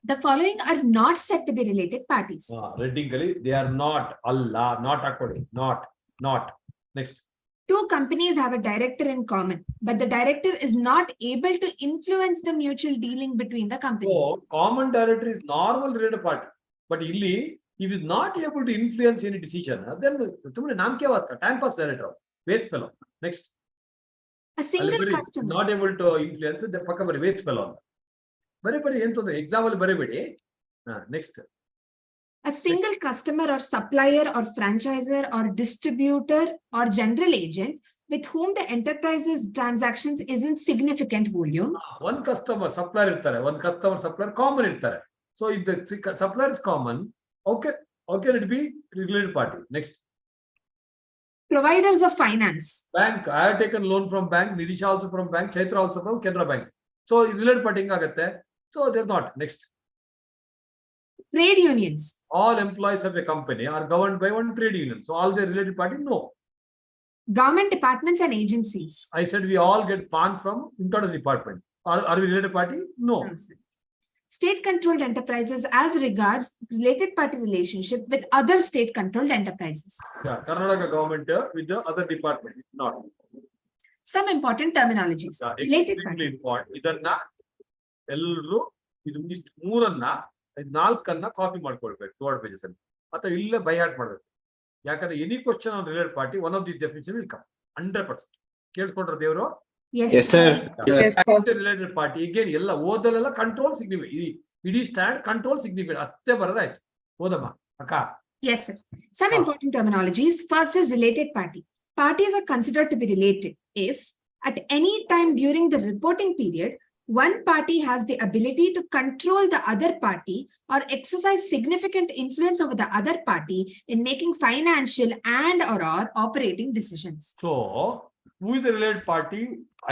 The following are not said to be related parties. Readingly they are not. Allah, not according, not. Next. 2 companies have a director in common, but the director is not able to influence the mutual dealing between the companies. So common director is normal related party, but illi if is not able to influence any decision, then tumne naam kya vaska, time pass director, waste fellow. Next. A single customer not able to influence, the pakka bari waste fellow. Bari entu example bari bidi. Next. A single customer or supplier or franchisor or distributor or general agent with whom the enterprise's transactions is in significant volume. One customer supplier irtare, one customer supplier common irtare. So if the supplier is common, okay, it be related party. Next. Providers of finance. Bank, I have taken loan from bank, Nidisha also from bank, Chaitra also from Canara Bank. So related party inga agate. So they're not. Next. Trade unions. All employees of a company are governed by one trade union. So all the related party, no. Government departments and agencies. I said we all get PAN from internal department. Are we related party? No. No, sir. State-controlled enterprises as regards related party relationship with other state-controlled enterprises. Yeah, Karnataka government with the other department, not. Some important terminologies. Yeah, Related extremely party. important. ಇದನ್ನ ಎಲ್ಲರೂ ಇದು ಇಷ್ಟು ಮೂರನ್ನ ನಾಲ್ಕನ್ನ copy ಮಾಡ್ಕೊಳ್ಬೇಕು 2 pages ಅಲ್ಲಿ ಅಥವಾ ಇಲ್ಲೇ by heart ಮಾಡ್ಬೇಕು. ಯಾಕಂದ್ರೆ any question on related party one of this definition will come 100%. ಕೇಳ್ಕೊಂಡ್ರ ದೇವರು Yes, Yes, sir. Related party ಈಗೇನು ಎಲ್ಲ ಓದಲೆಲ್ಲ ಕಂಟ್ರೋಲ್ ಸಿಗ್ನಿಫಿಕೆಂಟ್ ಇಡೀ ಸ್ಟ್ಯಾಂಡ್ ಕಂಟ್ರೋಲ್ ಸಿಗ್ನಿಫಿಕೆಂಟ್ ಅಷ್ಟೇ ಬರೋದಾಯ್ತು. ಓದಮ್ಮ ಅಕ್ಕ. Yes, sir. Some important terminologies. First is related party. Parties are considered to be related if at any time during the reporting period, one party has the ability to control the other party or exercise significant influence over the other party in making financial and/or operating decisions. So, who is the related party?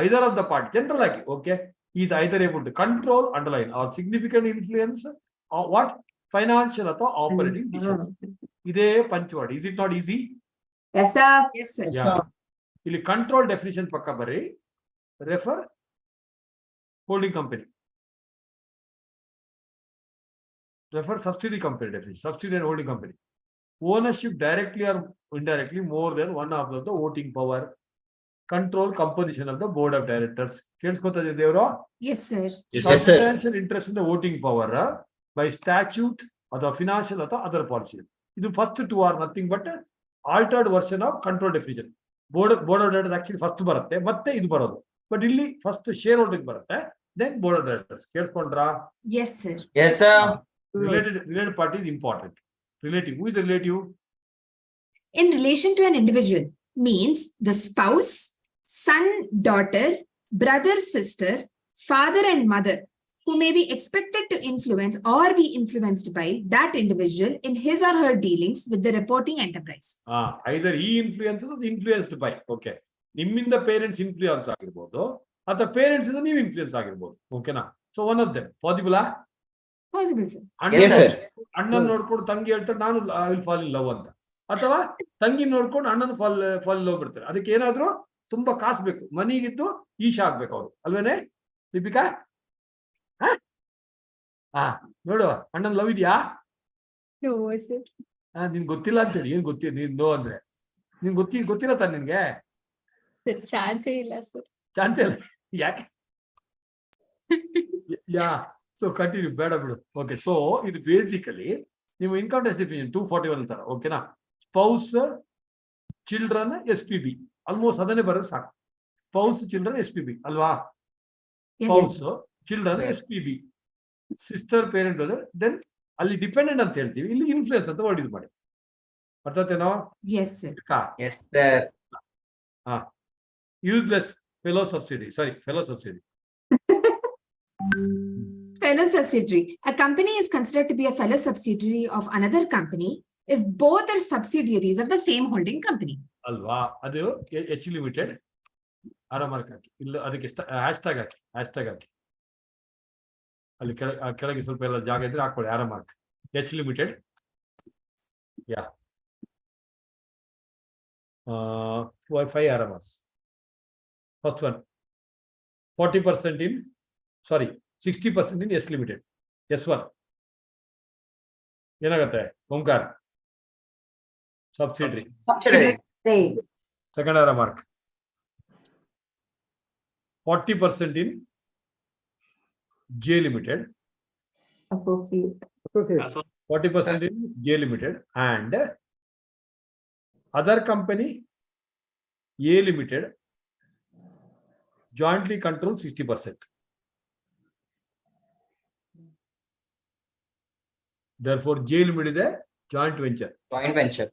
Either of the party, generally, okay, is either able to control, underline, or significant influence, or what? Financial or operating decisions. Ide punchword. Is it not easy? Yes, sir. Yes, sir. Yeah. Ili control definition pakka barri. Refer holding company. Refer subsidiary company definition. Subsidiary and holding company. Ownership directly or indirectly more than one half of the voting power. Control composition of the board of directors. Kelskotade devaro? Yes, sir. Yes, sir. Substantial interest in the voting power by statute or the financial or the other policy. This first two are nothing but altered version of control definition. Board of directors actually first baratte, matte idu barodu. But illi first shareholding baratte, then board of directors. Kelskondra? Yes, sir. Yes, sir. Related party is important. Relative. Who is the relative? In relation to an individual means the spouse, son, daughter, brother, sister, father, and mother who may be expected to influence or be influenced by that individual in his or her dealings with the reporting enterprise. Either he influences or influenced by. Okay. ನಿಮ್ಮಿಂದ parents influence ಆಗಿರ್ಬೋದು ಅಥವಾ parents ಇಂದ ನೀವು influence ಆಗಿರ್ಬೋದು. ಓಕೆನಾ? So one of them possible. Possible, sir. Yes, sir. ಅಣ್ಣನ್ ನೋಡ್ಕೊಂಡು ತಂಗಿ ಹೇಳ್ತಾರೆ ನಾನು I will fall in love ಅಂತ, ಅಥವಾ ತಂಗಿ ನೋಡ್ಕೊಂಡು ಅಣ್ಣನ ಫಾಲ್ ಲವ್ ಬಿಡ್ತಾರೆ. ಅದಕ್ಕೆ ಏನಾದ್ರು ತುಂಬಾ ಕಾಸು ಬೇಕು, ಮನಿಗಿದ್ದು ಈಶಾ ಆಗ್ಬೇಕು ಅವ್ರು, ಅಲ್ವೇನೆ ದೀಪಿಕಾ? ನೋಡು ಅಣ್ಣನ್ ಲವ್ ಇದೆಯಾ? ನಿನ್ ಗೊತ್ತಿಲ್ಲ ಅಂತೇಳಿ. ಏನ್ ಗೊತ್ತಿಲ್ಲ ನೀನ್ ನೋ ಅಂದ್ರೆ ನಿನ್ ಗೊತ್ತಿಲ್ಲ ತಾನೆ ನಿನ್ಗೆ? ಚಾನ್ಸೇ ಇಲ್ಲ ಸರ್. ಚಾನ್ಸೇ ಇಲ್ಲ. ಯಾಕೆ? ಯಾ. ಸೊ ಕಂಟಿನ್ಯೂ, ಬೇಡ ಬಿಡು. ಓಕೆ. ಸೊ ಇದು ಬೇಸಿಕಲಿ ನೀವು ಇನ್ಕಮ್ ಟ್ಯಾಕ್ಸ್ ಡೆಫಿನಿಷನ್ 241 ಅಂತಾರ. ಓಕೆನಾ? ಸ್ಪೌಸ್, ಚಿಲ್ಡ್ರನ್, SPB ಆಲ್ಮೋಸ್ಟ್ ಅದನ್ನೇ ಬರೋದು ಸಾಕು. ಸ್ಪೌಸ್, ಚಿಲ್ಡ್ರನ್, SPB ಅಲ್ವಾ? Spouse, children, SPB, sister, parent, brother, then ಅಲ್ಲಿ ಡಿಪೆಂಡೆಂಟ್ ಅಂತ ಹೇಳ್ತೀವಿ, ಇಲ್ಲಿ ಇನ್ಫ್ಲೂಯೆನ್ಸ್ ಅಂತ ವರ್ಡ್ ಇದು ಮಾಡಿ. ಅರ್ಥಾತೇನೋ? Yes, sir. Yes, sir. Useless fellow subsidy. Sorry, fellow subsidy. Fellow subsidiary. A company is considered to be a fellow subsidiary of another company if both are subsidiaries of the same holding company. ಅಲ್ವಾ? ಅದು H limited ಆರಾಮಾಗಿ ಹಾಕಿ, ಇಲ್ಲ ಅದಕ್ಕೆ hashtag ಹಾಕಿ ಅಲ್ಲಿ ಕೆಳಗೆ ಸ್ವಲ್ಪ ಎಲ್ಲ ಜಾಗ ಇದ್ರೆ ಹಾಕೊಳ್ಳಿ ಆರಾಮಾಗಿ. H limited. ಯಾ. 5 ಆರಾಮಸ್. First one, 40% in, sorry, 60% in S Limited. S1. ಏನಾಗತ್ತೆ? ಓಂಕಾರ ಸಬ್ಸಿಡರಿ. ಸೆಕೆಂಡ್ ಆರ mark. 40% in J Limited. Associate. 40% in J Limited and other company A Limited jointly control 60%. Therefore, J Limited is a joint venture. Joint venture.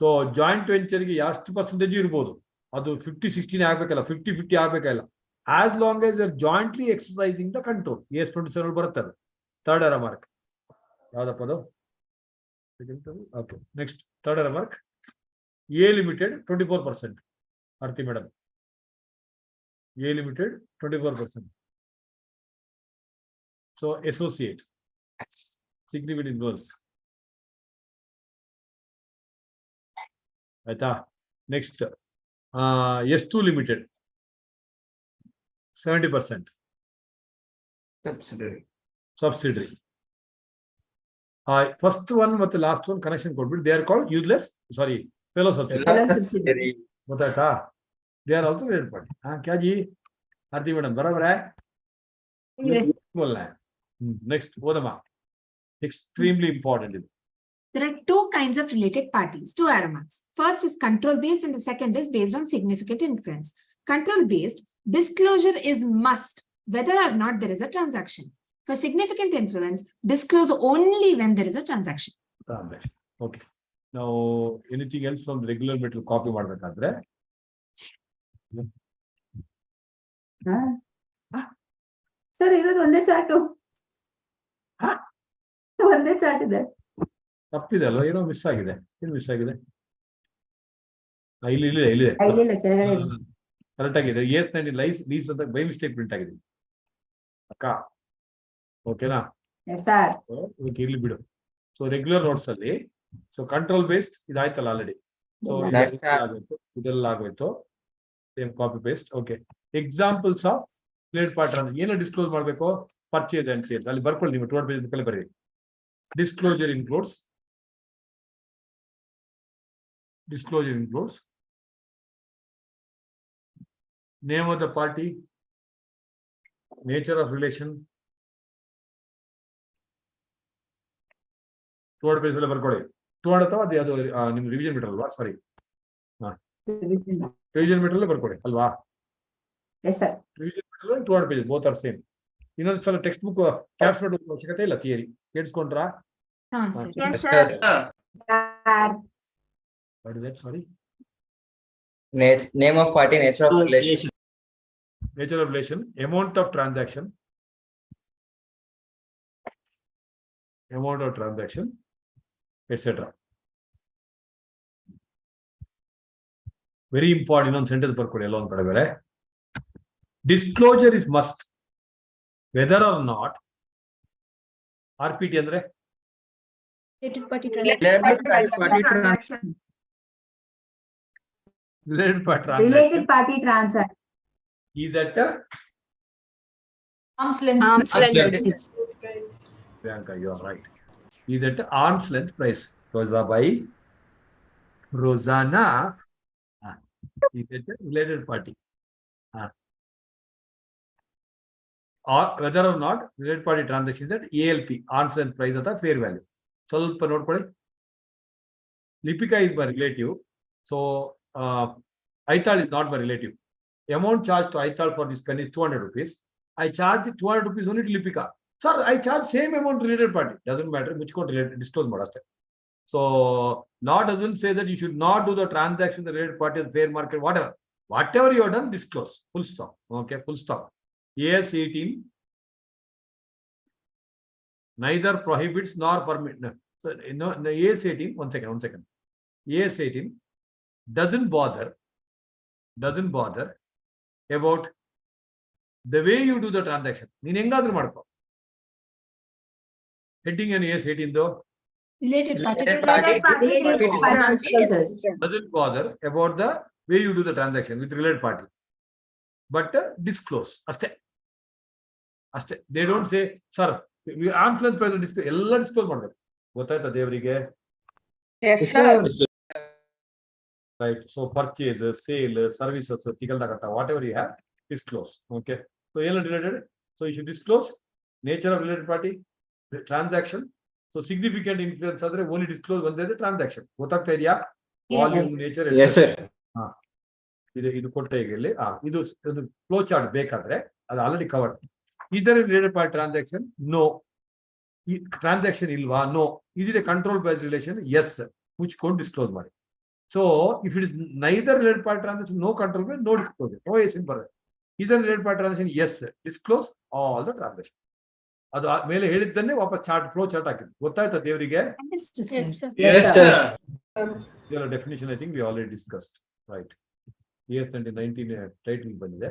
So, joint venture ಗೆ ಎಷ್ಟು percentage ಇರ್ಬೋದು? ಅದು 50-60 ಆಗ್ಬೇಕಲ್ಲ, 50-50 ಆಗ್ಬೇಕಲ್ಲ. As long as they're jointly exercising the control. S27 ಬರುತ್ತೆ ಅದು. Third ಅರ mark. ಯಾವ್ದಪ್ಪ ಅದು? Okay. Next, third ಅರ mark. A Limited 24%. Aarti madam. A Limited 24%. So associate. significant influence. ಆಯ್ತಾ next S2 limited 70% Subsidiary. Subsidiary. First one ಮತ್ತೆ last one connection ಕೊಟ್ಬಿಟ್ಟು they are called useless sorry fellow subsidiary. Subsidiary. ಗೊತ್ತಾಯ್ತಾ? They are also related party. क्या जी Aarti madam बराबर है? बोलना है. नेक्स्ट ओदमा extremely important. There are two kinds of related parties, two arrow marks. First is control based and the second is based on significant influence. Control based, disclosure is must whether or not there is a transaction. For significant influence, disclose only when there is a transaction. Okay. Now anything else from the regular metal copy ಮಾಡಬೇಕಾದ್ರೆ sir ಇರೋದು ಒಂದೇ chart. ಒಂದೇ chart ಇದೆ. ತಪ್ಪಿದೆ ಅಲ್ವಾ? ಏನೋ miss ಆಗಿದೆ. ಏನು ಮಿಸ್ ಆಗಿದೆ? ಇಲ್ಲಿದೆ ಕೆಳಗಡೆ ಕರೆಕ್ಟ್ ಆಗಿದೆ. ES90 ಲೀಸ್ ಅಂತ ಬೈ ಮಿಸ್ಟೇಕ್ ಪ್ರಿಂಟ್ ಆಗಿದೆ ಅಕ್ಕ. ಓಕೆನಾ? ಸರ್ ಇರ್ಲಿ ಬಿಡು. ಸೊ ರೆಗ್ಯುಲರ್ ನೋಟ್ಸ್ ಅಲ್ಲಿ ಸೊ ಕಂಟ್ರೋಲ್ ಬೇಸ್ಡ್ ಇದಾಯ್ತಲ್ಲ ಆಲ್ರೆಡಿ. ಸೊ ಇದೆಲ್ಲ ಆಗೋಯ್ತು. Same copy paste. Okay. Examples of related party ಏನು ಡಿಸ್ಕ್ಲೋಸ್ ಮಾಡಬೇಕು? ಪರ್ಚೇಸ್ ಅಂಡ್ ಸೇಲ್ಸ್ ಅಲ್ಲಿ ಬರ್ಕೊಳ್ಳಿ. ನೀವು 2 ಪೇಜ್ ಕಲೆ ಬರೀ. Disclosure includes name of the party, nature of relation, 200 page ಅಲ್ಲಿ ಬರ್ಕೊಳ್ಳಿ. 200 ಅಥವಾ ಅದು ನಿಮ್ಮ ರಿವಿಷನ್ ಮೀಟರ್ ಅಲ್ವಾ? ಸಾರಿ, ರಿವಿಷನ್ ಮೀಟರ್ ಅಲ್ಲೇ ಬರ್ಕೊಳ್ಳಿ ಅಲ್ವಾ? Revision metre 200 page, both are same. ಇನ್ನೊಂದು ಸಲ ಟೆಕ್ಸ್ಟ್ ಬುಕ್ ಕ್ಯಾಪ್ಸ್ ಮಾಡೋ ಅವಶ್ಯಕತೆ ಇಲ್ಲ. ಥಿಯರಿ ಕೇಳಿಸ್ಕೊಂಡ್ರಾ? Yes, sir. What is that? Sorry. Name of party, nature of relation. Nature of relation, amount of transaction, etc. Very important. ಇನ್ನೊಂದು sentence ಬರ್ಕೊಡಿ ಎಲ್ಲ ಒಂದು ಕಡೆ ಬೇರೆ. Disclosure is must whether or not RPT ಅಂದ್ರೆ Related party Related Transaction. related related party transaction is at Arm's length. Priyanka, you are right. Is at arm's length price. Rosa by Rosanna is at a related party. Or whether or not related party transaction is at ALP, arm's length price at a fair value. ಸ್ವಲ್ಪ ನೋಡ್ಕೊಳ್ಳಿ. Lipika is my relative, so Aital is not my relative. Amount charged to Aital for this pen is 200 rupees. I charge 200 rupees only to Lipika. Sir, I charge same amount related party. Doesn't matter which code related disclose madaste. So law doesn't say that you should not do the transaction the related party as fair market, whatever you have done, disclose. Full stop. Okay, full stop. AS18 neither prohibits nor permits. So, the AS18, one second. AS18 doesn't bother about the way you do the transaction. ನೀನು ಹೆಂಗಾದ್ರೂ ಮಾಡ್ಕೋ. Heading ಏನು AS18 ದು? Related party. Doesn't bother about the way you do the transaction with related party, but disclose ಅಷ್ಟೇ. They don't say, sir, arm's length price disclose, ಎಲ್ಲ disclose ಮಾಡ್ಬೇಕು. ಗೊತ್ತಾಯ್ತಾ ದೇವರಿಗೆ? Yes, sir. Right. So purchase, sale, services, whatever you have, disclose. Okay. So related. So you should disclose nature of related party, the transaction. So significant influence adre only disclose when there is a transaction. ಗೊತ್ತಾಗ್ತಾ ಇದೆಯಾ? Volume, nature. Yes, sir. ಇದು ಕೊಟ್ಟೆ ಈಗ ಇಲ್ಲಿ. ಇದು flow chart ಬೇಕಾದ್ರೆ ಅದು already covered. ಇದರ related party transaction no. Transaction ಇಲ್ವಾ? ನೋ. ಇದಿದೆ ಕಂಟ್ರೋಲ್ ಬೇಸ್ಡ್ ರಿಲೇಷನ್? ಎಸ್. ಮುಚ್ಕೊಂಡು ಡಿಸ್ಕ್ಲೋಸ್ ಮಾಡಿ. So if it is neither related party transaction, no control, no disclosure. No is simple. Either related party transaction, yes, disclose all the transaction. ಅದು ಮೇಲೆ ಹೇಳಿದ್ದನ್ನೇ ವಾಪಸ್ chart flow chart ಹಾಕಿದ್ದು. ಗೊತ್ತಾಯ್ತಾ ದೇವರಿಗೆ? Yes, sir. Yes, sir. Your definition I think we already discussed, right? ES2019 title ಬಂದಿದೆ.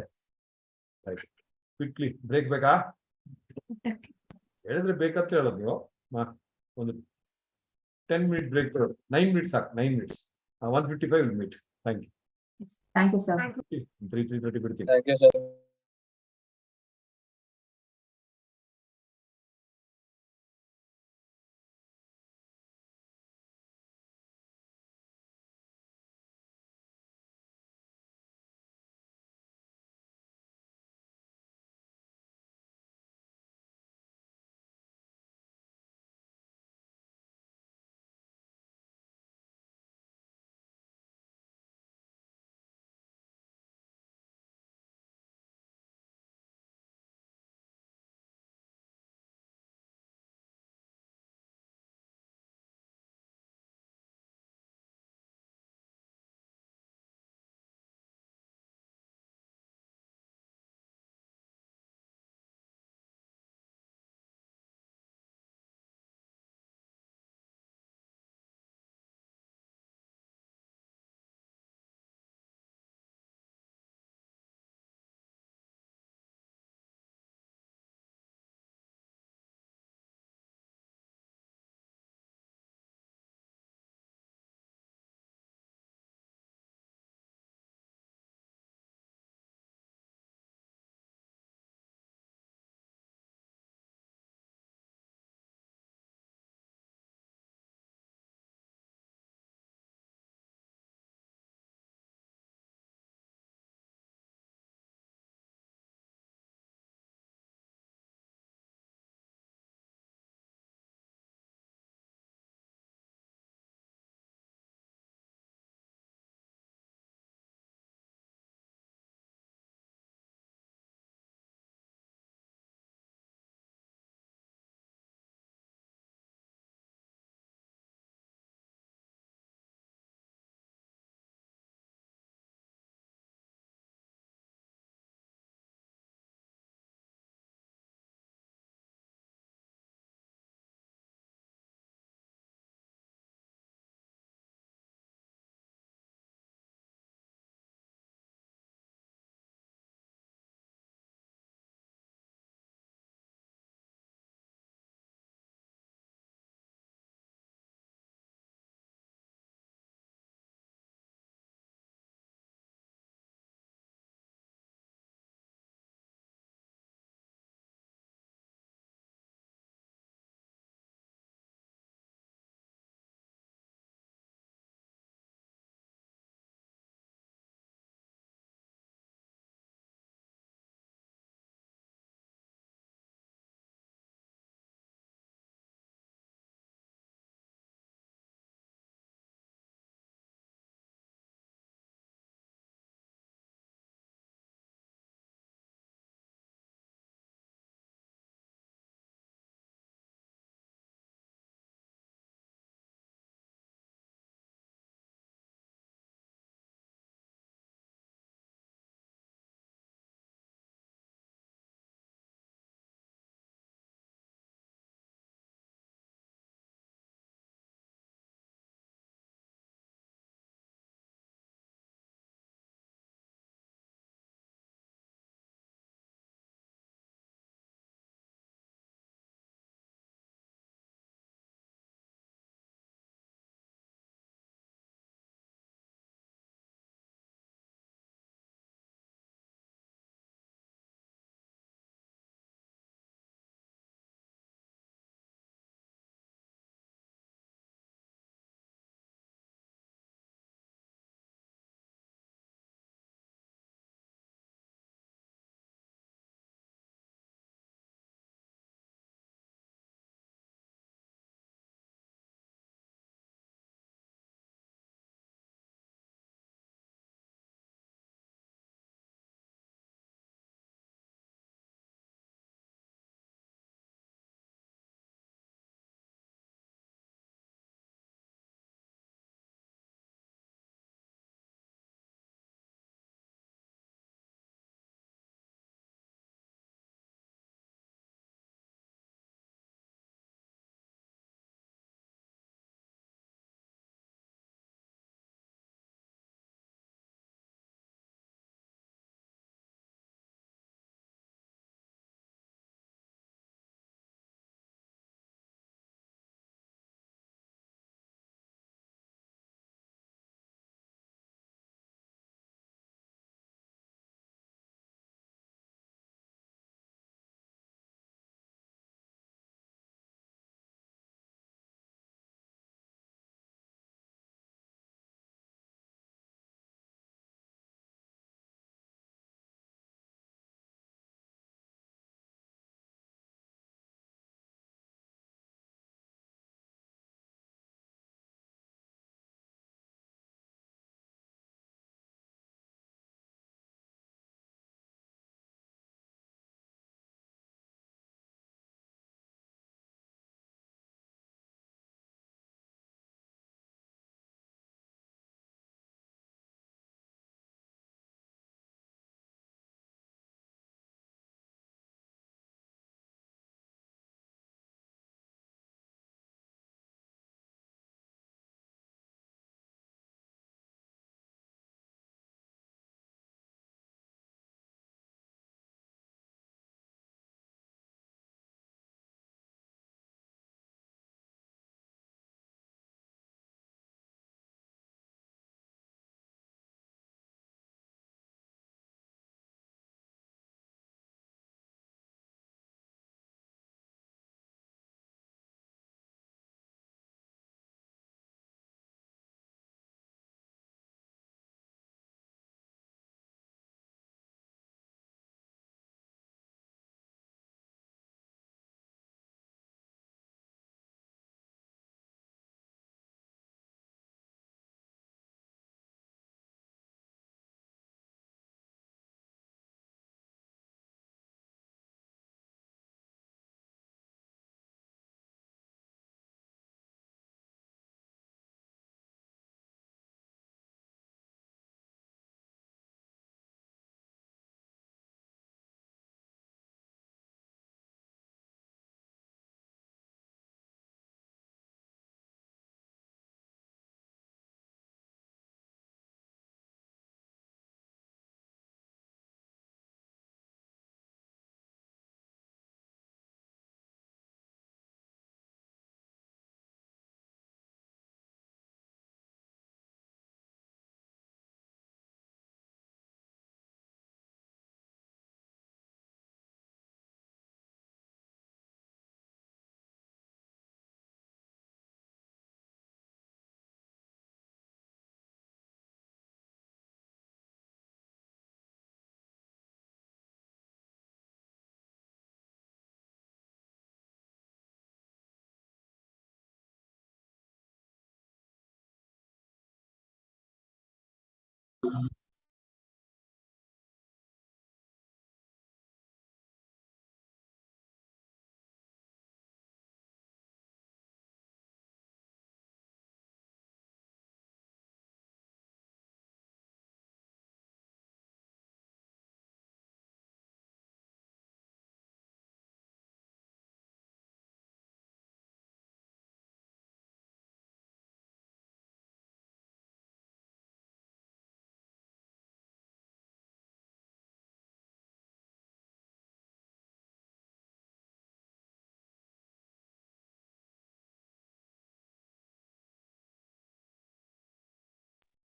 Right. Quickly break ಬೇಕಾ? ಹೇಳಿದ್ರೆ ಬೇಕಂತ ಹೇಳೋದು ನೀವು. ಒಂದು 10-minute break. 9 minutes, 9 minutes. 1:55 will meet. Thank you. Thank you, sir. 3:30 ಬಿಡ್ತೀನಿ. Thank you, sir.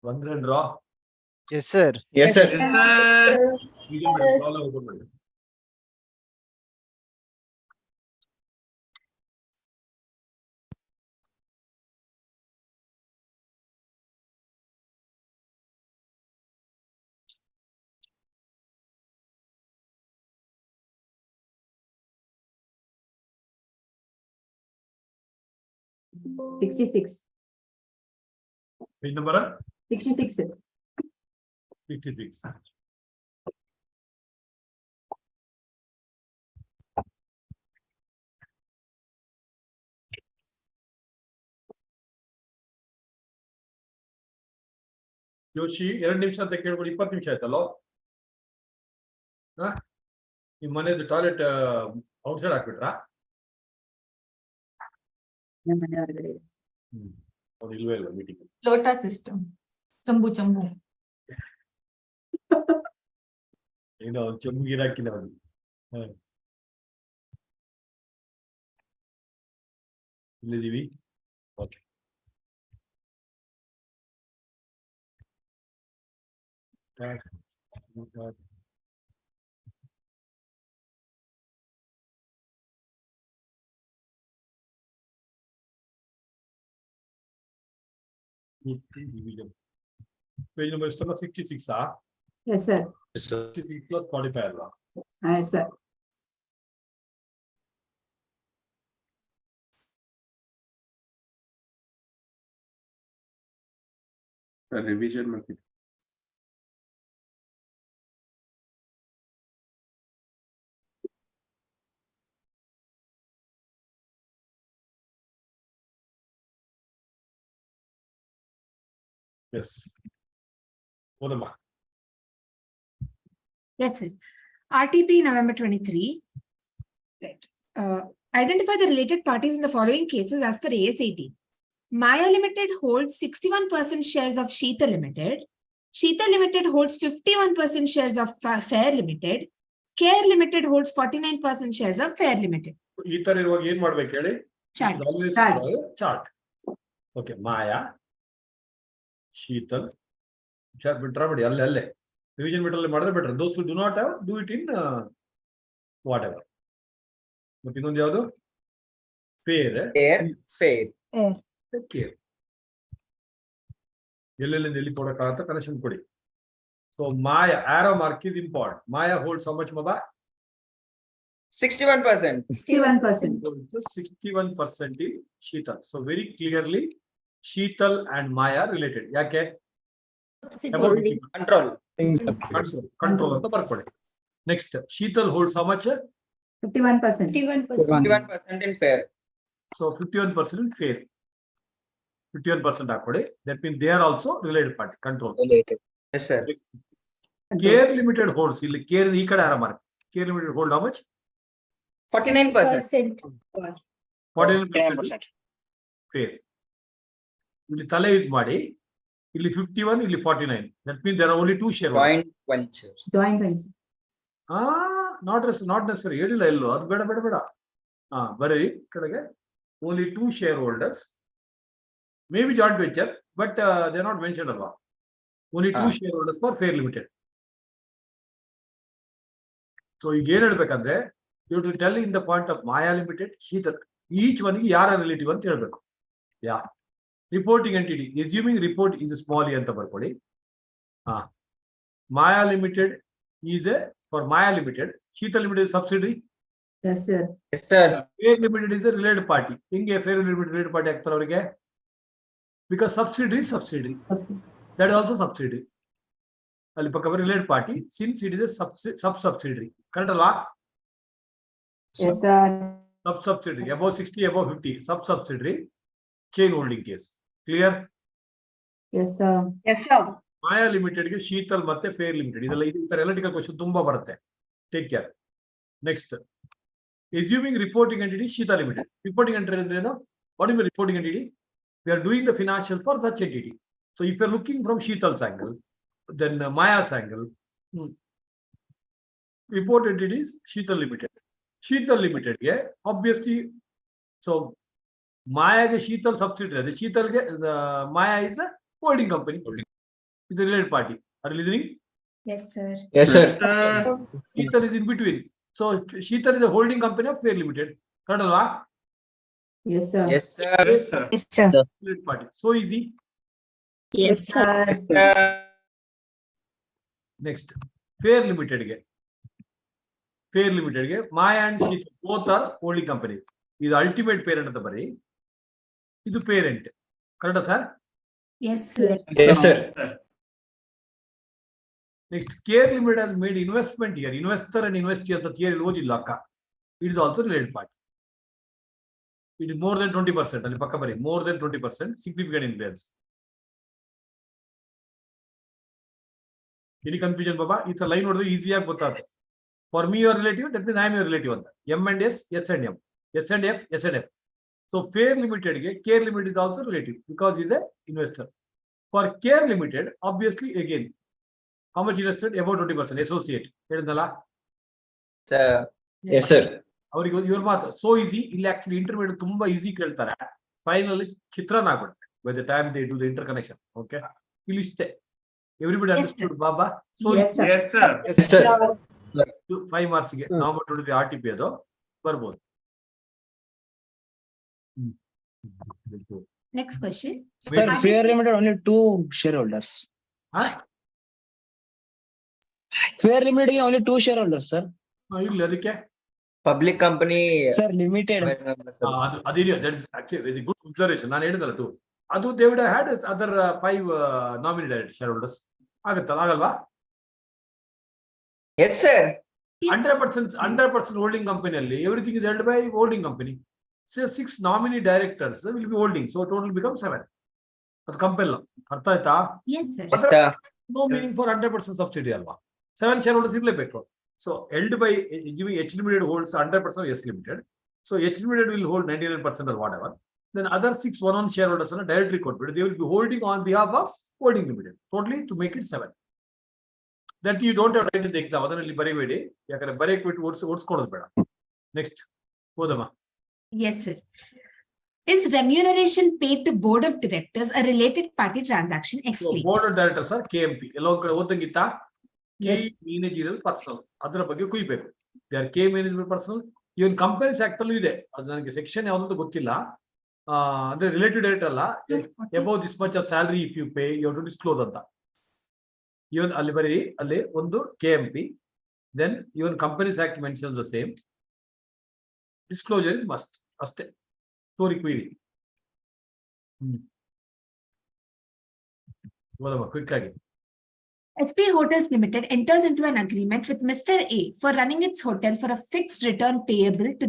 One and draw. Yes, sir. Yes, sir. Problem open ಮಾಡಿ. $66. Page number 66. 56. Joshi 2 ನಿಮಿಷ ಅಂತ ಕೇಳ್ಬೋದು 20 ನಿಮಿಷ ಆಯ್ತಲ್ಲೋ ನಿಮ್ಮ ಮನೆದು ಟಾಯ್ಲೆಟ್ ಔಟ್ಸೈಡ್ ಹಾಕ್ಬಿಟ್ರಾ ನಮ್ಮ ಮನೆ ಹೊರಗಡೆ ಇದೆ. ಅವ್ರು ಇಲ್ವೇ ಇಲ್ಲ ಮೀಟಿಂಗ್ ಲೋಟಾ ಸಿಸ್ಟಮ್ ಚಂಬು ಚಂಬು ಏನೋ ಚೆಮ್ಮುಗೀರ್ ಹಾಕಿಲ್ಲ ಅದು ಇಲ್ಲಿದ್ದೀವಿ ಓಕೆ ಪೇಜ್ ನಂಬರ್ ಎಷ್ಟಲ್ಲ 66 Yes, sir. 66 plus 45 ಅಲ್ವಾ Yes, sir. ರಿವಿಷನ್ ಮಾಡ್ತೀನಿ ಎಸ್ ಓದಮ್ಮ Yes, sir. RTP November 23. Right. Identify the related parties in the following cases as per AS18. Maya Limited holds 61% shares of Sheeta Limited. Sheeta Limited holds 51% shares of Fair Limited. Care Limited holds 49% shares of Fair Limited. ಈ ತರ ಇರುವಾಗ ಏನ್ ಮಾಡ್ಬೇಕು ಹೇಳಿ Chart. Chart okay Maya Sheetal chart ಬಿಟ್ರ ಬಿಡಿ ಅಲ್ಲೇ revision ಬಿಟ್ರಲ್ಲಿ ಮಾಡಿದ್ರೆ better those do not have do it in whatever ಮತ್ತೆ ಇನ್ನೊಂದು ಯಾವುದು ಫೇರ್ ಕೇರ್ ಎಲ್ಲೆಲ್ಲಿಂದ ಎಲ್ಲಿ ಕೊಡಕ್ಕಾಗತ್ತ ಕನೆಕ್ಷನ್ ಕೊಡಿ so Maya arrow mark is important Maya holds how much ಮಬಾ 61%. 61%. 61% in Sheetal. So very clearly Sheetal and Maya related. ಯಾಕೆ ಕಂಟ್ರೋಲ್ ಅಂತ ಬರ್ಕೊಳ್ಳಿ next Sheetal holds how much 51%. 51% in fair. ಸೊ 51% in fair 51% ಹಾಕೊಳ್ಳಿ that mean they are also related party control Yes, sir. Care limited holds ಇಲ್ಲಿ care ಈ ಕಡೆ ಆರಾಮ care limited hold how much 49%. 49% fair ಇಲ್ಲಿ ತಲೆ ಯೂಸ್ ಮಾಡಿ ಇಲ್ಲಿ 51 ಇಲ್ಲಿ 49 that mean there are only 2 share Joint ventures. Joint venture. Not necessary ಹೇಳಿಲ್ಲ ಎಲ್ಲೋ ಅದು ಬೇಡ ಬೇಡ ಬೇಡ ಬರೀ ಕಡೆಗೆ only 2 shareholders may be joint venture but they not mention ಅಲ್ವಾ only 2 shareholders for fair limited so ಈಗ ಏನ್ ಹೇಳ್ಬೇಕಂದ್ರೆ you to tell in the point of Maya limited Sheetal each one ಯಾರ ರಿಲೇಟಿವ್ ಅಂತ ಹೇಳ್ಬೇಕು yeah reporting entity assuming report is small ಅಂತ ಬರ್ಕೊಳ್ಳಿ Maya limited is a for Maya limited Sheetal limited subsidiary Yes, sir. Yes, sir. Fair limited is A related party ಹಿಂಗೆ fair limited related party ಆಗ್ತಾರೆ ಅವರಿಗೆ because subsidiary that is also subsidiary ಅಲ್ಲಿ ಪಕ್ಕ related party since it is sub subsidiary correct ಅಲ್ವಾ? Yes, sir. Sub subsidiary above 60, above 50, sub subsidiary chain holding case. Clear? Yes, sir. Yes, sir. Maya Limited ಗೆ ಶೀತಲ್ ಮತ್ತೆ fair limited ಇದೆಲ್ಲ ಇದರ electrical question ತುಂಬಾ ಬರುತ್ತೆ. Take care. Next assuming reporting entity Sheeta Limited. Reporting entity ಅಂದ್ರೆ ಏನು? What is the reporting entity? We are doing the financial for such entity. So if you are looking from Sheetal's angle, then Maya's angle, report entity is Sheetal Limited. Sheetal Limited ಗೆ obviously so Maya ಗೆ Sheetal subsidiary ಇದೆ. Sheetal ಗೆ Maya is a holding company. It's a related party. Are you listening? Yes, sir. Yes, sir. Sheetal is in between. So Sheetal is a holding company of Fair Limited. Correct alva? Yes, sir. Yes, sir. Yes, sir. Yes, sir. Related party. So easy. Yes, sir. Yes, sir. Next, Fair Limited ಗೆ Fair Limited ಗೆ Maya and Sheetal both are holding company. ಇದು ultimate parent ಅಂತ ಬರಿ. ಇದು parent. ಕರೆಕ್ಟಾ sir? Yes, sir. Yes, sir. Next, Care Limited has made investment here. Investor and investee ಅಂತ theory ಓದಿಲ್ಲ ಅಕ್ಕ. It is also related party. It is more than 20%. ಅಲ್ಲಿ ಪಕ್ಕ ಬರಿ more than 20% significant influence. Any confusion, Baba? It's a line ನೋಡಿದ್ರೆ easy ಆಗಿ ಗೊತ್ತಾಗುತ್ತೆ. For me, your relative, that means I am your relative ಅಂತ. M and S, S and M. S and F, S and F. So Fair Limited ಗೆ Care Limited is also relative because he is a investor. For Care Limited, obviously again, how much invested? About 20%. Associate. ಹೇಳಿದ್ನಲ್ಲ? Sir. Yes, sir. ಅವರಿಗೆ ಇವ್ರ ಮಾತ್ರ so easy. ಇಲ್ಲಿ actually intermediate ತುಂಬಾ easy ಕೇಳ್ತಾರೆ. Finally ಚಿತ್ರಾನ್ನ ಆಗ್ಬಿಡುತ್ತೆ. By the time they do the interconnection. Okay. ಇಲ್ಲಿ ಇಷ್ಟೇ. Everybody Yes, understood, sir. Baba? So Yes, sir. Yes, sir. Yes, sir. 5 marks ಗೆ November 23 RTP ಅದು ಬರ್ಬೋದು. Next question. Sir, Fair Limited only 2 shareholders. Huh? Fair Limited only 2 shareholders, sir. ಇಲ್ಲ ಅದಕ್ಕೆ Public company. Sir, limited. ಅದಿದೆಯಾ? That is actually very good observation. ನಾನು ಹೇಳಿದಲ್ಲ to ಅದು they would have had other 5 nominee direct shareholders. ಆಗುತ್ತಲ್ಲ ಆಗಲ್ವಾ? Yes, sir. 100% holding company ಅಲ್ಲಿ everything is held by holding company. So 6 nominee directors will be holding. So total becomes 7. ಅದು compel ಅರ್ಥ ಆಯ್ತಾ? Yes, sir. Yes, sir. No meaning for 100% subsidy ಅಲ್ವಾ? 7 shareholders ಇರಲೇಬೇಕು. So held by H Limited holds 100% of S Limited. So H Limited will hold 99% or whatever. Then other 6 1-1 shareholders are directly corporate. They will be holding on behalf of holding limited. Totally to make it 7. That you don't have to write in the exam. ಅದರಲ್ಲಿ ಬರೀಬೇಡಿ. ಯಾಕಂದ್ರೆ ಬರೆಯಕ್ಕೆ ಬಿಟ್ಟು ಓಡಿಸ್ಕೊಳ್ಳೋದು ಬೇಡ. Next. ಹೋದಮ್ಮ. Yes, sir. Is remuneration paid to board of directors a related party transaction? So Explain. board of directors are KMP. ಎಲ್ಲ ಒಂದು ಕಡೆ ಓದಂಗಿತ್ತ? Yes. Managerial personal. ಅದರ ಬಗ್ಗೆ ಕುಯ್ಬೇಕು. They are K managerial personal. Even Companies Act ಅಲ್ಲೂ ಇದೆ. ಅದು ನನಗೆ section ಯಾವ್ದು ಗೊತ್ತಿಲ್ಲ. ಅಂದ್ರೆ ರಿಲೇಟೆಡ್ ಡೇಟ್ ಅಲ್ಲ. Above this much of salary if you pay, you have to disclose ಅಂತ. Even ಅಲ್ಲಿ ಬರೀ ಅಲ್ಲಿ ಒಂದು KMP. Then even Companies Act mentions the same. Disclosure is must. ಅಷ್ಟೇ. Story query. ಹೋದಮ್ಮ ಕ್ವಿಕ್ ಆಗಿ. SP Hotels Limited enters into an agreement with Mr. A for running its hotel for a fixed return payable to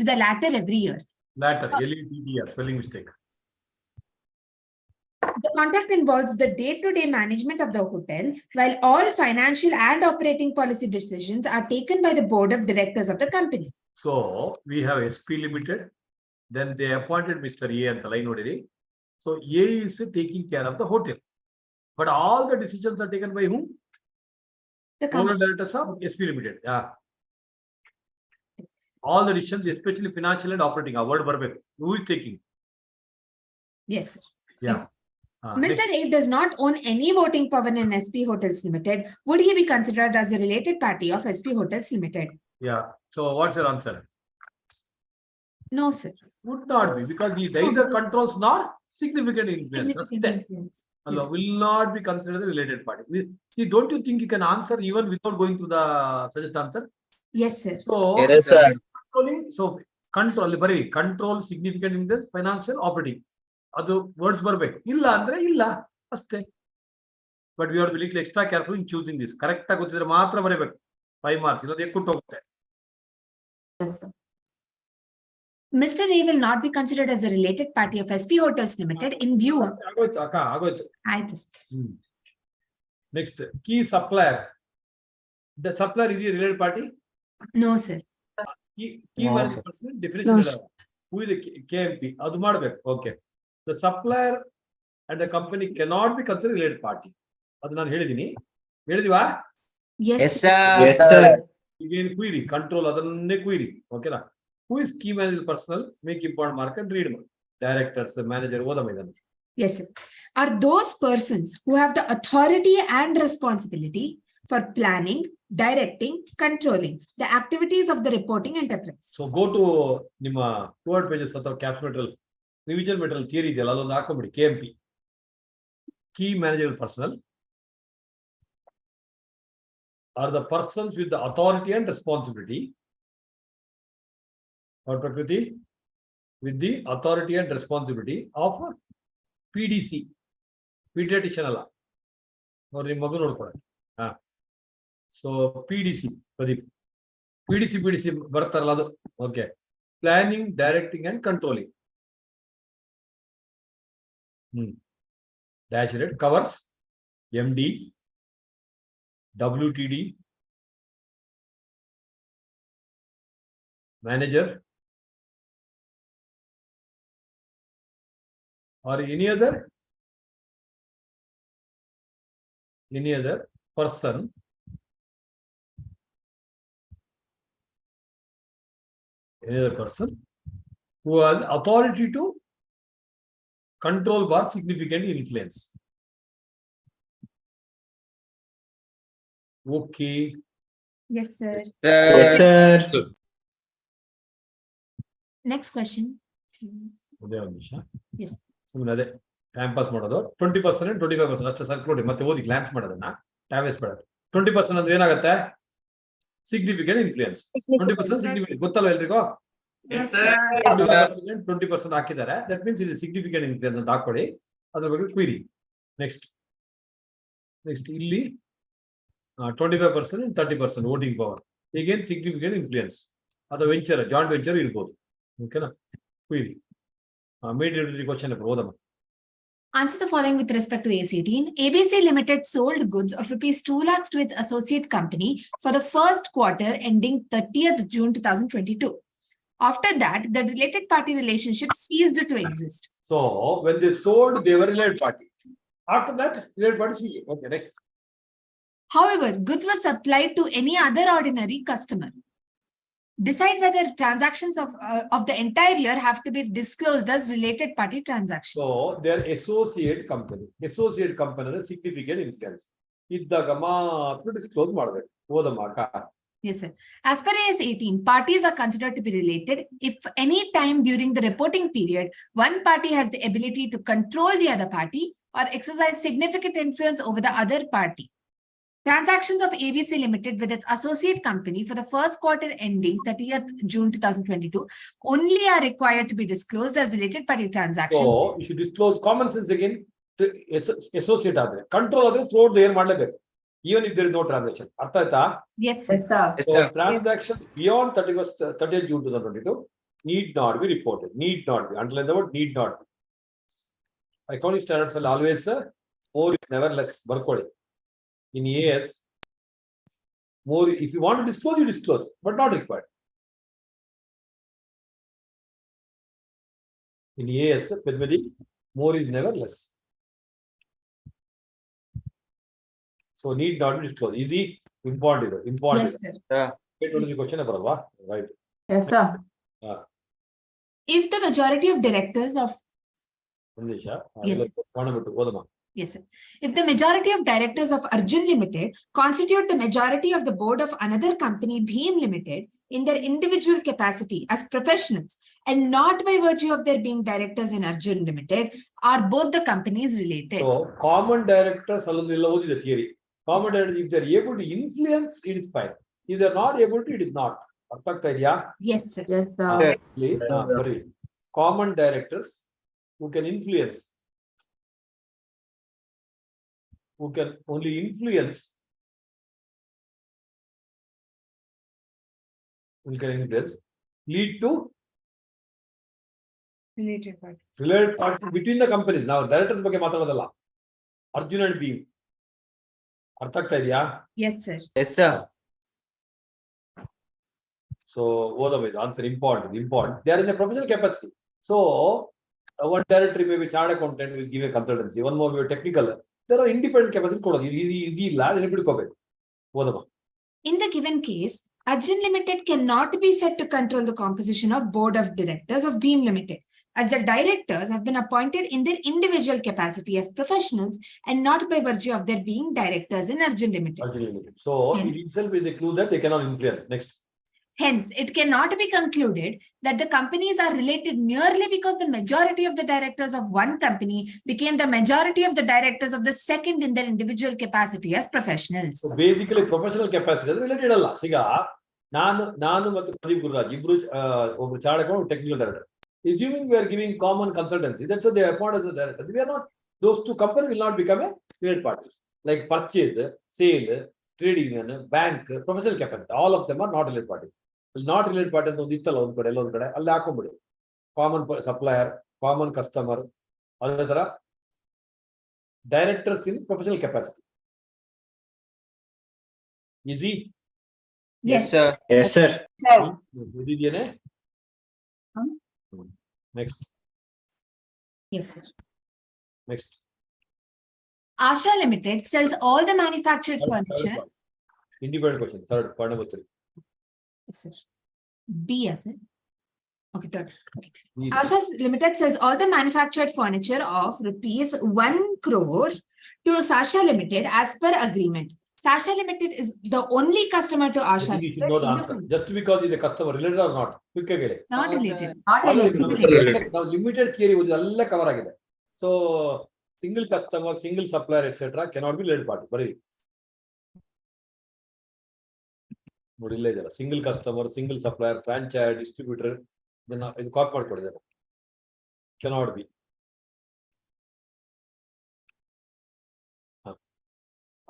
the latter every year. Latter, LETTR, spelling mistake. The contract involves the day-to-day management of the hotel, while all financial and operating policy decisions are taken by the board of directors of the company. So we have SP Limited, then they appointed Mr. A and the line nodiri. So A is taking care of the hotel. But all the decisions are taken by whom? The Board company. of directors of SP Limited. Yeah. All the decisions, especially financial and operating, a word barbek. Who is taking? Yes, sir. Yeah. Mr. A does not own any voting power in SP Hotels Limited. Would he be considered as a related party of SP Hotels Limited? Yeah. So what's your answer? No, sir. Would not be, because he neither controls nor significant influence. Significant influence. Hello, Yes. will not be considered a related party. See, don't you think you can answer even without going to the suggest answer? Yes, sir. So, Yes, sir. controlling, so control, bari control significant influence, financial operating. ಅದು words ಬರ್ಬೇಕು. ಇಲ್ಲ ಅಂದ್ರೆ ಇಲ್ಲ ಅಷ್ಟೇ. but we have to be little extra careful in choosing this. Correct ಗೊತ್ತಿದ್ರೆ ಮಾತ್ರ ಬರಬೇಕು 5 marks ಇಲ್ಲದೆ ಎಕ್ಕುಟ್ಟು ಹೋಗುತ್ತೆ. Yes, sir. Mr. A will not be considered as a related party of SP Hotels Limited in view of. ಆಗೋಯ್ತು ಅಕ್ಕ ಆಗೋಯ್ತು. ಆಯ್ತು. Next, key supplier. The supplier is a related party? No, sir. Key No, management person definition No, ಇಲ್ಲ. Who is the KMP? ಅದು ಮಾಡಬೇಕು. Okay. The supplier and the company cannot be considered related party. ಅದು ನಾನು ಹೇಳಿದೀನಿ. ಹೇಳಿದಿವಾ? Yes, Yes, sir. sir. Yes, sir. Again query, control ಅದನ್ನೇ query. Okay ನಾ? Who is key management personnel? Make important mark and read. Directors, manager, ಓದಮ್ಮ ಇದನ್ನು. Yes, sir. Are those persons who have the authority and responsibility for planning, directing, controlling the activities of the reporting enterprise. So go to ನಿಮ್ಮ 200 pages ಅಥವಾ caps material, revision material theory ಇದೆಯಲ್ಲ ಅದೊಂದು ಹಾಕೊಂಬಿಡಿ KMP. Key managerial personnel are the persons with the authority and responsibility. Or Prakriti, with the authority and responsibility of PDC. Pediatrician ಅಲ್ಲ ಅವ್ರು ನಿಮ್ಮ ಮಗು ನೋಡ್ಕೊಳ್ಳಿ. So PDC Pradeep PDC ಬರ್ತಾರಲ್ಲ ಅದು. Okay, planning, directing and controlling. Dash rate covers MD, WTD, manager, or any other person who has authority to control or significant influence. Okay. Yes, sir. Yes, sir. Next question. Yes. ಸುಮ್ಮನೆ ಅದೇ time pass ಮಾಡೋದು. 20% 25% ಅಷ್ಟೇ ಸರ್ಕ್ಲೋಡಿ ಮತ್ತೆ ಓದಿ glance ಮಾಡೋದನ್ನ time waste ಮಾಡೋದು. 20% ಅಂದ್ರೆ ಏನಾಗುತ್ತೆ? Significant influence. 20% ಸಿಗ್ನಿಫಿಕೆಂಟ್ ಗೊತ್ತಲ್ಲ ಎಲ್ರಿಗೂ? 20% ಹಾಕಿದ್ದಾರೆ. ದಟ್ ಮೀನ್ಸ್ ಇದು ಸಿಗ್ನಿಫಿಕೆಂಟ್ ಇನ್ಫ್ಲೂಯೆನ್ಸ್ ಅಂತ ಹಾಕೊಳ್ಳಿ. ಅದ್ರ ಬಗ್ಗೆ ಕ್ವೀರಿ. ನೆಕ್ಸ್ಟ್ ಇಲ್ಲಿ 25% 30% ವೋಟಿಂಗ್ ಪವರ್. ಈಗೇನ್ ಸಿಗ್ನಿಫಿಕೆಂಟ್ ಇನ್ಫ್ಲೂಯೆನ್ಸ್ ಅದು ವೆಂಚರ್, ಜಾಯಿಂಟ್ ವೆಂಚರ್ ಇರ್ಬೋದು. ಓಕೆನಾ? ಕ್ವೀರಿ. Immediately question ಓದಮ್ಮ. Answer the following with respect to A18. ABC Limited sold goods of rupees 2 lakhs to its associate company for the first quarter ending 30th June 2022. After that, the related party relationship ceased to exist. So when they sold, they were related party. After that, related party ceased. Okay, next. However, goods were supplied to any other ordinary customer. Decide whether transactions of the entire year have to be disclosed as related party transactions. So they are associate company. Associate company is significant influence. ಇದ್ದಾಗ ಮಾತ್ರ disclose ಮಾಡಬೇಕು. ಓದಮ್ಮ ಅಕ್ಕ. Yes, sir. As per AS 18, parties are considered to be related if any time during the reporting period, one party has the ability to control the other party or exercise significant influence over the other party. Transactions of ABC Limited with its associate company for the first quarter ending 30th June 2022 only are required to be disclosed as related party transactions. So you should disclose common sense again to associate ಆದರೆ. Control ಆದರೆ throughout the year ಮಾಡಲೇಬೇಕು. Even if there is no transaction. ಅರ್ಥ ಆಯ್ತಾ? Yes, sir. Yes, sir. So transactions beyond 30th June 2022 need not be reported. Need not be. Underline the word need not be. Accounting standards will always more is never less. ಬರ್ಕೊಳ್ಳಿ. In AS, more if you want to disclose, you disclose, but not required. In AS, more is never less. So need not be disclosed. Easy, important. Yes, sir. Question ಬರಲ್ವಾ? Right. Yes, sir. If the majority of directors of Yes. ಓದಮ್ಮ. Yes, sir. If the majority of directors of Arjun Limited constitute the majority of the board of another company, Bhim Limited, in their individual capacity as professionals and not by virtue of their being directors in Arjun Limited, are both the companies related? So common directors ಅಲ್ಲೊಂದಿಲ್ಲ ಓದಿದ theory. Common directors, if they are able to influence, it is fine. If they are not able to, it is not. ಅರ್ಥ ಆಗ್ತಾ ಇದೆಯಾ? Yes, sir. Yes, sir. Sorry. Common directors who can influence. who can only influence, lead to Related party. related party between the companies. Now, directors ಬಗ್ಗೆ ಮಾತಾಡೋದಲ್ಲ. Arjun and Bhim. ಅರ್ಥ ಆಗ್ತಾ ಇದೆಯಾ? Yes, sir. Yes, sir. So, the answer important. They are in a professional capacity. So, one director may be chartered accountant, will give a consultancy. One more will be technical. There are independent capacity. Easy lad. In the given case, Arjun Limited cannot be said to control the composition of board of directors of Beam Limited, as the directors have been appointed in their individual capacity as professionals and not by virtue of their being directors in Arjun Limited. So, it itself is a clue that they cannot influence. Next. Hence, it cannot be concluded that the companies are related merely because the majority of the directors of one company became the majority of the directors of the second in their individual capacity as professionals. So basically, professional capacity is related alla. Siga, Nanu ಮತ್ತು ಪ್ರದೀಪ್ ಗುರುರಾಜ್ ಇಬ್ರು ಒಬ್ರು ಚಾಲಕ technical director. Assuming we are giving common consultancy, that's what they are appointed as a director. We are not; those two companies will not become a related parties. Like purchase, sale, trading, bank, professional capacity. All of them are not related parties. Not related party ಅಂತ ಒಂದು ಇತ್ತಲ್ಲ ಒಂದು ಕಡೆ ಎಲ್ಲೊಂದು ಕಡೆ ಅಲ್ಲಿ ಹಾಕೊಂಡ್ಬಿಡಿ. Common supplier, common customer, ಅದೇ ತರ directors in professional capacity. Easy? Yes, sir. Yes, sir. ಇದೆಯೇನೆ? Next. Yes, sir. Next. Asha Limited sells all the manufactured furniture. Independent question. Third, point number 3. Yes, sir. B, yes, sir. Okay, third. Okay. Asha Limited sells all the manufactured furniture of rupees 1 crore to Sasha Limited as per agreement. Sasha Limited is the only customer to Asha. You should know the answer. Just because he is a customer, related or not? Quick again. Not related. Not related. Now, limited theory is all cover agide. So, single customer, single supplier, etc. cannot be related party. Very. Single customer, single supplier, franchise, distributor, then ಇದು copy ಮಾಡ್ಕೊಂಡಿದ್ದಾರೆ. Cannot be.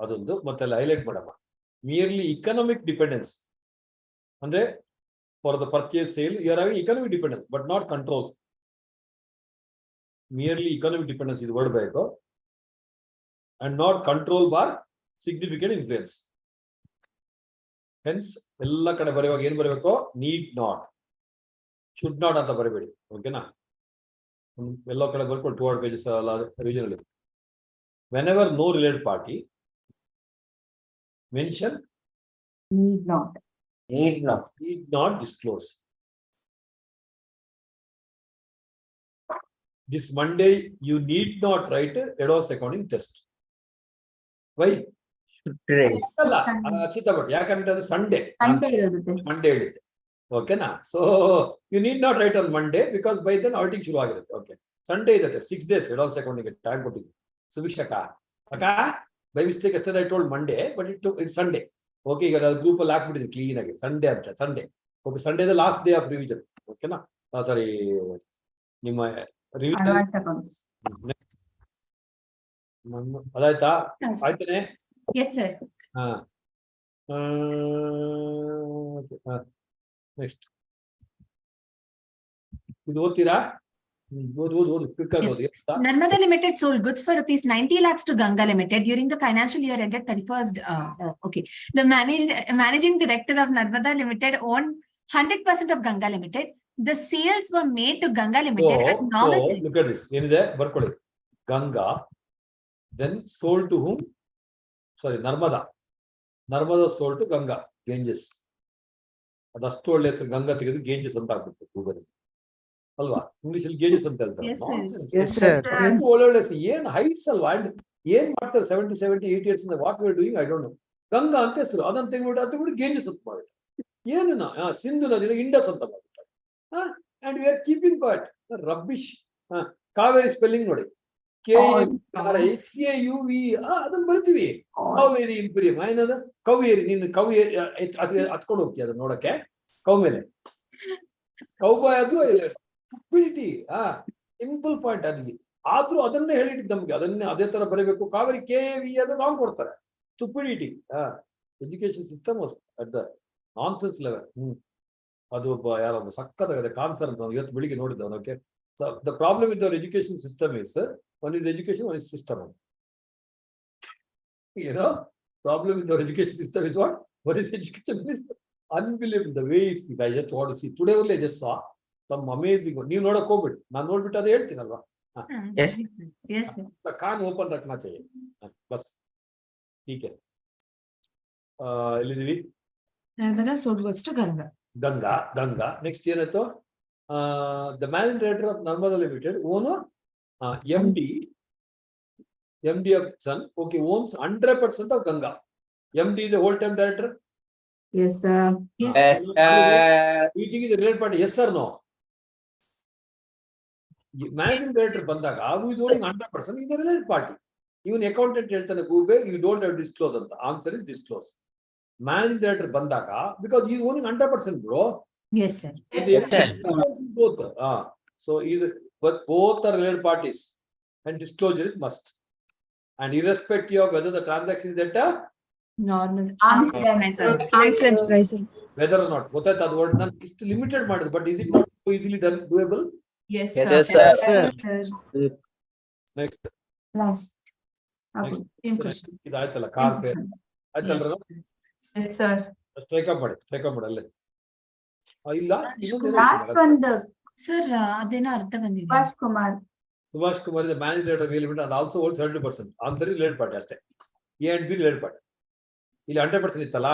ಅದೊಂದು ಮತ್ತೆ highlight ಮಾಡಮ್ಮ. Merely economic dependence. ಅಂದ್ರೆ for the purchase sale, you are having economic dependence, but not control. Merely economic dependence is word ಬೇಕು. And not control by significant influence. Hence, ಎಲ್ಲ ಕಡೆ ಬರೆಯುವಾಗ ಏನು ಬರಬೇಕು? Need not, should not ಅಂತ ಬರಬೇಡಿ. ಓಕೆನಾ? ಎಲ್ಲ ಕಡೆ ಬರ್ಕೊಂಡು 200 pages revision ಅಲ್ಲಿ. Whenever no related party, mention Need not. Need not disclose. This Monday, you need not write a EDOS accounting test. Why? ಅಲ್ಲ ಸೀತಾಬಟ್ ಯಾಕಂದ್ರೆ ಅದು ಸಂಡೇ ಹೇಳಿದೆ. ಓಕೆನಾ? So you need not write on Monday because by then outing ಶುರು ಆಗಿರುತ್ತೆ. Okay, Sunday ಇದೆ 6 days ಎಡೋಸ್ ಅಕೌಂಟಿಗೆ time ಕೊಟ್ಟಿದ್ವಿ. ಸುಭಿಷಕ ಅಕ್ಕ ಬೈ ಮಿಸ್ಟೇಕ್ ಅಷ್ಟೇ I told Monday but it Sunday. Okay, ಈಗ ಗ್ರೂಪ್ ಅಲ್ಲಿ ಹಾಕ್ಬಿಟ್ಟಿದ್ವಿ ಕ್ಲೀನ್ ಆಗಿ ಸಂಡೇ ಅಂತ. Sunday okay, Sunday the last day of revision. ಓಕೆನಾ? ಸಾರಿ, ನಿಮ್ಮ ರಿವಿಷನ್ ಅದಾಯ್ತಾ? ಆಯ್ತಾನೆ? Yes, sir. ನೆಕ್ಸ್ಟ್ ಇದು ಓದ್ತೀರಾ? Narmada Limited sold goods for rupees 90 lakhs to Ganga Limited during the financial year ended 31st. Okay, the managing director of Narmada Limited owned 100% of Ganga Limited. The sales were made to Ganga Limited at normal. Look at this. ಏನಿದೆ ಬರ್ಕೊಳ್ಳಿ. Ganga then sold to whom? Sorry, Narmada sold to Ganga, Ganges. ಅದಷ್ಟು ಒಳ್ಳೆ ಹೆಸರು. ಗಂಗಾ ತೆಗೆದು Ganges ಅಂತ ಆಗ್ಬಿಟ್ಟು Google ಅಲ್ವಾ? English ಅಲ್ಲಿ ಗೇಜಸ್ ಅಂತ ಹೇಳ್ತಾರೆ. ಒಳ್ಳೊಳ್ಳೆ ಹೆಸರು. ಏನ್ ಹೈಟ್ಸ್ ಅಲ್ವಾ? ಏನ್ ಮಾಡ್ತಾರೆ 70, 80 years ಇಂದ? What we are doing I don't know. Ganga ಅಂತ ಹೆಸರು, ಅದನ್ನ ತೆಗೆದ್ಬಿಟ್ಟು ಗೇಂಜಸ್ ಅಂತ ಮಾಡ್ಬಿಟ್ಟು ಏನ ಸಿಂಧು ನದಿನ ಇಂಡಸ್ ಅಂತ ಮಾಡ್ಬಿಟ್ಟು. And we are keeping quiet. Rubbish. Kaveri spelling ನೋಡಿ, KAUV ಅದನ್ನ ಬರ್ತೀವಿ. ಕಾವೇರಿ ಇಂಪೀರಿಯಂ ಏನದ? ಕವೇರಿ. ನೀನು ಕವೇರಿ ಹತ್ಕೊಂಡು ಹೋಗ್ತೀಯ ಅದನ್ನ ನೋಡಕ್ಕೆ. ಕೌ ಮೇಲೆ ಕೌಬಾಯ್ ಅದು ಸಿಂಪಲ್ ಪಾಯಿಂಟ್. ಅಲ್ಲಿ ಆದ್ರೂ ಅದನ್ನೇ ಹೇಳಿದ್ದು ನಮ್ಗೆ, ಅದನ್ನೇ ಅದೇ ತರ ಬರೀಬೇಕು. ಕಾವೇರಿ KV ಅದು ರಾಂಗ್ ಕೊಡ್ತಾರೆ. Stupidity. Education system at the nonsense level. ಅದು ಒಬ್ಬ ಯಾರೊಬ್ಬ ಸಕ್ಕತ್ತಾಗಿದೆ ಕಾನ್ಸರ್ ಅಂತ ಇವತ್ತು ಬೆಳಿಗ್ಗೆ ನೋಡಿದ್ದವನು. Okay, so the problem with our education system is one is education, one is system. Problem with our education system is what? What is education? Unbelievable the way it speaks. I just want to see. Today only I just saw some amazing one. ನೀವು ನೋಡಕ್ ಹೋಗ್ಬಿಟ್ಟು ನಾನು ನೋಡ್ಬಿಟ್ಟು ಅದು ಹೇಳ್ತೀನಲ್ವಾ. Yes. Yes, sir. ಕಾನ್ open ರಖನಾ ಚಾಹಿಯೆ. ಬಸ್ ठीक है. ಎಲ್ಲಿದ್ದೀವಿ? Narmada goes to Ganga. Ganga next ಏನಾಯ್ತು? The managing director of Narmada limited own MD of Sun, okay, owns 100% of Ganga. MD is a whole-time director? Yes, sir. Yes, You think is a related party? Yes or no? Managing director bandaga, who is owning 100% is a related party. Even accountant ಹೇಳ್ತಾನೆ Gube, you don't have to disclose ಅಂತ. Answer is disclose. Managing director bandaga, because he is owning 100%, bro. Yes, sir. Yes, sir. Both. So either, but both are related parties, and disclosure is must. And irrespective of whether the transaction is at a Normal. Arm's length price. whether or not, ಗೊತ್ತಾಯ್ತು ಅದು word ನಾನು ಇಷ್ಟು limited ಮಾಡಿದ್ದು, but is it not so easily done doable? Yes, Yes, sir. sir. Next Last. Same question. ಇದು ಆಯ್ತಲ್ಲ, car fare ಆಯ್ತಲ್ರ? Yes, sir. Strike up ಮಾಡಿ ಅಲ್ಲೇ. ಇಲ್ಲ Last one, the Sir, ಅದೇನೋ ಅರ್ಥ ಬಂದಿದೆ. Subhash Kumar. Subhash Kumar is the managing director of Limited and also holds 70%. Answer is related party ಅಷ್ಟೇ. A and B related party. ಇಲ್ಲಿ 100% ಇತ್ತಲ್ಲ,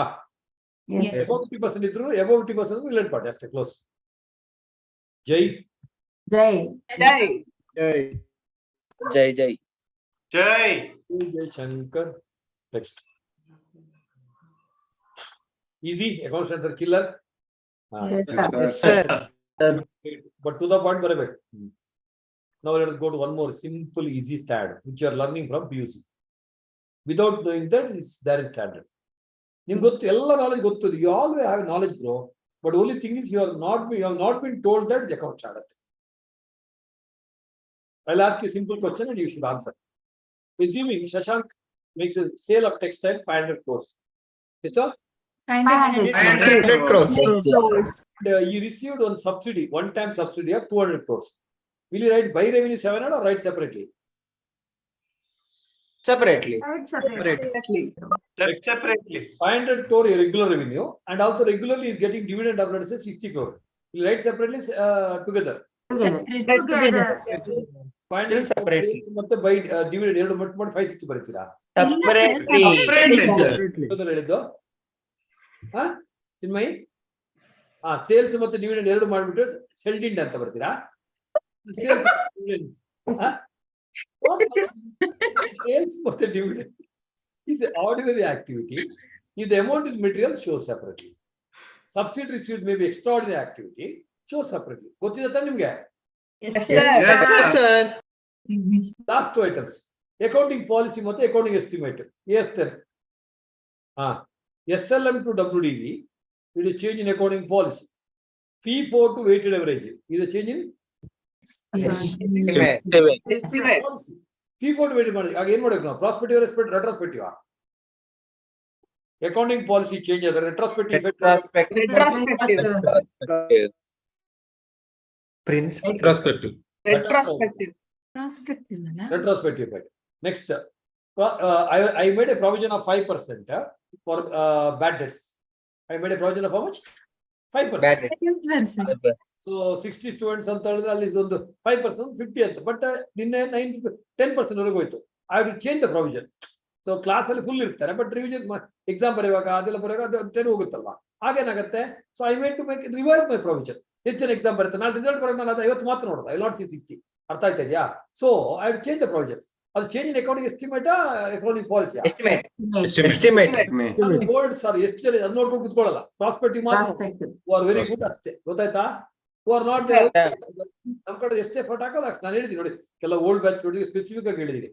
Yes. above 50% ಇದ್ರು, above 50% related party ಅಷ್ಟೇ. Close. Jai Shankar. Next easy accounts answer killer. Yes, sir. But to the point ಬರಬೇಕು. Now let us go to one more simple easy stat which you are learning from PUC. Without knowing that, there is standard. ನಿಮ್ಗೆ ಗೊತ್ತು, ಎಲ್ಲ knowledge ಗೊತ್ತು. You always have knowledge, bro. But only thing is you have not been told that the account standard. I'll ask you a simple question and you should answer. Assuming Shashank makes a sale of textile 500 crores. Is that? 500 crores. You received one subsidy, one-time subsidy of 200 crores. Will you write by revenue 700 or write separately? Separately. Separately. 500 crore regular revenue, and also regularly is getting dividend of, let's say, 60 crore. Will you write separately together? Together. 500 separately. ಮತ್ತೆ by dividend ಎರಡು ಮಟ್ಟು ಮಾಡಿ 560 ಬರೀತೀರಾ? Separately. ಹೇಳಿದ್ದು ಚಿನ್ಮಯಿ, sales ಮತ್ತೆ dividend ಎರಡು ಮಾಡಿಬಿಟ್ಟು ಸೆಲ್ಡಿಂಡ್ ಅಂತ ಬರ್ತೀರಾ? Sales ಮತ್ತೆ dividend is an ordinary activity. If the amount is material, show separately. Subsidy received may be extraordinary activity, show separately. ಗೊತ್ತಿದೆ ನಿಮ್ಗೆ? Yes, sir. Last two items. Accounting policy ಮತ್ತೆ accounting estimate. Yes, sir. SLM to WDV, it is change in accounting policy. Fee4 to weighted average is a change in policy. Fee4 to weighted average. Again, what is prospective or retrospective? Accounting policy change is retrospective. Retrospective. Next, I made a provision of 5% for bad debts. I made a provision of how much? 5%. Bad debt. So 60 students ಅಂತ ಹೇಳಿದ್ರೆ ಅಲ್ಲಿ ಒಂದು 5%, 50 ಅಂತ. But ನಿನ್ನೆ 10% ವರೆಗೂ ಹೋಯ್ತು. I have to change the provision. So class ಅಲ್ಲಿ full ಇರ್ತಾರೆ, ಬಟ್ ರಿವಿಷನ್ ಎಕ್ಸಾಮ್ ಬರೆಯುವಾಗ ಅದೆಲ್ಲ ಬರೆಯುವಾಗ ಅದು 10 ಹೋಗುತ್ತಲ್ವಾ? ಹಾಗೇನಾಗುತ್ತೆ? So I made to make revise my provision. ಎಷ್ಟು ಜನ ಎಕ್ಸಾಮ್ ಬರುತ್ತೆ, ನಾಳೆ ರಿಸಲ್ಟ್ ಬರೋದು ನಾನು ಅದು 50 ಮಾತ್ರ ನೋಡೋದು. I not see 60. ಅರ್ಥ ಆಯ್ತಾ ಇದೆಯಾ? So I have to change the provision. ಅದು change in accounting estimate, accounting policy board sir ಎಷ್ಟು ಜನ ಅದು ನೋಡ್ಕೊಂಡು ಕುತ್ಕೊಳ್ಳಲ್ಲ. ಪ್ರಾಸ್ಪೆಕ್ಟಿವ್ ಮಾತ್ರ ವೆರಿ ಗುಡ್ ಅಷ್ಟೇ. ಗೊತ್ತಾಯ್ತಾ? ನಾಟ್ ನಮ್ ಕಡೆ ಎಷ್ಟೇ ಫೋಟೋ ಹಾಕೋದು ಅಷ್ಟು. ನಾನು ಹೇಳಿದ್ದೀನಿ ನೋಡಿ, ಕೆಲವು ಓಲ್ಡ್ ಬ್ಯಾಚ್ ನೋಡಿ ಸ್ಪೆಸಿಫಿಕ್ ಆಗಿ ಹೇಳಿದ್ದೀನಿ.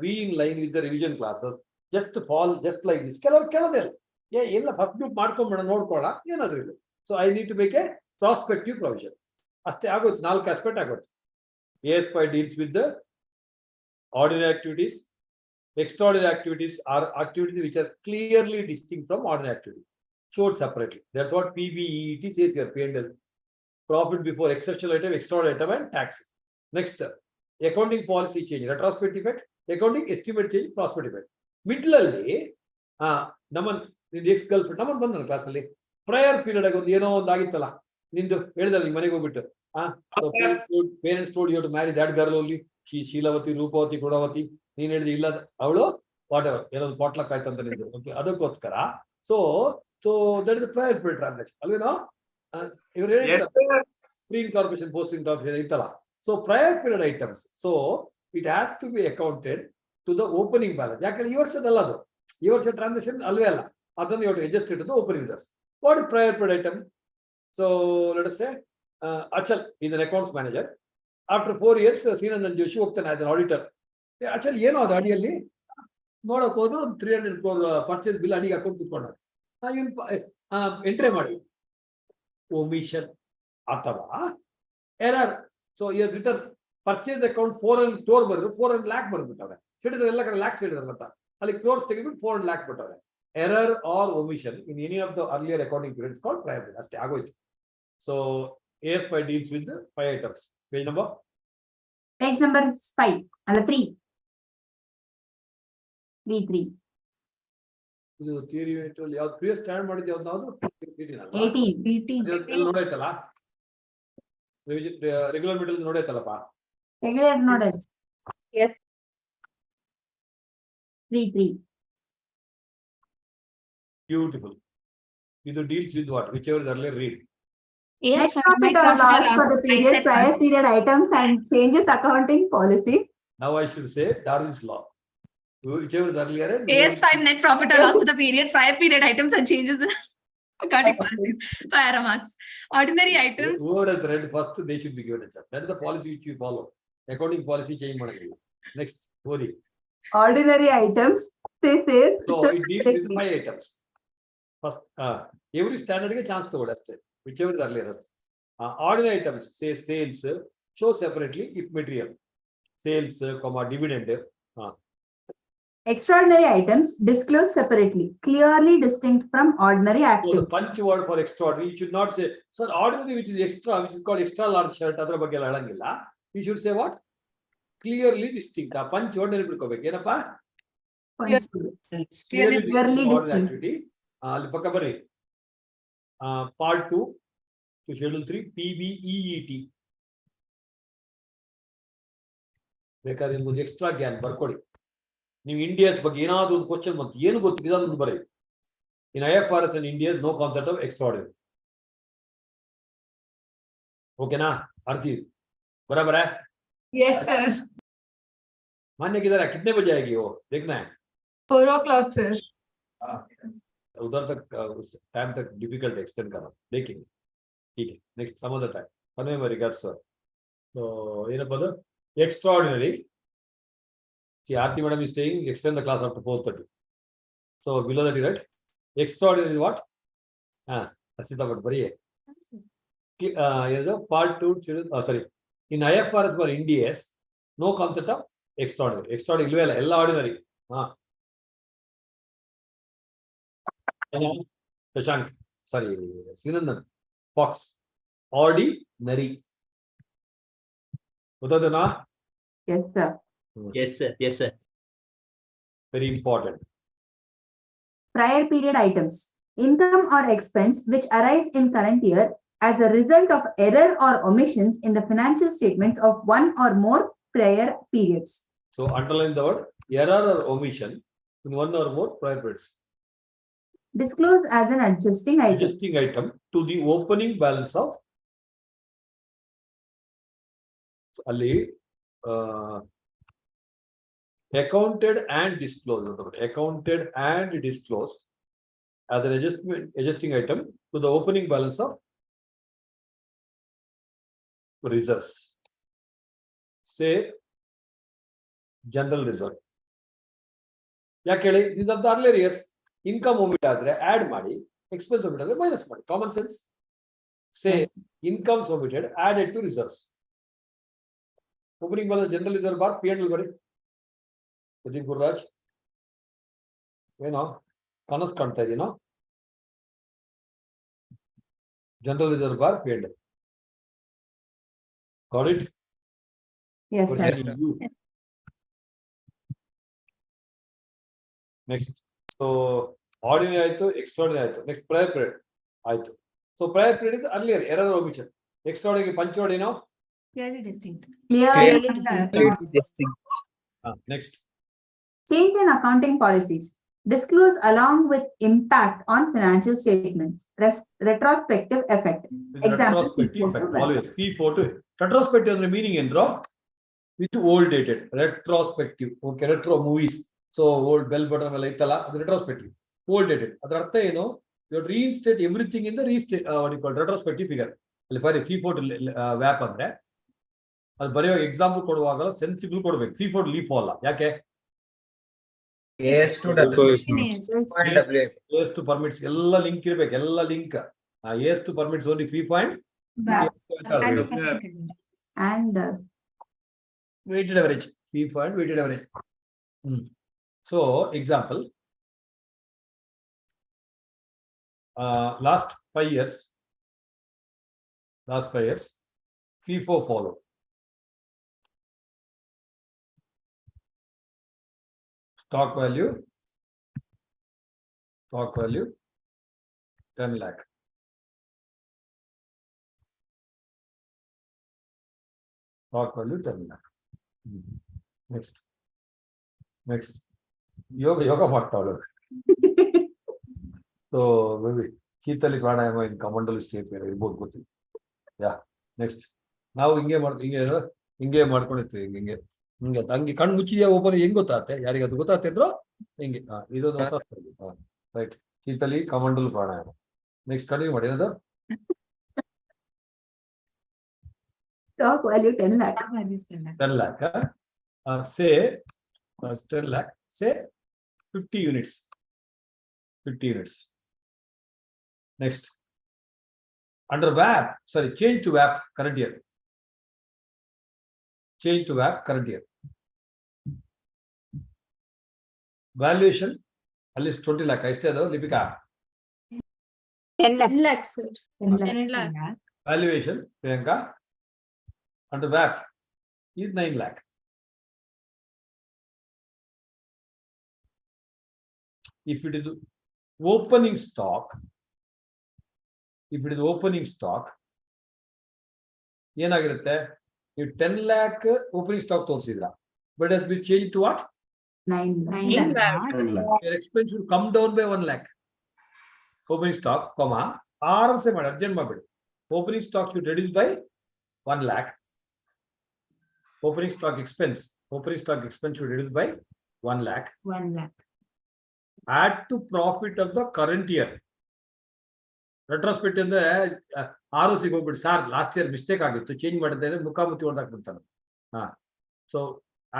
B in line with the revision classes, just fall just like this. ಕೆಲವರು ಕೇಳೋದೇ ಇಲ್ಲ, ಎಲ್ಲ ಫಸ್ಟ್ ಗ್ರೂಪ್ ಮಾಡ್ಕೊಂಬೇಡ, ನೋಡ್ಕೊಳ್ಳ ಏನಾದ್ರು ಇಲ್ಲ. So I need to make a prospective provision. ಅಷ್ಟೇ ಆಗೋಯ್ತು, 4 ಆಸ್ಪೆಕ್ಟ್ ಆಗೋಯ್ತು. AS5 deals with the ordinary activities. Extraordinary activities are activities which are clearly distinct from ordinary activity, showed separately. That's what PBEET says here, P&L. Profit before exceptional item, extraordinary item, and tax. Next, accounting policy change, retrospective effect, accounting estimate change, prospective effect. Middle Naman, the ex-girlfriend, Naman ಬಂದನ class ಅಲ್ಲಿ prior period ಆಗಿ ಒಂದು ಏನೋ ಒಂದು ಆಗಿತ್ತಲ್ಲ ನಿಂದು ಹೇಳಿದಲ್ಲ ನಿಮ್ಮ ಮನೆಗೆ ಹೋಗ್ಬಿಟ್ಟು so parents told you to marry that girl only, ಶೀಲವತಿ ರೂಪವತಿ ಗುಣವತಿ, ನೀನ್ ಹೇಳಿದ ಇಲ್ಲ ಅವಳು ವಾಟ್ ಎವರ್ ಏನೋ ಒಂದು ಪಾಟ್ಲಕ್ ಆಯ್ತು ಅಂತ ನಿಂದು ಓಕೆ ಅದಕ್ಕೋಸ್ಕರ so that is prior period transaction ಅಲ್ವೇನೋ ಇವ್ರು ಹೇಳಿದ್ರು ಪ್ರೀ ಇನ್ಕಾರ್ಪೊರೇಷನ್ ಪೋಸ್ಟ್ ಇನ್ಕಾರ್ಪೊರೇಷನ್ ಇತ್ತಲ್ಲ so prior period items so it has to be accounted to the opening balance. ಯಾಕಂದ್ರೆ ಈ ವರ್ಷದಲ್ಲ ಅದು, ಈ ವರ್ಷ ಟ್ರಾನ್ಸಾಕ್ಷನ್ ಅಲ್ವೇ ಅಲ್ಲ, ಅದನ್ನು ಇವರು adjust to the opening balance. What is prior period item? So let us say Achal is an accounts manager. After 4 years, Srinandan Joshi ಹೋಗ್ತಾನೆ as an auditor. Achal ಏನೋ ಅದು ಅಡಿಯಲ್ಲಿ ನೋಡಕ್ ಹೋದ್ರು 300 crore ಪರ್ಚೇಸ್ ಬಿಲ್ ಅಡಿಗೆ ಹಾಕೊಂಡು ಕೂತ್ಕೊಂಡ ಎಂಟ್ರಿ ಮಾಡಿ omission ಅಥವಾ error. So here return purchase account 400 crore ಬರೆದು 400 lakh ಬರ್ಬಿಟ್ಟವೆ. ಸಿಟಿಸನ್ ಎಲ್ಲ ಕಡೆ ಲ್ಯಾಕ್ಸ್ ಹೇಳಿದ್ರಲ್ಲ, ಅಲ್ಲಿ ಕ್ರೋರ್ಸ್ ತೆಗೆದ್ಬಿಟ್ಟು 400 lakh ಬಿಟ್ಟವೆ. Error or omission in any of the earlier accounting periods called prior period. ಅಷ್ಟೇ ಆಗೋಯ್ತು. So AS5 deals with the 5 items. Page number 5 and 3. 3. ಇದು ಥಿಯರಿ ಯಾವ್ದು ಪ್ರಿವಿಯಸ್ ಸ್ಟ್ಯಾಂಡ್ ಮಾಡಿದ್ದು ಯಾವ್ದು ನಾವು 18 ನೋಡೈತಲ್ಲ ರೆಗ್ಯುಲರ್ ಮೆಟೀರಿಯಲ್ ನೋಡೈತಲ್ಲಪ್ಪ ರೆಗ್ಯುಲರ್ ನೋಡೋದು. Yes. 3. Beautiful. ಇದು deals with what? Whichever is earlier read. Net profit or loss for the period, prior period items and changes accounting policy. Now I should say Darwin's law. Whichever is earlier. AS5 net profit or loss for the period, prior period items and changes in accounting policies. Para marks. Ordinary items. Whoever has read first, they should be given a chance. That is the policy which we follow. Accounting policy change ಮಾಡಂಗಿಲ್ಲ. Next, Hori. Ordinary items, they say. So it deals with 5 items. First, every standard ಗೆ chance ತಗೊಳ್ಳಿ ಅಷ್ಟೇ. Whichever is earlier. Ordinary items, say sales, show separately if material. Sales, dividend. Extraordinary items disclose separately, clearly distinct from ordinary So the activity. punch word for extraordinary, you should not say, sir, ordinary which is extra, which is called extra large shirt, ಅದರ ಬಗ್ಗೆ ಎಲ್ಲ ಹೇಳಂಗಿಲ್ಲ. You should say what? Clearly distinct. ಆ punch word ನೆನಪಿಟ್ಕೋಬೇಕು. ಏನಪ್ಪಾ? Clearly distinct ordinary activity. ಅಲ್ಲಿ ಪಕ್ಕ ಬರ್ರಿ. Part 2 to schedule 3 PBEET. ಬೇಕಾದ್ರೆ ನಿಮ್ಗೆ ಎಕ್ಸ್ಟ್ರಾ ಗ್ಯಾನ್ ಬರ್ಕೊಡಿ. ನೀವು ಇಂಡಿಯಾಸ್ ಬಗ್ಗೆ ಏನಾದ್ರು ಒಂದು ಕ್ವಶನ್ ಬಂತು ಏನು ಗೊತ್ತಿದೆ ಅದನ್ನು ಬರೀ. ಇನ್ IFRS and India's no concept of extraordinary. ಓಕೆನಾ? ಆರ್ತಿ बराबर है? Yes, sir. मान्य किधर है? कितने बजे आएगी वो? देखना है. 4 o'clock, sir. उधर तक टाइम तक डिफिकल्ट एक्सटेंड करना देखेंगे. ठीक है. Next some other time. Convey my regards sir. So ಏನಪ್ಪ ಅದು? Extraordinary. See, Aarti madam is saying extend the class up to 4:30. So below that, right? Extraordinary what? Asita but bariye. Part 2, sorry. In IFRS for India's no concept of extraordinary. Extraordinary ilve alla, ella ordinary. Shashank, sorry, Srinandan, Fox, ordinary. Utadana? Yes, sir. Yes, sir. Yes, sir. Very important. Prior period items, income or expense which arise in current year as a result of error or omissions in the financial statements of one or more prior periods. So underline the word error or omission in one or more prior periods. Disclose as an adjusting item. Adjusting item to the opening balance of ಅಲ್ಲಿ accounted and disclosed. Accounted and disclosed as an adjusting item to the opening balance of reserves. Say general reserve. ಯಾಕೆ ಹೇಳಿ? these are the earlier years. Income omit ಆದ್ರೆ add ಮಾಡಿ, expense omit ಆದ್ರೆ minus ಮಾಡಿ. Common sense. Say incomes omitted added to reserves. Opening balance general reserve bar P&L bari. Pradeep Gurraj. Kanas kanta idina. General reserve bar P&L. Got it? Yes, sir. Yes, sir. Next. So ordinary aito, extraordinary aito. Next prior period aito. So prior period is earlier error or omission. Extraordinary punctured Clearly distinct. Clearly Distinct. Next. Change in accounting policies. Disclose along with impact on financial statements. Retrospective effect. Example. Retrospective effect. Always. P4 to retrospective meaning in draw with old dated. Retrospective. Okay, retro movies. So old bell button retrospective. Old dated. You reinstate everything in the restate what you call retrospective figure. C4 ವ್ಯಾಪ್ ಅಂದ್ರೆ ಅದು ಬರೆಯೋ example ಕೊಡುವಾಗ sensible ಕೊಡಬೇಕು C4 leaf ಅಲ್ಲ ಯಾಕೆ AS to AS to permits ಎಲ್ಲ link ಇರಬೇಕು ಎಲ್ಲ link AS to permits only fee point And weighted average fee point weighted average. So example last 5 years fee4 follow. Stock value 10 lakh. Stock value 10 lakh. Next. Yoga ಮಾಡ್ತಾವಳು. So maybe Sheetali pranayama in kamandalu state ಮೇಲೆ ಇರ್ಬೋದು ಗೊತ್ತಿಲ್ಲ. Yeah. Next. ನಾವು ಹಿಂಗೆ ಮಾಡ್ಕೊಂಡಿರ್ತೀವಿ ಹಿಂಗೆ ಹಂಗೆ ಕಣ್ಣು ಮುಚ್ಚಿದ್ಯಾ ಓಪನ್ ಹೆಂಗ್ ಗೊತ್ತಾಗುತ್ತೆ ಯಾರಿಗೆ ಅದು ಗೊತ್ತಾಗ್ತಾ ಇದ್ರು ಹಿಂಗೆ ಇದೊಂದು ಹೊಸ ರೈಟ್ ಶೀತಲಿ ಕಮಂಡಲು ಪ್ರಾಣಾಯಾಮ. ನೆಕ್ಸ್ಟ್ ಕಂಟಿನ್ಯೂ ಮಾಡಿ ಏನದು stock value 10 lakh. 10 lakh. Say 10 lakh. Say 50 units. 50 units. Next. Under VAP, sorry, change to VAP current year. Change to VAP current year. Valuation, at least 20 lakh. I stay though, Lipika. 10 lakhs, sir. 10 lakh. Valuation, Priyanka, under VAP is 9 lakh. If it is opening stock, ಏನಾಗಿರುತ್ತೆ ನೀವು 10 lakh opening stock ತೋರಿಸಿದ್ರ but has been changed to what 9 lakh. Your expense will come down by 1 lakh. Opening stock, comma, RSA ಮಾಡಿ urgent ಮಾಡಬೇಡಿ. Opening stock should reduce by 1 lakh. Opening stock expense should reduce by 1 lakh. 1 lakh. Add to profit of the current year. Retrospective ಅಂದ್ರೆ ROC ಹೋಗ್ಬಿಟ್ಟು sir last year mistake ಆಗಿತ್ತು change ಮಾಡಿದ್ರೆ ಮುಖಾಮುಖಿ ಹೊಡೆದಾಕ್ಬಿಡ್ತಾನೆ. So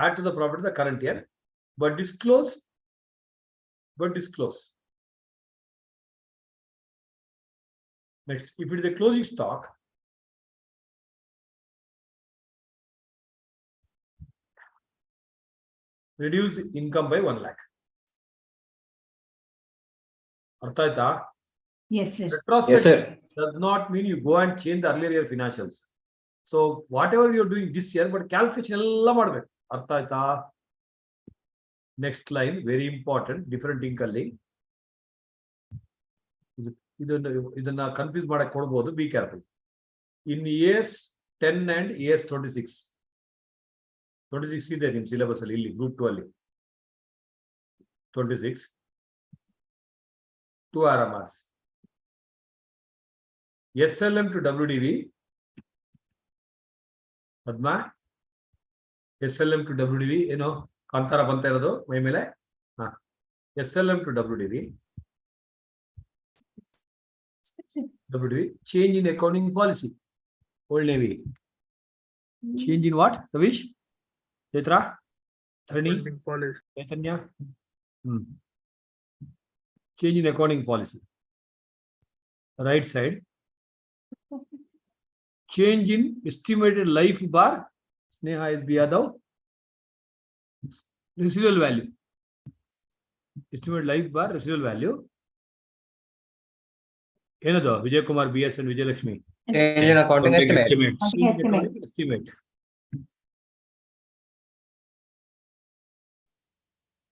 add to the profit of the current year, but disclose. Next, if it is a closing stock, reduce income by 1 lakh. ಅರ್ಥ ಆಯ್ತಾ? Yes, sir. Retrospective does not mean you go and change the earlier year financials. So whatever you're doing this year, but calculation ಎಲ್ಲ ಮಾಡಬೇಕು. ಅರ್ಥ ಆಯ್ತಾ? Next line, very important, different ink ಅಲ್ಲಿ ಇದನ್ನ confuse ಮಾಡಕ್ಕೆ ಕೊಡಬಹುದು. Be careful. In AS 10 and AS 26 ಇದೆ ನಿಮ್ಮ ಸಿಲೆಬಸ್ ಅಲ್ಲಿ ಇಲ್ಲಿ ಗ್ರೂಪ್ 2 ಅಲ್ಲಿ 26 2 RMRs. SLM to WDV Padma SLM to WDV ಏನೋ ಕಾಂತಾರ ಬಂತ ಇರೋದು ಮೈ ಮೇಲೆ. SLM to WDV change in accounting policy. Old Navy change in what? Ravish, Chetra, Trini, Chaitanya. Change in accounting policy. Right side. Change in estimated life bar Sneha is B Yadav. Residual value. Estimate life bar residual value. Enado Vijay Kumar BS and Vijay Lakshmi. Change in accounting estimate. Estimate.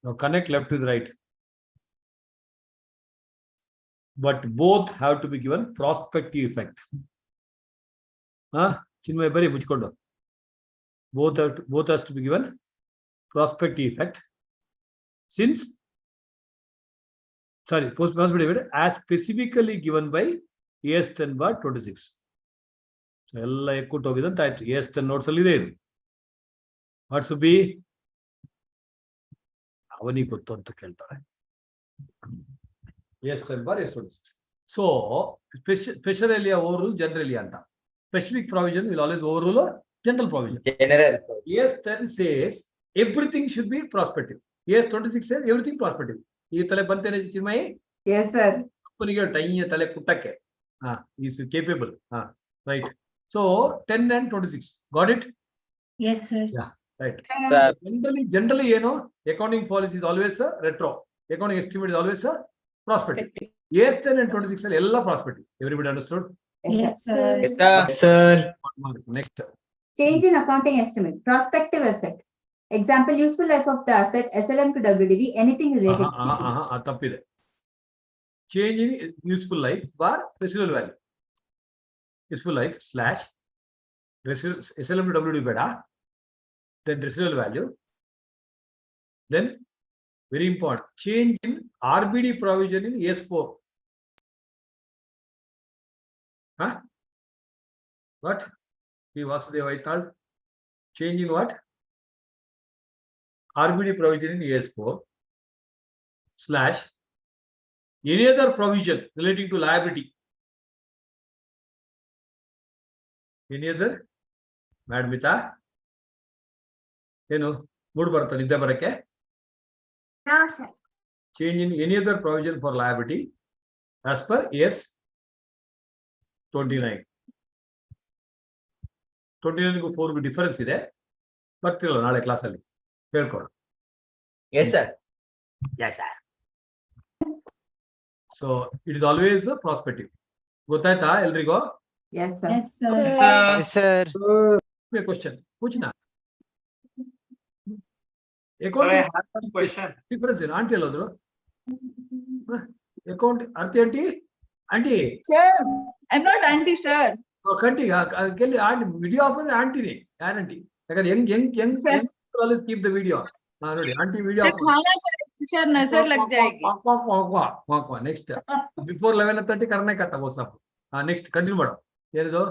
Now connect left with right. But both have to be given prospective effect. Chinmay bari muchkondo. Both has to be given prospective effect. Since prospective effect as specifically given by AS10 bar 26. So ella ekkuttu hogidante ಆಯ್ತು. AS10 notes ಅಲ್ಲಿ ಇದೆ ಇದು. What should be? ಅವನಿಗೆ ಗೊತ್ತು ಅಂತ ಕೇಳ್ತಾರೆ. AS10 bar AS26. So special area overrule general area anta. Specific provision will always overrule general provision. General. AS10 says everything should be prospective. AS26 says everything prospective. ಈ ತಲೆ ಬಂತೇನೆ ಚಿನ್ಮಯಿ? Yes, sir. ಅಪ್ಪನಿಗೆ ಟೈಯ ತಲೆ ಕುಟ್ಟಕ್ಕೆ. Is capable. Right. So 10 and 26. Got it? Yes, sir. Yeah. Right. Sir. Generally, accounting policy is always a retro. Accounting estimate is always a prospective. AS10 and 26 are all prospective. Everybody understood? Yes, sir. Yes, sir. Next. Change in accounting estimate. Prospective effect. Example, useful life of the asset, SLM to WDV, anything related. Tappide. Change in useful life bar residual value. Useful life slash SLM to WDV beta. Then residual value. Then very important, change in RBD provision in AS4. What? Vasudeva, I thought. Change in what? RBD provision in AS4 slash any other provision relating to liability. Any other? Madam Mita? Mood barata nidde barake? No, sir. Change in any other provision for liability as per AS29. 29 4 difference ಇದೆ. ಬರ್ತಿರಲ್ಲ ನಾಳೆ ಕ್ಲಾಸಲ್ಲಿ ಹೇಳ್ಕೊಡು. Yes, sir. Yes, sir. So it is always a prospective. ಗೊತ್ತಾಯ್ತಾ ಎಲ್ರಿಗೂ? Yes, sir. Yes, sir. Yes, sir. Question. पूछना. Sir, I have one question. Difference ಏನು? Auntie ಎಲ್ಲೋದ್ರು? Account auntie auntie Sir, I'm not auntie, sir. ಕಂಟಿ ಕೆಲ್ಲಿ auntie video ಹಾಕಿದ್ರೆ ಆಂಟಿನೇ guarantee. ಯಾಕಂದ್ರೆ ಹೆಂಗ್ ಕೀಪ್ ದ ವಿಡಿಯೋ. ನೋಡಿ auntie video Sir, nazar lag jayegi. Next before 11:30 Karnataka WhatsApp. Next continue ಮಾಡು. ಏನಿದು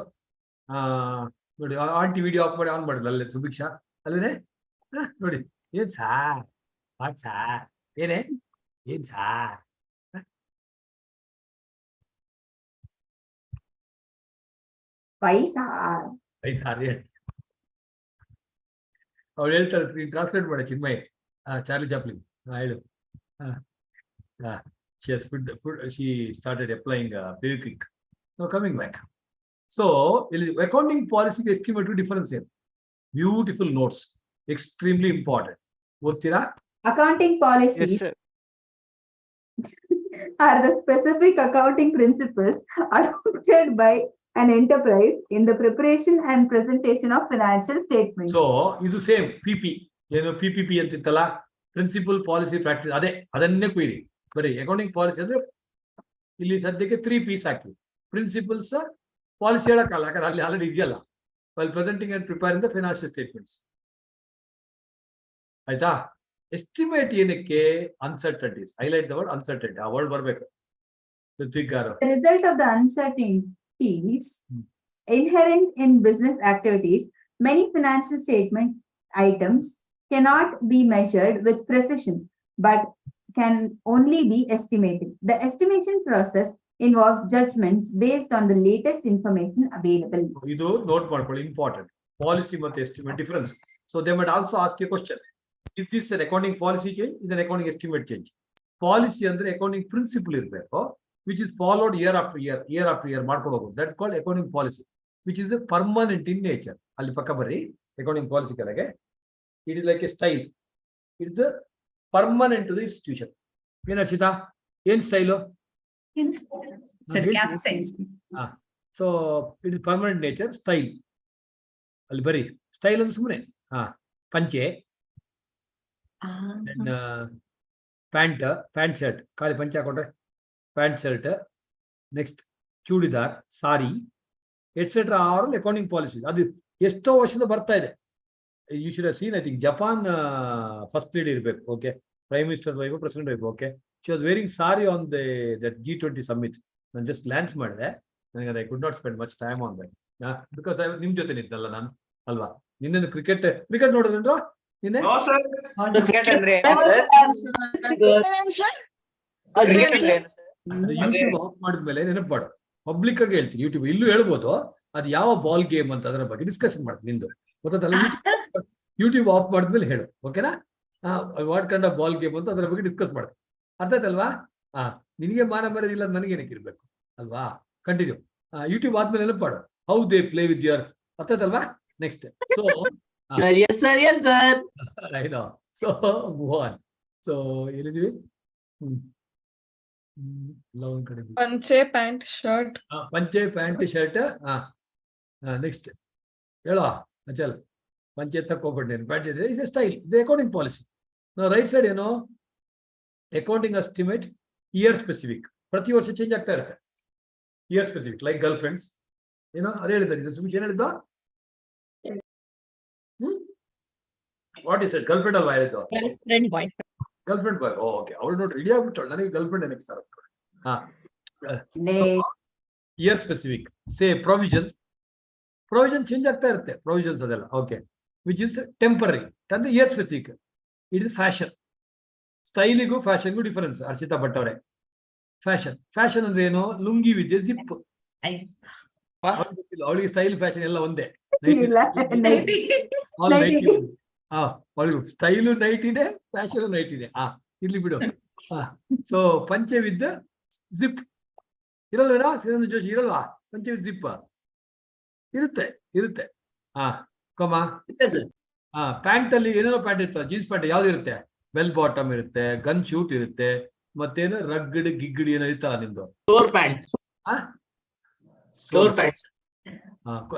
ನೋಡಿ ಆಂಟಿ ವಿಡಿಯೋ ಆಫ್ ಮಾಡಿ ಆನ್ ಮಾಡಿಲ್ಲ ಅಲ್ಲೇ ಸುಭಿಕ್ಷಾ ಅಲ್ಲೇನೆ. ನೋಡಿ ಏನ್ ಸಾರ್ ವಾಟ್ ಸಾರ್ ಏನೇ ಏನ್ ಸಾರ್ ಪೈಸಾ ಹೇಳಿ. ಅವ್ರು ಹೇಳ್ತಾರೆ ಟ್ರಾನ್ಸ್ಲೇಟ್ ಮಾಡಿ ಚಿನ್ಮಯ್. ಚಾರ್ಲಿ ಚಾಪ್ಲಿನ್ ಹೇಳು. she started applying very quick. Now coming back. So accounting policy estimate difference here. Beautiful notes. Extremely important. Gottira? Accounting policies Yes, sir. are the specific accounting principles adopted by an enterprise in the preparation and presentation of financial statements. So ಇದು same PP ಏನು PPP ಅಂತಿತ್ತಲ್ಲ, principal policy practice, ಅದನ್ನೇ ಕ್ವೀರಿ ಬರೀ. Accounting policy ಅಂದ್ರೆ ಇಲ್ಲಿ ಸದ್ಯಕ್ಕೆ 3 piece ಹಾಕಿ. Principles policy ಹೇಳಕ್ಕಲ್ಲ, ಯಾಕಂದ್ರೆ ಅಲ್ಲಿ already ಇದೆಯಲ್ಲ. while presenting and preparing the financial statements. ಆಯ್ತಾ? ಎಸ್ಟಿಮೇಟ್ ಏನಕ್ಕೆ? Uncertainties. Highlight the word uncertainty. ಆ ವರ್ಡ್ ಬರಬೇಕು. The result of the uncertainties inherent in business activities, many financial statement items cannot be measured with precision, but can only be estimated. The estimation process involves judgments based on the latest information available. ಇದು note ಮಾಡ್ಕೊಳ್ಳಿ, important. Policy ಮತ್ತೆ estimate difference. So they might also ask a question. Is this an accounting policy change? Is an accounting estimate change? Policy ಅಂದ್ರೆ accounting principle ಇರಬೇಕು, which is followed year after year ಮಾಡ್ಕೊಂಡು ಹೋಗೋದು. That's called accounting policy, which is a permanent in nature. ಅಲ್ಲಿ ಪಕ್ಕ ಬರ್ರಿ. Accounting policy ಕೆಳಗೆ it is like a style. It is a permanent to the institution. ಏನು ಹರ್ಷಿತಾ ಏನ್ style? Sir, cap style. So it is permanent nature style. ಅಲ್ಲಿ ಬರೀ style ಅಂದ್ರೆ ಸುಮ್ಮನೆ ಪಂಚೆ, ಪ್ಯಾಂಟ್ ಶರ್ಟ್, ಖಾಲಿ ಪಂಚೆ ಹಾಕೊಂಡ್ರೆ pant shirt, next churidar, sari etcetera are accounting policy. ಅದು ಎಷ್ಟೋ ವರ್ಷದ ಬರ್ತಾ ಇದೆ. You should have seen, I think Japan first lady ಇರಬೇಕು, okay, prime minister wife, president wife, okay, she was wearing sari on that G20 summit. ನಾನು ಜಸ್ಟ್ ಲ್ಯಾನ್ಸ್ ಮಾಡಿದೆ, ನನಗೆ I could not spend much time on that because ನಿಮ್ ಜೊತೆ ನಿಂತಲ್ಲ ನಾನು, ಅಲ್ವಾ? ನಿನ್ನೆ cricket ನೋಡಿದ್ರೇನ್ರೋ ನಿನ್ನೆ? ಯೂಟ್ಯೂಬ್ ಆಫ್ ಮಾಡಿದ್ಮೇಲೆ ನೆನಪು ಮಾಡು, ಪಬ್ಲಿಕ್ ಆಗಿ ಹೇಳ್ತೀನಿ, ಯೂಟ್ಯೂಬ್ ಇಲ್ಲೂ ಹೇಳ್ಬೋದು, ಅದು ಯಾವ ಬಾಲ್ ಗೇಮ್ ಅಂತ ಅದರ ಬಗ್ಗೆ ಡಿಸ್ಕಷನ್ ಮಾಡ್ತೀನಿ ನಿಂದು, ಗೊತ್ತಲ್ಲ? ಯೂಟ್ಯೂಬ್ ಆಫ್ ಮಾಡಿದ್ಮೇಲೆ ಹೇಳು, ಓಕೆನಾ? What kind of ball game ಅಂತ ಅದರ ಬಗ್ಗೆ ಡಿಸ್ಕಸ್ ಮಾಡ್ತೀನಿ, ಅರ್ಥ ಆಯ್ತಲ್ವಾ? ನಿನಗೆ ಮಾನ ಮರ್ಯಾದಿಲ್ಲ, ನನಗೇನಕ್ಕೆ ಇರ್ಬೇಕು, ಅಲ್ವಾ? ಕಂಟಿನ್ಯೂ. ಯೂಟ್ಯೂಬ್ ಆದ್ಮೇಲೆ ನೆನಪು ಮಾಡು, how they play with your, ಅರ್ಥ ಆಯ್ತಲ್ವಾ? Next so so move on. So ಏನಿದೀವಿ? ಒಂದ್ ಕಡೆ ಪಂಚೆ ಪ್ಯಾಂಟ್ ಶರ್ಟ್. ನೆಕ್ಸ್ಟ್ ಹೇಳೋ ಅಚಲ್, ಪಂಚೆ ತಕ್ಕೋಬಿಟ್ಟೇನು, pant shirt is a style, ಇದು ಅಕೌಂಟಿಂಗ್ ಪಾಲಿಸಿ. ನಾವು ರೈಟ್ ಸೈಡ್ ಏನು, ಅಕೌಂಟಿಂಗ್ ಎಸ್ಟಿಮೇಟ್ ಇಯರ್ ಸ್ಪೆಸಿಫಿಕ್, ಪ್ರತಿ ವರ್ಷ ಚೇಂಜ್ ಆಗ್ತಾ ಇರುತ್ತೆ. Year specific like girl friends, ಏನೋ ಅದೇ ಹೇಳಿದ್ದಾರೆ. ಸುಮಿತ್ ಏನ್ ಹೇಳಿದ್ದು? What is it? Girl friend ಅಲ್ವಾ ಹೇಳಿದ್ದು? Girl friend bye. ಓಕೆ, ಅವಳು ನೋಡಿ ರೆಡಿ ಆಗ್ಬಿಟ್ಟು ನನಗೆ ಗರ್ಲ್ ಫ್ರೆಂಡ್ ಏನಕ್ಕೆ sir? Year specific. Say provision change ಆಗ್ತಾ ಇರುತ್ತೆ, ಪ್ರೊವಿಷನ್ಸ್ ಅದೆಲ್ಲ, ಓಕೆ, ವಿಚ್ ಇಸ್ ಟೆಂಪರರಿ. ಅಂದ್ರೆ year specific. It is fashion. ಸ್ಟೈಲಿಗೂ ಫ್ಯಾಷನ್ಗೂ ಡಿಫರೆನ್ಸ್, ಹರ್ಷಿತಾ ಭಟ್ ಅವರೇ. ಫ್ಯಾಷನ್ ಅಂದ್ರೆ ಏನು? ಲುಂಗಿ ವಿದ್ಯೆ ಜಿಪ್. ಅವಳಿಗೆ ಸ್ಟೈಲ್ ಫ್ಯಾಷನ್ ಎಲ್ಲ ಒಂದೇ. ಅವಳಿಗೂ ಸ್ಟೈಲು ನೈಟ್ ಇದೆ, ಫ್ಯಾಷನ್ ನೈಟ್ ಇದೆ. ಇರ್ಲಿ ಬಿಡು. ಸೊ ಪಂಚೆ ವಿತ್ ಜಿಪ್ ಇರಲ್ವೇನಾ? ಶ್ರೀನಂದ ಜೋಶಿ ಇರಲ್ವಾ? ಪಂಚೆ ವಿತ್ ಜಿಪ್ ಇರುತ್ತೆ. ಕಮ ಪ್ಯಾಂಟ್ ಅಲ್ಲಿ ಏನೇನೋ ಪ್ಯಾಂಟ್ ಇರ್ತದೆ, ಜೀನ್ಸ್ ಪ್ಯಾಂಟ್ ಯಾವ್ದು ಇರುತ್ತೆ? ಬೆಲ್ ಬಾಟಮ್ ಇರುತ್ತೆ, ಗನ್ ಶೂಟ್ ಇರುತ್ತೆ, ಮತ್ತೇನು ರಗ್ಗಡ್ ಗಿಗ್ಗಡಿ ಏನೋ ಇರ್ತಲ್ಲ ನಿಮ್ದು.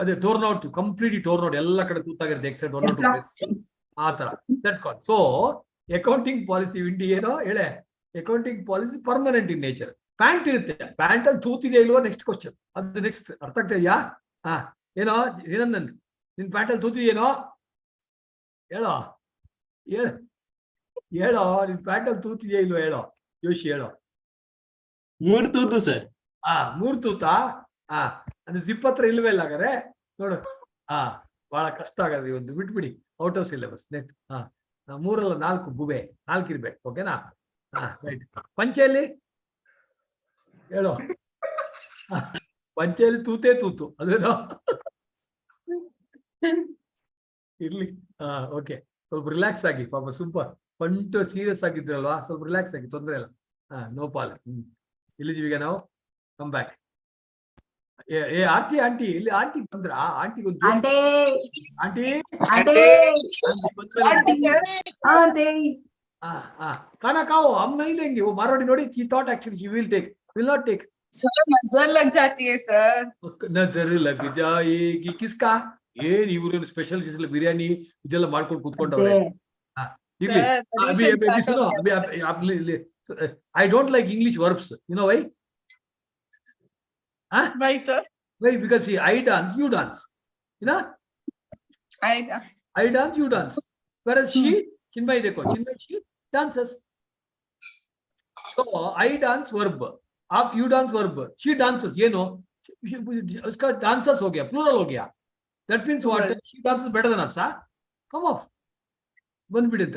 ಅದೇ ಟೋರ್ನೌಟ್, ಕಂಪ್ಲೀಟ್ಲಿ ಟೋರ್ನೌಟ್, ಎಲ್ಲ ಕಡೆ ತೂತಾಗಿರುತ್ತೆ ಎಕ್ಸೆಪ್ಟ್ ಒನ್ ಆರ್ ಟು, ಆ ತರ. That's called. So accounting policy India ಏನೋ ಹೇಳೆ, accounting policy permanent in nature. Pant ಇರುತ್ತೆ, ಪ್ಯಾಂಟ್ ಅಲ್ಲಿ ತೂತಿದೆ ಇಲ್ವೋ ನೆಕ್ಸ್ಟ್ ಕ್ವಶನ್, ಅದು ನೆಕ್ಸ್ಟ್. ಅರ್ಥ ಆಗ್ತಾ ಇದೆಯಾ? ಏನೋ ಏನಂದ್ ನಿನ್ ಪ್ಯಾಂಟ್ ಅಲ್ಲಿ ತೂತಿದೇನೋ ಹೇಳೋ, ನಿನ್ ಪ್ಯಾಂಟ್ ಅಲ್ಲಿ ತೂತಿದೆಯಾ ಇಲ್ವೋ ಹೇಳೋ ಜೋಶಿ, ಹೇಳೋ. 3 ತೂತು ಸರ್. 3 ತೂತಾ? ಅದು ಜಿಪ್ ಹತ್ರ ಇಲ್ವೇ ಇಲ್ಲ ಹಾಗಾದ್ರೆ ನೋಡು. ಬಹಳ ಕಷ್ಟ ಆಗದೆ, ಒಂದು ಬಿಟ್ಬಿಡಿ, ಔಟ್ ಆಫ್ ಸಿಲೆಬಸ್. ನೆಕ್ಸ್ಟ್ 3 ಅಲ್ಲ 4 ಗುಬೆ, 4 ಇರ್ಬೇಕು, ಓಕೆನಾ? ರೈಟ್. ಪಂಚೆಯಲ್ಲಿ ಹೇಳೋ, ಪಂಚೆಯಲ್ಲಿ ತೂತು ಅದೇನೋ ಇರ್ಲಿ. ಓಕೆ, ಸ್ವಲ್ಪ ರಿಲ್ಯಾಕ್ಸ್ ಆಗಿ, ಪಾಪ ಸೂಪರ್ ಪಂಟು ಸೀರಿಯಸ್ ಆಗಿದ್ರಲ್ವಾ, ಸ್ವಲ್ಪ ರಿಲ್ಯಾಕ್ಸ್ ಆಗಿ, ತೊಂದರೆ ಇಲ್ಲ. ನೋ ಪಾಲ್. ಇಲ್ಲಿದ್ದೀವೀಗ ನಾವು. Come back. ಆಂಟಿ ಇಲ್ಲಿ ಆಂಟಿ ಬಂದ್ರ? ಆಂಟಿಗೊಂದು खाना खाओ, हम नहीं लेंगे. वो मारवाड़ी नोड़ी, she thought actually she will take, will not take. Sir नजर लग जाती है सर. नजर लग जाएगी किसका? ಏನ್ ಇವ್ರು ಸ್ಪೆಷಲ್ ಬಿರಿಯಾನಿ ಇದೆಲ್ಲ ಮಾಡ್ಕೊಂಡು ಕೂತ್ಕೊಂಡವ್ರೆ. ಇರ್ಲಿ. I don't like English verbs. You know why? Why sir? Why? Because see, I dance, you dance. You know? I dance, you dance. Whereas she, Chinmay dekho, she dances. So I dance verb, आप you dance verb, she dances. ये no, उसका dances हो गया, plural हो गया. That means what? She dances better than us. Come off. ಬಂದ್ಬಿಡಿ ಅಂತ.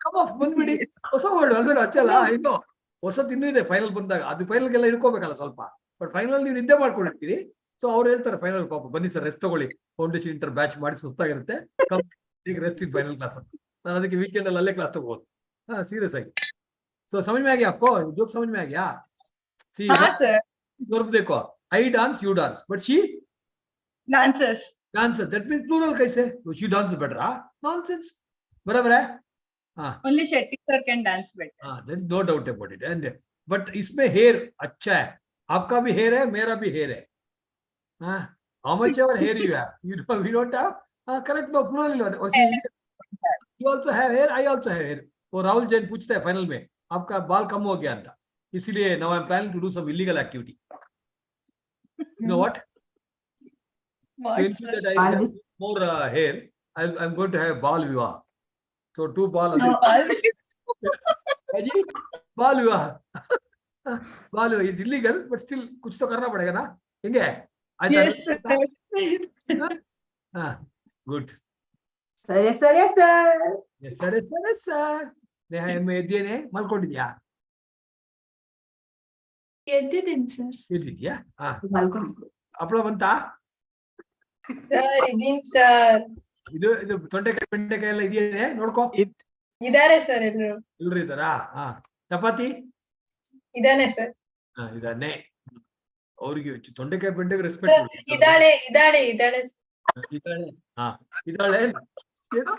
Come off, ಬಂದ್ಬಿಡಿ. ಹೊಸ ವರ್ಡ್ ಅಂದ್ರೆ ಅಚ್ಚಲ್ಲ, ಇನ್ನು ಹೊಸದ್ ಇನ್ನೂ ಇದೆ ಫೈನಲ್ ಬಂದಾಗ. ಅದು ಫೈನಲ್ಗೆಲ್ಲ ಇಟ್ಕೋಬೇಕಲ್ಲ ಸ್ವಲ್ಪ. ಬಟ್ ಫೈನಲ್ ನೀವು ನಿದ್ದೆ ಮಾಡ್ಕೊಂಡಿರ್ತೀರಿ. ಸೊ ಅವ್ರು ಹೇಳ್ತಾರೆ ಫೈನಲ್, ಪಾಪ ಬನ್ನಿ ಸರ್ ರೆಸ್ಟ್ ತಗೊಳ್ಳಿ, ಫೌಂಡೇಶನ್ ಇಂಟರ್ ಬ್ಯಾಚ್ ಮಾಡಿ ಸುಸ್ತಾಗಿರುತ್ತೆ, ಈಗ ರೆಸ್ಟ್ ಇನ್ ಫೈನಲ್ ಕ್ಲಾಸ್ ಅಂತ. ನಾನು ಅದಕ್ಕೆ ವೀಕೆಂಡ್ ಅಲ್ಲಿ ಅಲ್ಲೇ ಕ್ಲಾಸ್ ತಗೋದು. ಸೀರಿಯಸ್ ಆಗಿ. ಸೊ समझ में आ गया आपको? जोक समझ में आ गया? सी वर्ब देखो, I dance, you dance, but she dances. Dancer. That means plural kaise? She dances better. Nonsense. बराबर है? Only Shetty sir can dance better. There is no doubt about it. And but इसमें hair अच्छा है. आपका भी hair है, मेरा भी hair है. How much ever hair you have? We don't have. Correct. No plural. You also have hair. I also have hair. वो राहुल जैन पूछता है फाइनल में आपका बाल कम हो गया था इसीलिए now I'm planning to do some illegal activity. You know what? That I have more hair. I'm going to have bal vivah. So 2 ball. No, Bal vivah. Bal vivah is illegal, but still कुछ तो करना पड़ेगा ना? हेंगे? Yes, sir. Good. Sir, yes, sir, yes, sir. Yes, sir, yes, sir, yes, sir. Neha एम्मे ಎದ್ದೇನೆ ಮಲ್ಕೊಂಡಿದ್ಯಾ? ಎದ್ದಿದ್ದೀನಿ ಸರ್. ಎದ್ದಿದ್ಯಾ? ಮಲ್ಕೊಂಡು. ಹಪ್ಪಳ ಬಂತಾ? ಸರ್ ಇದೀನಿ ಸರ್. ಇದು ತೊಂಡೆಕಾಯಿ ಬೆಂಡೆಕಾಯಿ ಎಲ್ಲ ಇದೆಯೇ ನೋಡ್ಕೋ. ಇದಾರೆ ಸರ್ ಎಲ್ಲರೂ. ಎಲ್ಲರೂ ಇದ್ದಾರಾ? ಚಪಾತಿ? ಇದಾನೆ ಸರ್. ಇದಾನೆ. ಅವ್ರಿಗೆ ತೊಂಡೆಕಾಯಿ ಬೆಂಡೆಕಾಯಿ ರೆಸ್ಪೆಕ್ಟ್. ಇದಾಳೆ. ಇದಾಳೆ. ಇದಾಳೆ. ಏನು?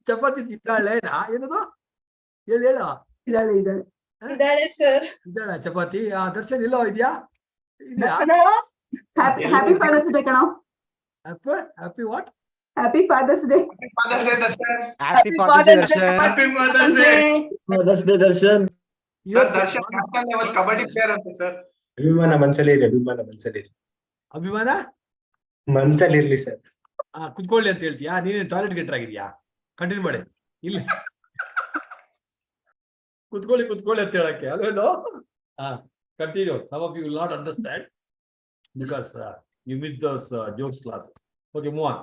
ಚಪಾತಿ ಇದ್ದಾಳೆ ಏನದು? ಹೇಳು. ಇದಾಳೆ ಸರ್. ಇದ್ದಾಳ ಚಪಾತಿ. ದರ್ಶನ್ ಎಲ್ಲೋ ಇದೆಯಾ? Happy Father's Day, Kano. Happy what? Happy Father's Day. Happy Father's Day, Darshan. Happy Mother's Day. Mother's Day, Darshan. Sir, Darshan ಒಂದು ಕಬಡ್ಡಿ ಪ್ಲೇಯರ್ ಅಂತ ಸರ್. ಅಭಿಮಾನ ಮನಸ್ಸಲ್ಲಿ ಅಭಿಮಾನ ಮನಸ್ಸಲ್ಲಿ ಸರ್. ಕುತ್ಕೊಳ್ಳಿ ಅಂತ ಹೇಳ್ತೀಯಾ? ನೀನೇನು ಟಾಯ್ಲೆಟ್ ಗೆಟರ್ ಆಗಿದ್ಯಾ? ಕಂಟಿನ್ಯೂ ಮಾಡಿ. ಇಲ್ಲ ಕುತ್ಕೊಳ್ಳಿ ಅಂತ ಹೇಳಕ್ಕೆ ಅಲ್ವೇನೋ? Continue. Some of you will not understand because you missed those jokes classes. Okay, move on.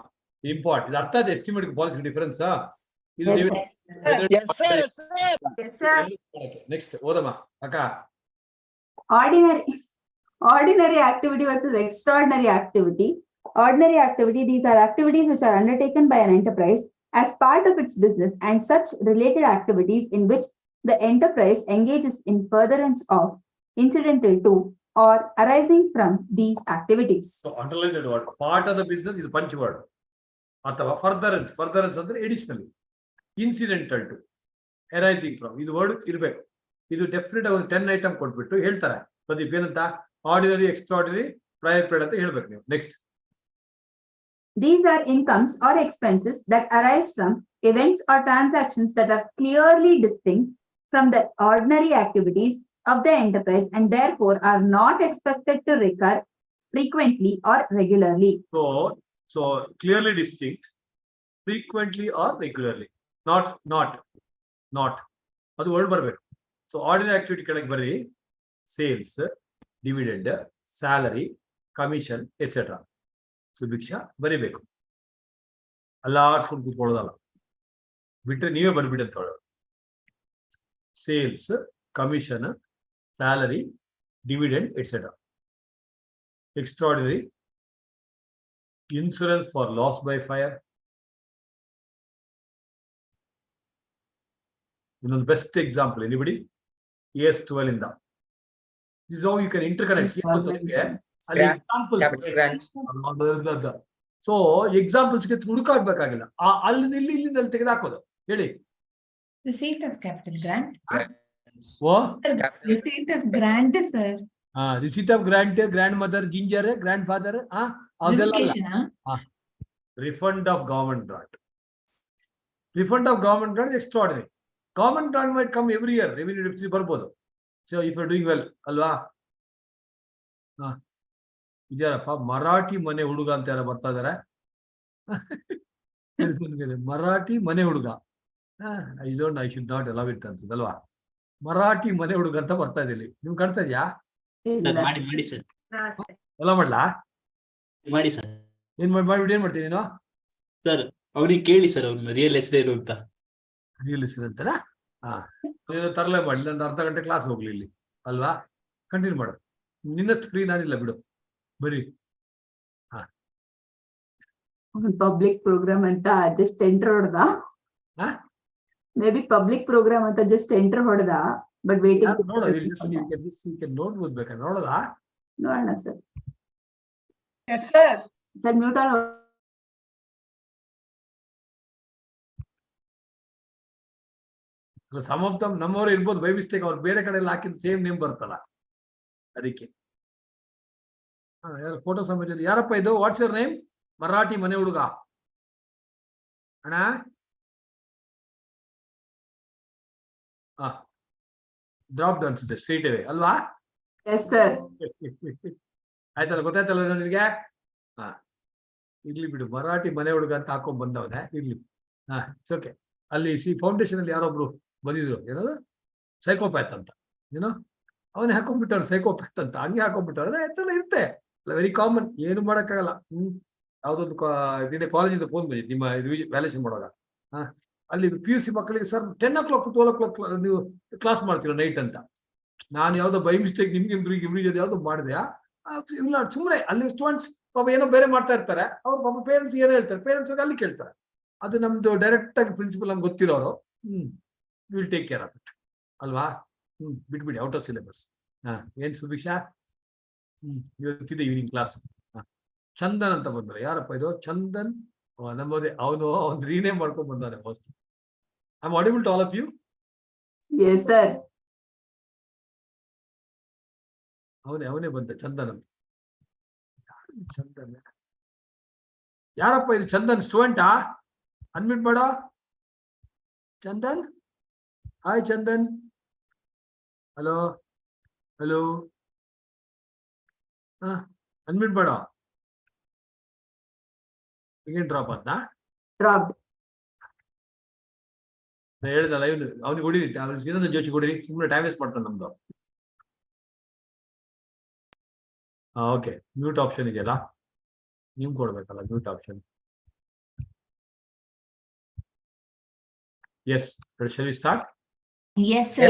Import. ಇದು ಅರ್ಥ ಆಯ್ತು ಎಸ್ಟಿಮೇಟ್ ಪಾಲಿಸಿ ಡಿಫರೆನ್ಸ್. ಇದು ನೆಕ್ಸ್ಟ್ ಓದಮ್ಮ ಅಕ್ಕ. Ordinary activity versus extraordinary activity. Ordinary activity, these are activities which are undertaken by an enterprise as part of its business and such related activities in which the enterprise engages in furtherance of, incidental to, or arising from these activities. So underline that word. Part of the business is punch word. ಅಥವಾ furtherance ಅಂದ್ರೆ additionally, incidental to, arising from. ಇದು word ಇರಬೇಕು. ಇದು definite ಆಗಿ ಒಂದು 10 item ಕೊಟ್ಬಿಟ್ಟು ಹೇಳ್ತಾರೆ ಪ್ರದೀಪ್ ಏನಂತ ಆರ್ಡಿನರಿ ಎಕ್ಸ್ಟ್ರಾರ್ಡಿನರಿ ಪ್ರೈರ್ ಪೀರಿಯಡ್ ಅಂತ ಹೇಳ್ಬೇಕು ನೀವು. Next. These are incomes or expenses that arise from events or transactions that are clearly distinct from the ordinary activities of the enterprise and therefore are not expected to recur frequently or regularly. So clearly distinct, frequently or regularly. Not. ಅದು word ಬರಬೇಕು. So ordinary activity ಕೆಳಗೆ ಬರ್ರಿ. Sales, dividend, salary, commission etcetera. Subhiksha ಬರೀಬೇಕು. ಅಲ್ಲಾಡ್ಸ್ಕೊಂಡು ಕೂತ್ಕೊಳ್ಳೋದಲ್ಲ. ಬಿಟ್ರೆ ನೀವೇ ಬರ್ಬಿಡಿ ಅಂತ ಹೇಳೋದು. Sales, commission, salary, dividend etcetera. Extraordinary, insurance for loss by fire. ಇನ್ನೊಂದು ಬೆಸ್ಟ್ ಎಕ್ಸಾಂಪಲ್ ಎನಿಬಡಿ AS12 ಇಂದ. This is how you can interconnect. ಅಲ್ಲಿ ಎಕ್ಸಾಂಪಲ್ಸ್. ಸೊ ಎಕ್ಸಾಂಪಲ್ಸ್ಗೆ ಹುಡುಕಾಡ್ಬೇಕಾಗಿಲ್ಲ. ಇಲ್ಲಿಂದ ತೆಗೆದು ಹಾಕೋದು. ಹೇಳಿ. Receipt of capital grant. Receipt of grant, sir. Receipt of grant, grandmother, ginger, grandfather. Refund of government grant. Refund of government grant is extraordinary. Government grant might come every year. Revenue deficit ಬರ್ಬೋದು. So if you're doing well, ಅಲ್ವಾ? ಇದ್ಯಾರಪ್ಪ ಮರಾಠಿ ಮನೆ ಹುಡುಗ ಅಂತ ಯಾರು ಬರ್ತಾ ಇದಾರೆ? ಮರಾಠಿ ಮನೆ ಹುಡುಗ. I should not allow it ಅನ್ಸುತ್ತಲ್ವಾ? Marathi ಮನೆ ಹುಡುಗ ಅಂತ ಬರ್ತಾ ಇದ್ದೀನಿ. ನಿಮ್ಗೆ ಕಾಣ್ತಾ ಇದೆಯಾ? ಮಾಡಿ ಸರ್. ಎಲ್ಲ ಮಾಡ್ಲಾ? ಮಾಡಿ ಸರ್. ಏನ್ ಮಾಡ್ಬಿಟ್ಟು ಏನ್ ಮಾಡ್ತೀನಿ ನೀನು? ಸರ್ ಅವ್ರಿಗೆ ಕೇಳಿ ಸರ್ ಅವ್ರನ್ನ ರಿಯಲ್ ಹೆಸರೇನು ಅಂತ. ರಿಯಲ್ ಹೆಸರು ಅಂತನಾ? ನೀನು ತರಲೇ ಮಾಡಿ. ಒಂದು ಅರ್ಧ ಗಂಟೆ ಕ್ಲಾಸ್ ಹೋಗ್ಲಿ ಇಲ್ಲಿ ಅಲ್ವಾ? ಕಂಟಿನ್ಯೂ ಮಾಡು. ನಿನ್ನಷ್ಟು ಫ್ರೀ ನಾನಿಲ್ಲ ಬಿಡು. ಬರೀ ಪಬ್ಲಿಕ್ ಪ್ರೋಗ್ರಾಮ್ ಅಂತ ಜಸ್ಟ್ ಎಂಟರ್ ಹೊಡೆದ. ಮೇ ಬಿ ಪಬ್ಲಿಕ್ ಪ್ರೋಗ್ರಾಮ್ ಅಂತ ಜಸ್ಟ್ ಎಂಟರ್ ಹೊಡೆದ. ಬಟ್ ವೇಟಿಂಗ್ ನೋಡ್ಬೋದು ಬೇಕಾದ್ರೆ ನೋಡೋದಾ? ನೋಡೋಣ sir. Yes, sir. Sir mute some of them ನಮ್ಮವರು ಇರ್ಬೋದು ಬೈ ಮಿಸ್ಟೇಕ್, ಅವ್ರು ಬೇರೆ ಕಡೆ ಎಲ್ಲ ಹಾಕಿದ ಸೇಮ್ ನೇಮ್ ಬರ್ತಲ್ಲ ಅದಕ್ಕೆ. ಫೋಟೋ ಸಮೇತ ಯಾರಪ್ಪ ಇದು? What's your name? ಮರಾಠಿ ಮನೆ ಹುಡುಗ ಅಣ್ಣ. ಡ್ರಾಪ್ ಅನ್ಸುತ್ತೆ ಸ್ಟ್ರೀಟ್ ಅವೇ ಅಲ್ವಾ? ಆಯ್ತಲ್ಲ, ಗೊತ್ತಾಯ್ತಲ್ಲ ನಿನಗೆ? ಇರ್ಲಿ ಬಿಡು, ಮರಾಠಿ ಮನೆ ಹುಡುಗ ಅಂತ ಹಾಕೊಂಡ್ ಬಂದವನೇ, ಇರ್ಲಿ. It's okay. ಅಲ್ಲಿ ಫೌಂಡೇಶನ್ ಅಲ್ಲಿ ಯಾರೊಬ್ರು ಬಂದಿದ್ರು, ಏನದು ಸೈಕೋಪ್ಯಾತ್ ಅಂತ, ಏನೋ ಅವನೇ ಹಾಕೊಂಡ್ಬಿಟ್ಟವ್ರು ಸೈಕೋಪ್ಯಾತ್ ಅಂತ, ಹಂಗೆ ಹಾಕೊಂಡ್ಬಿಟ್ಟವ್ರೆ. ಎಲ್ಲ ಇರುತ್ತೆ, ವೆರಿ ಕಾಮನ್, ಏನು ಮಾಡೋಕ್ಕಾಗಲ್ಲ. ಯಾವ್ದೊಂದು ಕಾಲೇಜಿಂದ ಫೋನ್ ಬಂದಿತ್ತು ನಿಮ್ಮ ವ್ಯಾಲ್ಯೂಷನ್ ಮಾಡುವಾಗ. ಅಲ್ಲಿ PUC ಮಕ್ಕಳಿಗೆ ಸರ್ 10 o'clock 12 o'clock ನೀವು ಕ್ಲಾಸ್ ಮಾಡ್ತೀರ ನೈಟ್ ಅಂತ. ನಾನು ಯಾವ್ದೋ ಬೈ ಮಿಸ್ಟೇಕ್ ನಿಮ್ಗೆ ಇಬ್ರಿಗೆ ಜೊತೆ ಯಾವ್ದು ಮಾಡಿದೆ ಇಲ್ಲ, ಸುಮ್ಮನೆ ಅಲ್ಲಿ ಸ್ಟೂಡೆಂಟ್ಸ್ ಪಾಪ ಏನೋ ಬೇರೆ ಮಾಡ್ತಾ ಇರ್ತಾರೆ, ಅವ್ರ ಪಾಪ ಪೇರೆಂಟ್ಸ್ ಏನೋ ಹೇಳ್ತಾರೆ, ಪೇರೆಂಟ್ಸ್ ಹೋಗಿ ಅಲ್ಲಿ ಕೇಳ್ತಾರೆ. ಅದು ನಮ್ದು ಡೈರೆಕ್ಟ್ ಆಗಿ ಪ್ರಿನ್ಸಿಪಲ್ ನಮ್ಗೆ ಗೊತ್ತಿರೋರು. Will take care of it ಅಲ್ವಾ? ಬಿಟ್ಬಿಡಿ, ಔಟ್ ಆಫ್ ಸಿಲೆಬಸ್. ಏನ್ ಸುಭಿಕ್ಷಾ? ಇವತ್ತಿದೆ ಈವ್ನಿಂಗ್ ಕ್ಲಾಸ್. ಚಂದನ್ ಅಂತ ಬಂದ್ರೆ ಯಾರಪ್ಪ ಇದು? ಚಂದನ್ ನಮ್ಮದೇ, ಅವನು ರೀನೇಮ್ ಮಾಡ್ಕೊಂಡ್ ಬಂದಾನೆ most. I am audible to all of you? Yes, sir. ಅವನೇ ಬಂದ ಚಂದನ್ ಅಂತ. ಚಂದನ್ ಯಾರಪ್ಪ ಇದು? ಚಂದನ್ ಸ್ಟೂಡೆಂಟಾ? ಅನ್ಮಿಟ್ ಮಾಡೋ Chandan. Hi Chandan. Hello hello. ಅನ್ಮಿಟ್ ಮಾಡೋ. ಈಗೇನ್ ಡ್ರಾಪ್ ಅಂತ Dropped. ಹೇಳ್ದಲ್ಲ ಇವನು, ಅವ್ನಿಗೆ ಹೊಡಿರಿ, ಇನ್ನೊಂದು ಜೋಶಿ ಹೊಡಿರಿ, ಸುಮ್ಮನೆ ಟೈಮ್ ವೇಸ್ಟ್ ಮಾಡ್ತಾನೆ ನಮ್ದು. ಓಕೆ, ಮ್ಯೂಟ್ ಆಪ್ಷನ್ ಇದೆಯಲ್ಲ, ನೀವು ಕೊಡ್ಬೇಕಲ್ಲ mute option. Yes, shall we start? Yes, sir.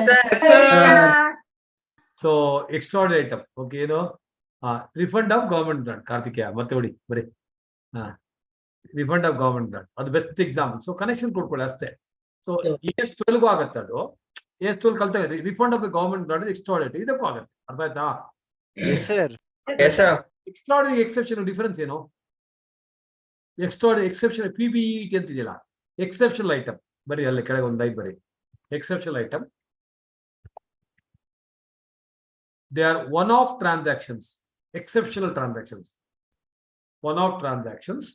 So extraordinary item, okay, ಏನು refund of government grant. Karthikeya ಮತ್ತೆ ಹೊಡಿ ಬರೀ. ರಿಫಂಡ್ ಆಫ್ ಗವರ್ಮೆಂಟ್ ಗ್ರಾಂಟ್ ಅದು ಬೆಸ್ಟ್ ಎಕ್ಸಾಂಪಲ್. ಸೊ ಕನೆಕ್ಷನ್ ಕೊಡ್ಕೊಳ್ಳಿ ಅಷ್ಟೇ. ಸೊ AS12ಗೂ ಆಗತ್ತೆ, ಅದು AS12 ಕಲ್ತ refund of government grant extraordinary, ಇದಕ್ಕೂ ಆಗತ್ತೆ. ಅರ್ಥ ಆಯ್ತಾ? ಎಕ್ಸ್ಟ್ರಾರ್ಡಿನರಿ ಎಕ್ಸೆಪ್ಷನ್ ಡಿಫರೆನ್ಸ್ ಏನು? ಎಕ್ಸ್ಟ್ರಾರ್ಡಿನರಿ ಎಕ್ಸೆಪ್ಷನ್ PBET ಅಂತಿದೆಯಲ್ಲ, ಎಕ್ಸೆಪ್ಷನಲ್ ಐಟಮ್ ಬರೀ ಅಲ್ಲೇ ಕೆಳಗೆ ಒಂದು ಲೈನ್ ಬರೀ. Exceptional item, they are one-off transactions, exceptional transactions, one-off transactions,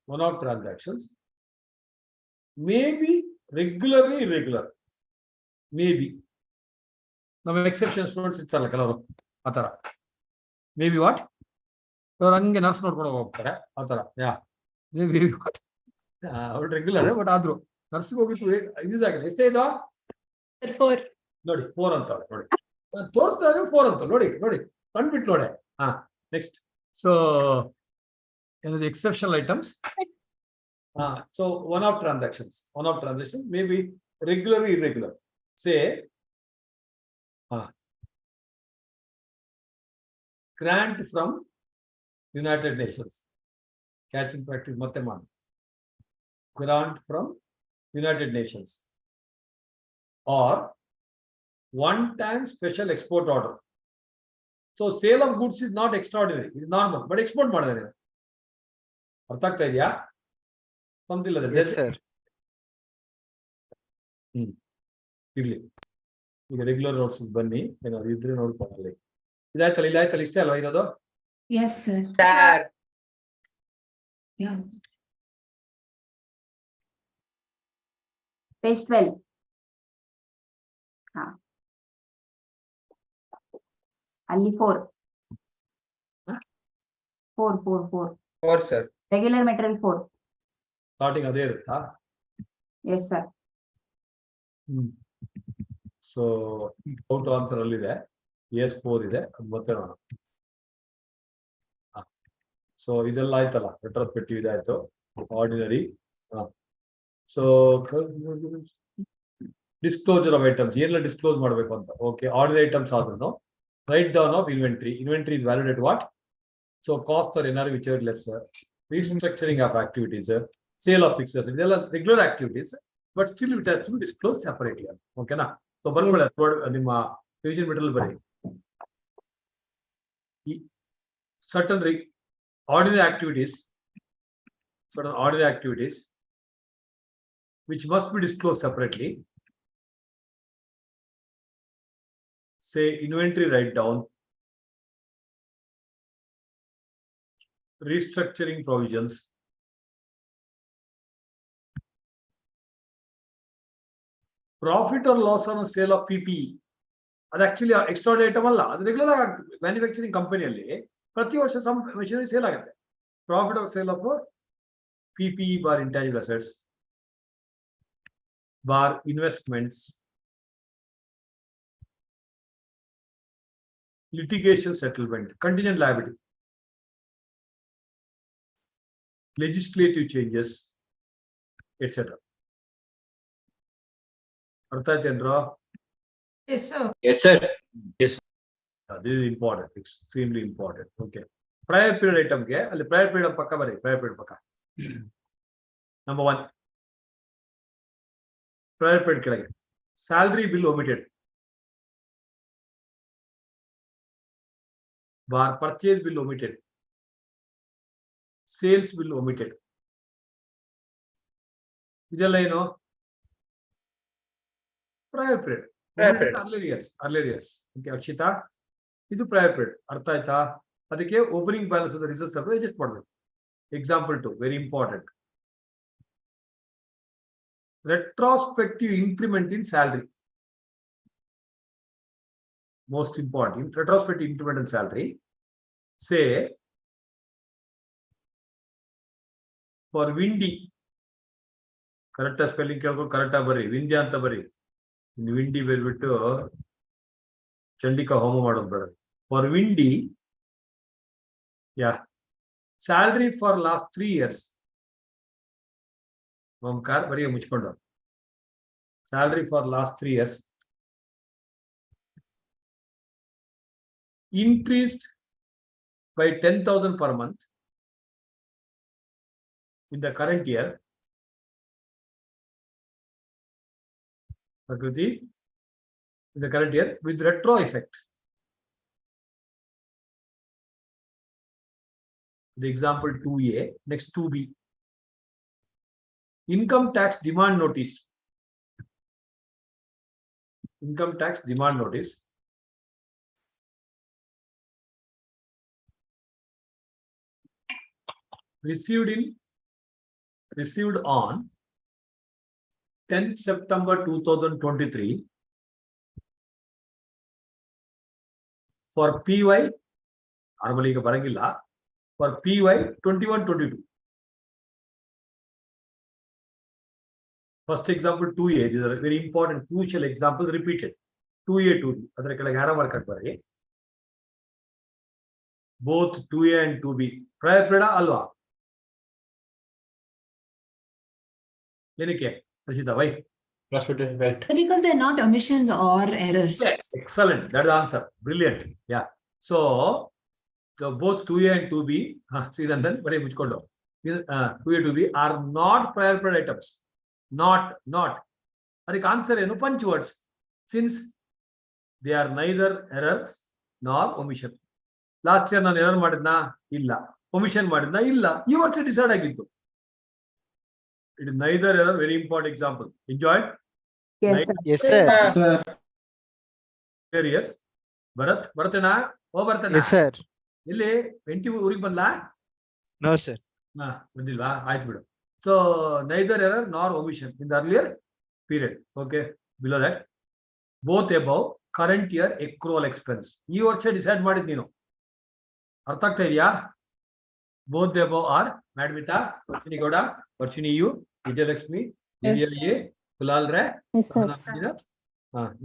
one-off transactions, maybe regularly irregular, maybe ನಮ್ಮ ಎಕ್ಸೆಪ್ಷನ್ ಸ್ಟೂಡೆಂಟ್ಸ್ ಇರ್ತಾರಲ್ಲ ಕೆಲವರು, ಆ ಥರ ಮೇ ಬಿ ವಾಟ್ ಅವ್ರು ಹಂಗೆ ನರ್ಸ್ ನೋಡ್ಕೊಂಡು ಹೋಗ್ತಾರೆ ಆ ಥರ. ಮೇ ಬಿ ವಾಟ್ ಅವ್ರು ರೆಗ್ಯುಲರ್, ಬಟ್ ಆದ್ರೂ ನರ್ಸ್ಗೆ ಹೋಗಿತ್ತು ಯೂಸ್ ಆಗಿಲ್ಲ. ಎಷ್ಟೇ ಇದು? 4. ನೋಡಿ 4 ಅಂತ ನೋಡಿ, ನಾನು ತೋರಿಸ್ತಾ ಇದ್ರೆ 4 ಅಂತ ನೋಡಿ ಕಂಡ್ಬಿಟ್ಟು ನೋಡಿ. ನೆಕ್ಸ್ಟ್. ಸೊ ಏನದು? Exceptional items. So one of transaction may be regular irregular. Say grant from United Nations. Catching practice ಮತ್ತೆ ಮಾಡಿ. Grant from United Nations or one-time special export order. So sale of goods is not extraordinary, it is normal, but export ಮಾಡಿದ್ದಾರೆ. ಅರ್ಥ ಆಗ್ತಾ ಇದೆಯಾ? ಸಂತಿಲ್ಲ ಇರ್ಲಿ. ಈಗ regular notes ಬನ್ನಿ, ಏನಾದ್ರು ಇದ್ರೆ ನೋಡ್ಕೊಳ್ಳಿ. ಇದಾಯ್ತಲ್ಲ ಇಷ್ಟೇ ಅಲ್ವಾ ಇರೋದು? Yes, sir. Yeah. Page 12. ಅಲ್ಲಿ 4. 4 sir. Regular material 4. ಸ್ಟಾರ್ಟಿಂಗ್ ಅದೇ ಇರುತ್ತಾ? Yes, sir. So how to answer ಅಲ್ಲಿದೆ, AS4 ಇದೆ, ಅದು ಮತ್ತೆ ನೋಡೋಣ. ಸೊ ಇದೆಲ್ಲ ಆಯ್ತಲ್ಲ, ರೆಟ್ರೋಸ್ಪೆಕ್ಟಿವ್ ಇದಾಯ್ತು, ordinary. So disclosure of items, ಏನೆಲ್ಲ ಡಿಸ್ಕ್ಲೋಸ್ ಮಾಡಬೇಕು ಅಂತ. ಓಕೆ, ಆರ್ಡಿನರಿ ಐಟಮ್ಸ್ ಆದ್ರೂ write down of inventory is valid at what? So cost or NR which are lesser, restructuring of activities, sale of fixtures, ಇದೆಲ್ಲ regular activities, but still it has to be disclose separately. ಓಕೆನಾ? So ಬರ್ಕೊಳ್ಳಿ, ನಿಮ್ಮ revision material ಬರೀ. Certain ordinary activities, certain ordinary activities which must be disclosed separately. Say inventory write down, restructuring provisions, profit or loss on a sale of PPE. ಅದು actually extraordinary item ಅಲ್ಲ, ಅದು regular ಆಗಿ manufacturing ಕಂಪನಿಯಲ್ಲಿ ಪ್ರತಿ ವರ್ಷ some machinery sale ಆಗುತ್ತೆ. Profit of sale of PPE bar intangible assets bar investments, litigation settlement, contingent liability, legislative changes, etc. Artha Chandra? Yes, sir. Yes, sir. Yes. This is important, extremely important. Okay. Prior period item ke, alli prior period pakka bari, prior period pakka. Number 1. Prior period kelage. Salary bill omitted. Bar purchase bill omitted, sales bill omitted. ಇದೆಲ್ಲ ಏನು? Prior period. Earlier years. Okay, Akshita, ಇದು prior period. ಅರ್ಥ ಆಯ್ತಾ? ಅದಕ್ಕೆ opening balance of results ಅನ್ನು adjust ಮಾಡಬೇಕು. Example 2, very important. Retrospective increment in salary. Most important, retrospective increment in salary. Say for Windy, correct spelling correct bari, Vindya anta bari. In Windy velbittu Chandika homa madodu bada. For Windy, yeah, salary for last 3 years. Omkar bari muchkondo. Salary for last 3 years increased by 10,000 per month in the current year. Prakriti, in the current year with retro effect. The example 2A, next 2B. Income tax demand notice. Income tax demand notice. Received on 10th September 2023 for PY, normally barangilla, for PY 21-22. First example 2A, these are very important, crucial examples repeated. 2A, 2B. ಅದರ ಕೆಳಗೆ ಆರಾಮ ಮಾಡ್ಕೊಂಡು ಬರ್ರಿ. Both 2A and 2B. Prior period ಅಲ್ವಾ? ಏನಕ್ಕೆ? Rashida, why? Because they're not omissions or errors. Yes, excellent. That's the answer. Brilliant. Yeah. So both 2A and 2B, see then, very much 2A, 2B are not prior period items. Not. Adike answer ಏನು? Punch words. Since they are neither errors nor omission. Last year ನಾನು error ಮಾಡಿದ್ನಾ? ಇಲ್ಲ. Omission ಮಾಡಿದ್ನಾ? ಇಲ್ಲ. ಈ ವರ್ಷ decide ಆಗಿತ್ತು. It is neither error, very important example. Enjoyed? Yes, sir. Yes, sir. Yes. Bharatana? Bharatana? Yes, sir. ಇಲ್ಲಿ 20 ಊರಿಗೆ ಬಂದ್ಲಾ? No, sir. ಬಂದಿಲ್ವಾ? ಆಯ್ತು ಬಿಡು. So neither error nor omission in the earlier period. Okay. Below that, both above current year accrual expense. ಈ ವರ್ಷ decide ಮಾಡಿದ್ ನೀನು. ಅರ್ಥ ಆಗ್ತಾ ಇದೆಯಾ? Both the above are Madmita, Varshini Gowda, Varshini U, Vijayalakshmi, Divya A, Kulal Ray, Sahana Pinath,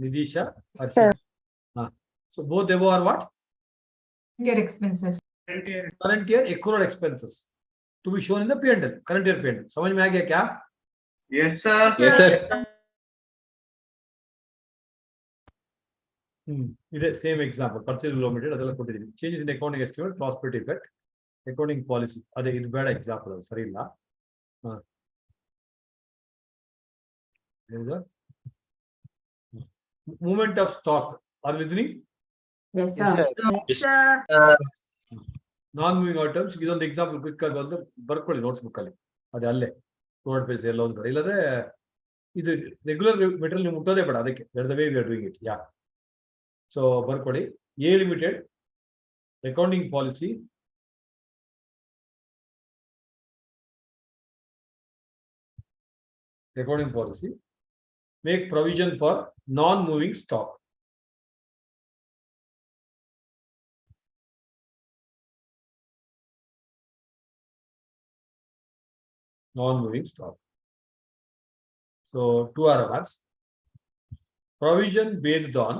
Nidisha, Arshana. So both the above are what? Year expenses. Current year accrual expenses to be shown in the P&L, current year P&L. समझ में आ गया क्या? Yes, sir. Yes, sir. It is same example. Purchase bill omitted, ಅದೆಲ್ಲ ಕೊಟ್ಟಿದ್ದೀನಿ. Changes in accounting estimate, prosperity effect, accounting policy. ಅದೇ ಇದು ಬೇಡ example, ಅದು ಸರಿ ಇಲ್ಲ. Movement of stock. Are you listening? Yes, Yes, sir. sir. Yes, Non-moving items. ಇದೊಂದು example quick ಆಗಿ ಒಂದು ಬರ್ಕೊಳ್ಳಿ ನೋಟ್ಸ್ ಬುಕ್ ಅಲ್ಲಿ. ಅದೇ ಅಲ್ಲೇ 200 ಪೈಸೆ ಎಲ್ಲ ಒಂದು ಕಡೆ, ಇಲ್ಲದ್ರೆ ಇದು ರೆಗ್ಯುಲರ್ ಮೆಟೀರಿಯಲ್ ನೀವು ಮುಟ್ಟೋದೇ ಬೇಡ, ಅದಕ್ಕೆ the way we are doing it. Ya, so ಬರ್ಕೊಡಿ. A limited accounting policy make provision for non-moving stock. Non-moving stock. So 2 RMRs. Provision based on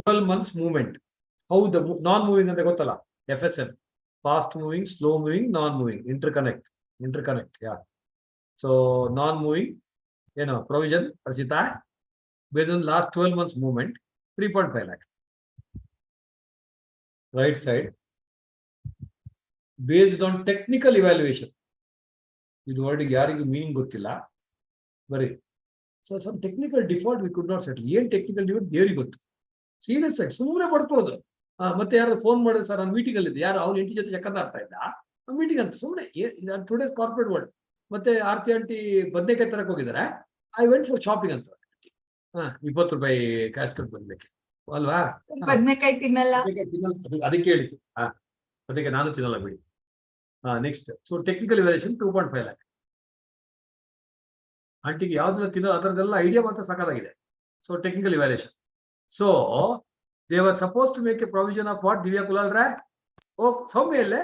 12 months movement. How the non-moving and the FSM, fast moving, slow moving, non-moving, interconnect. Yeah. So non-moving, provision Archita based on last 12 months movement, 3.5 lakh. Right side, based on technical evaluation. This word ಯಾರಿಗೂ meaning ಗೊತ್ತಿಲ್ಲ, ಬರೀ. So some technical default we could not settle. ಏನ್ technical default ದೇವರಿಗೆ ಗೊತ್ತು. Serious ಆಗಿ ಸುಮ್ಮನೆ ಪಡ್ಕೊಳ್ಳೋದು. ಮತ್ತೆ ಯಾರು ಫೋನ್ ಮಾಡಿದ್ರೆ ಸರ್ ನಾನು ಮೀಟಿಂಗ್ ಅಲ್ಲಿ ಇದ್ದೆ, ಯಾರು ಅವ್ರ ಹೆಂಡತಿ ಜೊತೆ ಚಕ್ಕಂತ ಆಗ್ತಾ ಇದ್ದ ಮೀಟಿಂಗ್ ಅಂತ ಸುಮ್ಮನೆ. Today's corporate world. ಮತ್ತೆ ಆರ್ತಿ ಆಂಟಿ ಬದನೆಕಾಯಿ ತರಕ್ ಹೋಗಿದ್ದಾರೆ, ಐ ವೆಂಟ್ ಫಾರ್ ಶಾಪಿಂಗ್ ಅಂತ. 20 ರೂಪಾಯಿ ಕ್ಯಾಶ್ ಕಟ್ ಬದನೆಕಾಯಿ ಅಲ್ವಾ, ಬದನೆಕಾಯಿ ತಿನ್ನಲ್ಲ, ಅದಕ್ಕೆ ಹೇಳಿತ್ತು. ಅದಕ್ಕೆ ನಾನು ತಿನ್ನಲ್ಲ ಬಿಡಿ. Next, so technical evaluation 2.5 lakh. ಆಂಟಿಗೆ ಯಾವ್ದೆಲ್ಲ ತಿನ್ನೋ ಅದರದೆಲ್ಲ ಐಡಿಯಾ ಮಾತ್ರ ಸಾಕಾಗಿದೆ. So technical evaluation. So they were supposed to make a provision of what? Divya Kulal Rai? Oh, Somele.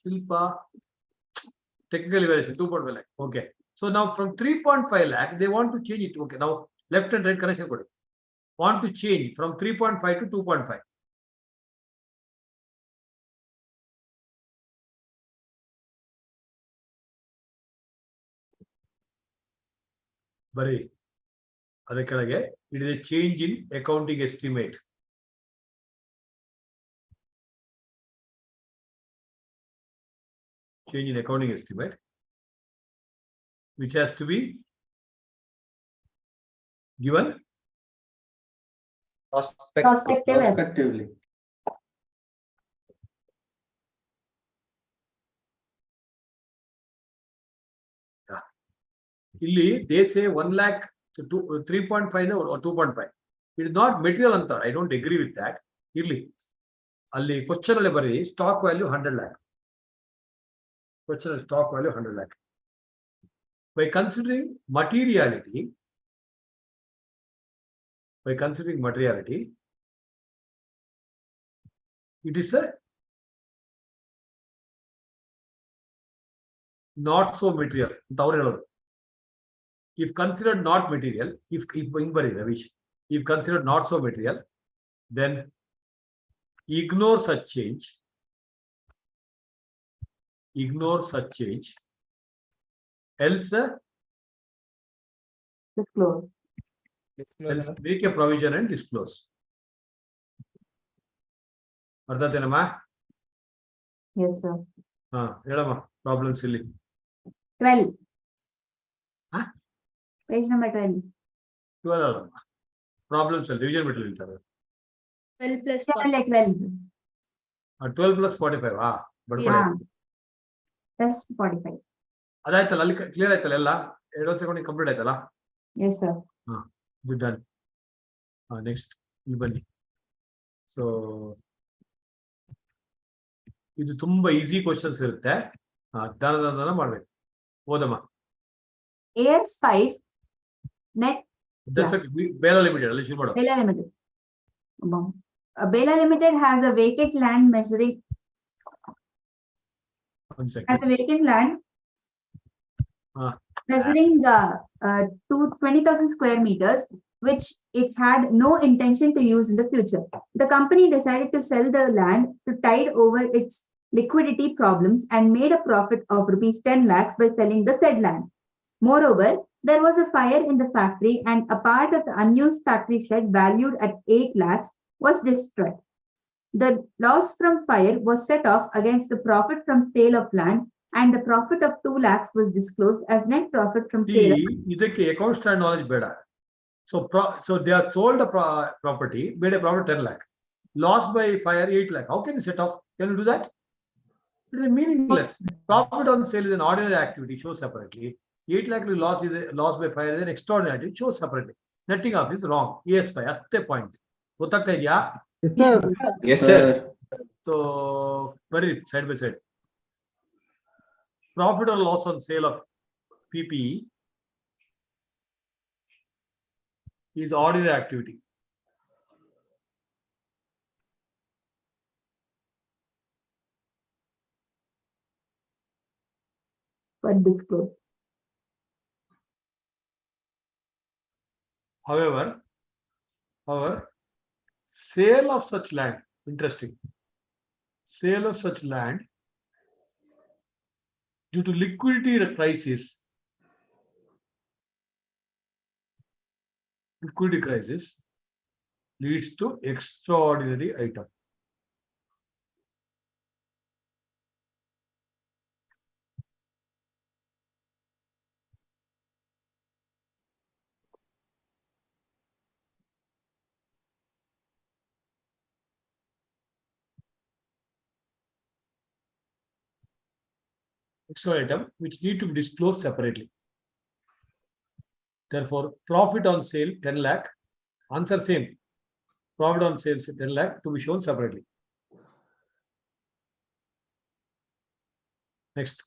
Shilpa. Technical evaluation 2.5 lakh. Okay. So now from 3.5 lakh, they want to change it. Okay. Now left and right correction code. Want to change from 3.5 to 2.5. Bari. It is a change in accounting estimate. Change in accounting estimate, which has to be given prospectively. They say 1 lakh to 3.5 or 2.5. It is not material anta. I don't agree with that. Alli question alle bari stock value 100 lakh. Question stock value 100 lakh. By considering materiality, it is a not so material. If considered not material, if considered not so material, then ignore such change. Else make a provision and disclose. Ardathenama? Yes, sir. Helama problems silly. 12. Page number 12. 12 problems division between 12 plus 12. 12 plus 45. But Plus 45. ಅದಾಯ್ತಲ್ಲ, ಅಲ್ಲಿ clear ಆಯ್ತಲ್ಲ ಎಲ್ಲ 2 second complete ಆಯ್ತಲ್ಲ. Yes, sir. Good done. Next ಇಲ್ಲಿ ಬನ್ನಿ. So ಇದು ತುಂಬಾ easy questions ಇರುತ್ತೆ, ದಾನ ಮಾಡ್ಬೇಕು. ಓದಮ್ಮ. AS5 net. Bela Limited. Bela Limited. Bela Limited has a vacant land measuring. Has a vacant land measuring 20,000 square meters, which it had no intention to use in the future. The company decided to sell the land to tide over its liquidity problems and made a profit of rupees 10 lakhs by selling the said land. Moreover, there was a fire in the factory and a part of the unused factory shed valued at 8 lakhs was destroyed. The loss from fire was set off against the profit from sale of land, and the profit of 2 lakhs was disclosed as net profit from sale. ಇದಕ್ಕೆ account stand knowledge ಬೇಡ. So they are sold a property, made a profit 10 lakh. Lost by fire 8 lakh. How can you set off? Can you do that? It is meaningless. Profit on sale is an ordinary activity, shows separately. 8 lakh loss is loss by fire is an extraordinary activity, shows separately. Netting off is wrong. Yes, fine. That's the point. Yes, sir. Yes, sir. So very side by side. Profit or loss on sale of PPE is ordinary activity. But disclose. However, sale of such land, interesting. Sale of such land due to liquidity crisis, leads to extraordinary item. Extra item which need to be disclosed separately. Therefore, profit on sale 10 lakh. Answer same. Profit on sales 10 lakh to be shown separately. Next,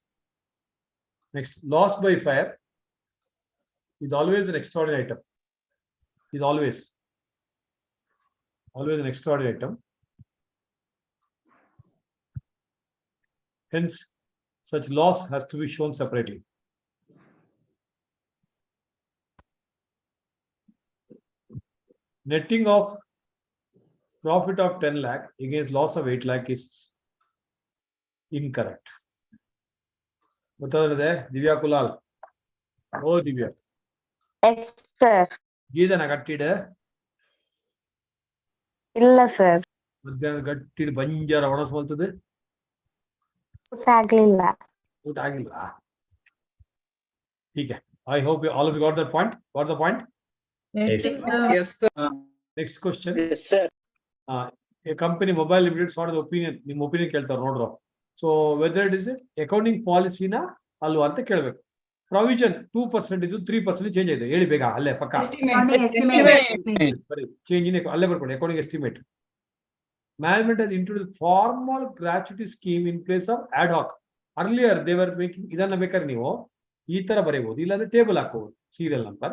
loss by fire is always an extraordinary item. Is always an extraordinary item. Hence, such loss has to be shown separately. Netting of profit of 10 lakh against loss of 8 lakh is incorrect. What are there? Divya Kulal. Oh, Divya. Yes, sir. Geedana kattide? Illa, sir. Madhyana kattide banjara vadas boltade? Agilla. Út agilla. Okay. I hope all of you got that point. Got the point? Yes, Yes, sir. Next question. Yes, sir. A company mobile limited sort of opinion. ನಿಮ್ಮ opinion ಕೇಳ್ತಾರೆ ನೋಡ್ರು. So whether it is accounting policy na ಅಲ್ವಾ ಅಂತ ಕೇಳಬೇಕು. Provision 2% ಇದು 3% change ಆಗಿದೆ. ಹೇಳಿ ಬೇಗ ಅಲ್ಲೇ ಪಕ್ಕ. Change in ಅಲ್ಲೇ ಬರ್ಕೊಳ್ಳಿ accounting estimate. Management has introduced formal gratuity scheme in place of ad hoc. Earlier they were making ಇದನ್ನ ಬೇಕಾದ್ರೆ ನೀವು ಈ ತರ ಬರೆಯಬಹುದು ಇಲ್ಲಾಂದ್ರೆ ಟೇಬಲ್ ಹಾಕೋಬಹುದು serial number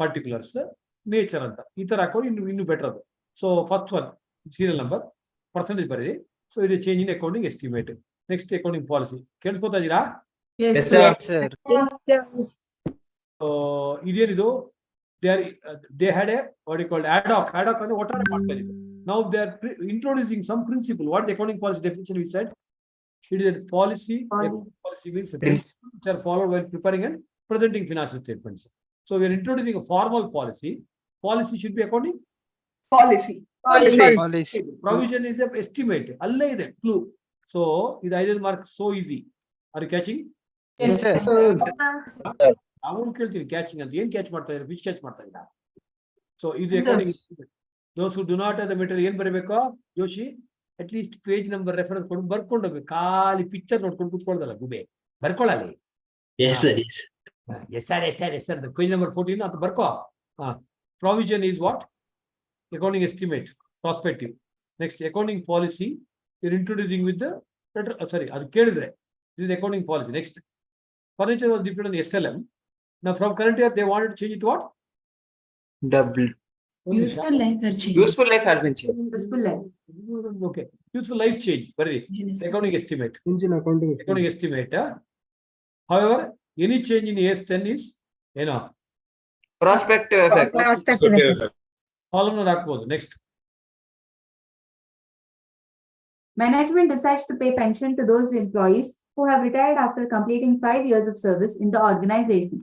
particulars nature ಅಂತ ಈ ತರ ಹಾಕೋದು ಇನ್ನು ಬೆಟರ್ ಅದು. So first one serial number percentage ಬರೀರಿ. So it is change in accounting estimate. Next accounting policy ಕೇಳಿಸ್ಕೊತಾ ಇದೀರಾ? Yes, sir. So ಇದೇನಿದು they had a what you called ad hoc ಅಂದ್ರೆ ಒಟ್ಟಾರೆ ಮಾಡ್ತಾ ಇದ್ರು. Now they are introducing some principle. What the accounting policy definition we said? It is a policy. Policy means which are followed while preparing and presenting financial statements. So we are introducing a formal policy. Policy should be accounting policy. Provision is a estimate. Alle ide clue. So ಇದು ಐದನೇ mark so easy. Are you catching? Yes, sir. ಅವನು ಕೇಳ್ತೀನಿ catching ಅಂತ ಏನ್ catch ಮಾಡ್ತಾ ಇದ್ದಾರೆ? Fish catch ಮಾಡ್ತಾ ಇದ್ದ. ಸೊ ಇದು according those who do not have the material ಏನ್ ಬರಬೇಕು Joshi? At least page number reference ಕೊಡು ಬರ್ಕೊಂಡು ಹೋಗ್ಬೇಕು. ಖಾಲಿ ಪಿಕ್ಚರ್ ನೋಡ್ಕೊಂಡು ಕೂತ್ಕೊಳ್ಳೋದಲ್ಲ ಗುಬೆ ಬರ್ಕೊಳ್ಳಿ. Yes, sir. Yes sir page number 14 ಅಂತ ಬರ್ಕೋ. Provision is what? Accounting estimate, prospective. Next, accounting policy you're introducing with the sorry ಅದು ಕೇಳಿದ್ರೆ this is accounting policy. Next, furniture was depicted on SLM. Now from current year they wanted to change it to what? Double. Useful life are changed. Useful life has been changed. Useful life. Okay, useful life change. Very accounting estimate. Accounting estimate. However, any change in AS10 is Prospective effect. column ಹಾಕಬಹುದು. Next, Management decides to pay pension to those employees who have retired after completing 5 years of service in the organization.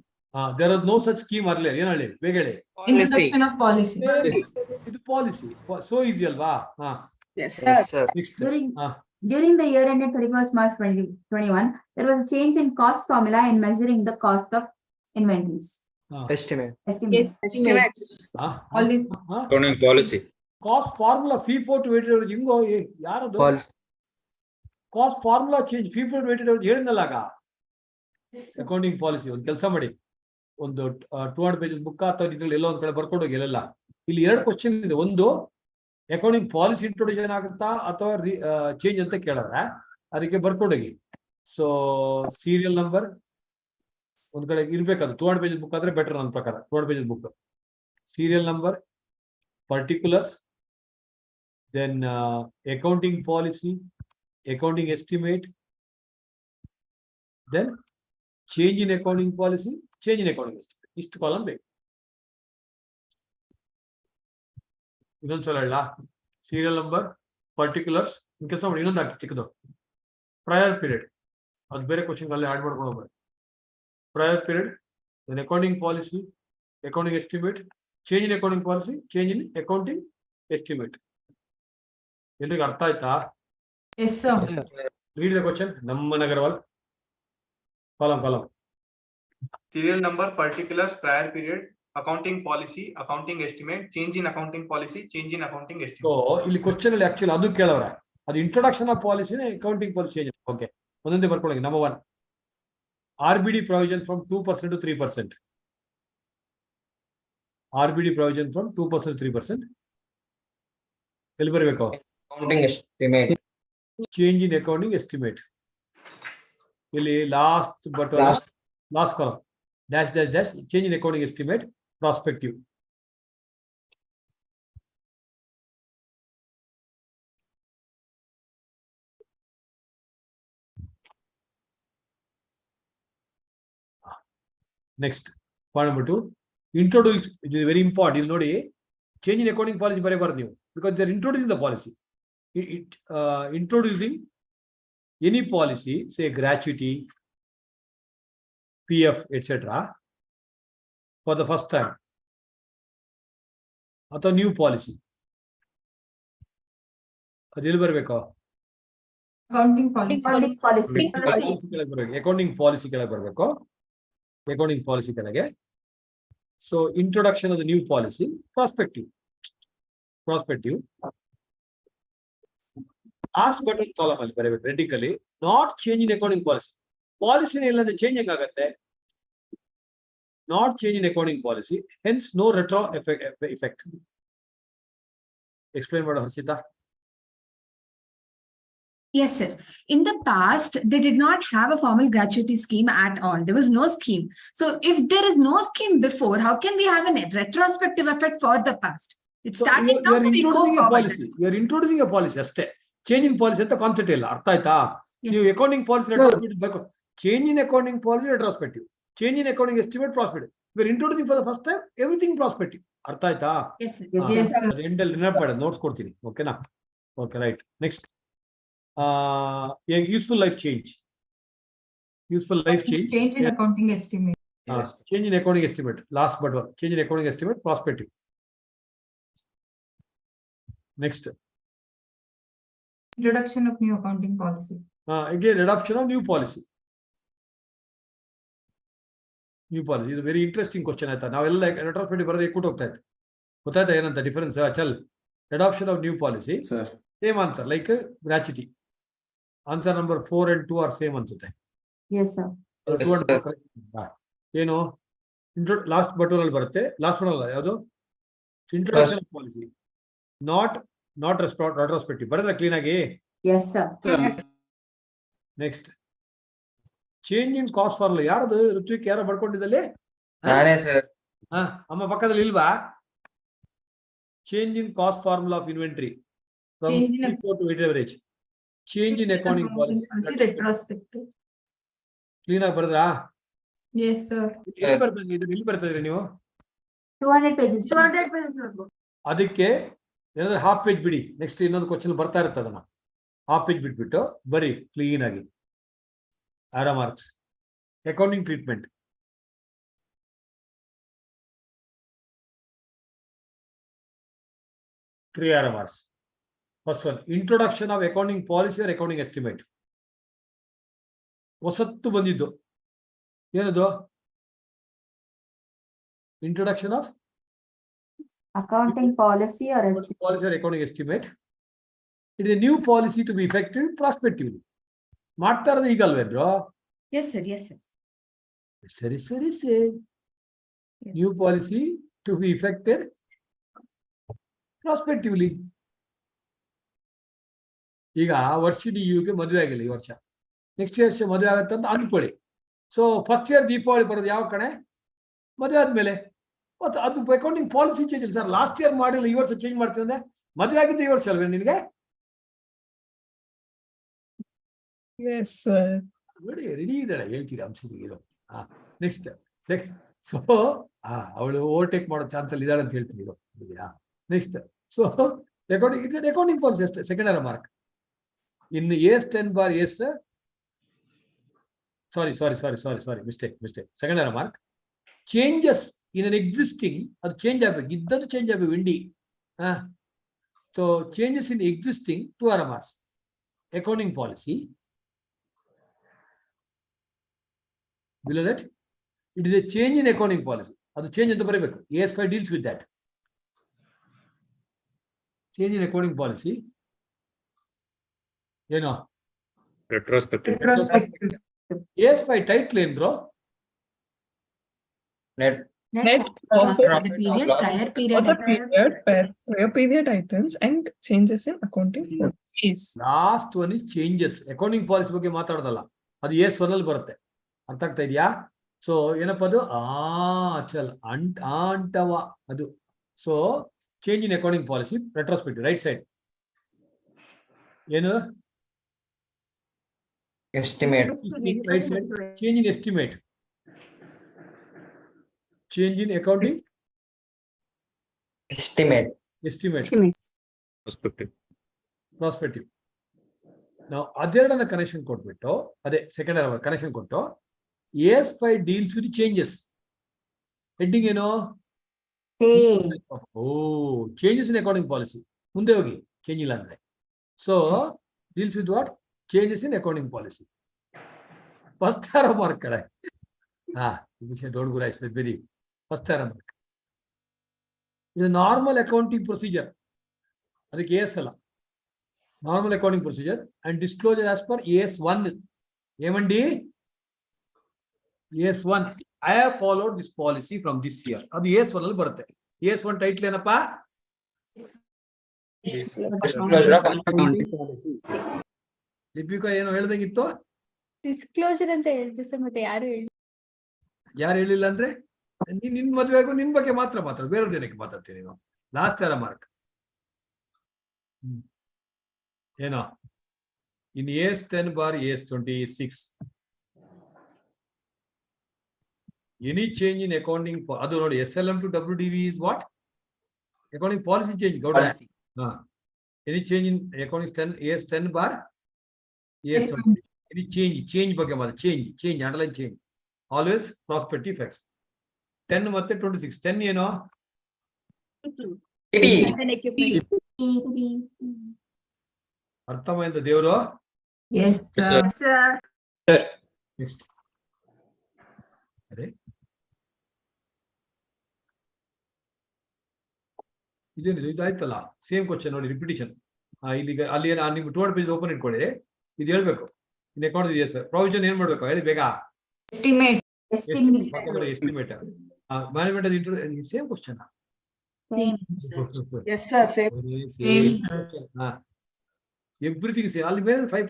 there was no such scheme earlier. ಏನು ಹೇಳಿ ಬೇಗ ಹೇಳಿ. Introduction of policy. ಇದು policy so easy ಅಲ್ವಾ? Yes, Yes, sir. Next, During the year ended 31st March 2021, there was a change in cost formula in measuring the cost of inventories. Estimate. Yes, estimates. Accounting policy. Cost formula FIFO to weighted average ಹಿಂಗೋ ಯಾರದು Policy. Cost formula change FIFO to weighted average ಹೇಳಿದ್ನಲ್ಲ ಆಗ accounting policy ಒಂದು ಕೆಲಸ ಮಾಡಿ ಒಂದು 200 pages book ಅಥವಾ ಇದ್ರಲ್ಲಿ ಎಲ್ಲೋ ಒಂದ್ ಕಡೆ ಬರ್ಕೊಂಡು ಹೋಗಿ ಎಲ್ಲ ಇಲ್ಲಿ 2 ಕ್ವಶನ್ ಇದೆ. ಒಂದು ಅಕೌಂಟಿಂಗ್ ಪಾಲಿಸಿ ಇಂಟ್ರೊಡ್ಯೂಷನ್ ಆಗುತ್ತಾ ಅಥವಾ ಚೇಂಜ್ ಅಂತ ಕೇಳಿದ್ರೆ ಅದಕ್ಕೆ ಬರ್ಕೊಂಡೋಗಿ. ಸೊ ಸೀರಿಯಲ್ ನಂಬರ್ ಒಂದ್ ಕಡೆ ಇರ್ಬೇಕದು 200 ಪೇಜಸ್ ಬುಕ್ ಆದ್ರೆ ಬೆಟರ್ ನನ್ನ ಪ್ರಕಾರ. 200 pages book, serial number, particulars, then accounting policy, accounting estimate, then change in accounting policy, change in accounting estimate. Istu column ಬೇಕು. ಇನ್ನೊಂದ್ಸಲ ಹೇಳ, ಸೀರಿಯಲ್ ನಂಬರ್, ಪರ್ಟಿಕ್ಯುಲರ್ಸ್, ಕೆಲಸ ಮಾಡಿ ಇನ್ನೊಂದು ಹಾಕಿ ಚಿಕ್ಕದು ಪ್ರಯರ್ ಪೀರಿಯಡ್. ಅದು ಬೇರೆ ಕ್ವಶನ್ ಅಲ್ಲಿ ಆಡ್ ಮಾಡ್ಕೊಂಡು ಹೋಗ್ಬೇಡಿ. Prior period, then accounting policy, accounting estimate, change in accounting policy, change in accounting estimate. ಎಲ್ರಿಗೂ ಅರ್ಥ ಆಯ್ತಾ? Yes, sir. Read the question. Namman Agarwal. Column. Serial number, particulars, prior period, accounting policy, accounting estimate, change in accounting policy, change in accounting estimate. So ಇಲ್ಲಿ question ಅಲ್ಲಿ actually ಅದು ಕೇಳವ್ರೆ. ಅದು introduction of ಪಾಲಿಸಿನ accounting policy change. Okay, ಒಂದೊಂದೇ ಬರ್ಕೊಳ್ಳಿ. Number 1, RBD provision from 2% to 3%. RBD provision from 2% to 3%. ಎಲ್ಲಿ ಬರಬೇಕು? Accounting estimate. Change in accounting estimate. ಇಲ್ಲಿ last column dash change in accounting estimate prospective. Next, point number 2, introduce, which is very important. You know, change in accounting policy ಬರೆಯಬಾರದು ನೀವು, because they are introducing the policy. Introducing any policy, say gratuity, PF, etc., for the first time, ಅಥವಾ new policy. ಅದು ಎಲ್ಲಿ ಬರಬೇಕು? Accounting policy. Accounting policy ಕೆಳಗೆ ಬರಬೇಕು. Accounting policy ಕೆಳಗೆ. So introduction of the new policy, prospective. Last button column ಅಲ್ಲಿ ಬರಬೇಕು critically. Not change in accounting policy. ಪಾಲಿಸಿನ ಇಲ್ಲದೆ ಚೇಂಜ್ ಹೆಂಗಾಗತ್ತೆ? Not change in accounting policy, hence no retro effect. Explain ಮಾಡೋ Harshita. Yes, sir. In the past, they did not have a formal gratuity scheme at all. There was no scheme. So if there is no scheme before, how can we have a retrospective effect for the past? It's starting now, so we go forward. You are introducing a policy ಅಷ್ಟೇ. Change in policy ಅಂತ concept ಇಲ್ಲ. ಅರ್ಥ ಆಯ್ತಾ? ನೀವು accounting policy retrospective, change in accounting policy retrospective, change in accounting estimate prospective. We are introducing for the first time everything prospective. ಅರ್ಥ ಆಯ್ತಾ? Yes, sir. ಎಂಡಲ್ಲಿ ನೆನಪಾಡ notes ಕೊಡ್ತೀನಿ. ಓಕೆನಾ? Okay, right. Next, useful life change. Change in accounting estimate. Change in accounting estimate. Last but one, change in accounting estimate prospective. Next, Introduction of new accounting policy. Again, adoption of new policy. ಇದು very interesting question. ಆಯ್ತಾ? ನಾವೆಲ್ಲ retrospective ಬರೋದು ಎಕ್ಕೂಟ ಹೋಗ್ತಾ ಇತ್ತು. ಗೊತ್ತಾಯ್ತಾ ಏನಂತ difference? ಚಲ್, adoption of new policy. Same answer, like gratuity. Answer number 4 and 2 are same ಅನ್ಸುತ್ತೆ. Yes, sir. ಏನು ಲಾಸ್ಟ್ ಬಟನ್ ಅಲ್ಲಿ ಬರುತ್ತೆ. ಲಾಸ್ಟ್ ಬಟನ್ ಅಲ್ಲ, ಯಾವುದು? Introduction policy, not retrospective. ಬರೋದ್ರ ಕ್ಲೀನ್ ಆಗಿ? Yes, sir. Next, change in cost formula. ಯಾರದು ಋತ್ವಿಕ್? ಯಾರೋ ಬರ್ಕೊಂಡಿದ್ದಲ್ಲಿ? ನಾನೇ ಸರ್. ಅಮ್ಮ ಪಕ್ಕದಲ್ಲಿ ಇಲ್ವಾ? Change in cost formula of inventory from FIFO to weighted average. Change in accounting policy retrospective. Clean ಆಗಿ ಬರೆದ್ರಾ? Yes, sir. ಎಲ್ಲಿ ಬರ್ತಿದ್ರಿ ನೀವು? 200 pages. 200 pages. ಅದಕ್ಕೆ ಏನಾದ್ರೆ ಹಾಫ್ ಪೇಜ್ ಬಿಡಿ. ನೆಕ್ಸ್ಟ್ ಇನ್ನೊಂದು ಕ್ವಶನ್ ಬರ್ತಾ ಇರುತ್ತೆ, ಅದನ್ನ ಹಾಫ್ ಪೇಜ್ ಬಿಟ್ಬಿಟ್ಟು ಬರೀ ಕ್ಲೀನ್ ಆಗಿ. ಆರೋ marks. Accounting treatment. Three arrow marks. First one, introduction of accounting policy or accounting estimate. ಹೊಸತ್ತು ಬಂದಿದ್ದು ಏನದು? Introduction of accounting policy or estimate. policy or accounting estimate. It is a new policy to be effective prospectively. ಮಾಡ್ತಾ ಇರೋದು ಈಗಲ್ವೇನ್ರು? Yes, sir. Yes, sir. ಸರಿ. New policy to be effected prospectively. ಈಗ ವರ್ಷಿಡೀ ಯುಗೆ ಮದುವೆ ಆಗಿಲ್ಲ ಈ ವರ್ಷ. ನೆಕ್ಸ್ಟ್ ವರ್ಷ ಮದುವೆ ಆಗತ್ತೆ ಅಂತ ಅನ್ಕೊಳ್ಳಿ. ಸೊ ಫಸ್ಟ್ ಇಯರ್ ದೀಪಾವಳಿ ಬರೋದು ಯಾವ ಕಡೆ? ಮದುವೆ ಆದ್ಮೇಲೆ. ಮತ್ತು ಅದು ಅಕೌಂಟಿಂಗ್ ಪಾಲಿಸಿ ಚೇಂಜ್ ಇಲ್ಲ ಸರ್. ಲಾಸ್ಟ್ ಇಯರ್ ಮಾಡಿಲ್ಲ, ಈ ವರ್ಷ ಚೇಂಜ್ ಮಾಡ್ತೀವಿ ಅಂದ್ರೆ ಮದುವೆ ಆಗಿದ್ದು ಈ ವರ್ಷ ಅಲ್ವೇ ನಿನಗೆ? ನೋಡಿ ರೆಡಿ ಇದ್ದಾಳೆ, ಹೇಳ್ತೀರಾ ಅಂಶದಿರೋ. ನೆಕ್ಸ್ಟ್ ಸೊ ಅವಳು ಓವರ್ಟೇಕ್ ಮಾಡೋ ಚಾನ್ಸ್ ಅಲ್ಲಿ ಇದ್ದಾಳೆ ಅಂತ ಹೇಳ್ತೀನಿ. ನೆಕ್ಸ್ಟ್ ಸೊ ಅಕೌಂಟಿಂಗ್ ಇದು ಅಕೌಂಟಿಂಗ್ ಪಾಲಿಸಿ ಅಷ್ಟೇ. ಸೆಕೆಂಡ್ ಮಾರ್ಕ್ ಇನ್ನು AS 10 bar AS sorry mistake. Second mark changes in an existing, ಅದು ಚೇಂಜ್ ಆಗ್ಬೇಕು, ಇದ್ದದ್ದು ಚೇಂಜ್ ಆಗ್ಬೇಕು ಇಂಡಿ. So changes in existing 2 marks. Accounting policy below that it is a change in accounting policy. ಅದು change ಅಂತ ಬರಬೇಕು. AS5 deals with that. Change in accounting policy ಏನೋ retrospective. AS5 title ಏನು bro? Net profit for the period, prior period items and changes in accounting policies. Last one is changes. Accounting policy ಬಗ್ಗೆ ಮಾತಾಡೋದಲ್ಲ, ಅದು AS1 ಅಲ್ಲಿ ಬರುತ್ತೆ. ಅರ್ಥ ಆಗ್ತಾ ಇದೆಯಾ? So ಏನಪ್ಪ ಅದು? ಅಂತವ ಅದು. So change in accounting policy retrospective. Right side ಏನು? Estimate. Right side change in estimate. Change in accounting Estimate. Prospective. ನಾವು ಅದೆರಡನ್ನ ಕನೆಕ್ಷನ್ ಕೊಟ್ಬಿಟ್ಟು, ಅದೇ ಸೆಕೆಂಡ್ ಕನೆಕ್ಷನ್ ಕೊಟ್ಟು AS5 deals with changes. Heading ಏನು? changes in accounting policy. ಮುಂದೆ ಹೋಗಿ change ಇಲ್ಲ ಅಂದ್ರೆ. So deals with what? Changes in accounting policy. First mark ಕಡೆ. Don't go right very first mark. ಇದು ನಾರ್ಮಲ್ ಅಕೌಂಟಿಂಗ್ ಪ್ರೊಸೀಜರ್, ಅದಕ್ಕೆ AS ಅಲ್ಲ. Normal accounting procedure and disclosure as per AS1. A1D AS1. I have followed this policy from this year. ಅದು AS1 ಅಲ್ಲಿ ಬರುತ್ತೆ. AS1 title ಏನಪ್ಪಾ? ಲಿಪಿಕಾ ಏನೋ ಹೇಳ್ದಂಗಿತ್ತು? Disclosure ಅಂತ ಹೇಳ್ತೀವಿ ಸರ್, ಮತ್ತೆ ಯಾರು ಹೇಳಿಲ್ಲ ಅಂದ್ರೆ ನಿನ್ ಮದುವೆಗೂ ನಿನ್ ಬಗ್ಗೆ ಮಾತ್ರ ಬೇರೆ ಜನಕ್ಕೆ ಮಾತಾಡ್ತೀನಿ ನೀನು. ಲಾಸ್ಟ್ ಮಾರ್ಕ್ ಏನೋ in AS10 bar AS26 any change in accounting adu nodi SLM to WDV is what? Accounting policy change. Policy. Any change in accounting 10 AS10 bar AS20 any change ಬಗ್ಗೆ ಮಾತ್ರ change underline change always prospective effects. 10 ಮತ್ತೆ 26 10 ಏನೋ ಅರ್ಥವಾಯ್ತು ದೇವರು? Next ಅದೇ ಇದೇನಿದೆ? ಇದಾಯ್ತಲ್ಲ, same question ನೋಡಿ, repetition. ಇಲ್ಲಿ ಅಲ್ಲಿ ನಿಮ್ಗೆ 200 ಪೇಜ್ ಓಪನ್ ಇಟ್ಕೊಳ್ಳಿ. ಇದು ಹೇಳ್ಬೇಕು. ಇನ್ ಅಕೌಂಟ್ ಪ್ರಾವಿಷನ್ ಏನ್ ಮಾಡ್ಬೇಕು ಹೇಳಿ ಬೇಗ? Estimate. Management same question. Yes sir, same. Everything is all well 5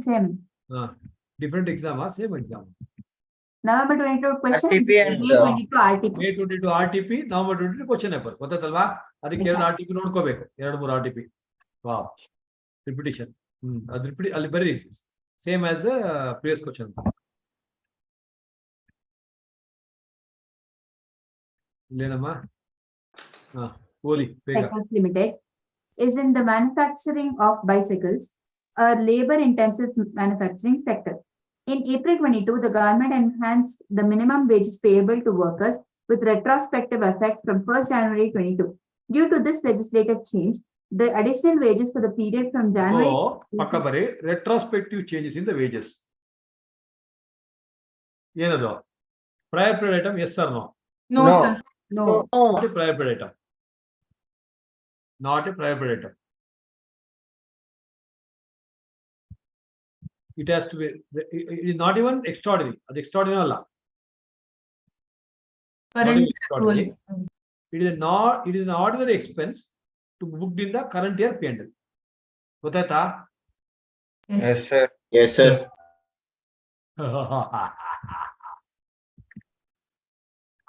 Same. Different exam, same exam. November 22 question, RTP and May 22 RTP. May 22 RTP, November 22 question paper. ಗೊತ್ತಲ್ವಾ? ಅದಕ್ಕೆ 2 RTP ನೋಡ್ಕೋಬೇಕು, 2-3 RTP. Wow, repetition. ಅದು repeat ಅಲ್ಲಿ ಬರೀ same as previous question. ಇಲ್ಲೇನಮ್ಮ? ಓದಿ ಬೇಗ. Limited is in the manufacturing of bicycles, a labor-intensive manufacturing sector. In April 22, the government enhanced the minimum wages payable to workers with retrospective effect from 1st January 22. Due to this legislative change, the additional wages for the period from January. ಪಕ್ಕ ಬರೀ retrospective changes in the wages. ಏನದು? Prior period item, yes or no? No, No. sir. No. Not a prior period item. Not a prior period item. It has to be, it is not even extraordinary. The extraordinary alla. Not Current even extraordinary. It is an ordinary expense to booked in the current year P&L. ಗೊತ್ತಾಯ್ತಾ? Yes, sir. Yes, sir.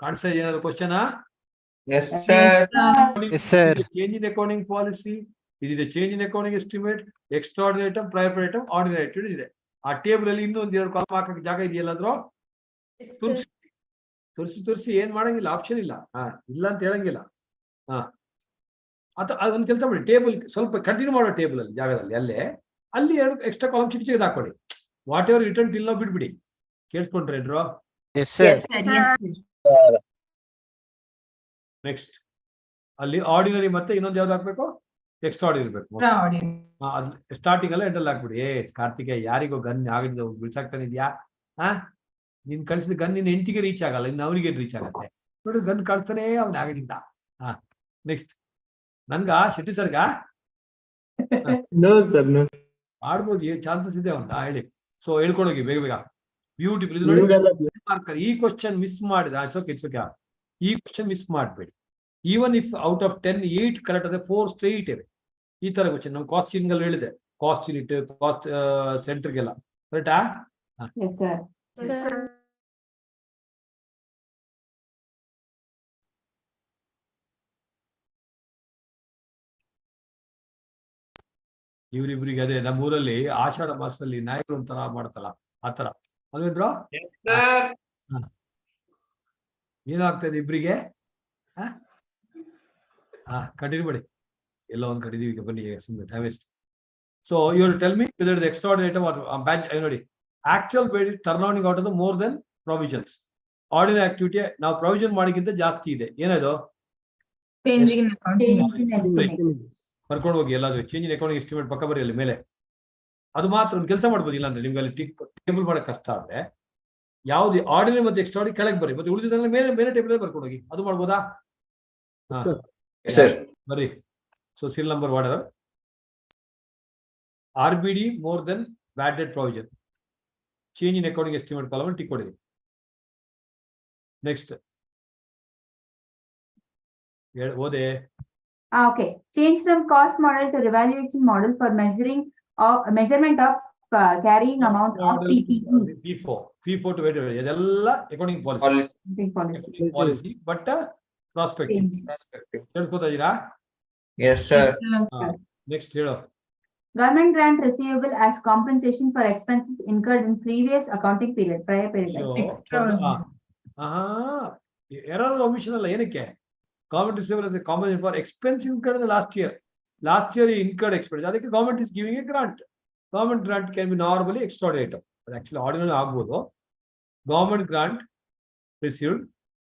ಕಾಣಿಸ್ತಾ ಇದೆಯಾ question? Yes, sir. Yes, sir. Change in accounting policy. It is a change in accounting estimate. Extraordinary item, prior period item, ordinary item ಇದೆ. ಆ table ಅಲ್ಲಿ ಇನ್ನೊಂದು ಎರಡು column ಹಾಕಕ್ಕೆ ಜಾಗ ಇದೆಯಲ್ಲಾದ್ರೂ ತುರ್ಸಿ ಏನ್ ಮಾಡಂಗಿಲ್ಲ, ಆಪ್ಷನ್ ಇಲ್ಲ. ಇಲ್ಲ ಅಂತ ಹೇಳಂಗಿಲ್ಲ. ಅಥವಾ ಅದೊಂದು ಕೆಲಸ ಮಾಡಿ, ಟೇಬಲ್ ಸ್ವಲ್ಪ ಕಂಟಿನ್ಯೂ ಮಾಡೋ ಟೇಬಲ್ ಅಲ್ಲಿ ಜಾಗದಲ್ಲಿ ಅಲ್ಲಿ ಎರಡು ಎಕ್ಸ್ಟ್ರಾ ಕಾಲಮ್ ಚಿಕ್ಕ ಹಾಕೊಳ್ಳಿ. ವಾಟ್ ಎವರ್ ರಿಟರ್ನ್ ಟಿಲ್ ನಾವು ಬಿಡ್ಬಿಡಿ. ಕೇಳಿಸ್ಕೊಂಡ್ರೆ ಏನ್ರು? Yes, sir. ನೆಕ್ಸ್ಟ್ ಅಲ್ಲಿ ಆರ್ಡಿನರಿ ಮತ್ತೆ ಇನ್ನೊಂದು ಯಾವ್ದು ಹಾಕ್ಬೇಕು? ಎಕ್ಸ್ಟ್ರಾರ್ಡಿನರಿ ಬೇಕು. ಸ್ಟಾರ್ಟಿಂಗ್ ಅಲ್ಲ ಎಂಡಲ್ಲಿ ಹಾಕ್ಬಿಡಿ. ಕಾರ್ತಿಕೇಯ ಯಾರಿಗೋ ಗನ್ ಆಗಿದ್ದು ಬಿಡ್ಸಾಕ್ತಾನೆ ಇದೆಯಾ? ನೀನ್ ಕಳಿಸಿದ ಗನ್ ನಿನ್ನ ಹೆಂಡತಿಗೆ ರೀಚ್ ಆಗಲ್ಲ, ಇನ್ನು ಅವನಿಗೆ ರೀಚ್ ಆಗತ್ತೆ. ನೋಡಿ ಗನ್ ಕಳ್ತಾನೆ ಅವ್ನ ಆಗಿದ್ದ. ನೆಕ್ಸ್ಟ್ ನನ್ಗ ಶೆಟ್ಟಿ ಸರ್ಗ ಮಾಡ್ಬೋದು, ಚಾನ್ಸಸ್ ಇದೆ ಅಂತ ಹೇಳಿ. ಸೊ ಹೇಳ್ಕೊಡೋಗಿ ಬೇಗ ಬ್ಯೂಟಿಫುಲ್. ಇದು ನೋಡಿ, ಈ ಕ್ವಶನ್ ಮಿಸ್ ಮಾಡಿದ ಈ ಕ್ವಶನ್ ಮಿಸ್ ಮಾಡಬೇಡಿ. Even if out of 10 8 correct ಅದೇ 4 ಸ್ಟ್ರೈಟ್ ಇವೆ. ಈ ತರ ಕ್ವಶನ್ ನಾವು ಕಾಸ್ಟಿಂಗ್ ಅಲ್ಲಿ ಹೇಳಿದೆ, ಕಾಸ್ಟ್ ಯೂನಿಟ್, ಕಾಸ್ಟ್ ಸೆಂಟರ್ಗೆಲ್ಲ ಕರೆಕ್ಟಾ? ಇವ್ರಿಬ್ರಿಗೆ ಅದೇ ನಮ್ಮೂರಲ್ಲಿ ಆಷಾಢ ಮಾಸದಲ್ಲಿ ನಾಯಕರು ಒಂಥರ ಮಾಡ್ತಲ್ಲ ಆತರ ಅಲ್ವೇನ್ರೋ? ಏನಾಗ್ತದೆ ಇಬ್ರಿಗೆ? ಕಂಟಿನ್ಯೂ ಮಾಡಿ. ಎಲ್ಲ ಒಂದ್ ಕಡಿದೀವಿ, ಈಗ ಬನ್ನಿ ಸುಮ್ಮನೆ time waste. So you tell me whether the extraordinary item are batch. ನೋಡಿ, actual turn out of more than provisions. Ordinary activity ನಾವು ಪ್ರೊವಿಷನ್ ಮಾಡಿಗಿಂತ ಜಾಸ್ತಿ ಇದೆ. ಏನದು? ಬರ್ಕೊಂಡು ಹೋಗಿ ಎಲ್ಲಾದ್ರೂ ಚೇಂಜ್ ಇನ್ ಅಕೌಂಟಿಂಗ್ ಎಸ್ಟಿಮೇಟ್ ಪಕ್ಕ ಬರೀ ಅಲ್ಲಿ ಮೇಲೆ. ಅದು ಮಾತ್ರ ಒಂದು ಕೆಲಸ ಮಾಡ್ಬೋದು. ಇಲ್ಲ ಅಂದ್ರೆ ನಿಮ್ಗೆ ಅಲ್ಲಿ ಟೇಬಲ್ ಮಾಡಕ್ ಕಷ್ಟ ಆದ್ರೆ ಯಾವ್ದು ಆರ್ಡಿನರಿ ಮತ್ತೆ ಎಕ್ಸ್ಟ್ರಾರ್ಡಿನರಿ ಕೆಳಗೆ ಬರೀ, ಮತ್ತೆ ಉಳಿದಿದ್ದ ಮೇಲೆ ಟೇಬಲ್ ಬರ್ಕೊಂಡು ಹೋಗಿ. ಅದು ಮಾಡ್ಬೋದಾ? ಬರೀ. So serial number water RBD more than bad debt provision, change in accounting estimate column tick ಕೊಡಿ. Next ಓದೆ. Okay. Change from cost model to revaluation model for measurement of carrying amount of P4 to wait. ಇದೆಲ್ಲ accounting policy but prospective. ಹೇಳ್ಕೊತಾ ಇದೀರಾ? Yes, sir. Next ಹೇಳೋ. Government grant receivable as compensation for expenses incurred in previous accounting period, prior period. Error omission ಅಲ್ಲ, ಏನಕ್ಕೆ? Government receivable as a compensation for expense incurred in the last year. Last year he incurred expense. ಅದಕ್ಕೆ government is giving a grant. Government grant can be normally extraordinary item. But actually ordinary ಆಗ್ಬೋದು. Government grant received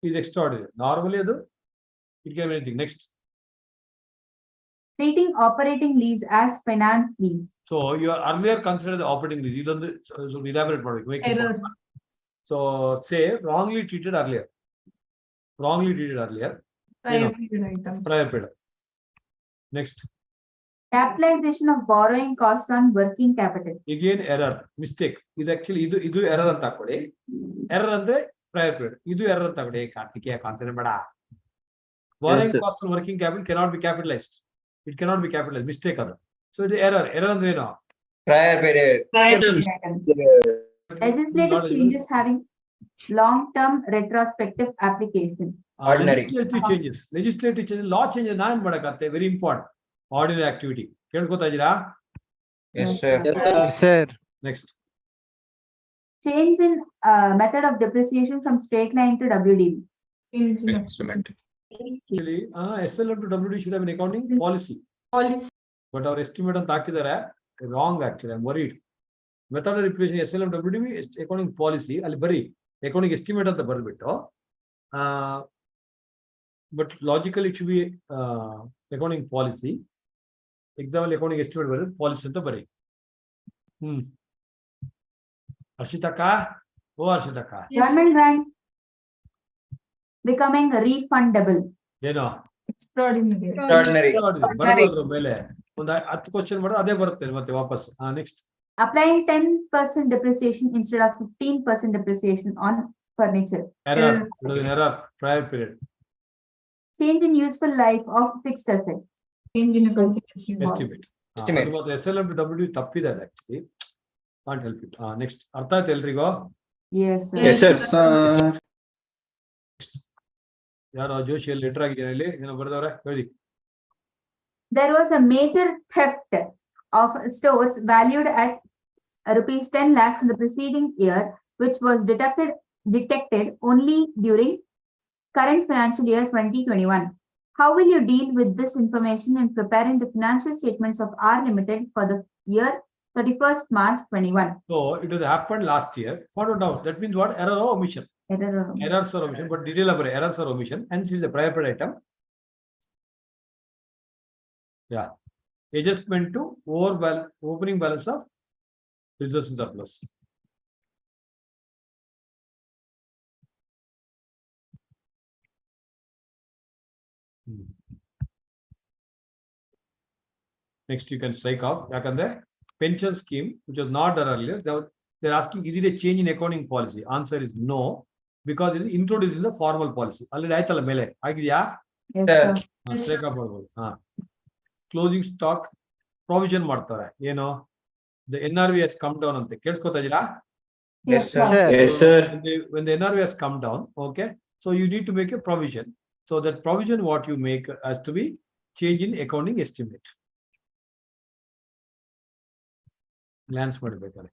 is extraordinary. Normally ಅದು it can be anything. Next. Treating operating lease as finance lease. So you are earlier considered the operating lease. ಇದೊಂದು elaborate ಮಾಡಬೇಕು. So say wrongly treated earlier. Prior period. Next. Capitalization of borrowing cost on working capital. Again error, mistake. ಇದು actually ಇದು error ಅಂತ ಹಾಕೊಳ್ಳಿ. Error ಅಂದ್ರೆ prior period. ಇದು error ಅಂತ ಹಾಕೊಳ್ಳಿ. ಕಾರ್ತಿಕೇಯ ಕಾನ್ಸೆಪ್ಟ್ ಬೇಡ. Borrowing cost on working capital cannot be capitalized. It cannot be capitalized. Mistake ಅದು. So it is error. Error ಅಂದ್ರೆ ಏನು? Prior period. Legislative changes having long-term retrospective application. Ordinary. Legislative changes, law changes ನಾನು ಮಾಡಕತ್ತೆ. Very important. Ordinary activity. ಕೇಳ್ಕೊತಾ ಇದ್ದೀರಾ? Yes, sir. Yes, sir. Next. Change in method of depreciation from straight line to WDV. Actually, SLM to WD should have an accounting policy. But our estimate ಅಂತ ಹಾಕಿದ್ದಾರೆ wrong actually. I'm worried. Method of depreciation SLM WDV accounting policy ಅಲ್ಲಿ ಬರೀ accounting estimate ಅಂತ ಬರ್ಬಿಟ್ಟು but logically it should be accounting policy. Example accounting estimate ಬರೋದು policy ಅಂತ ಬರೀ. ಹರ್ಷಿತಕ್ಕ, ಓ ಹರ್ಷಿತಕ್ಕ. Government grant becoming refundable. ಏನೋ Extraordinary. Extraordinary. ಬರಬಾರ್ದು ಮೇಲೆ ಒಂದು 10 ಕ್ವಶನ್ ಮಾಡಿದ್ರೆ ಅದೇ ಬರುತ್ತೆ ಮತ್ತೆ ವಾಪಸ್. Next Applying 10% depreciation instead of 15% depreciation on furniture. error. It was an error. Prior period. Change in useful life of fixed asset. Change in accounting Estimate. SLMW ತಪ್ಪಿದೆ ಅದು actually. Can't help it. Next. ಅರ್ಥ ಆಯ್ತು ಎಲ್ರಿಗೂ? Yes, sir. Yes, sir. ಯಾರು ಜೋಶಿಯಲ್ಲಿ letter ಆಗಿದೆ ಇಲ್ಲಿ ಏನೋ ಬರ್ದವ್ರೆ ಹೇಳಿ. There was a major theft of stores valued at rupees 10 lakhs in the preceding year, which was detected only during current financial year 2021. How will you deal with this information in preparing the financial statements of R Limited for the year 31st March 21? So it has happened last year. Followed out. That means what? Error or omission? Errors or omission, but detail about errors or omission. Hence is the prior period item. Yeah. Adjustment to opening balance of business surplus. Next, you can strike off. Yakandre pension scheme, which was not there earlier, they're asking, is it a change in accounting policy? Answer is no, because it is introduced in the formal policy. Already aitala mele agidya. Yes, sir. Strike off ಮಾಡ್ಬೋದು. Closing stock provision ಮಾಡ್ತಾರೆ. ಏನು the NRV has come down ante ಕೇಳಿಸ್ಕೊತಾ ಇದೀರಾ? Yes, sir. Yes, sir. When the NRV has come down, okay, so you need to make a provision. So that provision what you make has to be change in accounting estimate. Glance ಮಾಡಬೇಕಾದ್ರೆ.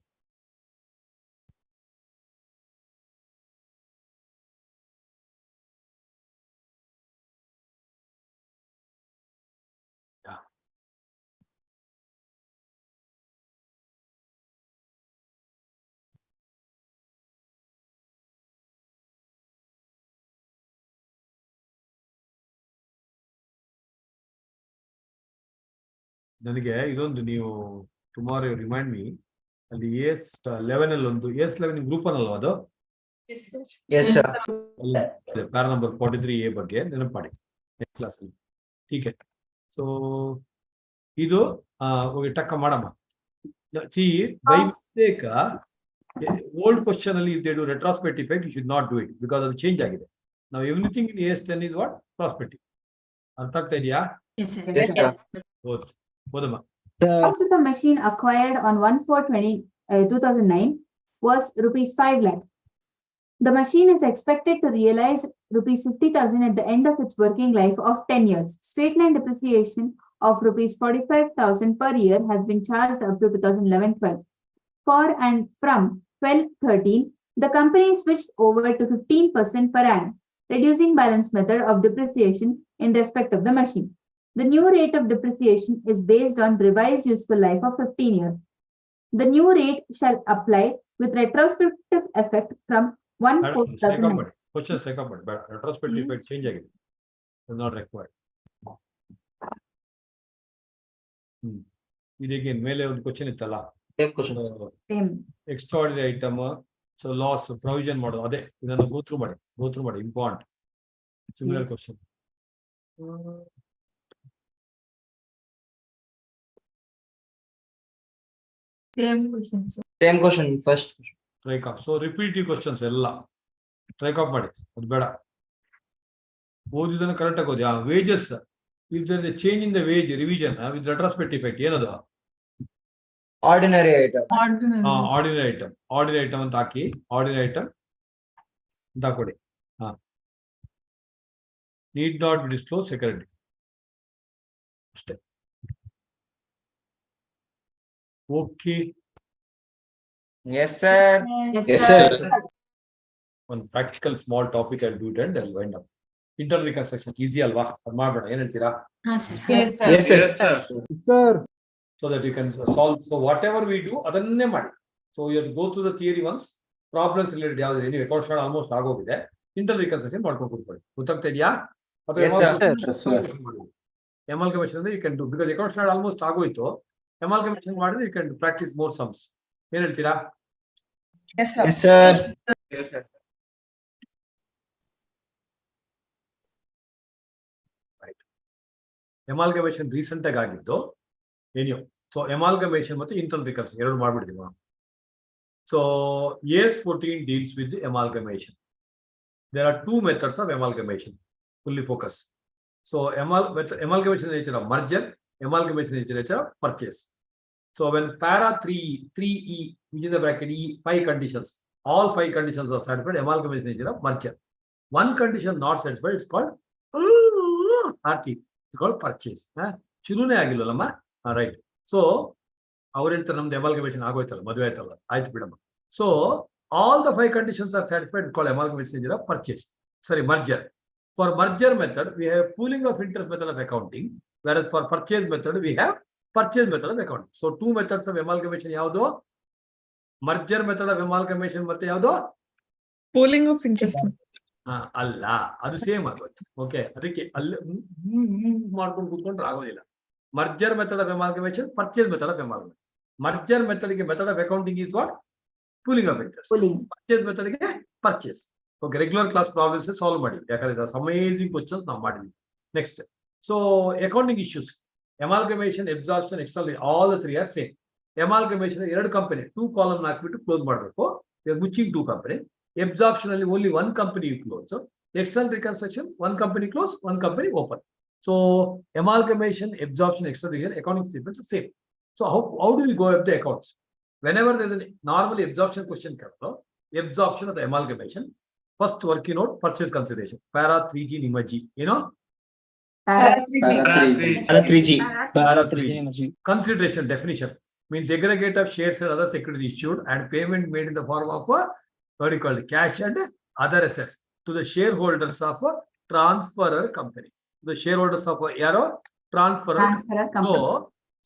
ನನಗೆ ಇದೊಂದು ನೀವು tomorrow remind me ಅಲ್ಲಿ AS11 ಅಲ್ಲಿ ಒಂದು AS11 group ಅಲ್ವಾ ಅದು? Yes, sir. Para number 43A ಬಗ್ಗೆ ನೆನಪು ಮಾಡಿ ನೆಕ್ಸ್ಟ್ ಕ್ಲಾಸ್ ಅಲ್ಲಿ. ಟೀಕೆ. ಸೊ ಇದು ಹೋಗಿ ಟಕ್ಕ ಮಾಡಮ್ಮ. See by mistake old question ಅಲ್ಲಿ they do retrospective effect, you should not do it because ಅದು ಚೇಂಜ್ ಆಗಿದೆ. ನಾವು everything in AS10 is what prospective. ಅರ್ಥ ಆಗ್ತಾ ಇದೆಯಾ? Yes, sir. ಓದಮ್ಮ. Cost of the machine acquired on 1/4/2009 was rupees 5 lakh. The machine is expected to realize rupees 50,000 at the end of its working life of 10 years. Straight line depreciation of rupees 45,000 per year has been charged up to 2011-12. For and from 12-13, the company switched over to 15% per annum, reducing balance method of depreciation in respect of the machine. The new rate of depreciation is based on revised useful life of 15 years. The new rate shall apply with retrospective effect from 1/4/2009. Question second, but retrospective effect change ಆಗಿದೆ. Is not required. ಇದಕ್ಕೆ ಮೇಲೆ ಒಂದು question ಇತ್ತಲ್ಲ, Same question. Extraordinary item, so loss provision ಮಾಡೋದು, ಅದೇ ಇದನ್ನು ಗೋತ್ರು ಮಾಡಿ important. Similar question. Same question, first question. Strike off. So repeative questions ಎಲ್ಲ strike off ಮಾಡಿ, ಅದು ಬೇಡ. ಓದಿದನ್ನು ಕರೆಕ್ಟ್ ಆಗಿ ಓದಿ. Wages, if there is a change in the wage revision with retrospective effect, ಏನದು? Ordinary item. Ordinary item ಅಂತ ಹಾಕಿ, ordinary item ಅಂತ ಹಾಕೊಡಿ. Need not be disclosed security. ಅಷ್ಟೇ. Okay. Yes, sir. Yes, sir. One practical small topic I'll do it and I'll wind up. Internal reconstruction easy alva, ಅದು ಮಾಡಬೇಡ. ಏನ್ ಹೇಳ್ತೀರಾ? Yes, sir. So that you can solve. So whatever we do, ಅದನ್ನೇ ಮಾಡಿ. So you have to go through the theory once. Problems related ಯಾವ್ದು ನೀವು account start almost ಆಗೋಗಿದೆ. Internal reconstruction ಮಾಡ್ಕೊಂಡು ಕೂತ್ಕೊಳ್ಳಿ. ಗೊತ್ತಾಗ್ತಾ ಇದೆಯಾ? ಎಮಾಲ್ಗಮೇಷನ್ ಅಂದ್ರೆ you can do, because account start almost ಆಗೋಯ್ತು. ಎಮಾಲ್ಗಮೇಷನ್ ಮಾಡಿದ್ರೆ you can practice more sums. ಏನ್ ಹೇಳ್ತೀರಾ? Yes, sir. Yes, sir. Amalgamation recent ಆಗಿ ಆಗಿದ್ದು ಏನೋ. ಸೊ ಎಮಾಲ್ಗಮೇಷನ್ ಮತ್ತು ಇಂಟರ್ನಲ್ ರಿಕನ್ಸಿಲಿಯೇಷನ್ ಎರಡು ಮಾಡ್ಬಿಡ್ತೀವಿ ನಾವು. So AS14 deals with the amalgamation. There are two methods of amalgamation. Fully focus. So amalgamation nature of merger, amalgamation nature of purchase. So when para 3E within the bracket E 5 conditions, all 5 conditions are satisfied, amalgamation nature of merger. One condition not satisfied, it's called R2C. It's called purchase. ಶುರುನೇ ಆಗಿಲ್ಲಲ್ಲಮ್ಮ. Right. So ಅವ್ರು ಹೇಳ್ತಾರೆ ನಮ್ದು amalgamation ಆಗೋಯ್ತಲ್ಲ, ಮದುವೆ ಆಯ್ತಲ್ಲ, ಆಯ್ತು ಬಿಡಮ್ಮ. So all the 5 conditions are satisfied, it's called amalgamation nature of purchase. Sorry, merger. For merger method, we have pooling of interest method of accounting, whereas for purchase method, we have purchase method of accounting. So two methods of amalgamation ಯಾವುದು? Merger method of amalgamation ಮತ್ತೆ ಯಾವುದು? Pooling of interest. ಅಲ್ಲ, ಅದು same ಆಗೋಯ್ತು. Okay, ಅದಕ್ಕೆ ಅಲ್ಲಿ ಮಾಡ್ಕೊಂಡು ಕೂತ್ಕೊಂಡ್ರೆ ಆಗೋದಿಲ್ಲ. Merger method of amalgamation, purchase method of amalgamation. Merger method ಗೆ method of accounting is what? Pooling of interest. Purchase method ಗೆ purchase. Okay, regular class problems solve ಮಾಡಿ, ಯಾಕಂದ್ರೆ ಅಮೇಜಿಂಗ್ ಕ್ವಶನ್ಸ್ ನಾವು ಮಾಡಿದ್ವಿ. Next, so accounting issues, amalgamation, absorption, external, all the 3 are same. Amalgamation 2 company 2 column ಹಾಕ್ಬಿಟ್ಟು close ಮಾಡಬೇಕು, ಮುಚ್ಚಿಂಗ್ 2 company. Absorption ಅಲ್ಲಿ only 1 company close. External reconstruction 1 company close, 1 company open. So amalgamation, absorption, external accounting statements are same. So how do we go up the accounts? Whenever there is a normally absorption question comes, absorption of the amalgamation, first working note, purchase consideration, para 3G Nimaji, you know? Para 3G. Consideration definition means aggregate of shares and other securities issued and payment made in the form of what do you call it? Cash and other assets to the shareholders of a transferor company. The shareholders of Yaro transferor company.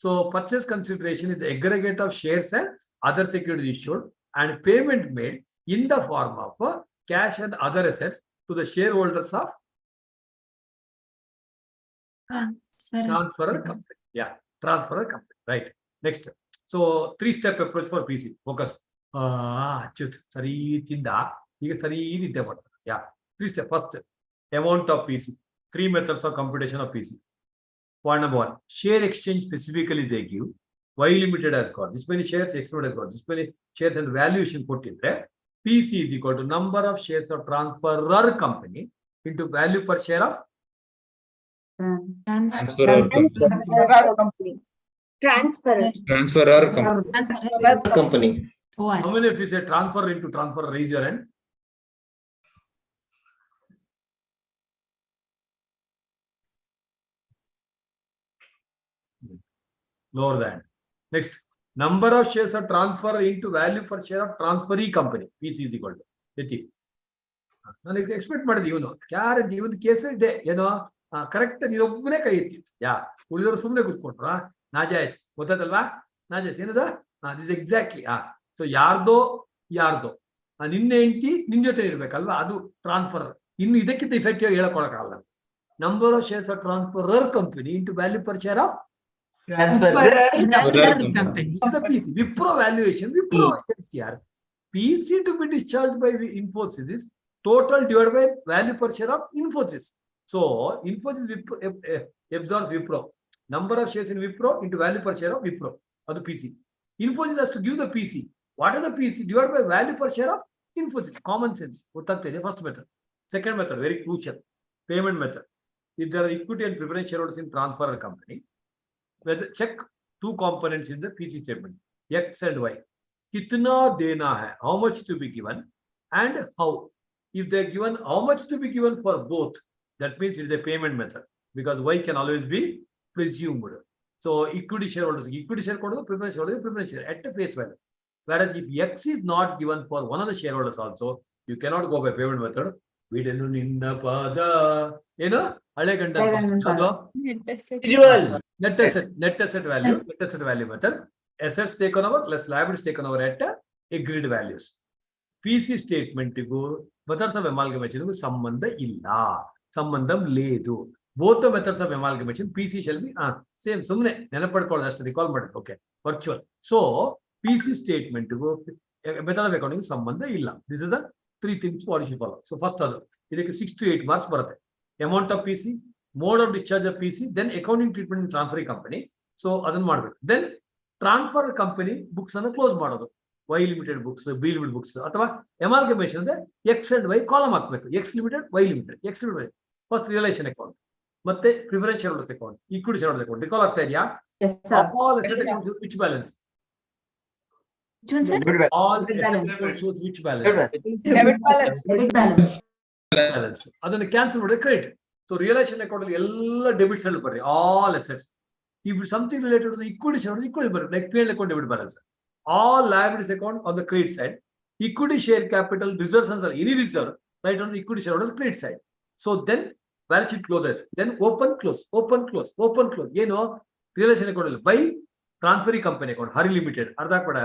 So purchase consideration is the aggregate of shares and other securities issued and payment made in the form of cash and other assets to the shareholders of transferor company. Yeah, transferor company. Right. Next. So 3-step approach for PC. Focus. Sari chinda. Sari nidde ಮಾಡ್ತಾರೆ. Yeah. 3-step. First, amount of PC. 3 methods of computation of PC. Point number 1, share exchange specifically they give. Y limited has got this many shares, X limited has got this many shares, and valuation put in there. PC is equal to number of shares of transferor company into value per share of Transferor company. Transferor company. How many of you say transfer into transfer? Raise your hand. Lower than. Next, number of shares are transfer into value per share of transferee company. PC is equal to. ನಾನು expect ಮಾಡಿದ್ವಿ ಇವನು carrot ಇವತ್ತು case ಇದೆ ಏನೋ correct ನೀವೊಬ್ಬನೇ ಕೈ ಎತ್ತಿತ್ತು. ಯಾ ಉಳಿದವರು ಸುಮ್ಮನೆ ಕೂತ್ಕೊಂಡ್ರ ನಾಜಾಯಸ್ ಗೊತ್ತಾಯ್ತಲ್ವಾ? ನಾಜಾಯಸ್ ಏನದು? This exactly. ಸೊ ಯಾರ್ದೋ ನಿನ್ನೆ ಹೆಂಡತಿ ನಿನ್ ಜೊತೆ ಇರ್ಬೇಕಲ್ವಾ, ಅದು ಟ್ರಾನ್ಸ್ಫರ್. ಇನ್ನು ಇದಕ್ಕಿಂತ ಇಫೆಕ್ಟಿವ್ ಹೇಳಕೊಳಕ್ಕಾಗಲ್ಲ. Number of shares of transferor company into value per share of PC. Wipro valuation. Wipro here. PC to be discharged by Infosys is total divided by value per share of Infosys. So Infosys absorbs Wipro. Number of shares in Wipro into value per share of Wipro or the PC. Infosys has to give the PC. What is the PC? Divided by value per share of Infosys. Common sense. First method. Second method, very crucial. Payment method. If there are equity and preference shareholders in transferor company, check 2 components in the PC statement, X and Y. Kitna dena hai, how much to be given and how. If they are given how much to be given for both, that means it is a payment method because Y can always be presumed. So equity shareholders, equity share kodu, preference share at the face value. Whereas if X is not given for one of the shareholders also, you cannot go by payment method. Videnu ninna pada, hale ganda net asset value method. Assets taken over less liabilities taken over at agreed values. PC statement go methods of amalgamation gu sambandha illa, sambandham ledu. Both the methods of amalgamation PC shall be same. Sumne nenapadkollu astu recall madi. Okay, virtual. So PC statement go method of accounting sambandha illa. This is the 3 things what you should follow. So first idಕ್ಕೆ 6 to 8 marks ಬರುತ್ತೆ. Amount of PC mode of discharge of PC, then accounting treatment in transferring company. So ಅದನ್ನ ಮಾಡಬೇಕು. Then transfer company books ಅನ್ನು close ಮಾಡೋದು. Y limited books, B limited books ಅಥವಾ amalgamation ಅಂದ್ರೆ X and Y column ಹಾಕಬೇಕು. X limited, Y limited, X limited. First realization account, ಮತ್ತೆ preference shareholders account, equity shareholders account. Recall ಆಗ್ತಾ ಇದೆಯಾ? Yes, sir. All asset accounts with which balance? Which one, sir? All Debit asset balance. accounts with which balance? Debit balance. Debit balance. Balance. ಅದನ್ನ cancel ಮಾಡಿದ್ರೆ credit. So realisation account ಅಲ್ಲಿ ಎಲ್ಲ debits ಅಲ್ಲಿ ಬರ್ರಿ, all assets. If something related to the equity shareholders, equity ಬರ್ರಿ, like P&L account debit balance. All liabilities account on the credit side, equity share capital reserves and any reserve right on the equity shareholders credit side. So then balance sheet close it, then open close, open close, open close. Realization account by transferring company account Hari Limited, Ardhapada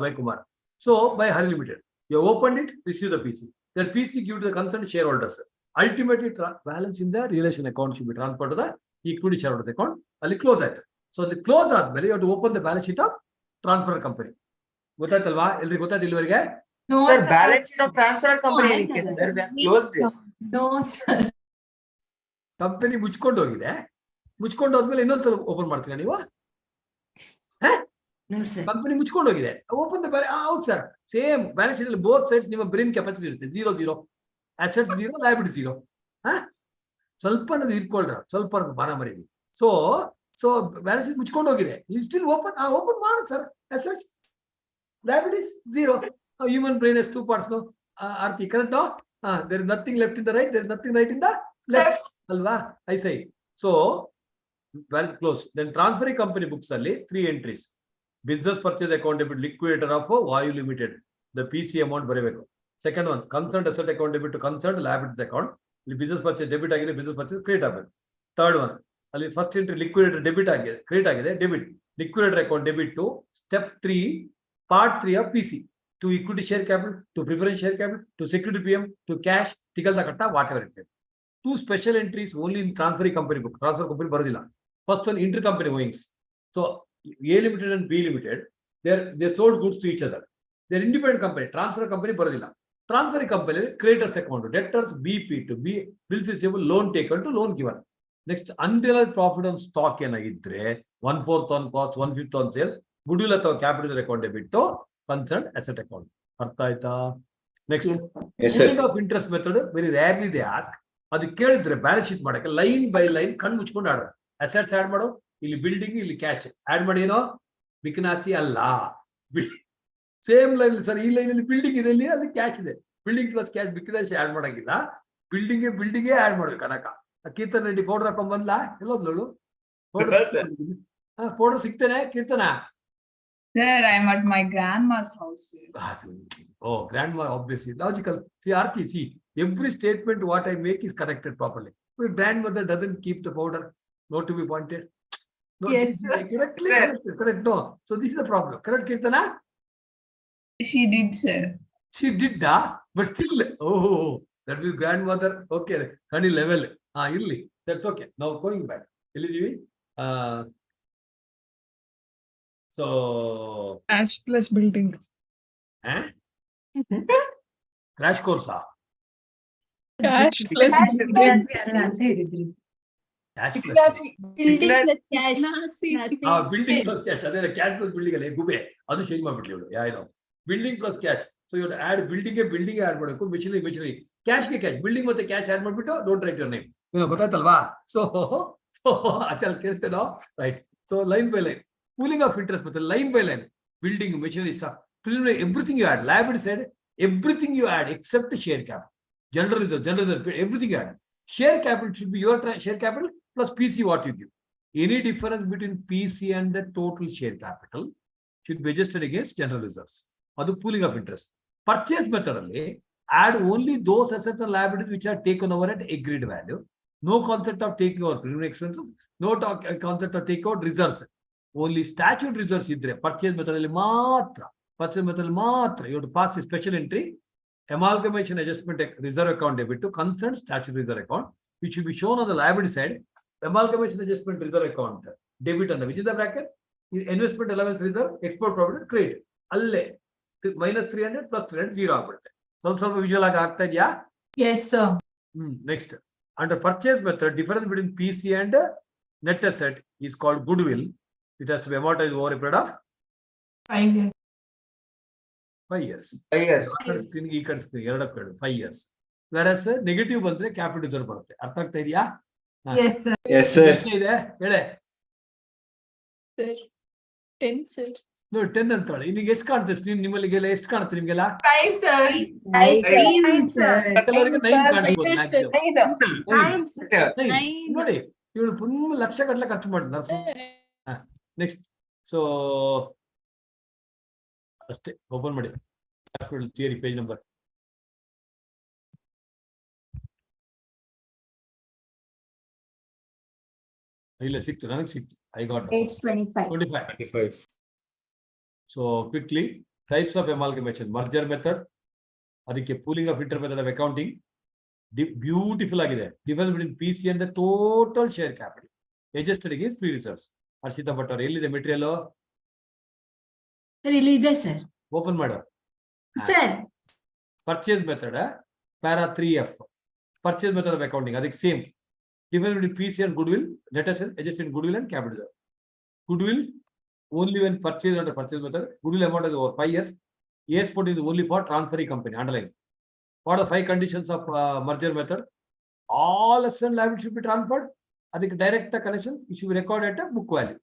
by Kumar. So by Hari Limited, you opened it, receive the PC. Then PC give to the concerned shareholders. Ultimately, balance in the realization account should be transferred to the equity shareholders account. I'll close that. So the close out, you have to open the balance sheet of transfer company. ಗೊತ್ತಾಯ್ತಲ್ವಾ? ಎಲ್ರಿಗೂ ಗೊತ್ತಾಯ್ತು ಇಲ್ಲಿವರೆಗೆ? Sir, balance sheet of transfer company ಏನಕ್ಕೆ sir? We have closed it. No, sir. Company ಮುಚ್ಕೊಂಡು ಹೋಗಿದೆ, ಮುಚ್ಕೊಂಡು ಹೋದ್ಮೇಲೆ ಇನ್ನೊಂದ್ಸಲ open ಮಾಡ್ತೀರಾ ನೀವು? ಕಂಪನಿ ಮುಚ್ಕೊಂಡು ಹೋಗಿದೆ, ಓಪನ್ ದ ಬ್ಯಾಲೆನ್ಸ್. ಹೌದು ಸರ್, ಸೇಮ್ ಬ್ಯಾಲೆನ್ಸ್ ಶೀಟ್ ಅಲ್ಲಿ ಬೋತ್ ಸೈಡ್ಸ್ ನಿಮ್ಮ ಬ್ರೇನ್ ಕೆಪಾಸಿಟಿ ಇರುತ್ತೆ. 0 ಅಸೆಟ್ಸ್ 0 ಲಯಬಿಲಿಟಿ 0. ಸ್ವಲ್ಪ ಇಟ್ಕೊಳ್ರ, ಸ್ವಲ್ಪ ಬಾನ ಮರೀವಿ. ಸೊ ಬ್ಯಾಲೆನ್ಸ್ ಶೀಟ್ ಮುಚ್ಕೊಂಡು ಹೋಗಿದೆ, ಸ್ಟಿಲ್ ಓಪನ್ ಮಾಡೋದು sir. Assets liabilities 0. Human brain has 2 parts, no? Arti, correct, no? There is nothing left in the right, there is nothing right in the left. Alva, I say. So, well, close. Then transferring company books only 3 entries. Business purchase account debit liquidator of Vayu Limited. The PC amount ಬರಬೇಕು. Second one, concerned asset account debit to concerned liabilities account. ಇಲ್ಲಿ business purchase debit ಆಗಿದೆ, business purchase credit ಆಗಬೇಕು. Third one, ಅಲ್ಲಿ first entry liquidator debit ಆಗಿದೆ, credit ಆಗಿದೆ, debit. Liquidator account debit to step 3. Part 3 of PC, to equity share capital, to preference share capital, to security PM, to cash, tickle the katta, whatever it is. 2 special entries only in transferring company book. Transfer company baradilla. First one, intercompany owings. So A Limited and B Limited, they sold goods to each other. They're independent company. Transfer company baradilla. Transferring company creditors account, debtors BP to B, bills receivable, loan taken to loan given. Next, unrealized profit on stock ಏನಾಗಿದ್ರೆ 1/4 on cost, 1/5 on sale. Goodwill ಅಥವಾ capital account debit to concern asset account. ಅರ್ಥ ಆಯ್ತಾ? Next, payment of interest method very rarely they ask. ಅದು ಕೇಳಿದ್ರೆ balance sheet ಮಾಡಕ್ಕೆ line by line ಕಣ್ಣು ಮುಚ್ಕೊಂಡು ಆಡೋ. ಅಸೆಟ್ಸ್ ಆಡ್ ಮಾಡು, ಇಲ್ಲಿ ಬಿಲ್ಡಿಂಗ್, ಇಲ್ಲಿ ಕ್ಯಾಶ್ ಆಡ್ ಮಾಡಿ. ಏನೋ ಬಿಕನಾಸಿ ಅಲ್ಲ, ಸೇಮ್ ಲೈನ್ ಸರ್. ಈ ಲೈನ್ ಅಲ್ಲಿ ಬಿಲ್ಡಿಂಗ್ ಇದೆ, ಇಲ್ಲಿ ಅಲ್ಲಿ ಕ್ಯಾಶ್ ಇದೆ. ಬಿಲ್ಡಿಂಗ್ ಪ್ಲಸ್ ಕ್ಯಾಶ್ ಬಿಕನಾಸಿ ಆಡ್ ಮಾಡಂಗಿಲ್ಲ, ಬಿಲ್ಡಿಂಗೇ ಆಡ್ ಮಾಡ್ಬೇಕು. ಕನಕ ಕೀರ್ತನ ರೆಡ್ಡಿ ಪೌಡರ್ ಹಾಕೊಂಡ್ ಬಂದ್ಲಾ? ಎಲ್ಲೋದ್ಲು ಪೌಡರ್ ಸಿಗ್ತೇನೆ Keerthana? Sir, I'm at my grandma's house. Oh, grandma, obviously. Logical. See, Arti, see, every statement what I make is connected properly. My grandmother doesn't keep the powder, not to be pointed. No, Yes, sir. correctly connected. Correct, no. So this is the problem. Correct, Kirtana? She did, sir. She did that, but still, oh, that will grandmother. Okay, honey level. Illi. That's okay. Now going back. Illi, so cash plus building. Crash course. Cash plus building plus cash. Building plus cash. Adhe cash plus building alle gube. Adu change ಮಾಡ್ಬಿಟ್ಲಿ ಅವಳು. Yeah, I know. Building plus cash. So you have to add building add ಮಾಡಬೇಕು. machinery. Cash ಗೆ cash. Building ಮತ್ತೆ cash add ಮಾಡ್ಬಿಟ್ಟು don't write your name. ಗೊತ್ತಾಯ್ತಲ್ವಾ? So Achal ಕೇಳಿಸ್ತೇನೋ? Right. So line by line. Pooling of interest method, line by line, building, machinery stuff, preliminary, everything you add, liability side, everything you add except the share capital, general reserve, everything you add. Share capital should be your share capital plus PC what you give. Any difference between PC and the total share capital should be adjusted against general reserves. That's pooling of interest. Purchase method only, add only those assets and liabilities which are taken over at agreed value. No concept of taking over preliminary expenses, no concept of taking over reserves. Only statute reserves idre purchase method alli matra you have to pass a special entry, amalgamation adjustment reserve account debit to concerned statute reserve account, which will be shown on the liability side. Amalgamation adjustment reserve account debit under which is the bracket, investment allowance reserve, export profit credit alle minus 300 plus 300 0 ಆಗುತ್ತೆ. ಸ್ವಲ್ಪ visual ಆಗಿ ಆಗ್ತಾ ಇದೆಯಾ? Yes, sir. Next, Under purchase method, difference between PC and net asset is called goodwill. It has to be amortized over a period of 5 years. 5 years. 5 years. 5 years. Whereas negative ಬಂದ್ರೆ capital reserve ಬರುತ್ತೆ. ಅರ್ಥ ಆಗ್ತಾ ಇದೆಯಾ? Yes, sir. Yes, sir. ಇದೆ ಹೇಳೆ. Sir, 10, sir. ನೋಡಿ 10 ಅಂತ ಹೇಳಿ. ನಿಮಗೆ ಎಷ್ಟು ಕಾಣ್ತದೆ? ನಿಮ್ಮಲ್ಲಿಗೆಲ್ಲ ಎಷ್ಟು ಕಾಣುತ್ತೆ ನಿಮಗೆಲ್ಲ? 5, sir. ಕೆಲವರಿಗೆ 9 ಕಾಣ್ಬೋದು maximum. 9. 9. ನೋಡಿ ಇವಳು ಫುಲ್ ಲಕ್ಷ ಗಟ್ಟಲೆ ಖರ್ಚು ಮಾಡ್ತಾರೆ. ನೆಕ್ಸ್ಟ್ ಸೊ ಅಷ್ಟೇ ಓಪನ್ ಮಾಡಿ ಥಿಯರಿ ಪೇಜ್ ನಂಬರ್ ಇಲ್ಲ ಸಿಕ್ತು ನನಗೆ ಸಿಕ್ತು I got Page 25. So quickly types of amalgamation merger method ಅದಕ್ಕೆ pooling of inter method of accounting beautiful ಆಗಿದೆ difference between P C and the total share capital adjusted against free reserves. Harshita Bhat ಅವರು ಎಲ್ಲಿದೆ material sir ಇಲ್ಲಿ ಇದೆ sir open ಮಾಡು sir purchase method para 3F purchase method of accounting ಅದಕ್ಕೆ same difference between P C and goodwill let us adjusted goodwill and capital. Goodwill only when purchased under purchase method. Goodwill amount is over 5 years. AS14 is only for transferring company. Underline. What are the 5 conditions of merger method? All assets and liabilities should be transferred. I think direct connection it should be recorded at a book value.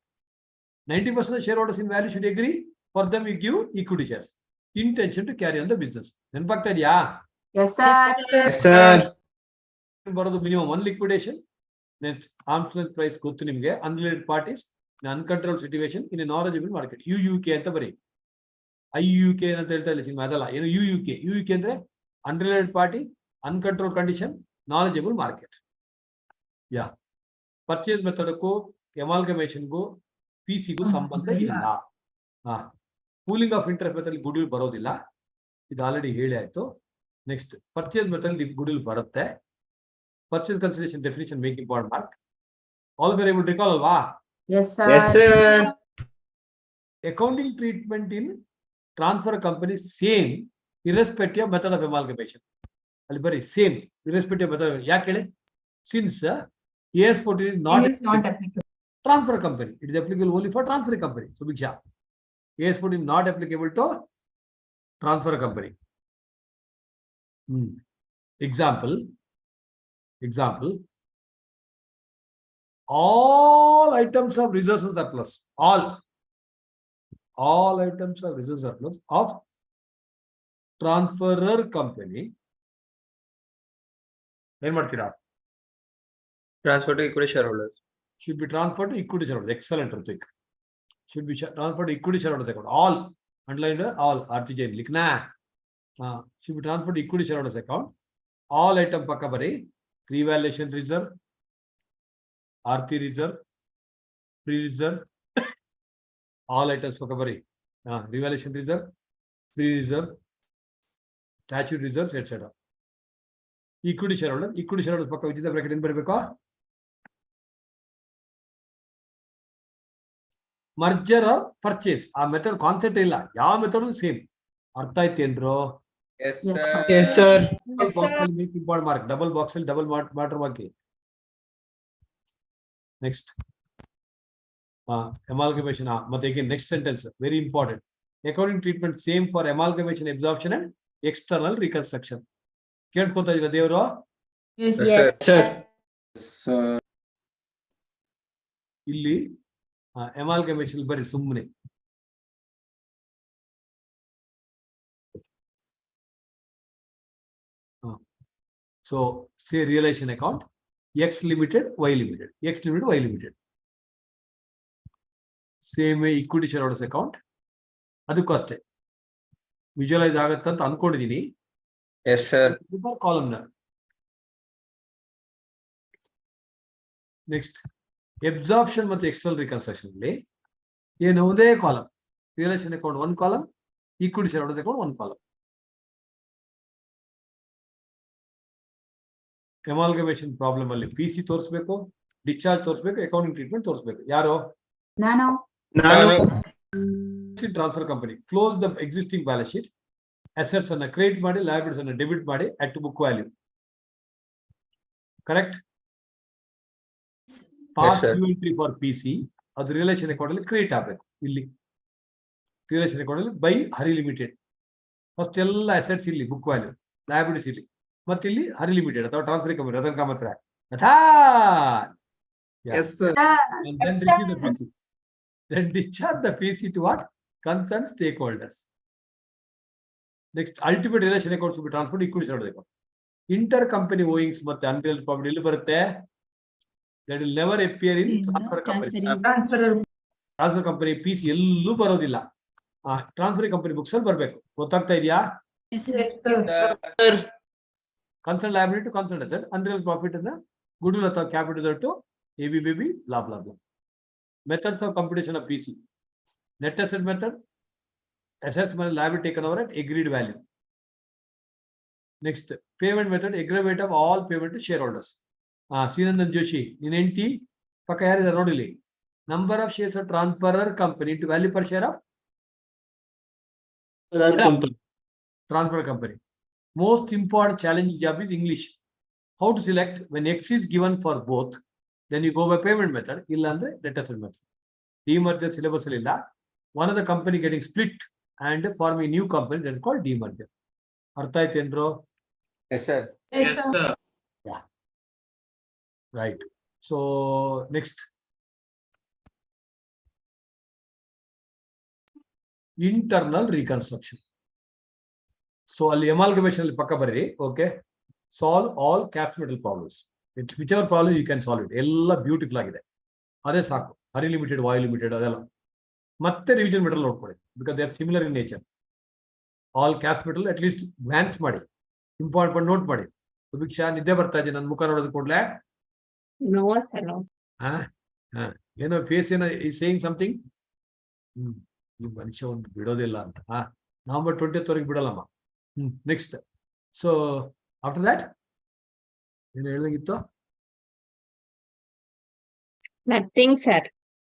90% of the shareholders in value should agree. For them, you give equity shares. Intention to carry on the business. Then back there, yeah. Yes, sir. Yes, sir. Borrow the minimum 1 liquidation. Then arm's length price go to nimge unrelated parties. Uncontrolled situation in a knowledgeable market. UUK ಅಂತ ಬರಿ IUK ಅಂತ ಹೇಳ್ತಾ ಇಲ್ಲ cinema ಅದಲ್ಲ ಏನು UUK ಅಂದ್ರೆ unrelated party, uncontrolled condition, knowledgeable market. ಯಾ purchase ಮೆಥಡ್ಗೂ ಎಮಾಲ್ಗಮೇಷನ್ಗೂ PC ಗೂ ಸಂಬಂಧ ಇಲ್ಲ. Pooling of interest method goodwill ಬರೋದಿಲ್ಲ, ಇದು ಆಲ್ರೆಡಿ ಹೇಳಿ ಆಯ್ತು. ನೆಕ್ಸ್ಟ್ ಪರ್ಚೇಸ್ ಮೆಥಡ್ ಗುಡ್ವಿಲ್ ಬರುತ್ತೆ. Purchase consideration definition make important mark. All are able to recall ಅಲ್ವಾ? Yes, sir. Yes, sir. Accounting treatment in transfer company same irrespective of method of amalgamation. Ali bari same irrespective of method. ಯಾಕೆ ಹೇಳಿ? Since AS14 is not applicable. Transfer company, it is applicable only for transfer company. So Biksha, AS14 is not applicable to transfer company. Example. All items of reserves and surplus. All items of reserves surplus of transferor company. Then what kira? Transfer to equity shareholders. Should be transferred to equity shareholders. Excellent, Ritik. Should be transferred to equity shareholders account. All underlined all RTJ likhna. Should be transferred to equity shareholders account. All item pakka bari. Revaluation reserve. R3 reserve, free reserve, all items for cover. Revaluation reserve, free reserve, statute reserves, etc. Equity shareholders pakka which is the bracket in barabeka. Merger or purchase. A method concept illa. Yav method is same. Artha itendro. Yes, sir. Yes, sir. Double box will make important mark. Double box will double matter mark. Next, amalgamation. But again, next sentence, very important. Accounting treatment same for amalgamation, absorption, and external reconstruction. Kelskota idira devaro? Yes, Sir. Illi amalgamation bari summune. So say realization account. X limited, Y limited. X limited, Y limited. Same way equity shareholders account. ಅದಕ್ಕೂ ಅಷ್ಟೇ visualise ಆಗತ್ತೆ ಅಂತ ಅನ್ಕೊಂಡಿದೀನಿ. Yes, sir. ಕಾಲಮ್ನ next absorption ಮತ್ತು external reconstruction ಅಲ್ಲಿ ಏನು ಒಂದೇ column realisation account 1 column, equity share account 1 column. Amalgamation problem ಅಲ್ಲಿ PC ತೋರಿಸಬೇಕು, ಡಿಸ್ಚಾರ್ಜ್ ತೋರಿಸಬೇಕು, ಅಕೌಂಟಿಂಗ್ ಟ್ರೀಟ್ಮೆಂಟ್ ತೋರಿಸಬೇಕು. ಯಾರು? ನಾನು transfer company close the existing balance sheet, assets ಅನ್ನ ಕ್ರೆಡಿಟ್ ಮಾಡಿ, ಲಯಬಿಲಿಟೀಸ್ ಅನ್ನ ಡೆಬಿಟ್ ಮಾಡಿ at book value. Correct? Yes, Part sir. Q entry for PC. ಅದು ರಿಲೇಷನ್ ಅಕೌಂಟ್ ಅಲ್ಲಿ ಕ್ರಿಯೇಟ್ ಆಗಬೇಕು. ಇಲ್ಲಿ ರಿಲೇಷನ್ ಅಕೌಂಟ್ ಅಲ್ಲಿ ಬೈ ಹರಿ ಲಿಮಿಟೆಡ್. ಫಸ್ಟ್ ಎಲ್ಲ ಅಸೆಟ್ಸ್ ಇಲ್ಲಿ ಬುಕ್ ವ್ಯಾಲ್ಯೂ, ಲಯಬಿಲಿಟೀಸ್ ಇಲ್ಲಿ, ಮತ್ತೆ ಇಲ್ಲಿ ಹರಿ ಲಿಮಿಟೆಡ್ ಅಥವಾ ಟ್ರಾನ್ಸ್ಫರ್ ಕಂಪನಿ ಅದನ್ನ ಕಾಮತ್ರ ಯಥಾ. Yes, sir. And then receive the PC. Then discharge the PC to what? Concerned stakeholders. Next, ultimate relation accounts will be transferred equity share account. Intercompany owings ಮತ್ತೆ unrealized property ಎಲ್ಲಿ ಬರುತ್ತೆ? That will never appear in transfer company. Transfer company PC ಎಲ್ಲೂ ಬರೋದಿಲ್ಲ. Transfer company books ಅಲ್ಲಿ ಬರಬೇಕು. ಗೊತ್ತಾಗ್ತಾ ಇದೆಯಾ? Concern liability to concern asset, unreal profit ಅನ್ನ ಗುಡ್ವಿಲ್ ಅಥವಾ capital to ABBB blah blah blah. Methods of computation of PC. Net asset method, assets money liability taken over at agreed value. Next, payment method, aggregate of all payment to shareholders. Srinandan Joshi, in NT, Paka here is a rodily. Number of shares of transferor company to value per share of transfer company. Most important challenge job is English. How to select when X is given for both, then you go by payment method, illandre net asset method. Demerger syllabus illa. One of the company getting split and forming a new company, that is called demerger. Artha aitendro? Yes, sir. Yes, sir. Yeah. Right. So next. Internal reconstruction. So amalgamation ಅಲ್ಲಿ ಪಕ್ಕ ಬರ್ರಿ. Okay. Solve all capital problems. Whichever problem you can solve it. ಎಲ್ಲ beautiful ಆಗಿದೆ. ಅದೇ ಸಾಕು. ಹರಿ limited, ವಾಯು limited ಅದೆಲ್ಲ ಮತ್ತೆ revision metal ನೋಡ್ಕೊಳ್ಳಿ. Because they are similar in nature. All capital at least glance ಮಾಡಿ, ಇಂಪಾರ್ಟೆಂಟ್ ನೋಟ್ ಮಾಡಿ. ಸುಭಿಕ್ಷಾ ನಿದ್ದೆ ಬರ್ತಾ ಇದೆ ನನ್ನ ಮುಖ ನೋಡೋದು ಕೂಡಲೇ. ಏನೋ ಫೇಸ್ ಏನೋ ಸೇಯಿಂಗ್ ಸಮಥಿಂಗ್. ಈ ಮನುಷ್ಯ ಒಂದು ಬಿಡೋದಿಲ್ಲ ಅಂತ. November 20th ವರೆಗೆ ಬಿಡಲ್ಲಮ್ಮ. ನೆಕ್ಸ್ಟ್. ಸೊ ಆಫ್ಟರ್ ದ್ಯಾಟ್ ಏನು ಹೇಳಂಗಿತ್ತು? Nothing, sir.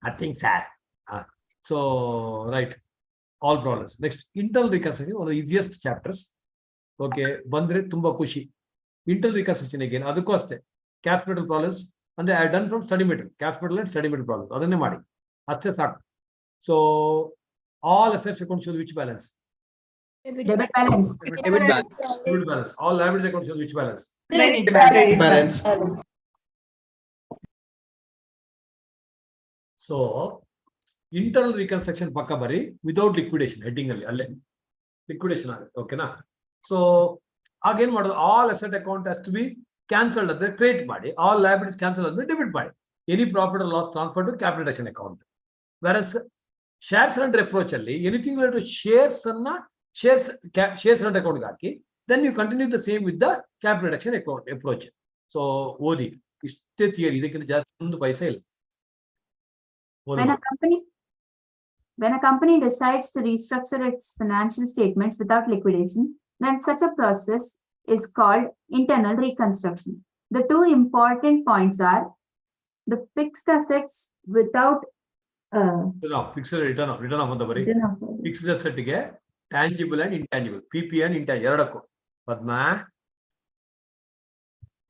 Nothing, sir. So right, all problems. Next, internal reconstruction, one of the easiest chapters. Okay, ಬಂದ್ರೆ ತುಂಬಾ ಖುಷಿ. Internal reconstruction again, ಅದಕ್ಕೂ ಅಷ್ಟೇ capital problems ಅಂದ್ರೆ I done from study material, capital and study material problems ಅದನ್ನೇ ಮಾಡಿ ಅಷ್ಟೇ ಸಾಕು. So all assets accounts show which balance? Debit balance. Debit balance. All liability accounts show which balance? Credit balance. So internal reconstruction ಪಕ್ಕ ಬರಿ without liquidation heading ಅಲ್ಲಿ ಅಲ್ಲೇ liquidation ಆಗುತ್ತೆ. ಓಕೆನಾ? ಸೊ ಆಗೇನ್ ಮಾಡೋದು? All asset account has to be cancelled ಅಂದ್ರೆ create ಮಾಡಿ, all liabilities cancel ಆದ್ರೆ ಡೆಬಿಟ್ ಮಾಡಿ. Any profit or loss transfer to capital account. Versus shares under approach ಅಲ್ಲಿ ಎನಿಥಿಂಗ್ ರಿಲೇಟೆಡ್ ಶೇರ್ಸ್ ಅನ್ನ ಶೇರ್ಸ್ ಅಂಡರ್ ಅಕೌಂಟ್ ಹಾಕಿ, then you continue the same with the capital account approach. So ಓದಿ, ಇಷ್ಟೇ theory, ಇದಕ್ಕಿಂತ ಜಾಸ್ತಿ ಒಂದು ಪೈಸೆ ಇಲ್ಲ. When a company decides to restructure its financial statements without liquidation, then such a process is called internal reconstruction. The two important points are the fixed assets without fixed return off ಅಂತ ಬರಿ. Fixed asset ಗೆ tangible and intangible, PP and intangible ಎರಡಕ್ಕೂ. Padma,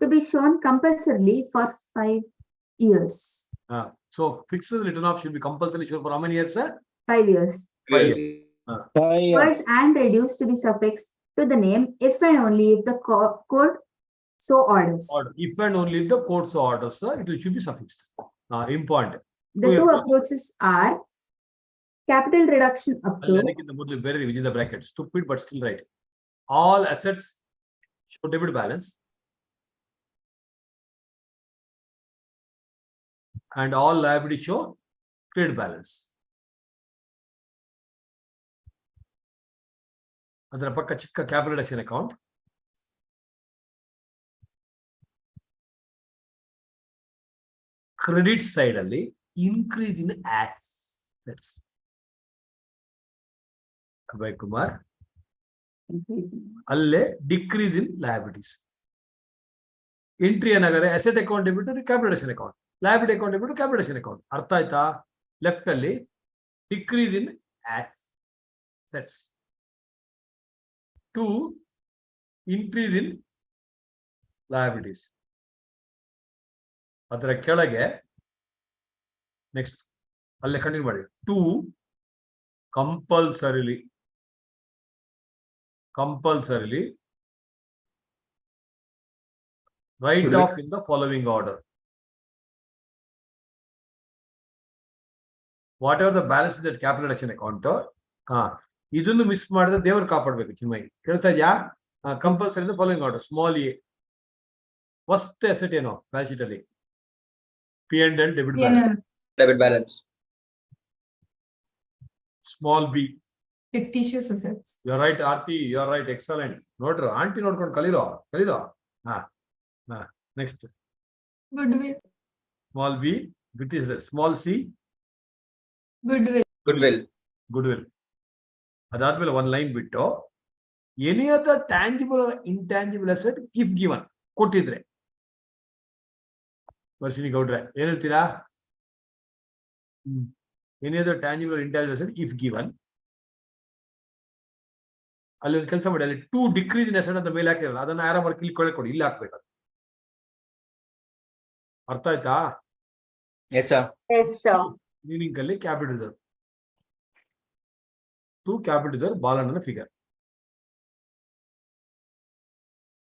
to be shown compulsorily for 5 years. So fixed return off should be compulsory shown for how many years, sir? 5 years. 5 years. Word and reduced to be suffixed to the name if and only if the court so orders. If and only if the court so orders, sir, it should be suffixed. Important. The two approaches are capital reduction approach. Very within the bracket. Stupid but still right. All assets show debit balance and all liabilities show credit balance. ಅದರ ಪಕ್ಕ ಚಿಕ್ಕ capital reduction account. Credit side ಅಲ್ಲಿ increase in assets. Abhay Kumar, ಅಲ್ಲೇ decrease in liabilities. Entry ಏನಾಗರೆ asset account ಬಿಟ್ಟು capital reduction account, liability account ಬಿಟ್ಟು capital reduction account. ಅರ್ಥ ಆಯ್ತಾ? ಲೆಫ್ಟ್ ಅಲ್ಲಿ decrease in assets to increase in liabilities. ಅದರ ಕೆಳಗೆ ನೆಕ್ಸ್ಟ್ ಅಲ್ಲೇ ಕಂಟಿನ್ಯೂ ಮಾಡಿ. To compulsorily write off in the following order. Whatever the balance in that capital reduction account, ಇದನ್ನು miss ಮಾಡಿದ್ರೆ ದೇವರು ಕಾಪಾಡಬೇಕು. ಚಿನ್ಮಯಿ ಕೇಳ್ತಾ ಇದೆಯಾ? ಕಂಪಲ್ಸರಿ ಇಂದ following order. Small A first asset ಏನೋ ಬ್ಯಾಲೆನ್ಸ್ ಶೀಟ್ ಅಲ್ಲಿ P&L debit balance. Small B fictitious assets. You are right Aarti, you are right, excellent. ನೋಡ್ರು ಆಂಟಿ ನೋಡ್ಕೊಂಡು ಕಲೀರೋ. Next Goodwill. Small B with is small C goodwill. ಅದಾದ್ಮೇಲೆ ಒಂದು line ಬಿಟ್ಟು any other tangible intangible asset if given ಕೊಟ್ಟಿದ್ರೆ. ವರ್ಷಿನಿ ಗೌಡ್ರೆ ಏನ್ ಹೇಳ್ತೀರಾ? Any other tangible intangible asset if given. ಅಲ್ಲಿ ಒಂದು ಕೆಲಸ ಮಾಡಿ, ಅಲ್ಲಿ ಟು ಡಿಕ್ರೀಸ್ ಇನ್ ಅಸೆಟ್ ಅಂತ ಮೇಲೆ ಹಾಕಿರಲ್ಲ, ಅದನ್ನ ಆರೋ ಮಾರ್ಕ್ ಇಲ್ಲಿ ಕೊಡಿ, ಇಲ್ಲಿ ಹಾಕ್ಬೇಕು. ಅರ್ಥ ಆಯ್ತಾ? ಮೀನಿಂಗ್ ಅಲ್ಲಿ capital reserve to capital reserve ಬಾಲಣ್ಣನ ಫಿಗರ್.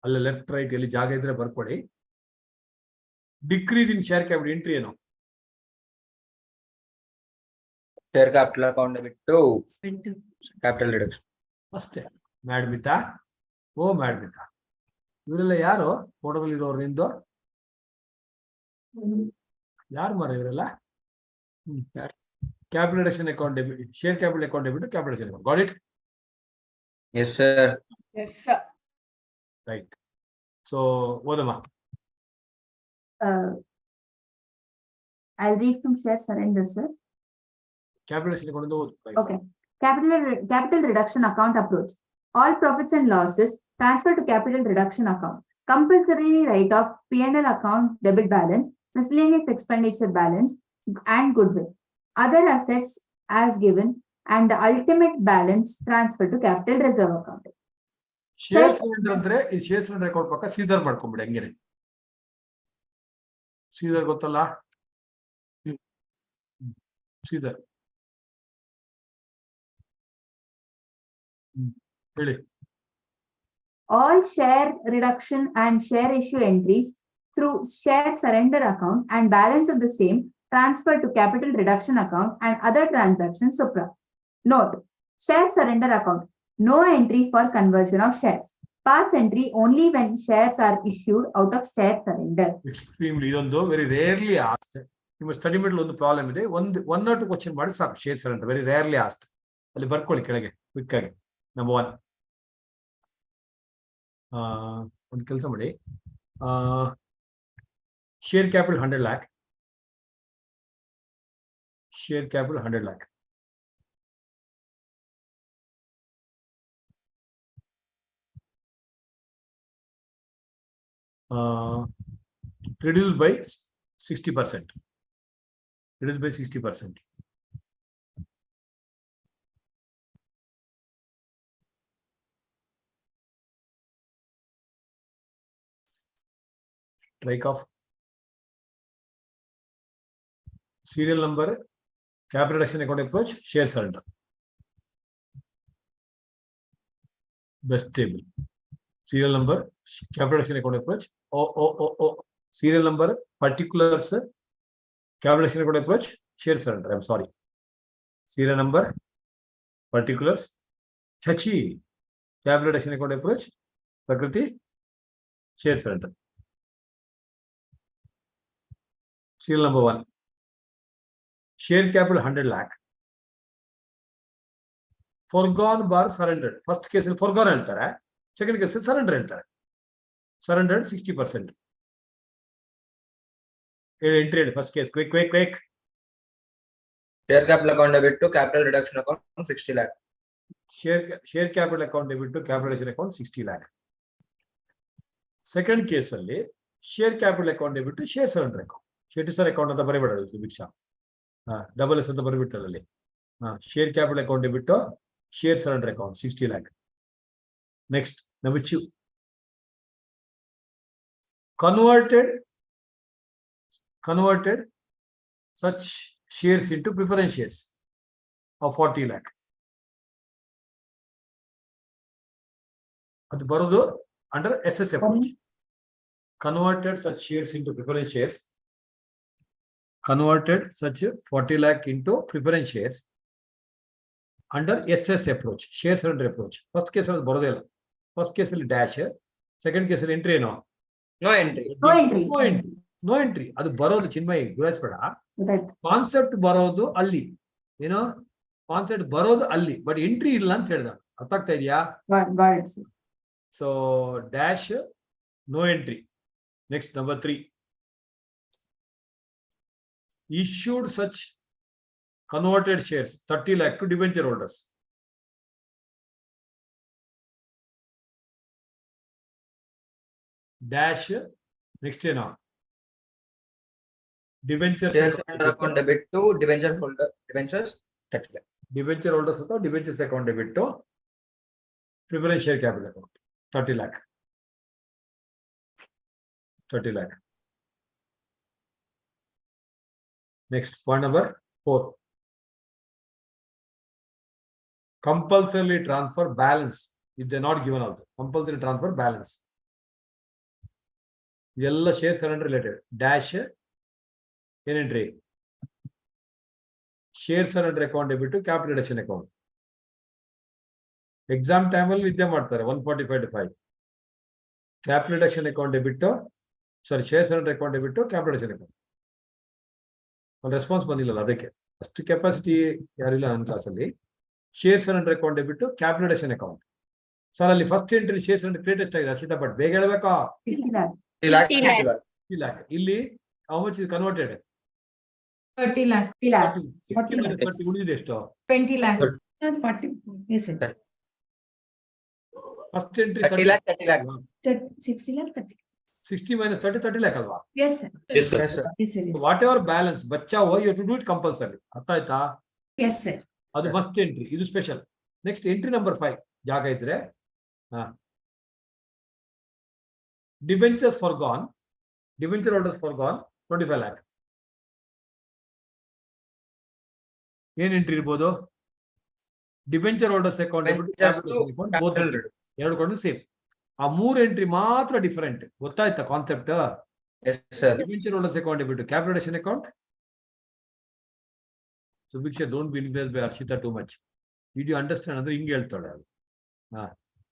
ಅಲ್ಲಿ ಲೆಫ್ಟ್ ರೈಟ್ ಎಲ್ಲಿ ಜಾಗ ಇದ್ರೆ ಬರ್ಕೊಡಿ. Decrease in share capital entry ಏನು? ಶೇರ್ ಕ್ಯಾಪಿಟಲ್ ಅಕೌಂಟ್ ಬಿಟ್ಟು ಕ್ಯಾಪಿಟಲ್ ರಿಡಕ್ಷನ್ ಅಷ್ಟೇ. ಮಾಡ್ಬಿತ್ತಾ? ಓ ಮಾಡ್ಬಿತ್ತಾ? ಇವರೆಲ್ಲ ಯಾರು ಫೋಟೋದಲ್ಲಿ ಇರೋರು? ನಿಂದು ಯಾರು ಮಾರ ಇವರೆಲ್ಲ? Capital reduction account debit, share capital account debit, capital reduction account. Got it? Yes sir. Right. So ಓದಮ್ಮ. I'll read from share surrender, sir. Capital reduction account ಓದು. Okay. Capital reduction account approach. All profits and losses transfer to capital reduction account. Compulsory write-off P&L account debit balance, miscellaneous expenditure balance, and goodwill. Other assets as given, and the ultimate balance transfer to capital reserve account. Share surrender ಅಂದ್ರೆ ಈ share surrender account ಪಕ್ಕ ಸೀಸರ್ ಮಾಡ್ಕೊಂಡ್ಬಿಡಿ. ಹಂಗೇನೆ ಸೀಸರ್ ಗೊತ್ತಲ್ಲ? Caesar ಹೇಳಿ. All share reduction and share issue entries through share surrender account and balance of the same transfer to capital reduction account and other transactions supra. Note, share surrender account, no entry for conversion of shares. Pass entry only when shares are issued out of share surrender. Extremely, ಇದೊಂದು very rarely asked. ನಿಮ್ಮ study metal ಒಂದು problem ಇದೆ, one or two question ಮಾಡಿ ಸಾಕು. Share surrender very rarely asked. ಅಲ್ಲಿ ಬರ್ಕೊಳ್ಳಿ ಕೆಳಗೆ quick ಆಗಿ. ನಂಬರ್ 1 ಒಂದು ಕೆಲಸ ಮಾಡಿ, share capital 100 lakh, share capital 100 lakh. Reduced by 60%. Reduced by 60%. Strike off. Serial number, capital reduction account approach, share surrender. Best table. Serial number, capital reduction account approach. Serial number, particulars, capital reduction account approach, share surrender. I'm sorry. Serial number, particulars, Chachi, capital reduction account approach, Prakriti, share surrender. Serial number 1. Share capital 100 lakh. Foregone bar surrendered. First case in foregone ಹೇಳ್ತಾರೆ, second case in surrender ಹೇಳ್ತಾರೆ. Surrendered 60%. Entry first case, quick. Share capital account debit to capital reduction account 60 lakh. Share capital account debit to capital reduction account 60 lakh. Second case ಅಲ್ಲಿ share capital account debit to share surrender account. ಶೆಟ್ಟಿಸರ್ account ಅಂತ ಬರೀಬೇಡ Bhiksha, double S ಅಂತ ಬರೀಬಿಡ್ತಾರೆ ಅಲ್ಲಿ. Share capital account ಬಿಟ್ಟು share surrender account 60 lakh. Next number 2, converted converted such shares into preference shares of 40 lakh. ಅದು ಬರೋದು under SS approach. Converted such shares into preference shares. Converted such 40 lakh into preference shares under SS approach, share surrender approach. First case ಅಲ್ಲಿ ಬರೋದಿಲ್ಲ. First case ಅಲ್ಲಿ dash, second case ಅಲ್ಲಿ entry ಏನೋ? No entry. No entry. ಅದು ಬರೋದು ಚಿನ್ಮಯಿ ಗುರಾಯಿಸ್ಬೇಡ. Concept ಬರೋದು ಅಲ್ಲಿ. ಏನೋ ಕಾನ್ಸೆಪ್ಟ್ ಬರೋದು ಅಲ್ಲಿ, ಬಟ್ ಎಂಟ್ರಿ ಇಲ್ಲ ಅಂತ ಹೇಳ್ದ. ಅರ್ಥ ಆಗ್ತಾ ಇದೆಯಾ? So dash, no entry. Next, number 3. Issued such converted shares 30 lakh to debenture holders. Dash, next year now. Debentures Shares under account debit to debenture holder, debentures 30 lakh. Debenture holders ಅಥವಾ debentures account debit to preference share capital account 30 lakh. 30 lakh. Next, point number 4. Compulsorily transfer balance if they're not given also. Compulsory transfer balance. ಎಲ್ಲ share surrender related. Dash, entry. Share surrender account debit to capital reduction account. Exam time ಅಲ್ಲಿ ವಿದ್ಯೆ ಮಾಡ್ತಾರೆ 145/5. Capital reduction account debit to, sorry, share surrender account debit to capital reduction account. ಒಂದು response ಬಂದಿಲ್ಲ ಅದಕ್ಕೆ. ಅಷ್ಟು capacity ಯಾರಿಲ್ಲ ನನ್ನ ಕ್ಲಾಸಲ್ಲಿ. Share surrender account debit to capital reduction account. Sir ಅಲ್ಲಿ first entry share surrender credit ಎಷ್ಟಾಗಿದೆ ಅರ್ಷಿತಾ ಬಟ್ ಬೇಗ ಹೇಳ್ಬೇಕಾ? 50 lakh. ಇಲ್ಲಿ how much is converted? 30 lakh. 30 ಉಳಿದಿದೆ ಎಷ್ಟು? 20 lakh. First entry 30 lakh, 30 lakh. 60 lakh 30. 60 minus 30 lakh ಅಲ್ವಾ? Yes, sir. Yes, sir. Yes, sir. Whatever balance ಬಚ್ಚಾವೋ you have to do it compulsory. ಅರ್ಥ ಆಯ್ತಾ? Yes, sir. ಅದು must entry, ಇದು special. Next entry number 5 ಜಾಗ ಇದ್ರೆ debentures foregone, debenture holders foregone 25 lakh. ಏನ್ entry ಇರ್ಬೋದು? Debenture holders account ಎರಡು ಕೊಂಡು ಸೇಮ್. ಆ 3 ಎಂಟ್ರಿ ಮಾತ್ರ ಡಿಫರೆಂಟ್. ಗೊತ್ತಾಯ್ತಾ concept? Debenture holders account debit to capital reduction account. Subiksha, don't be impressed by Arshita too much. Did you understand? Andre hinge ಹೇಳ್ತಾಳೆ ಅದು.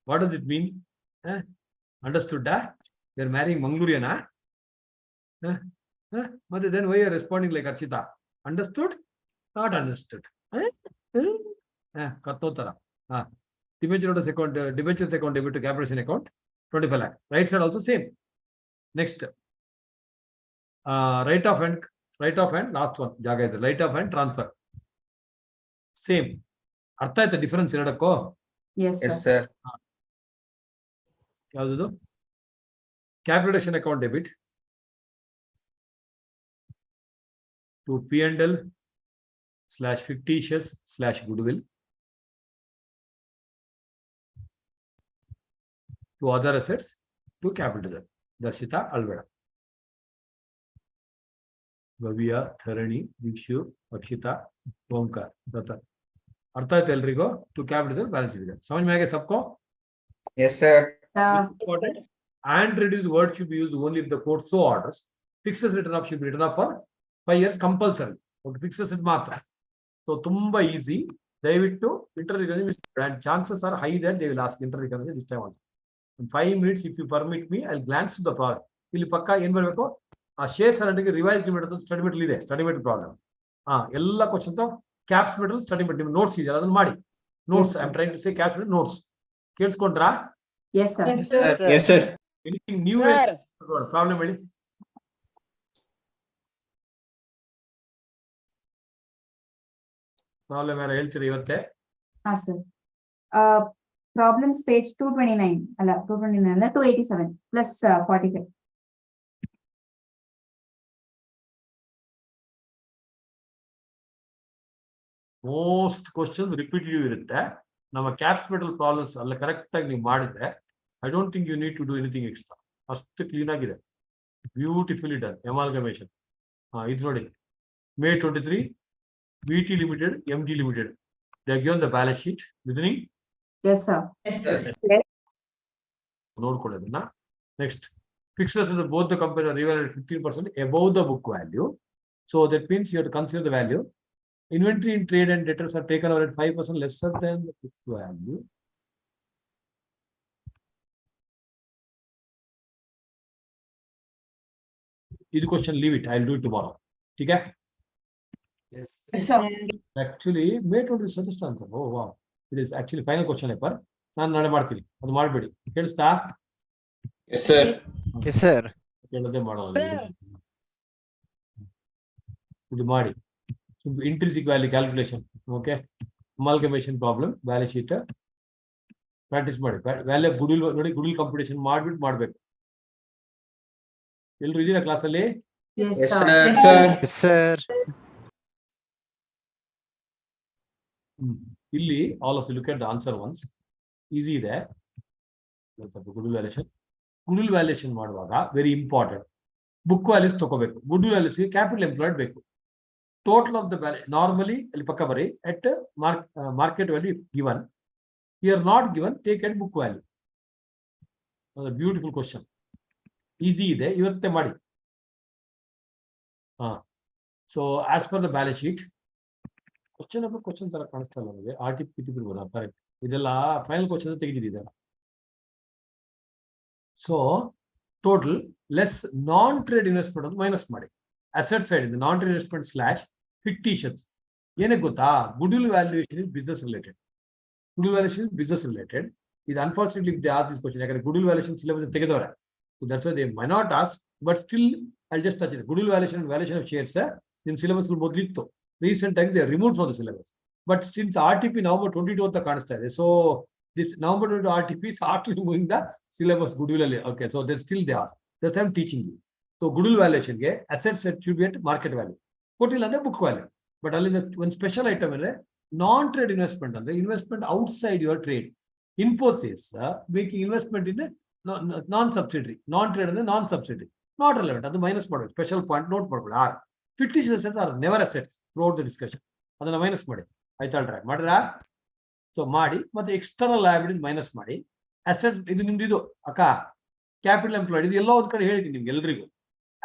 What does it mean? Understood? You're marrying Mangaluriana? But then why you're responding like Arshita? Understood? Not understood. Kattotara. Debentures account debit to capital account 25 lakh. Right side also same. Next, right of hand last one ಜಾಗ ಇದೆ. Right of hand transfer same. ಅರ್ಥ ಆಯ್ತಾ difference ಎರಡಕ್ಕೂ? Yes, sir. ಯಾವುದು? Capital reduction account debit to P&L/fictitious/goodwill to other assets to capital. Darshita Alveda, Bhavya, Tharani, Dikshu, Akshita, Omkar, Data. अर्थ आयता एल्रिगो? To capital balance sheet. समझ में आ गया सबको? Yes, sir. Important. And reduced word should be used only if the court so orders. Fixed asset written off should be written off for 5 years compulsory. Okay, fixed asset ಮಾತ್ರ. So ತುಂಬಾ easy. ದಯವಿಟ್ಟು interrogation and chances are high that they will ask interrogation this time also. In 5 minutes, if you permit me, I'll glance to the problem. ಇಲ್ಲಿ ಪಕ್ಕ ಏನ್ ಬರಬೇಕು? ಆ share ಸರಣಿಗೆ revise limit study metal ಇದೆ, study metal problem. ಎಲ್ಲ questions caps metal study metal notes ಇದೆ, ಅದನ್ನ ಮಾಡಿ. Notes I am trying to say caps metal notes. ಕೇಳಿಸ್ಕೊಂಡ್ರಾ? Yes, sir. Yes, sir. Anything new problem ಹೇಳಿ. ಪ್ರಾಬ್ಲಮ್ ಯಾರು ಹೇಳ್ತೀರಿ ಇವತ್ತೇ? ಹಾ ಸರ್. ಪ್ರಾಬ್ಲಮ್ಸ್ ಪೇಜ್ 229 ಅಲ್ಲ 229 ಅಲ್ಲ 287 ಪ್ಲಸ್ 45. ಮೋಸ್ಟ್ ಕ್ವಶನ್ಸ್ ರಿಪೀಟೆಡ್ ಇರುತ್ತೆ. ನಮ್ಮ ಕ್ಯಾಪ್ಸ್ ಮೆಟಲ್ ಪ್ರಾಬ್ಲಮ್ಸ್ ಅಲ್ಲ ಕರೆಕ್ಟ್ ಆಗಿ ನೀವು ಮಾಡಿದ್ರೆ I don't think you need to do anything extra. ಅಷ್ಟು ಕ್ಲೀನ್ ಆಗಿದೆ, ಬ್ಯೂಟಿಫುಲಿ ಡನ್ ಎಮಾಲ್ಗಮೇಷನ್. ಇದು ನೋಡಿ May 23 VT Limited, MT Limited. They are given the balance sheet. Listening? Yes, sir. ನೋಡ್ಕೊಳ್ಳೋದನ್ನ. Next, fixed assets of both the company are revalued 15% above the book value. So that means you have to consider the value. Inventory in trade and debtors are taken over at 5% lesser than the book value. This question, leave it. I'll do it tomorrow. Okay? Yes. Actually, May 20 suggest answer. Oh wow. It is actually final question paper. ನಾನು ನಾಳೆ ಮಾಡ್ತೀನಿ. ಅದು ಮಾಡಬೇಡಿ. ಕೇಳಿಸ್ತಾ? Yes, sir. Yes, sir. ಕೇಳೋದೇ ಮಾಡೋಲ್ಲ. ಇದು ಮಾಡಿ. Intrinsic value calculation. Okay. Amalgamation problem. Balance sheet. Practice ಮಾಡಿ. Value goodwill ನೋಡಿ goodwill computation ಮಾಡ್ಬಿಟ್ಟು ಮಾಡಬೇಕು. ಎಲ್ಲರೂ ಇದೀರಾ ಕ್ಲಾಸ್ ಅಲ್ಲಿ? Yes, Yes, sir. sir. Yes, sir. ಇಲ್ಲಿ all of you look at the answer once. Easy ಇದೆ. Goodwill valuation. Goodwill valuation ಮಾಡುವಾಗ very important. Book values ತಗೋಬೇಕು. Goodwill values ಗೆ capital employed ಬೇಕು. Total of the value normally ಅಲ್ಲಿ ಪಕ್ಕ ಬರಿ at market value if given. Here not given, take at book value. A beautiful question. Easy ಇದೆ, ಇವತ್ತೇ ಮಾಡಿ. So as per the balance sheet, question ತರ ಕಾಣಿಸ್ತಾ ಇಲ್ಲ ನನಗೆ. RTP ಬಿಡ್ಬೋದಾ? ಕರೆಕ್ಟ್. ಇದೆಲ್ಲ ಫೈನಲ್ ಕ್ವಶನ್ ತೆಗೆದಿದ್ದಾರೆ. So total less non trade investment ಅಂತ ಮೈನಸ್ ಮಾಡಿ. ಅಸೆಟ್ ಸೈಡ್ ಇಂದ non trade investment slash fictitious. ಏನಕ್ಕೆ ಗೊತ್ತಾ? Goodwill valuation is business related. Goodwill valuation is business related. ಇದು unfortunately they ask this question. ಯಾಕಂದ್ರೆ goodwill valuation syllabus ತೆಗೆದವರೆ. So that's why they might not ask, but still I'll just touch it. Goodwill valuation and valuation of shares in syllabus ಮೊದಲಿತ್ತು. Recent time they are removed from the syllabus. But since RTP November 22 ಅಂತ ಕಾಣಿಸ್ತಾ ಇದೆ, so this November 22 RTP is after removing the syllabus goodwill ಅಲ್ಲಿ. Okay, so they're still they ask. That's why I'm teaching you. So goodwill valuation ಗೆ assets set should be at market value. ಕೊಟ್ಟಿಲ್ಲ ಅಂದ್ರೆ book value. But ಅಲ್ಲಿ ಒಂದು special item ಅಂದ್ರೆ non trade investment ಅಂದ್ರೆ investment outside your trade. Infosys making investment in non subsidiary. Non trade ಅಂದ್ರೆ non subsidiary, not relevant. ಅದು minus ಮಾಡಬೇಕು. Special point note ಮಾಡ್ಬೇಡಿ. Fictitious assets are never assets throughout the discussion. ಅದನ್ನ minus ಮಾಡಿ. ಆಯ್ತಾ? Try ಮಾಡಿದ್ರಾ? So ಮಾಡಿ ಮತ್ತೆ ಎಕ್ಸ್ಟರ್ನಲ್ ಲಯಬಿಲಿಟಿ ಮೈನಸ್ ಮಾಡಿ. ಅಸೆಟ್ಸ್ ಇದು ನಿಮ್ದು ಇದು ಅಕ್ಕ ಕ್ಯಾಪಿಟಲ್ ಎಂಪ್ಲಾಯ್ಡ್. ಇದು ಎಲ್ಲ ಒಂದು ಕಡೆ ಹೇಳಿದ್ದೀನಿ ನಿಮ್ಗೆ ಎಲ್ರಿಗೂ.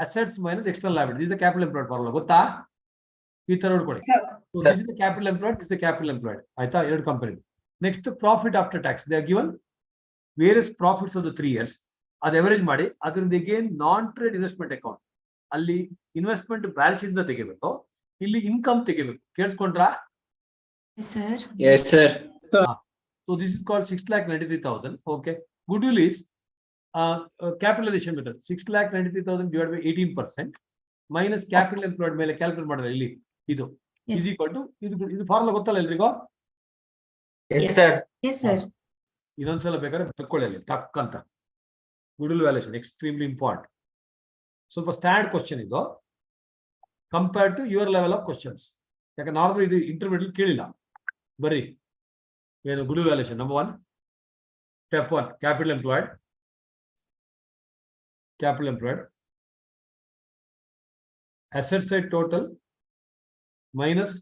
Assets minus external liability is capital employed formula. ಗೊತ್ತಾ? ಈ ತರ ನೋಡ್ಕೊಳ್ಳಿ. Capital employed is capital employed. ಆಯ್ತಾ? ಎರಡು company. Next profit after tax. They are given various profits of the 3 years. ಅದು ಎವರೇಜ್ ಮಾಡಿ ಅದರಿಂದ ಅಗೇನ್ ನಾನ್ ಟ್ರೇಡ್ ಇನ್ವೆಸ್ಟ್ಮೆಂಟ್ ಅಕೌಂಟ್ ಅಲ್ಲಿ ಇನ್ವೆಸ್ಟ್ಮೆಂಟ್ ಬ್ಯಾಲೆನ್ಸ್ ಶೀಟ್ ತೆಗಿಬೇಕು. ಇಲ್ಲಿ ಇನ್ಕಮ್ ತೆಗಿಬೇಕು. ಕೇಳಿಸ್ಕೊಂಡ್ರಾ? Yes, sir. So this is called 6,93,000. Okay. Goodwill is capitalization method. 6,93,000 divided by 18% minus capital employed ಮೇಲೆ calculate ಮಾಡಿದ್ರೆ ಇಲ್ಲಿ ಇದು is equal to ಇದು ಫಾರ್ಮುಲಾ ಗೊತ್ತಲ್ಲ ಎಲ್ರಿಗೂ? Yes, sir. Yes, sir. ಇದೊಂದ್ಸಲ ಬೇಕಾದ್ರೆ ತಕ್ಕೊಳ್ಳಿ ಅಲ್ಲಿ ಟಕ್ ಅಂತ. Goodwill valuation extremely important. ಸ್ವಲ್ಪ ಸ್ಟ್ಯಾಂಡರ್ಡ್ ಕ್ವಶನ್ ಇದು compare to your level of questions. ಯಾಕಂದ್ರೆ ನಾರ್ಮಲ್ ಇದು ಇಂಟರ್ಮೀಡಿಯೇಟ್ ಕೇಳಿಲ್ಲ. ಬರ್ರಿ ಏನು goodwill valuation. Number 1 step 1 capital employed. Capital employed asset side total minus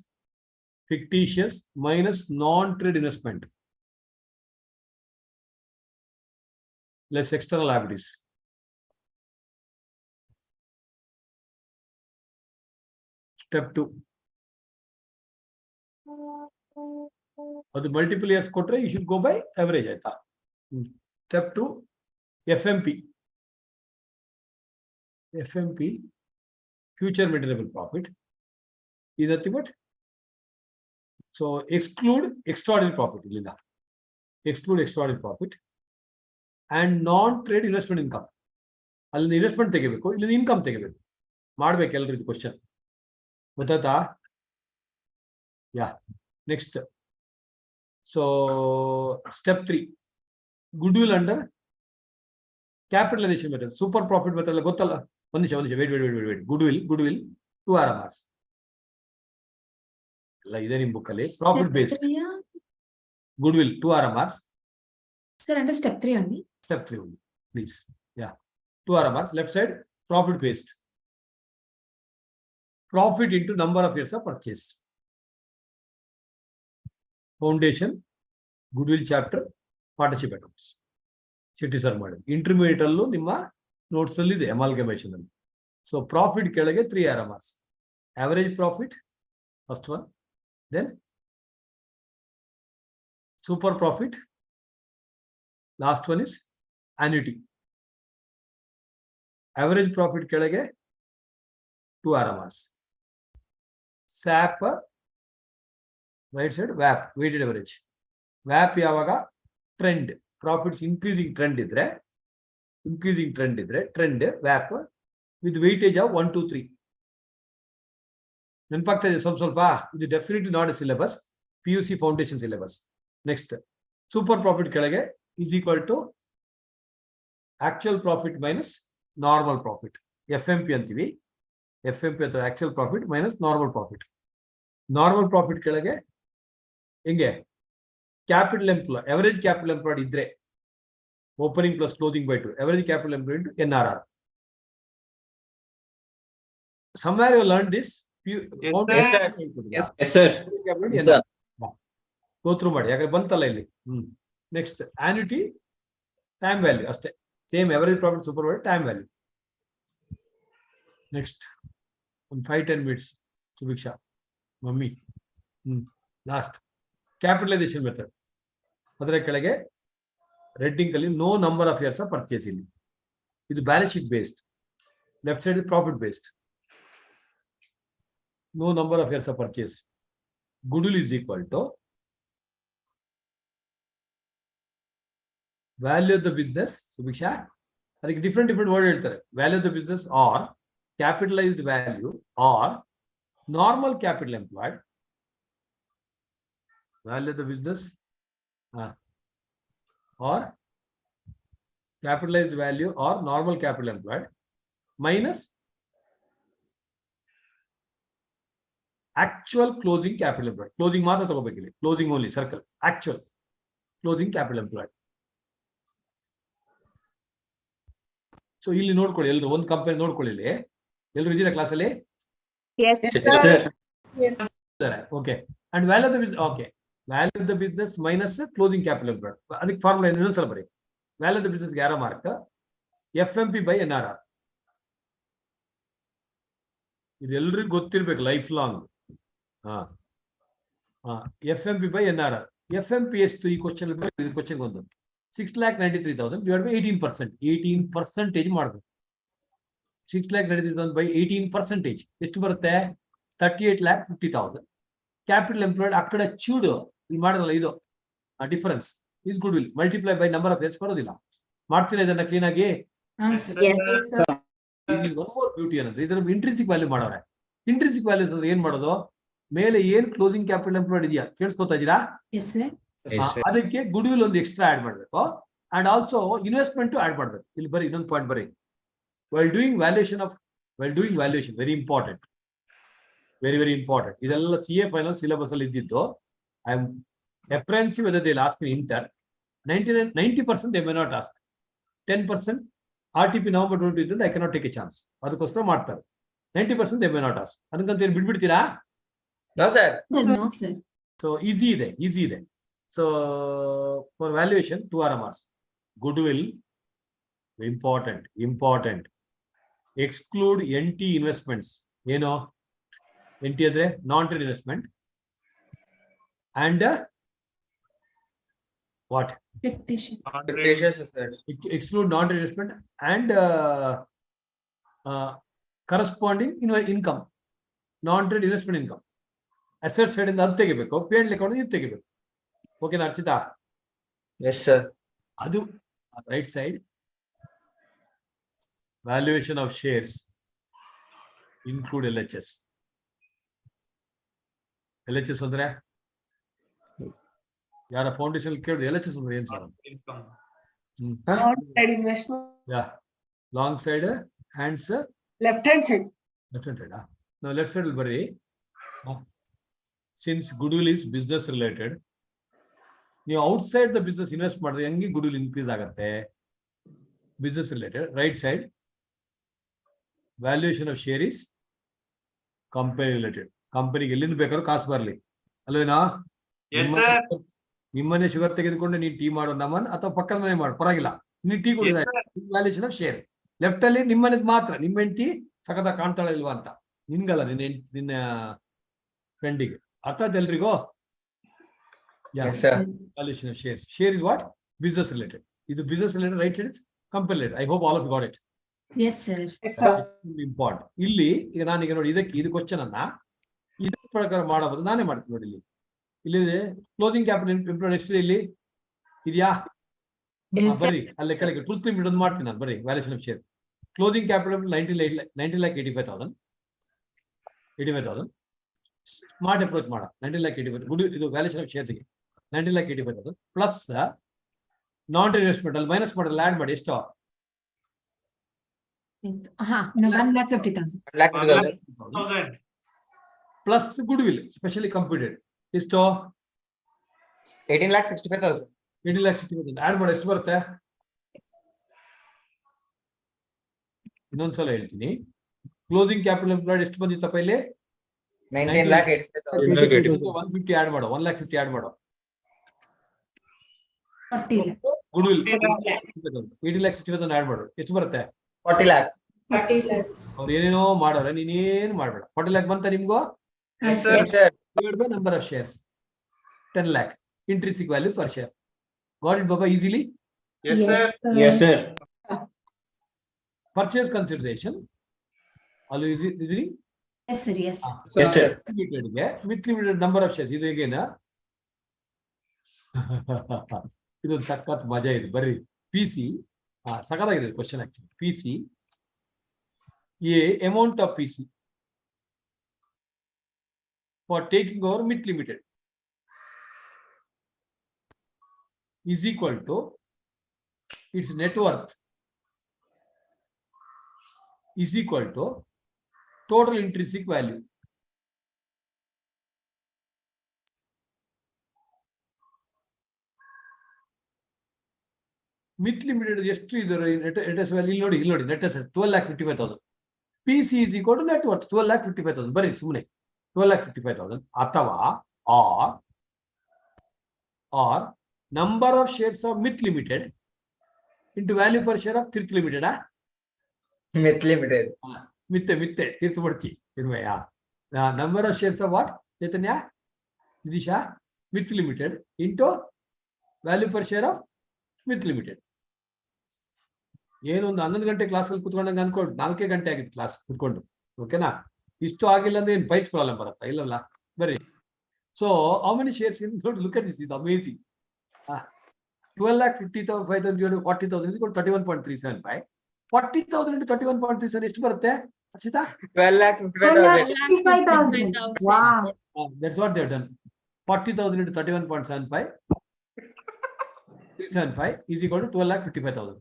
fictitious minus non-trade investment less external liabilities. Step 2. ಅದು multiple years ಕೊಟ್ರೆ you should go by average ಆಯ್ತಾ? Step 2 FMP future maintainable profit is nothing but so exclude extraordinary profit. Exclude extraordinary profit and non-trade investment income. ಅಲ್ಲಿ investment ತೆಗಿಬೇಕು, ಇಲ್ಲಿ income ತೆಗಿಬೇಕು. ಮಾಡ್ಬೇಕು ಎಲ್ರಿ ಇದು ಕ್ವಶನ್. ಗೊತ್ತಾಯ್ತಾ? Yeah. Next so step 3 goodwill under capitalisation method. Super profit method ಗೊತ್ತಲ್ಲ? ಒಂದು ನಿಮಿಷ ವೇಟ್. ಗುಡ್ವಿಲ್ 2 RMRs ಎಲ್ಲ ಇದೆ ನಿಮ್ಮ ಬುಕ್ ಅಲ್ಲಿ. Profit based goodwill 2 RMRs. Sir, under step 3 only. Step 3 only, please. Yeah, 2 RMRs. Left side profit based. Profit into number of years of purchase. Foundation, goodwill chapter, partnership accounts. Shetty sir ಮಾಡಿ. Intermediate ಅಲ್ಲೂ ನಿಮ್ಮ notes ಅಲ್ಲಿ ಇದೆ amalgamation ಅಲ್ಲಿ. So profit ಕೆಳಗೆ 3 RMRs. Average profit, first one. Then super profit. Last one is annuity. Average profit ಕೆಳಗೆ 2 RMRs. SAP, right side, VAP, weighted average. VAP ಯಾವಾಗ trend, profits increasing trend ಇದ್ರೆ, trend VAP with weightage of 1, 2, 3. ನೆನಪಾಗ್ತಾ ಇದೆ ಸ್ವಲ್ಪ ಇದು definitely not a syllabus, PUC foundation syllabus. Next super profit ಕೆಳಗೆ is equal to actual profit minus normal profit, FMP ಅಂತೀವಿ. FMP ಅಥವಾ actual profit minus normal profit. Normal profit ಕೆಳಗೆ ಹೆಂಗೆ capital employ, average capital employed ಇದ್ರೆ opening plus closing by 2, average capital employed into NRR. Somewhere you learned this. Yes, sir. Go through ಮಾಡಿ, ಯಾಕಂದ್ರೆ ಬಂತಲ್ಲ ಇಲ್ಲಿ. Next annuity, time value ಅಷ್ಟೇ, same average profit super value time value. Next ಒಂದು 5-10 minutes ಸುಭಿಕ್ಷಾ ಮಮ್ಮಿ. Last capitalisation method. ಅದರ ಕೆಳಗೆ ರೆಡ್ಡಿಂಗ್ ಅಲ್ಲಿ no number of years of purchase. ಇಲ್ಲಿ ಇದು balance sheet based, left side profit based. No number of years of purchase. Goodwill is equal to value of the business. Subhiksha, ಅದಕ್ಕೆ different word ಹೇಳ್ತಾರೆ. Value of the business or capitalized value or normal capital employed. Value of the business or capitalized value or normal capital employed minus actual closing capital employed. Closing ಮಾತ್ರ ತಗೋಬೇಕಿಲ್ಲ, closing only circle. Actual closing capital employed. So ಇಲ್ಲಿ ನೋಡ್ಕೊಳ್ಳಿ ಎಲ್ಲರೂ, ಒಂದು company ನೋಡ್ಕೊಳ್ಳಿ ಇಲ್ಲಿ. ಎಲ್ಲರೂ ಇದೀರಾ ಕ್ಲಾಸಲ್ಲಿ? Okay. And value of the business, okay, value of the business minus closing capital employed. ಅದಕ್ಕೆ ಫಾರ್ಮುಲಾ ಇನ್ನೊಂದ್ಸಲ ಬರೀ. ವ್ಯಾಲ್ಯೂ ಆಫ್ ದ ಬಿಸ್ನೆಸ್ ಯಾರ ಮಾರ್ಕ್ FMP by NRR. ಇದೆಲ್ಲರಿಗೂ ಗೊತ್ತಿರ್ಬೇಕು life long. FMP by NRR. FMP ಎಷ್ಟು ಈ ಕ್ವಶನ್ ಒಂದು 6,93,000 divided by 18%. 18% ಮಾಡಬೇಕು. 6,93,000 by 18% ಎಷ್ಟು ಬರುತ್ತೆ? 38,50,000. ಕ್ಯಾಪಿಟಲ್ ಎಂಪ್ಲಾಯ್ಡ್ ಆ ಕಡೆ ಚೂಡು ಇಲ್ಲಿ ಮಾಡೋದಲ್ಲ, ಇದು difference is good will multiply by number of years ಬರೋದಿಲ್ಲ. ಮಾಡ್ತೀರಾ ಇದನ್ನ ಕ್ಲೀನ್ ಆಗಿ? ಬ್ಯೂಟಿ ಏನಂದ್ರೆ ಇದರ ಇಂಟ್ರಿನ್ಸಿಕ್ ವ್ಯಾಲ್ಯೂ ಮಾಡೋರೆ. ಇಂಟ್ರಿನ್ಸಿಕ್ ವ್ಯಾಲ್ಯೂಸ್ ಅಂದ್ರೆ ಏನ್ ಮಾಡೋದು? ಮೇಲೆ ಏನ್ ಕ್ಲೋಸಿಂಗ್ ಕ್ಯಾಪಿಟಲ್ ಎಂಪ್ಲಾಯ್ಡ್ ಇದೆಯಾ, ಕೇಳಿಸ್ಕೊತಾ ಇದೀರಾ? ಅದಕ್ಕೆ ಗುಡ್ ವಿಲ್ ಒಂದು ಎಕ್ಸ್ಟ್ರಾ ಆಡ್ ಮಾಡಬೇಕು. ಅಂಡ್ ಆಲ್ಸೋ ಇನ್ವೆಸ್ಟ್ಮೆಂಟ್ ಆಡ್ ಮಾಡಬೇಕು. ಇಲ್ಲಿ ಬರೀ ಇನ್ನೊಂದು ಪಾಯಿಂಟ್ ಬರೀ, while doing valuation very important, very important. ಇದೆಲ್ಲ CA ಫೈನಲ್ ಸಿಲೆಬಸ್ ಅಲ್ಲಿ ಇದ್ದಿದ್ದು. I am apprehensive whether they'll ask in inter. 90% they may not ask. 10% RTP November 22 I cannot take a chance. ಅದಕ್ಕೋಸ್ಕರ ಮಾಡ್ತಾರೆ. 90% they may not ask. ಅದಕ್ಕಂತ ಏನು ಬಿಟ್ಬಿಡ್ತೀರಾ? No sir. No sir. So easy ಇದೆ. So for valuation 2 RMRs. Goodwill important. Exclude NT investments. ಏನು NT ಅಂದ್ರೆ non trade investment. And what? Fictitious. Exclude non-trade investment and corresponding income. Non-trade investment income. Asset side ಇಂದ ಅದು ತೆಗಿಬೇಕು, P&L account ಇದು ತೆಗಿಬೇಕು. ಓಕೆನಾ Archita? Yes sir. ಅದು right side valuation of shares include LHS. LHS ಅಂದ್ರೆ ಯಾರ ಫೌಂಡೇಶನ್ ಕೇಳಿದ್ರೆ LHS ಅಂದ್ರೆ ಏನ್ sir? Long side hands left hand side. ನಾವು ಲೆಫ್ಟ್ ಸೈಡ್ ಬರ್ರಿ. Since goodwill is business related, ನೀವು ಔಟ್ಸೈಡ್ ದ ಬಿಸ್ನೆಸ್ ಇನ್ವೆಸ್ಟ್ ಮಾಡಿದ್ರೆ ಹೆಂಗೆ ಗುಡ್ವಿಲ್ ಇನ್ಕ್ರೀಸ್ ಆಗುತ್ತೆ? Business related. Right side valuation of share is company related. ಕಂಪನಿಗೆ ಎಲ್ಲಿಂದ ಬೇಕಾದ್ರೂ ಕಾಸು ಬರಲಿ ಅಲ್ವೇನಾ? Yes, sir. ನಿಮ್ಮನೆ ಶುಗರ್ ತೆಗೆದುಕೊಂಡು ನೀನ್ ಟೀ ಮಾಡೋ ನಮ್ಮನ್ ಅಥವಾ ಪಕ್ಕದ ಮನೆ ಮಾಡು ಪರವಾಗಿಲ್ಲ. ನೀನ್ ಟೀ ಕುಡಿದ ವ್ಯಾಲ್ಯೂಷನ್ ಆಫ್ ಶೇರ್. ಲೆಫ್ಟ್ ಅಲ್ಲಿ ನಿಮ್ಮನೆದ್ ಮಾತ್ರ ನಿಮ್ಮ ಹೆಂಡತಿ ಸಖತ ಕಾಣ್ತಾಳ ಇಲ್ವಾ ಅಂತ ನಿನ್ಗಲ್ಲ, ನಿನ್ನ ಫ್ರೆಂಡಿಗೆ. ಅರ್ಥ ಆಯ್ತು ಎಲ್ರಿಗೂ? Valuation of shares. Share is what? Business related. ಇದು business related, right side is company related. I hope all of you got it. Yes, sir. Important. ಇಲ್ಲಿ ಈಗ ನಾನೀಗ ನೋಡಿ ಇದು ಕ್ವಶನ್ ಅನ್ನ ಇದ್ರ ಪ್ರಕಾರ ಮಾಡಬಹುದು. ನಾನೇ ಮಾಡ್ತೀನಿ ನೋಡಿ. ಇಲ್ಲಿ ಕ್ಲೋಸಿಂಗ್ ಕ್ಯಾಪಿಟಲ್ ಎಂಪ್ಲಾಯ್ಡ್ ಎಷ್ಟಿದೆ ಇಲ್ಲಿ ಇದೆಯಾ? ಬರ್ರಿ ಅಲ್ಲಿ ಕೆಳಗೆ ಟ್ರೂತ್ ಲಿಮಿಟ್ ಒಂದು ಮಾಡ್ತೀನಿ ನಾನು. ಬರ್ರಿ valuation of share. Closing capital 19,85,000. Smart approach ಮಾಡ 19,85,000. ಗುಡ್. ಇದು ವ್ಯಾಲ್ಯೂಷನ್ ಆಫ್ ಶೇರ್ಸ್ಗೆ 19,85,000 ಪ್ಲಸ್ ನಾನ್ ಇನ್ವೆಸ್ಟ್ಮೆಂಟ್ ಅಲ್ಲಿ ಮೈನಸ್ ಮಾಡಲ್ಲ, ಆಡ್ ಮಾಡಿ. ಎಷ್ಟು? 1,50,000. Plus goodwill specially computed ಎಷ್ಟು? 18,65,000. 18,65,000 ಆಡ್ ಮಾಡಿ. ಎಷ್ಟು ಬರುತ್ತೆ? ಇನ್ನೊಂದ್ಸಲ ಹೇಳ್ತೀನಿ. ಕ್ಲೋಸಿಂಗ್ ಕ್ಯಾಪಿಟಲ್ ಎಂಪ್ಲಾಯ್ಡ್ ಎಷ್ಟು ಬಂದಿತ್ತಪ್ಪ ಇಲ್ಲಿ? 19,85,000. 150 ಆಡ್ ಮಾಡು. 1,50,000 ಆಡ್ ಮಾಡು. 40 lakh. ಗುಡ್ ವಿಲ್ 18,65,000 ಆಡ್ ಮಾಡು. ಎಷ್ಟು ಬರುತ್ತೆ? 40 lakh. 40 lakhs. ಅವ್ರು ಏನೇನೋ ಮಾಡೋರೆ, ನೀನೇನು ಮಾಡ್ಬೇಡ. 40 lakh ಬಂತ ನಿಮ್ಗೂ? Yes, sir. Divided by number of shares. 10 lakh. Intrinsic value per share. Got it, Baba, easily? Yes, sir. Yes, sir. Purchase consideration. All is it? Yes, sir. Yes. Yes, sir. With limited number of shares. ಇದು ಹೇಗೇನಾ? ಇದು ಸಖತ್ ಮಜಾ ಇದೆ. ಬರ್ರಿ PC ಸಖತ್ತಾಗಿದೆ question. Actually PC amount of PC for taking over MIT Limited is equal to its net worth is equal to total intrinsic value. MIT Limited ಎಷ್ಟು ಇದರ net asset value ಇಲ್ಲಿ ನೋಡಿ net asset 12,55,000. PC is equal to net worth 12,55,000. ಬರೀ ಸುಮ್ಮನೆ 12,55,000 ಅಥವಾ or number of shares of MIT Limited into value per share of Tirth Limited. MIT Limited. ಮಿತ್ತೆ ತೀರ್ಸ್ಬಿಡ್ತಿ Chinmaya. Number of shares of what Chaitanya Nidisha? MIT Limited into value per share of MIT Limited. ಏನೊಂದು 11 ಗಂಟೆ ಕ್ಲಾಸಲ್ಲಿ ಕುತ್ಕೊಂಡಂಗೆ ಅನ್ಕೊಂಡು 4 ಗಂಟೆ ಆಗಿತ್ತು ಕ್ಲಾಸ್ ಕುತ್ಕೊಂಡು. ಓಕೆನಾ? ಇಷ್ಟು ಆಗಿಲ್ಲ ಅಂದ್ರೆ ಏನು ಬೈಕ್ಸ್ ಪ್ರಾಬ್ಲಮ್ ಬರುತ್ತಾ? ಇಲ್ಲಲ್ಲ. ಬರೀ so how many shares in ನೋಡಿ, look at this, is amazing. 12,55,000 40,000 is equal to 31.375. 40,000 into 31.37 ಎಷ್ಟು ಬರುತ್ತೆ Arshita? 12,55,000. Wow. That's what they have done. 40,000 into 31.75 is equal to 12,55,000.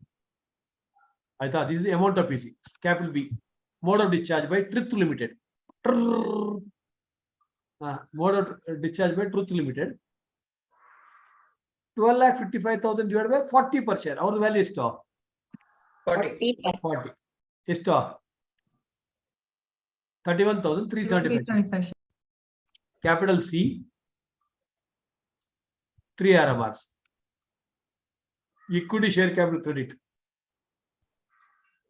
I thought this is the amount of PC. Capital B. Mode of discharge by Truth Limited. Mode of discharge by Truth Limited. 12,55,000 divided by 40 per share. Our value is 40. ಎಷ್ಟು? 31,375. Capital C. 3 RMRs. Equity share capital credit.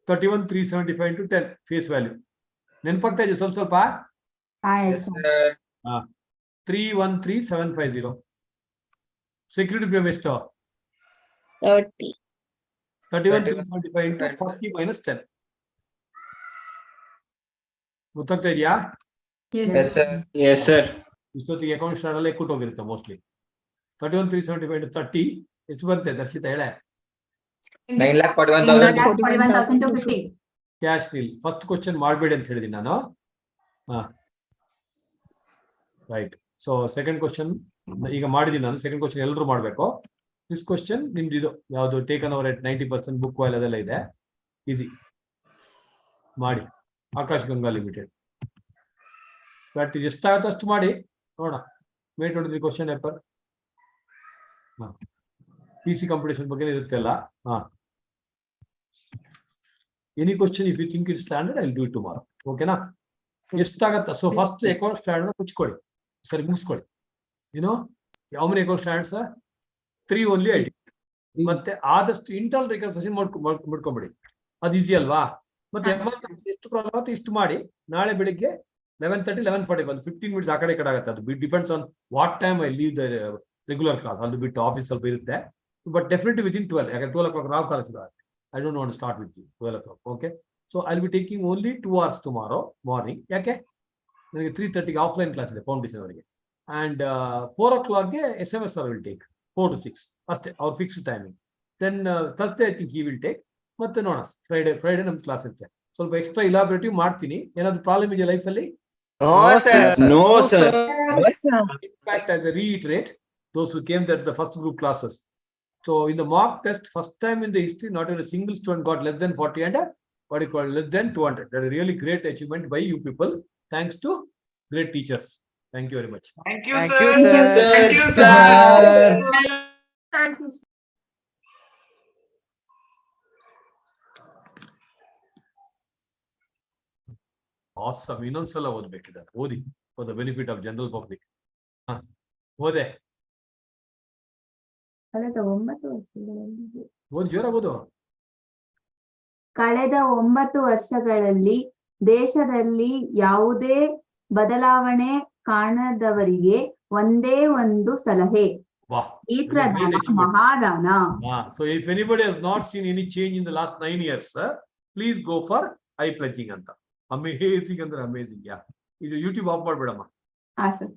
31,375 into 10 face value. ನೆನ್ಪಾಗ್ತಾ ಇದೆ ಸ್ವಲ್ಪ? 313,750. Security premium ಎಷ್ಟು? 31,375 into 40 minus 10. ಗೊತ್ತಾಗ್ತಾ ಇದೆಯಾ? Yes, sir. Yes, sir. ಇಷ್ಟೊತ್ತಿಗೆ account start ಅಲ್ಲೇ ಕೂಟ್ ಹೋಗಿರುತ್ತೆ mostly. 31,375 into 30 ಎಷ್ಟು ಬರುತ್ತೆ ದರ್ಶಿತಾ ಹೇಳ? 9,41,000. ಕ್ಯಾಶ್ ನೀಲ್. ಫಸ್ಟ್ ಕ್ವಶನ್ ಮಾಡಬೇಡಿ ಅಂತ ಹೇಳಿದೀನಿ ನಾನು. ರೈಟ್. ಸೊ ಸೆಕೆಂಡ್ ಕ್ವಶನ್ ಈಗ ಮಾಡಿದೀನಿ ನಾನು. ಸೆಕೆಂಡ್ ಕ್ವಶನ್ ಎಲ್ಲರೂ ಮಾಡಬೇಕು. ದಿಸ್ ಕ್ವಶನ್ ನಿಮ್ದು ಇದು ಯಾವುದು ಟೇಕನ್ ಓವರ್ ಎಟ್ 90% ಬುಕ್ ವಾಲ್ ಅದೆಲ್ಲ ಇದೆ. ಈಸಿ ಮಾಡಿ. ಆಕಾಶ್ ಗಂಗಾ ಲಿಮಿಟೆಡ್. ಬಟ್ ಎಷ್ಟಾಗುತ್ತೆ ಅಷ್ಟು ಮಾಡಿ ನೋಡ. ವೇಟ್ ನೋಡಿದ್ರಿ ಕ್ವಶನ್ ಪೇಪರ್. PC ಕಾಂಪಿಟೇಷನ್ ಬಗ್ಗೆ ಇರುತ್ತೆ ಅಲ್ಲ. Any question if you think it's standard, I'll do it tomorrow. Okay na? ಎಷ್ಟಾಗತ್ತ ಸೊ ಫಸ್ಟ್ ಅಕೌಂಟ್ ಸ್ಟ್ಯಾಂಡರ್ಡ್ ಮುಚ್ಕೊಳ್ಳಿ ಸರಿ ಮುಗಿಸ್ಕೊಳ್ಳಿ ಯಾವ many account standards 3 only ID ಮತ್ತೆ ಆದಷ್ಟು ಇಂಟರ್ನಲ್ ರಿಕನ್ಸಿಲಿಯೇಷನ್ ಮಾಡ್ಕೊಂಬಿಡಿ ಅದು ಈಸಿ ಅಲ್ವಾ ಮತ್ತೆ ಎಷ್ಟು ಪ್ರಾಬ್ಲಮ್ ಆಗುತ್ತೆ ಇಷ್ಟು ಮಾಡಿ ನಾಳೆ ಬೆಳಿಗ್ಗೆ 11:30 11:40 ಬಂದು 15 ಮಿನಿಟ್ಸ್ ಆ ಕಡೆ ಆಗುತ್ತೆ ಅದು depends on what time I leave the regular class ಅದು ಬಿಟ್ಟು ಆಫೀಸ್ ಸ್ವಲ್ಪ ಇರುತ್ತೆ ಬಟ್ ಡೆಫಿನೆಟ್ಲಿ ವಿದಿನ್ 12 ಯಾಕಂದ್ರೆ 12 o'clock ನಾವು college I don't want to start with you 12 o'clock okay so I will be taking only 2 hours tomorrow morning ಯಾಕೆ ನನಗೆ 3:30 offline class ಇದೆ foundation ಅವರಿಗೆ and 4 o'clock SMS will take 4 to 6 ಅಷ್ಟೇ ಅವ್ರ fix timing then Thursday I think he will take ಮತ್ತೆ ನೋಡೋಣ Friday ನಮ್ class ಇರುತ್ತೆ ಸ್ವಲ್ಪ ಎಕ್ಸ್ಟ್ರಾ ಇಲಾಬ್ರೇಟಿವ್ ಮಾಡ್ತೀನಿ ಏನಾದ್ರು ಪ್ರಾಬ್ಲಮ್ ಇದೆಯಾ ಲೈಫಲ್ಲಿ No, sir. In fact, as I reiterate, those who came there the first group classes. So in the mock test, first time in the history, not even a single student got less than 40 and what you call less than 200. That is a really great achievement by you people. Thanks to great teachers. Thank you very much. Thank you, Thank sir. you, sir. Thank you, Sir. Thank you. Awesome. ಇನ್ನೊಂದ್ಸಲ ಓದ್ಬೇಕಿದ್ದಾರೆ ಓದಿ for the benefit of general public ಓದೆ ಕಳೆದ 9 ವರ್ಷಗಳಲ್ಲಿ ಓದಿ ಜೋರ ಓದು ಕಳೆದ 9 ವರ್ಷಗಳಲ್ಲಿ ದೇಶದಲ್ಲಿ ಯಾವುದೇ ಬದಲಾವಣೆ ಕಾಣದವರಿಗೆ ಒಂದೇ ಒಂದು ಸಲಹೆ ವಾಹ್ ನೇತ್ರದಾನ ಮಹಾದಾನ. So if anybody has not seen any change in the last 9 years, please go for eye pledging ಅಂತ. ಅಮೇಜಿಂಗ್ ಅಂದ್ರೆ ಅಮೇಜಿಂಗ್ ಇದು ಯೂಟ್ಯೂಬ್ ಆಫ್ ಮಾಡ್ಬೇಡಮ್ಮ. ಹಾ ಸರ್.